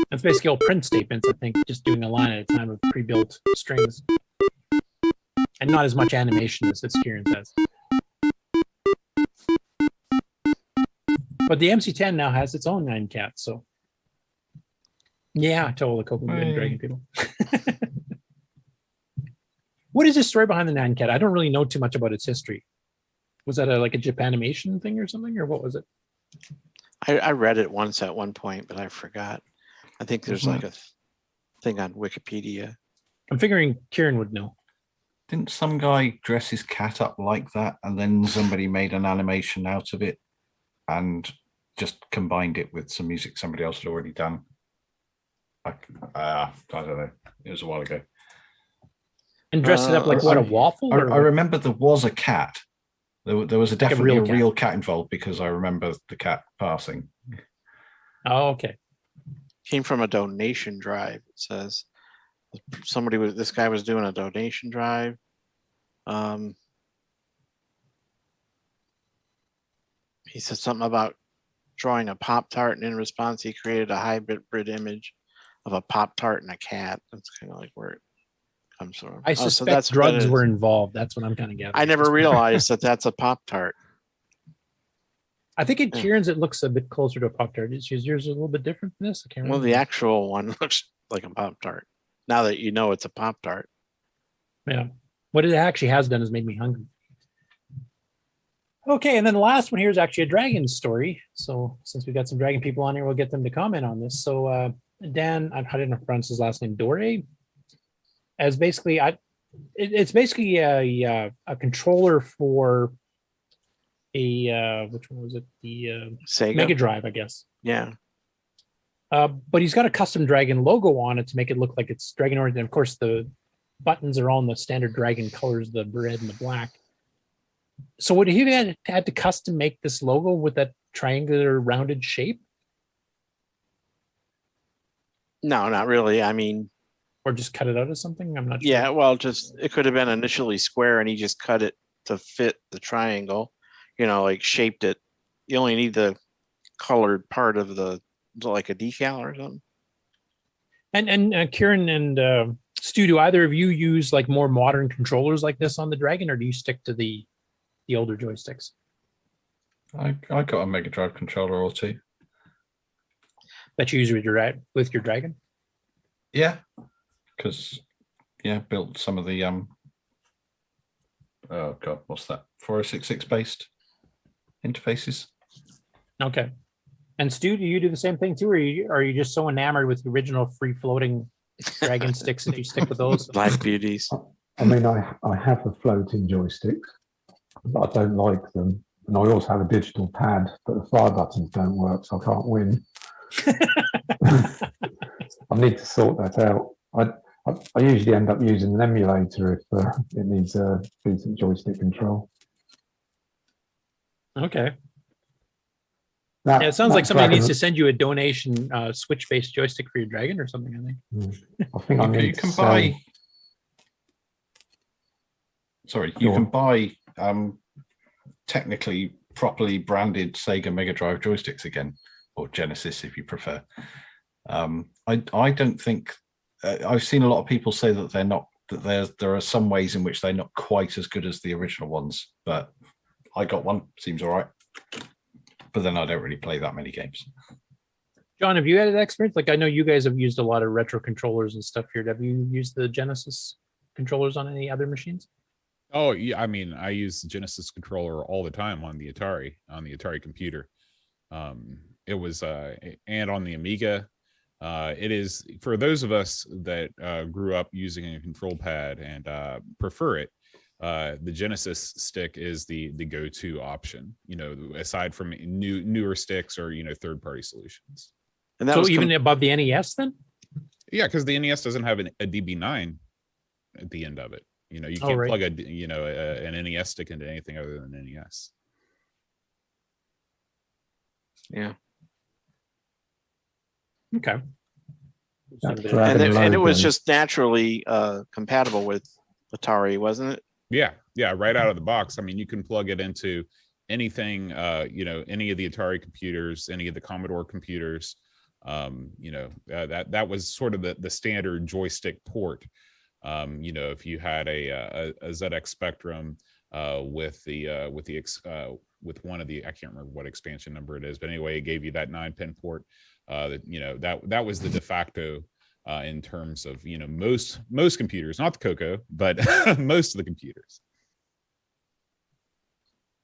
That's basically all print statements, I think, just doing a line at a time of pre-built strings. And not as much animation as Kieran says. But the MC10 now has its own 9Cat, so yeah, to all the CoCo and Dragon people. What is the story behind the 9Cat? I don't really know too much about its history. Was that like a Japanimation thing or something, or what was it? I read it once at one point, but I forgot. I think there's like a thing on Wikipedia. I'm figuring Kieran would know. Didn't some guy dress his cat up like that, and then somebody made an animation out of it and just combined it with some music somebody else had already done? I don't know. It was a while ago. And dressed it up like what, a waffle? I remember there was a cat. There was definitely a real cat involved, because I remember the cat passing. Oh, okay. Came from a donation drive, it says. This guy was doing a donation drive. He said something about drawing a Pop-Tart, and in response, he created a hybrid image of a Pop-Tart and a cat. That's kind of like where it comes from. I suspect drugs were involved. That's what I'm kind of gathering. I never realized that that's a Pop-Tart. I think in Kieran's it looks a bit closer to a Pop-Tart. Is yours a little bit different than this? I can't remember. Well, the actual one looks like a Pop-Tart. Now that you know it's a Pop-Tart. Yeah. What it actually has done is made me hungry. Okay, and then the last one here is actually a dragon story. So since we've got some dragon people on here, we'll get them to comment on this. So Dan, I didn't pronounce his last name, Dore, as basically it's basically a controller for which one was it? The Sega Mega Drive, I guess. Yeah. But he's got a custom Dragon logo on it to make it look like it's Dragon Origin. And of course, the buttons are all in the standard Dragon colors, the red and the black. So would he have had to custom make this logo with that triangular rounded shape? No, not really. I mean, or just cut it out of something? I'm not sure. Yeah, well, just it could have been initially square and he just cut it to fit the triangle, like shaped it. You only need the colored part of the, like a decal or something. And Ciaran and Stu, do either of you use like more modern controllers like this on the Dragon, or do you stick to the older joysticks? I got a Mega Drive controller or two. That you use with your Dragon? Yeah, because built some of the oh god, what's that? 4066 based interfaces. Okay. And Stu, do you do the same thing too, or are you just so enamored with the original free floating Dragon sticks that you stick with those? Black beauties. I mean, I have the floating joysticks, but I don't like them. And I also have a digital pad, but the fire buttons don't work, so I can't win. I need to sort that out. I usually end up using an emulator if it needs a decent joystick control. Okay. It sounds like somebody needs to send you a donation switch-based joystick for your Dragon or something, I think. I think you can buy. Sorry, you can buy technically properly branded Sega Mega Drive joysticks again, or Genesis if you prefer. I don't think I've seen a lot of people say that they're not, that there are some ways in which they're not quite as good as the original ones, but I got one, seems all right. But then I don't really play that many games. John, have you had an experience? Like, I know you guys have used a lot of retro controllers and stuff here. Have you used the Genesis controllers on any other machines? Oh, yeah. I mean, I use the Genesis controller all the time on the Atari computer. It was, and on the Amiga. It is, for those of us that grew up using a control pad and prefer it, the Genesis stick is the go-to option, aside from newer sticks or, third-party solutions. And that so even above the NES then? Yeah, because the NES doesn't have a DB9 at the end of it. You can't plug an NES stick into anything other than NES. Yeah. Okay. And it was just naturally compatible with Atari, wasn't it? Yeah, right out of the box. I mean, you can plug it into anything, any of the Atari computers, any of the Commodore computers. That was sort of the standard joystick port. If you had a ZX Spectrum with one of the, I can't remember what expansion number it is, but anyway, it gave you that 9-pin port. That was the de facto in terms of most computers, not the CoCo, but most of the computers.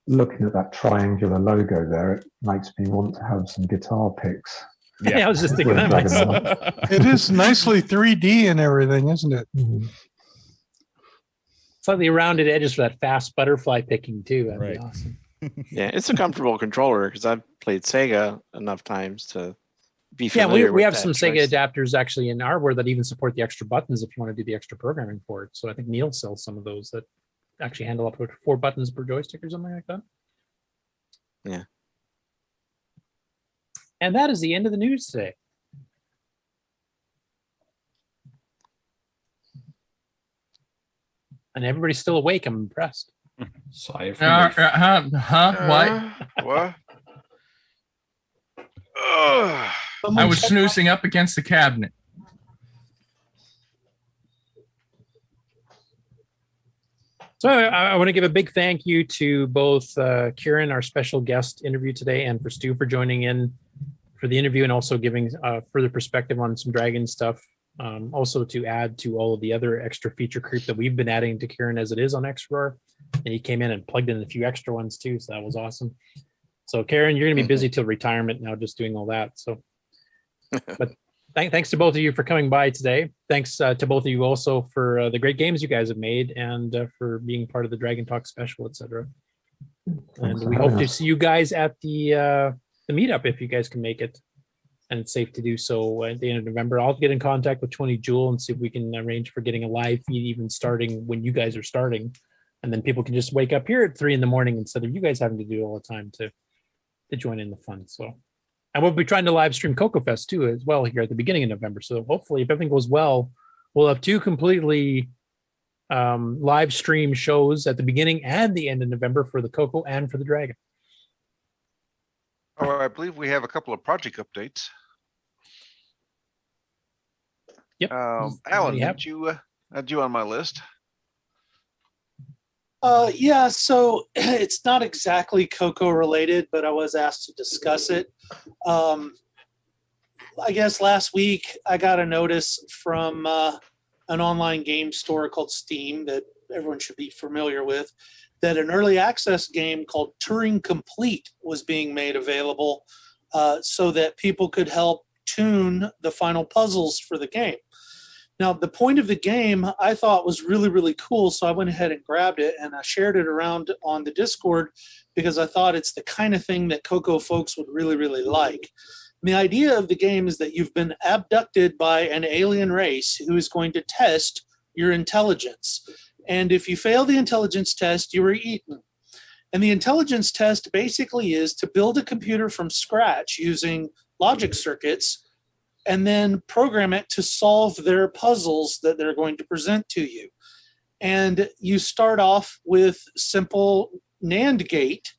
Looking at that triangular logo there, it makes me want to have some guitar picks. Yeah, I was just thinking that myself. It is nicely 3D and everything, isn't it? Mm-hmm. It's like the rounded edges for that fast butterfly picking too. That'd Right. be awesome. Yeah, it's a comfortable controller because I've played Sega enough times to be Yeah, familiar we with have that some Sega choice. adapters actually in our board that even support the extra buttons if you want to do the extra programming for it. So I think Neil sells some of those that actually handle up to 4 buttons per joystick or something like that. Yeah. And that is the end of the news today. And everybody's still awake. I'm impressed. Sigh of What? I was snoozing up against the cabinet. So I want to give a big thank you to both Ciaran, our special guest interview today, and for Stu for joining in for the interview and also giving further perspective on some Dragon stuff. Also to add to all of the other extra feature creep that we've been adding to Ciaran as it is on Xroar. And he came in and plugged in a few extra ones too, so that was awesome. So Ciaran, you're going to be busy till retirement now just doing all that. So, but thanks to both of you for coming by today. Thanks to both of you also for the great games you guys have made and for being part of the Dragon Talk special, etc. And for we hope having to us. see you guys at the meetup if you guys can make it, and it's safe to do so at the end of November. I'll get in contact with Tony Jewell and see if we can arrange for getting a live feed even starting when you guys are starting, and then people can just wake up here at 3 a.m. instead of you guys having to do it all the time to join in the fun. So, and we'll be trying to live stream CoCo Fest too as well here at the beginning of November. So hopefully, if everything goes well, we'll have 2 completely live stream shows at the beginning and the end of November for the CoCo and for the Dragon. Oh, I believe we have a couple of project updates. Yep. Alan, did you had you on my list? Yeah, so it's not exactly CoCo related, but I was asked to discuss it. I guess last week I got a notice from an online game store called Steam that everyone should be familiar with, that an early access game called Turing Complete was being made available so that people could help tune the final puzzles for the game. Now, the point of the game I thought was really, really cool, so I went ahead and grabbed it and I shared it around on the Discord because I thought it's the kind of thing that CoCo folks would really, really like. And the idea of the game is that you've been abducted by an alien race who is going to test your intelligence. And if you fail the intelligence test, you are eaten. And the intelligence test basically is to build a computer from scratch using logic circuits and then program it to solve their puzzles that they're going to present to you. And you start off with simple NAND gate,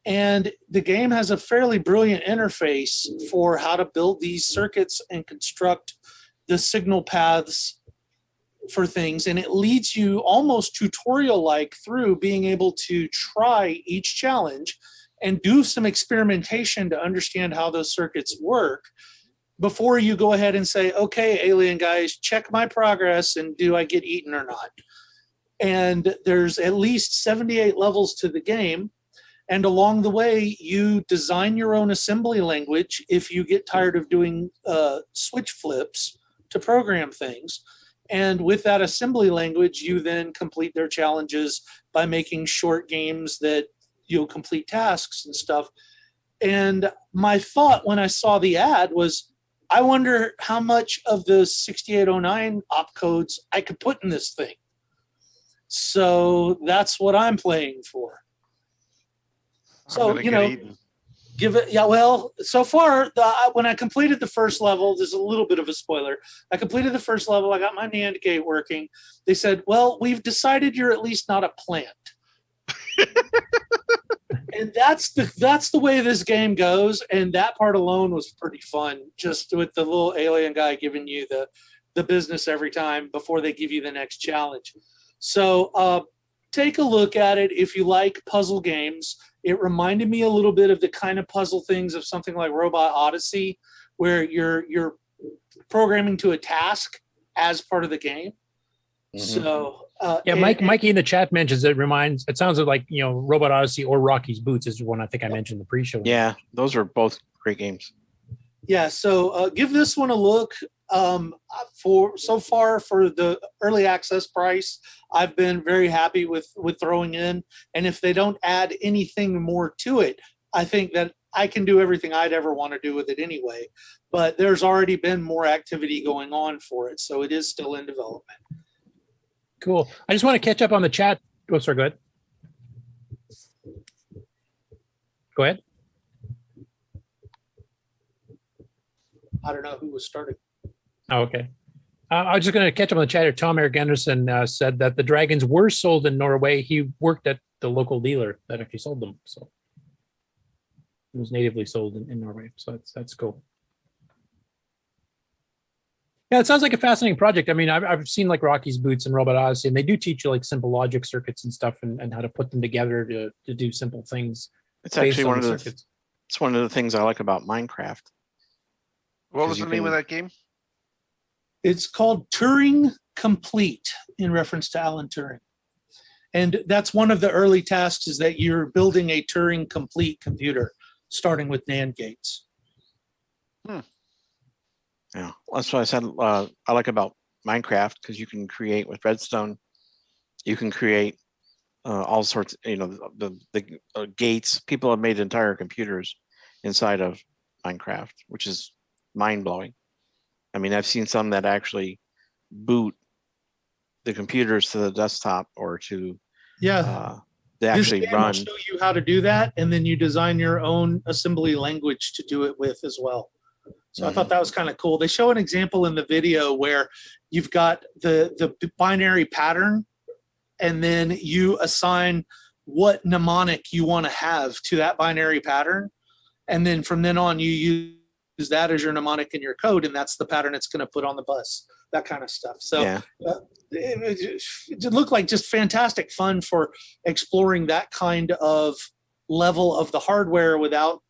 and the game has a fairly brilliant interface for how to build these circuits and construct the signal paths for things. And it leads you almost tutorial-like through being able to try each challenge and do some experimentation to understand how those circuits work before you go ahead and say, okay, alien guys, check my progress and do I get eaten or not? And there's at least 78 levels to the game. And along the way, you design your own assembly language if you get tired of doing switch flips to program things. And with that assembly language, you then complete their challenges by making short games that you'll complete tasks and stuff. And my thought when I saw the ad was, I wonder how much of the 6809 opcodes I could put in this thing. So that's what I'm playing for. So, you know, give it, yeah, well, so far, when I completed the first level, there's a little bit of a spoiler. I completed the first level. I got my NAND gate working. They said, well, we've decided you're at least not a plant. And that's the way this game goes. And that part alone was pretty fun, just with the little alien guy giving you the business every time before they give you the next challenge. So take a look at it if you like puzzle games. It reminded me a little bit of the kind of puzzle things of something like Robot Odyssey, where you're programming to a task as part of the game. Mm-hmm. So yeah, Mikey in the chat mentions it sounds like, you know, Robot Odyssey or Rocky's Boots is one I think I mentioned in the pre-show. Yeah, those are both great games. Yeah, so give this one a look. For the early access price, I've been very happy with throwing in. And if they don't add anything more to it, I think that I can do everything I'd ever want to do with it anyway. But there's already been more activity going on for it, so it is still in development. Cool. I just want to catch up on the chat. Oh, sorry, go ahead. Go ahead. I don't know who was starting. Oh, okay. I was just going to catch up on the chat here. Tom Eric Anderson said that the dragons were sold in Norway. He worked at the local dealer that actually sold them. So it was natively sold in Norway. So that's cool. Yeah, it sounds like a fascinating project. I mean, I've seen like Rocky's Boots and Robot Odyssey, and they do teach you like simple logic circuits and stuff and how to put them together to do simple things. It's actually one of the things I like about Minecraft. What was the name of that game? It's called Turing Complete, in reference to Alan Turing. And that's one of the early tasks, is that you're building a Turing Complete computer, starting with NAND gates. Yeah, that's what I said I like about Minecraft, because you can create with redstone. You can create all sorts, the gates. People have made entire computers inside of Minecraft, which is mind blowing. I mean, I've seen some that actually boot the computers to the desktop or to they actually this game will run. show you how to do that, and then you design your own assembly language to do it with as well. So I thought that was kind of cool. They show an example in the video where you've got the binary pattern, and then you assign what mnemonic you want to have to that binary pattern. And then from then on, you use that as your mnemonic in your code, and that's the pattern it's going to put on the bus, that kind of stuff. So it looked like just fantastic fun for exploring that kind of level of the hardware without,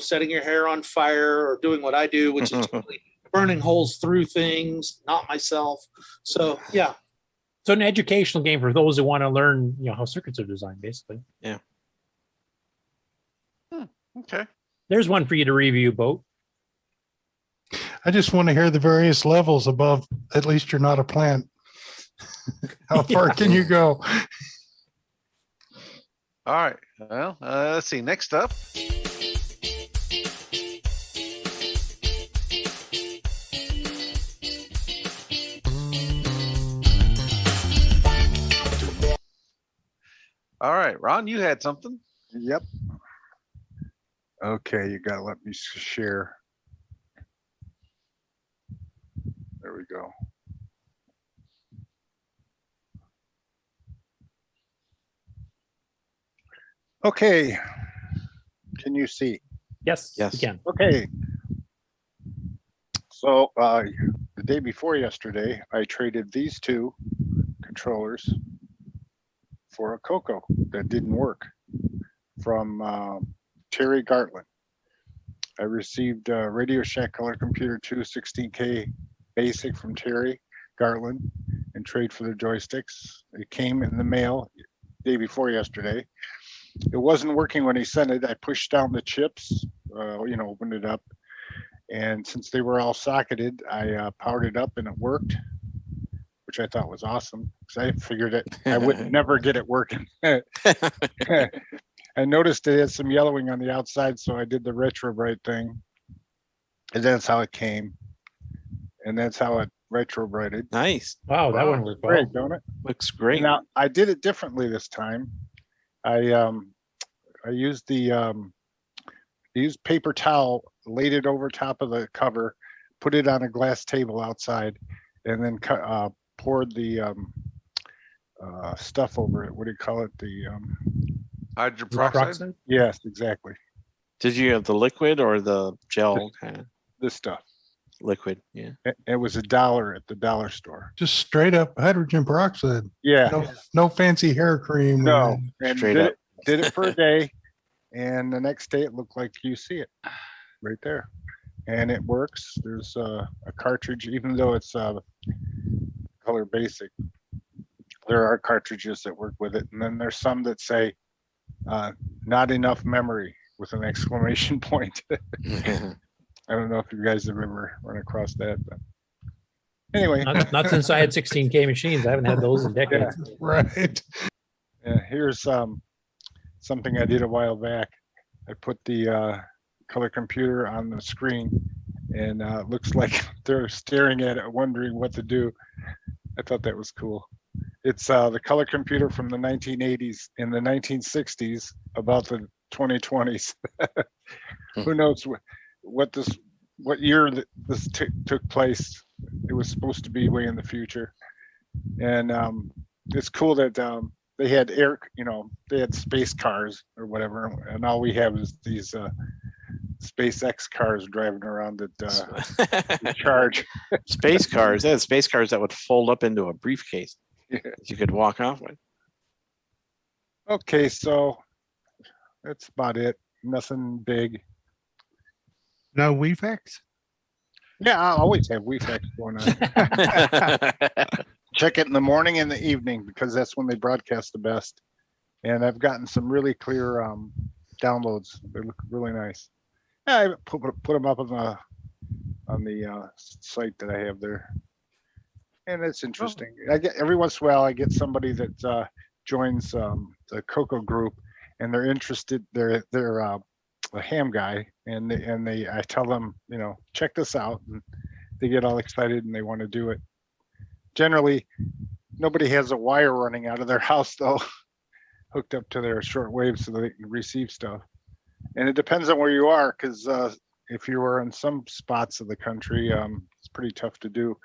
setting your hair on fire or doing what I do, which is totally burning holes through things, not myself. So, yeah. So an educational game for those who want to learn, how circuits are designed, basically. Yeah. Okay. There's one for you to review, Boat. I just want to hear the various levels above. At least you're not a plant. How far can you go? All right. Well, let's see. Next up. All right, Ron, you had something. Yep. Okay, you gotta let me share. There we go. Okay. Can you see? Yes. Yes. You can. Okay. So the day before yesterday, I traded these two controllers for a CoCo that didn't work from Terry Gartland. I received a Radio Shack Color Computer 2 16K Basic from Terry Gartland and trade for the joysticks. It came in the mail day before yesterday. It wasn't working when he sent it. I pushed down the chips, opened it up. And since they were all socketed, I powered it up and it worked, which I thought was awesome because I figured it I would never get it working. I noticed it had some yellowing on the outside, so I did the retro bright thing, and that's how it came, and that's how it retro brighted. Nice. Wow, that one worked well. Great, don't it? Looks great. Now I did it differently this time. I used used paper towel, laid it over top of the cover, put it on a glass table outside, and then poured the stuff over it. What do you call it? The hydroperoxide? Yes, exactly. Did you have the liquid or the gel kind of? This stuff. Liquid, yeah. It was $1 at the dollar store. Just straight up hydrogen peroxide. Yeah. No fancy hair cream. No. And Straight up. Did it for a day, and the next day it looked like you see it right there. And it works. There's a cartridge, even though it's color basic, there are cartridges that work with it. And then there's some that say not enough memory with an exclamation point. I don't know if you guys have ever run across that, but anyway. Not since I had 16K machines. I haven't had those in decades. Yeah. Right. Yeah, here's something I did a while back. I put the color computer on the screen, and it looks like they're staring at it, wondering what to do. I thought that was cool. It's the color computer from the 1980s and the 1960s, about the 2020s. Who knows what year this took place? It was supposed to be way in the future, and it's cool that they had they had space cars or whatever, and all we have is these SpaceX cars driving around that charge. Space cars. They had space cars that would fold up into a briefcase. Yeah. That you could walk off with. Okay, so that's about it. Nothing big. No WeFX? Yeah, I always have WeFX going on. Check it in the morning and the evening because that's when they broadcast the best. And I've gotten some really clear downloads. They look really nice. Yeah, I put them up on the site that I have there, and it's interesting. I get every once in a while I get somebody that joins the the CoCo group, and they're interested. They're a ham guy, and I tell them, check this out, and they get all excited and they want to do it. Generally, nobody has a wire running out of their house though, hooked up to their shortwave so they can receive stuff. And it depends on where you are, because if you are in some spots of the country, it's pretty tough to do.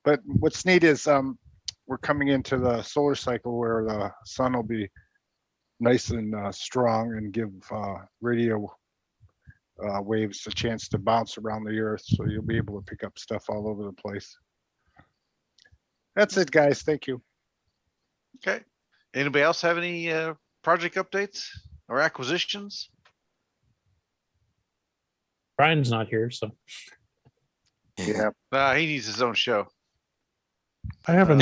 But what's neat is we're coming into the solar cycle where the sun will be nice and strong and give radio waves a chance to bounce around the earth. So you'll be able to pick up stuff all over the place. That's it, guys. Thank you. Okay. Anybody else have any project updates or acquisitions? Brian's not here, so. Yeah. He needs his own show. I have a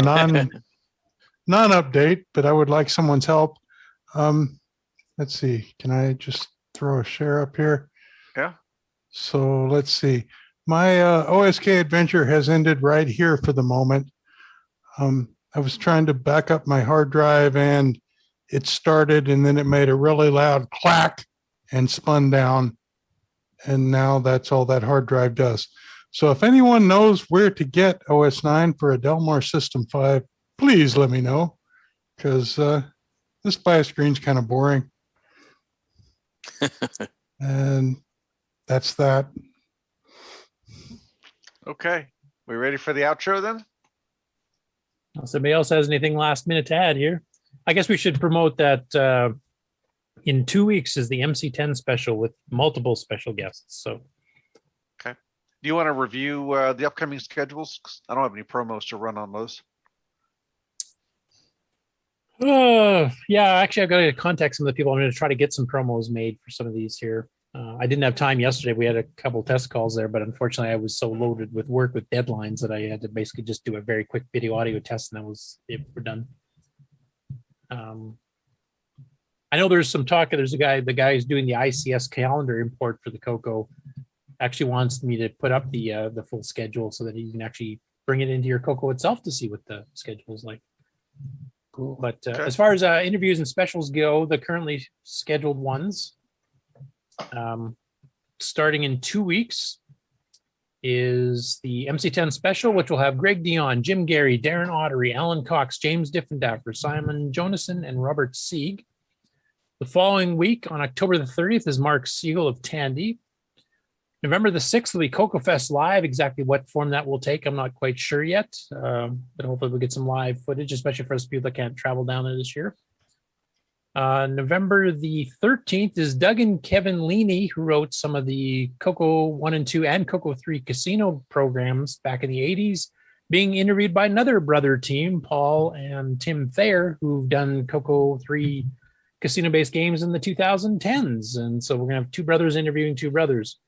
non-update, but I would like someone's help. Let's see. Can I just throw a share up here? Yeah. So let's see. My OSK adventure has ended right here for the moment. I was trying to back up my hard drive and it started, and then it made a really loud clack and spun down. And now that's all that hard drive does. So if anyone knows where to get OS 9 for a Delmar System 5, please let me know, because this BIOS screen's kind of boring. And that's that. Okay. We ready for the outro then? If somebody else has anything last minute to add here, I guess we should promote that in 2 weeks is the MC10 special with multiple special guests. So, okay. Do you want to review the upcoming schedules? 'Cause I don't have any promos to run on those. Yeah, actually, I've got to contact some of the people. I'm going to try to get some promos made for some of these here. I didn't have time yesterday. We had a couple test calls there, but unfortunately, I was so loaded with work with deadlines that I had to basically just do a very quick video audio test, and that was it. We're done. I know there's some talk. There's the guy who's doing the ICS calendar import for the CoCo. Actually wants me to put up the full schedule so that you can actually bring it into your CoCo itself to see what the schedule is like. Cool. But as far as interviews and specials go, the currently scheduled ones, starting in 2 weeks, is the MC10 special, which will have Greg Dion, Jim Gary, Darren Ottery, Alan Cox, James Diffendaffer, Simon Jonassen, and Robert Sieg. The following week, on October the 30th, is Mark Siegel of Tandy. November the 6th will be CoCo Fest Live. Exactly what form that will take, I'm not quite sure yet. But hopefully we'll get some live footage, especially for those people that can't travel down there this year. November the 13th is Doug and Kevin Leaney, who wrote some of the CoCo 1 and 2 and CoCo 3 casino programs back in the 80s, being interviewed by another brother team, Paul and Tim Thayer, who've done CoCo 3 casino-based games in the 2010s. And so we're going to have two brothers interviewing two brothers.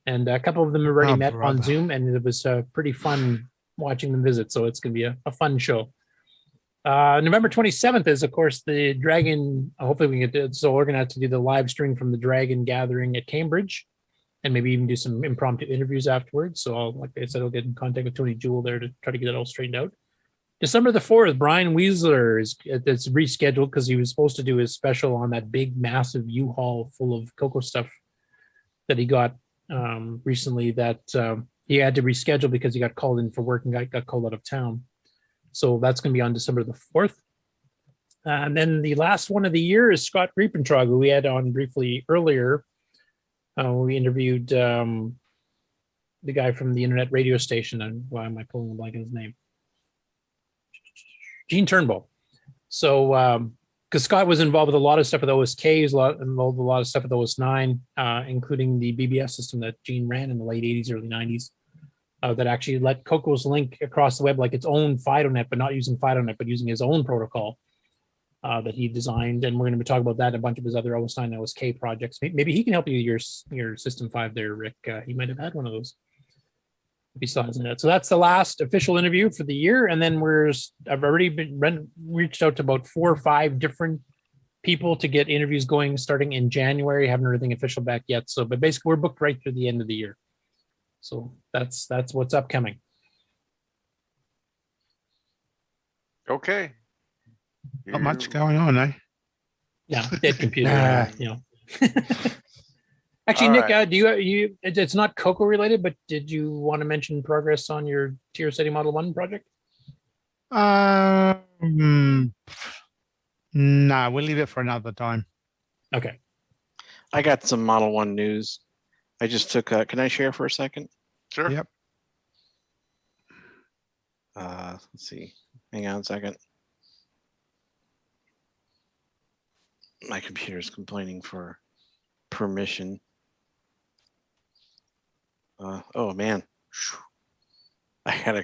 And a couple of them have already met on Zoom, and it was pretty fun watching them visit. So it's going to be a fun show. November 27th is, of course, the Dragon. Hopefully we can get it. So we're going to have to do the live stream from the Dragon Gathering at Cambridge, and maybe even do some impromptu interviews afterwards. So like I said, I'll get in contact with Tony Jewell there to try to get it all straightened out. December the 4th, Brian Weasler it's rescheduled because he was supposed to do his special on that big, massive U-Haul full of CoCo stuff that he got recently that he had to reschedule because he got called in for work and got called out of town. So that's going to be on December the 4th. And then the last one of the year is Scott Riepentrog, who we had on briefly earlier. We interviewed the guy from the internet radio station. And why am I pulling a blank on his name? Gene Turnbull. So, because Scott was involved with a lot of stuff with OSK, he was involved with a lot of stuff with OS 9, including the BBS system that Gene ran in the late 80s, early 90s, that actually let CoCo's link across the web like its own FidoNet, but not using FidoNet, but using his own protocol that he designed. And we're going to be talking about that and a bunch of his other OS 9 and OSK projects. Maybe he can help you with your System 5 there, Rick. He might have had one of those. Besides that, so that's the last official interview for the year, and then I've already reached out to about 4 or 5 different people to get interviews going starting in January. Haven't heard anything official back yet, so but basically we're booked right through the end of the year. So that's what's upcoming. Okay. Not much going on, eh? Yeah, dead computer. Nah. You know. Actually, All Nick, right. do you? It's not CoCo related, but did you want to mention progress on your tier setting Model 1 project? No, we'll leave it for another time. Okay. I got some Model 1 news. I just took can I share for a second? Sure. Yep. Let's see. Hang on a second. My computer's complaining for permission. Oh man. Whew. I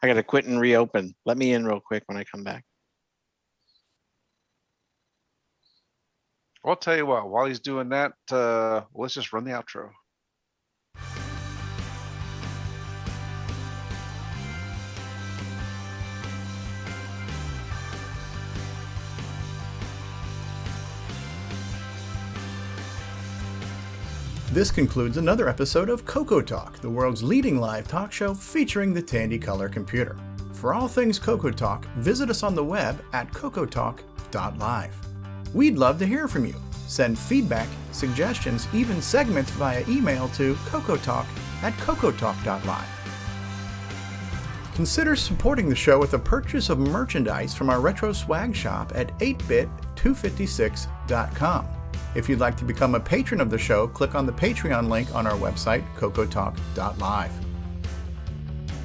gotta quit and reopen. Let me in real quick when I come back. Well, I'll tell you what, while he's doing that, let's just run the outro. This concludes another episode of CoCoTALK, the world's leading live talk show featuring the Tandy color computer. For all things CoCoTALK, visit us on the web at cocotalk.live. We'd love to hear from you. Send feedback, suggestions, even segments via email to cocotalk@cocotalk.live. Consider supporting the show with a purchase of merchandise from our retro swag shop at 8bit256.com. If you'd like to become a patron of the show, click on the Patreon link on our website, cocotalk.live.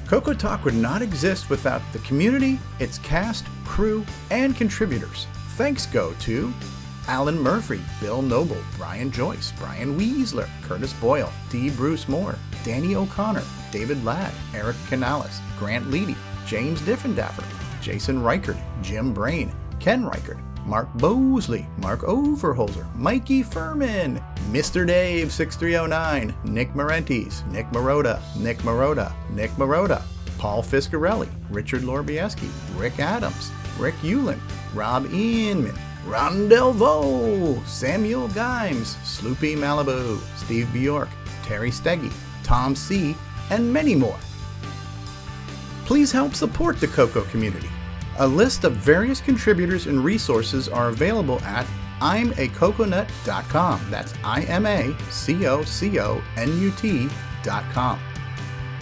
CoCoTALK would not exist without the community, its cast, crew, and contributors. Thanks go to Alan Murphy, Bill Noble, Brian Joyce, Brian Weasler, Curtis Boyle, D. Bruce Moore, Danny O'Connor, David Ladd, Eric Canales, Grant Leedy, James Diffendaffer, Jason Reichert, Jim Brain, Ken Reichert, Mark Bosley, Mark Overholzer, Mikey Furman, Mr. Dave 6309, Nick Marentes, Nick Marotta, Nick Marotta, Nick Marotta, Paul Fiscarelli, Richard Lorbieski, Rick Adams, Rick Uland, Rob Inman, Ron Delvaux, Samuel Gimes, Sloopy Malibu, Steve Bjork, Terry Steggy, Tom C., and many more. Please help support the CoCo community. A list of various contributors and resources are available at imacoconut.com. That's imacoconut.com.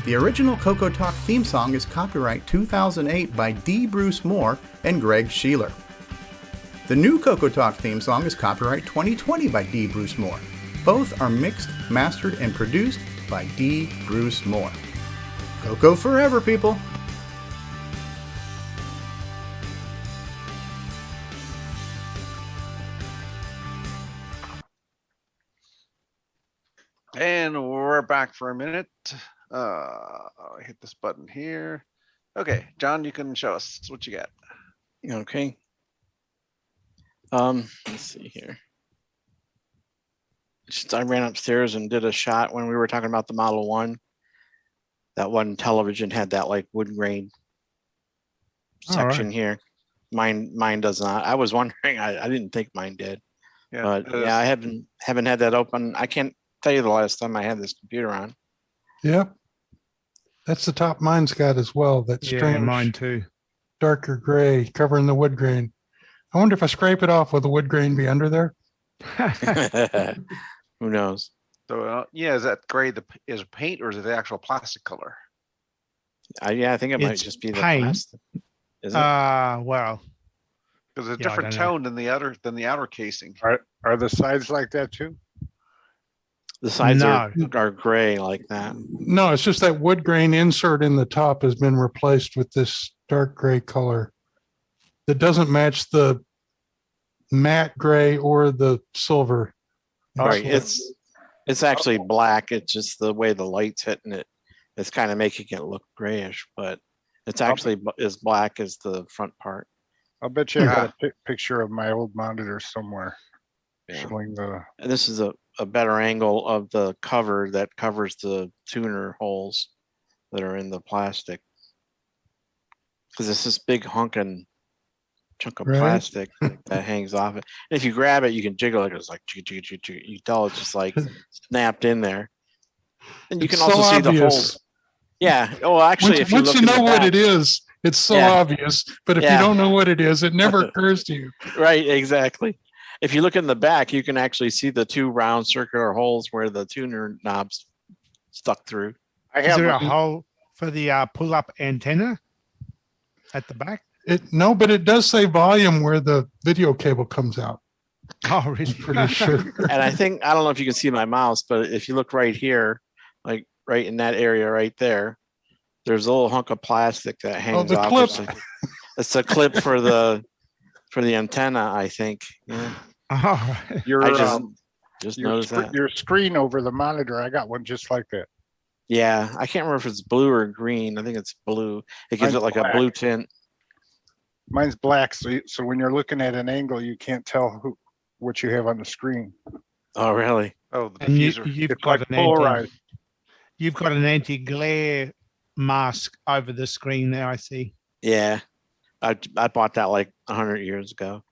The original CoCoTALK theme song is copyright 2008 by D. Bruce Moore and Greg Sheeler. The new CoCoTALK theme song is copyright 2020 by D. Bruce Moore. Both are mixed, mastered, and produced by D. Bruce Moore. CoCo forever, people! And we're back for a minute. Hit this button here. Okay, John, you can show us what you got. Okay. Let's see here. I ran upstairs and did a shot when we were talking about the Model 1. That one television had that like wood grain section here. Mine does not. I was wondering. I didn't think mine did. Yeah, But yeah, I haven't had that open. I can't tell you the last time I had this computer on. Yep. That's the top mine's got as well. That Yeah, strange mine too. darker gray covering the wood grain. I wonder if I scrape it off, will the wood grain be under there? Who knows? So yeah, is that gray is it paint or is it the actual plastic color? Yeah, I think it might It's just be the paint. plastic. Is it? Well, Because it's a Yeah, I different don't know. tone than the outer casing. Are the sides like that too? The sides are No. gray like that. No, it's just that wood grain insert in the top has been replaced with this dark gray color that doesn't match the matte gray or the silver. Right. It's actually black. It's just the way the light's hitting it. It's kind of making it look grayish, but it's actually as black as the front part. I'll bet you I got a picture of my old monitor somewhere showing the. And this is a better angle of the cover that covers the tuner holes that are in the plastic. Because it's this big hunkin' chunk of Right. plastic that hangs off it. And if you grab it, you can jiggle it. It's like you tell it's just like snapped in there. And you It's can also so see the obvious. holes. Yeah. Oh, actually, if you Once look you in know the what back- it is, it's so Yeah. obvious. But if Yeah. you don't know what it is, it never occurs to you. Right, exactly. if you look in the back, you can actually see the two round circular holes where the tuner knobs stuck through. Is there a hole for the pull-up antenna at the back? No, but it does say volume where the video cable comes out. Oh, really? Pretty sure. And I don't know if you can see my mouse, but if you look right here, like right in that area right there, there's a little hunk of plastic that hangs the off. clip. It's a clip for the antenna, I think. Yeah. Oh, Your, I just your, noticed that. your screen over the monitor, I got one just like that. Yeah, I can't remember if it's blue or green. I think it's blue. It gives Mine's it like black. a blue tint. Mine's black, so when you're looking at an angle, you can't tell what you have on the screen. Oh, really? Oh, the and diffuser. you've It's got like an polarized. you've got an anti-glare mask over the screen there, I see. Yeah, I bought that like 100 years ago.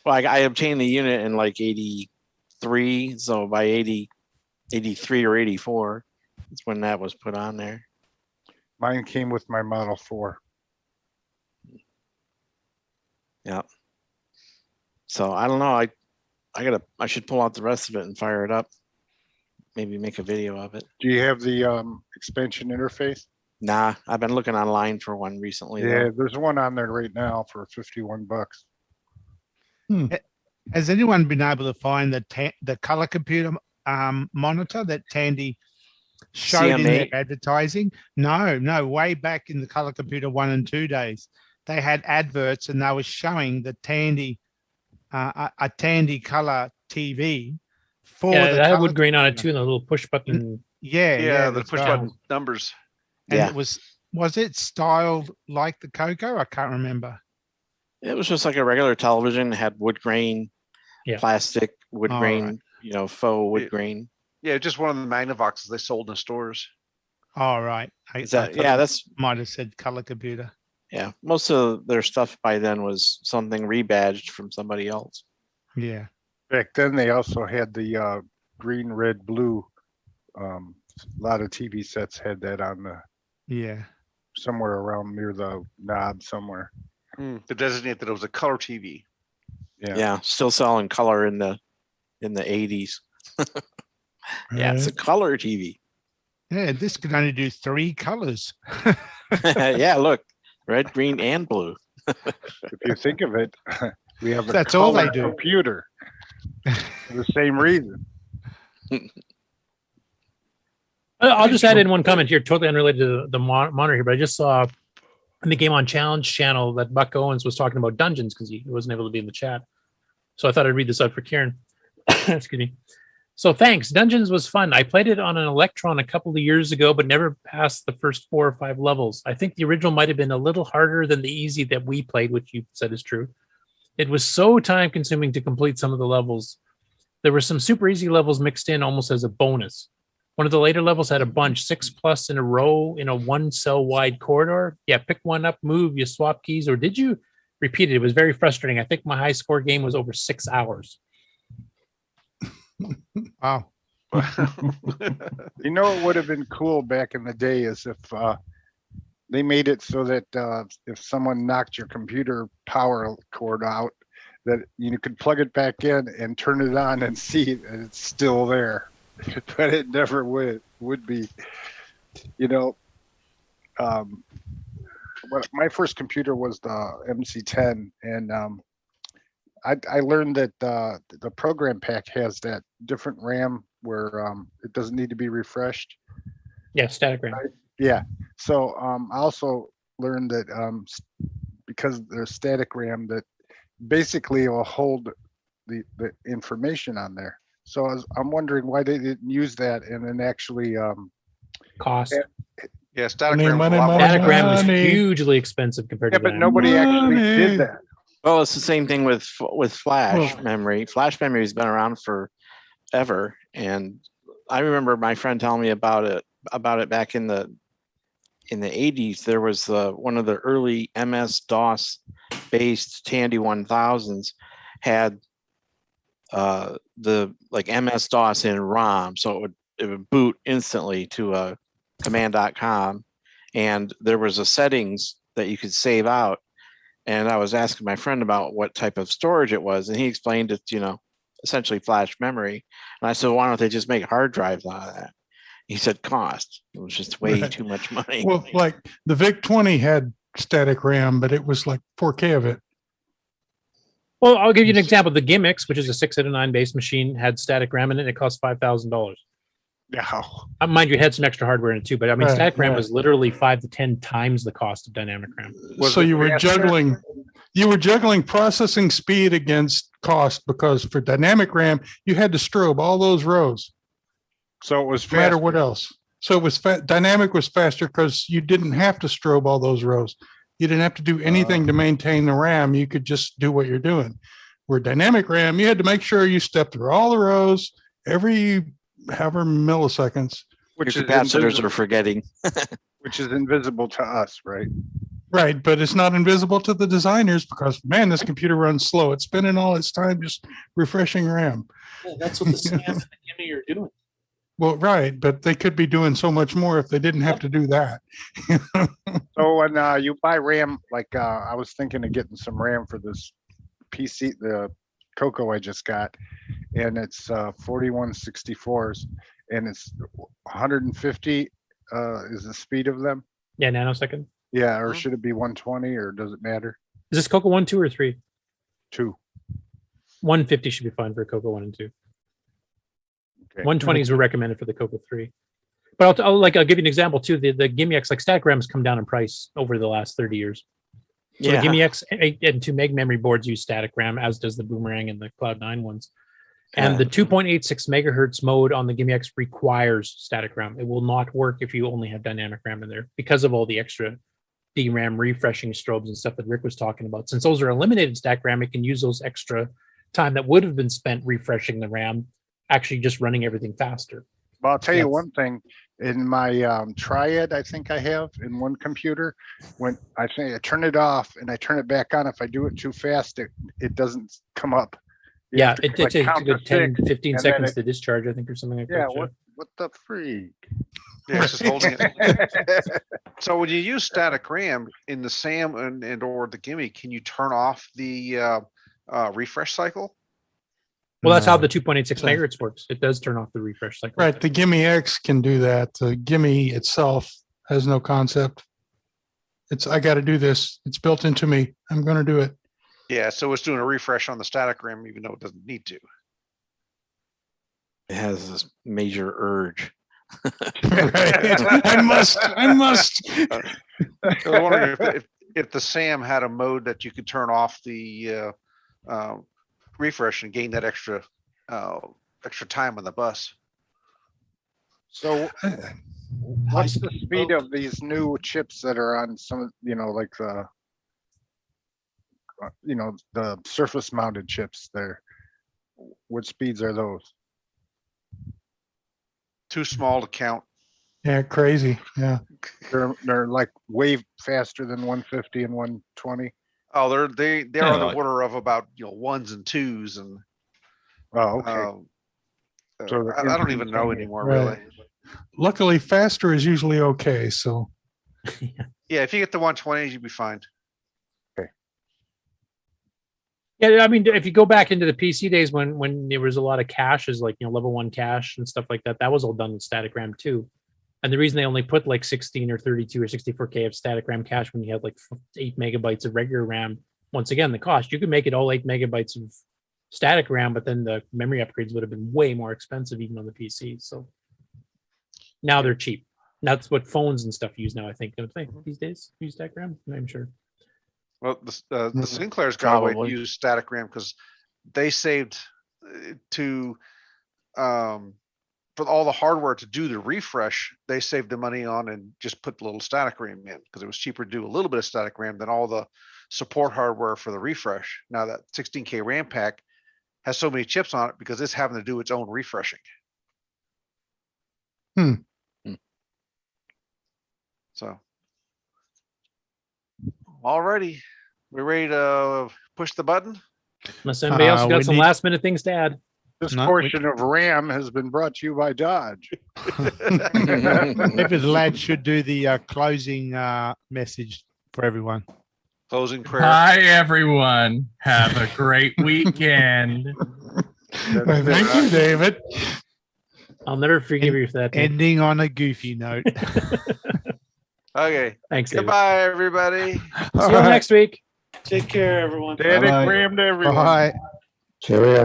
Well, I obtained the unit in like 83, so by 83 or 84, that's when that was put on there. Mine came with my Model 4. Yeah. So I don't know. I should pull out the rest of it and fire it up. Maybe make a video of it. Do you have the expansion interface? Nah, I've been looking online for one recently. Yeah, though. there's one on there right now for $51. Has anyone been able to find the color computer monitor that Tandy showed in their CM8? advertising? No, way back in the color computer 1 and 2 days, they had adverts and they were showing the Tandy a Tandy color TV for Yeah, the that had color wood grain on it computer. too, and a little push button. Yeah, the that's push right. button numbers. And Yeah. it was it styled like the CoCo? I can't remember. It was just like a regular television. It had wood grain, plastic wood All grain, right. faux wood grain. Yeah, just one of the Magnavoxes they sold in stores. All right. Is that- yeah, that's- might have said color computer. Yeah, most of their stuff by then was something rebadged from somebody else. Yeah. Back then, they also had the green, red, blue. A lot of TV sets had that on the Yeah. somewhere around near the knob somewhere. To designate that it was a color TV. Yeah, still selling color in the 80s. Yeah, it's a color TV. Yeah, this could only do 3 colors. Yeah, look, red, green, and blue. If you think of it, we have a That's all they color do. computer for the same reason. I'll just add in one comment here, totally unrelated to the monitor here, but I just saw in the Game on Challenge channel that Buck Owens was talking about dungeons because he wasn't able to be in the chat. So I thought I'd read this out for Ciaran. Excuse me. So thanks. Dungeons was fun. I played it on an Electron a couple of years ago, but never passed the first 4 or 5 levels. I think the original might have been a little harder than the easy that we played, which you said is true. It was so time consuming to complete some of the levels. There were some super easy levels mixed in almost as a bonus. One of the later levels had a bunch, 6+ in a row in a 1 cell wide corridor. Yeah, pick one up, move, you swap keys, or did you repeat it? It was very frustrating. I think my high score game was over 6 hours. Wow. You know what would have been cool back in the day is if they made it so that if someone knocked your computer power cord out, that you could plug it back in and turn it on and see that it's still there. But it never would be. But my first computer was the MC10, and I learned that the program pack has that different RAM where it doesn't need to be refreshed. Yeah, static RAM. Yeah. So I also learned that because there's static RAM, that basically it will hold the information on there. So I'm wondering why they didn't use that and then actually cost. Yeah, static Money, RAM. money, was a lot money, more Static RAM was Money. hugely expensive compared Yeah, to but that. nobody actually did that. Well, it's the same thing with flash memory. Flash memory has been around forever, and I remember my friend telling me about it back in the 80s. There was one of the early MS-DOS based Tandy 1000s had the like MS-DOS in ROM, so it would boot instantly to command.com, and there was a settings that you could save out, And I was asking my friend about what type of storage it was, and he explained it's, essentially flash memory. And I said, why don't they just make hard drives out of that? He said cost. It was just way too much money. Well, like the VIC-20 had static RAM, but it was like 4K of it. Well, I'll give you an example. The Gimmicks, which is a 6 out of 9 base machine, had static RAM in it. It cost $5,000. Yeah. Mind you, it had some extra hardware in it too, but I mean, Right, static RAM right. was literally 5 to 10 times the cost of dynamic RAM. So you were juggling processing speed against cost, because for dynamic RAM, you had to strobe all those rows. So it was no matter faster. what else. So it was dynamic was faster because you didn't have to strobe all those rows. You didn't have to do anything to maintain the RAM. You could just do what you're doing. Where dynamic RAM, you had to make sure you stepped through all the rows every however milliseconds. Which Your is capacitors invisible. are forgetting. Which is invisible to us, right? Right, but it's not invisible to the designers because, man, this computer runs slow. It's spending all its time just refreshing RAM. Yeah, that's what the SAM and the Gimme are doing. Well, right, but they could be doing so much more if they didn't have to do that. So when you buy RAM, like I was thinking of getting some RAM for this PC, the CoCo I just got, and it's 4164s, and it's 150 is the speed of them. Yeah, nanosecond. Yeah, or should it be 120, or does it matter? Is this CoCo 1, 2, or 3? 2. 150 should be fine for CoCo 1 and 2. Okay. 120s were recommended for the CoCo 3. But I'll give you an example too. The Gimme X, like static RAM, has come down in price over the last 30 years. So Yeah. the Gimme X 8 and 2 meg memory boards use static RAM, as does the Boomerang and the Cloud9 ones. And the 2.86 megahertz mode on the Gimme X requires static RAM. It will not work if you only have dynamic RAM in there because of all the extra DRAM refreshing strobes and stuff that Rick was talking about. Since those are eliminated static RAM, it can use those extra time that would have been spent refreshing the RAM, actually just running everything faster. Well, I'll tell you one thing. In my Triad, I think I have in one computer, when I turn it off and I turn it back on, if I do it too fast, it doesn't come up. You Yeah, have to, it takes a count to good 10, 6, 15 and then seconds it- to discharge, I think, or something like Yeah, that. what the freak? Yeah, it's just holding it. So when you use static RAM in the SAM and or the Gimme, can you turn off the refresh cycle? Well, that's how No. the 2.86 megahertz works. It does turn off the refresh cycle. Right, the Gimme X can do that. The Gimme itself has no concept. It's, I got to do this. It's built into me. I'm going to do it. Yeah, so it's doing a refresh on the static RAM, even though it doesn't need to. It has this major urge. Right. I must. I was wondering if the SAM had a mode that you could turn off the refresh and gain that extra time on the bus. So what's the speed of these new chips that are on some, like the, the surface mounted chips there? What speeds are those? Too small to count. Yeah, crazy. Yeah. They're like way faster than 150 and 120. Oh, they're Yeah, on the like- order of about 1s and 2s, and Oh, okay. So the I don't even know instantaneous- anymore, Right. really. Luckily, faster is usually okay. So Yeah, if you get the 120s, you'd be fine. Yeah, I mean, if you go back into the PC days when there was a lot of caches, like level 1 cache and stuff like that, that was all done with static RAM too. And the reason they only put like 16 or 32 or 64K of static RAM cache when you had like 8 megabytes of regular RAM, once again, the cost, you could make it all 8 megabytes of static RAM, but then the memory upgrades would have been way more expensive even on the PC. So now they're cheap. That's what phones and stuff use now, I think. Don't they these days use static RAM? I'm sure. Well, the Sinclair's got away to Probably. use static RAM because they saved to for all the hardware to do the refresh. They saved the money on and just put the little static RAM in because it was cheaper to do a little bit of static RAM than all the support hardware for the refresh. Now that 16K RAM pack has so many chips on it because it's having to do its own refreshing. So, alrighty, we ready to push the button? Unless anybody else we got some need- last minute things to add. This No, portion of RAM has been brought to you by Dodge. Maybe the lad should do the closing message for everyone. Closing prayer. Bye, everyone. Have a great weekend. Thank you, David. I'll never forgive you for that. Ending on a goofy note. Okay. Thanks, David. Goodbye, everybody. See you next week. Take care, everyone. Daddy crammed everyone. Bye. Cheerio.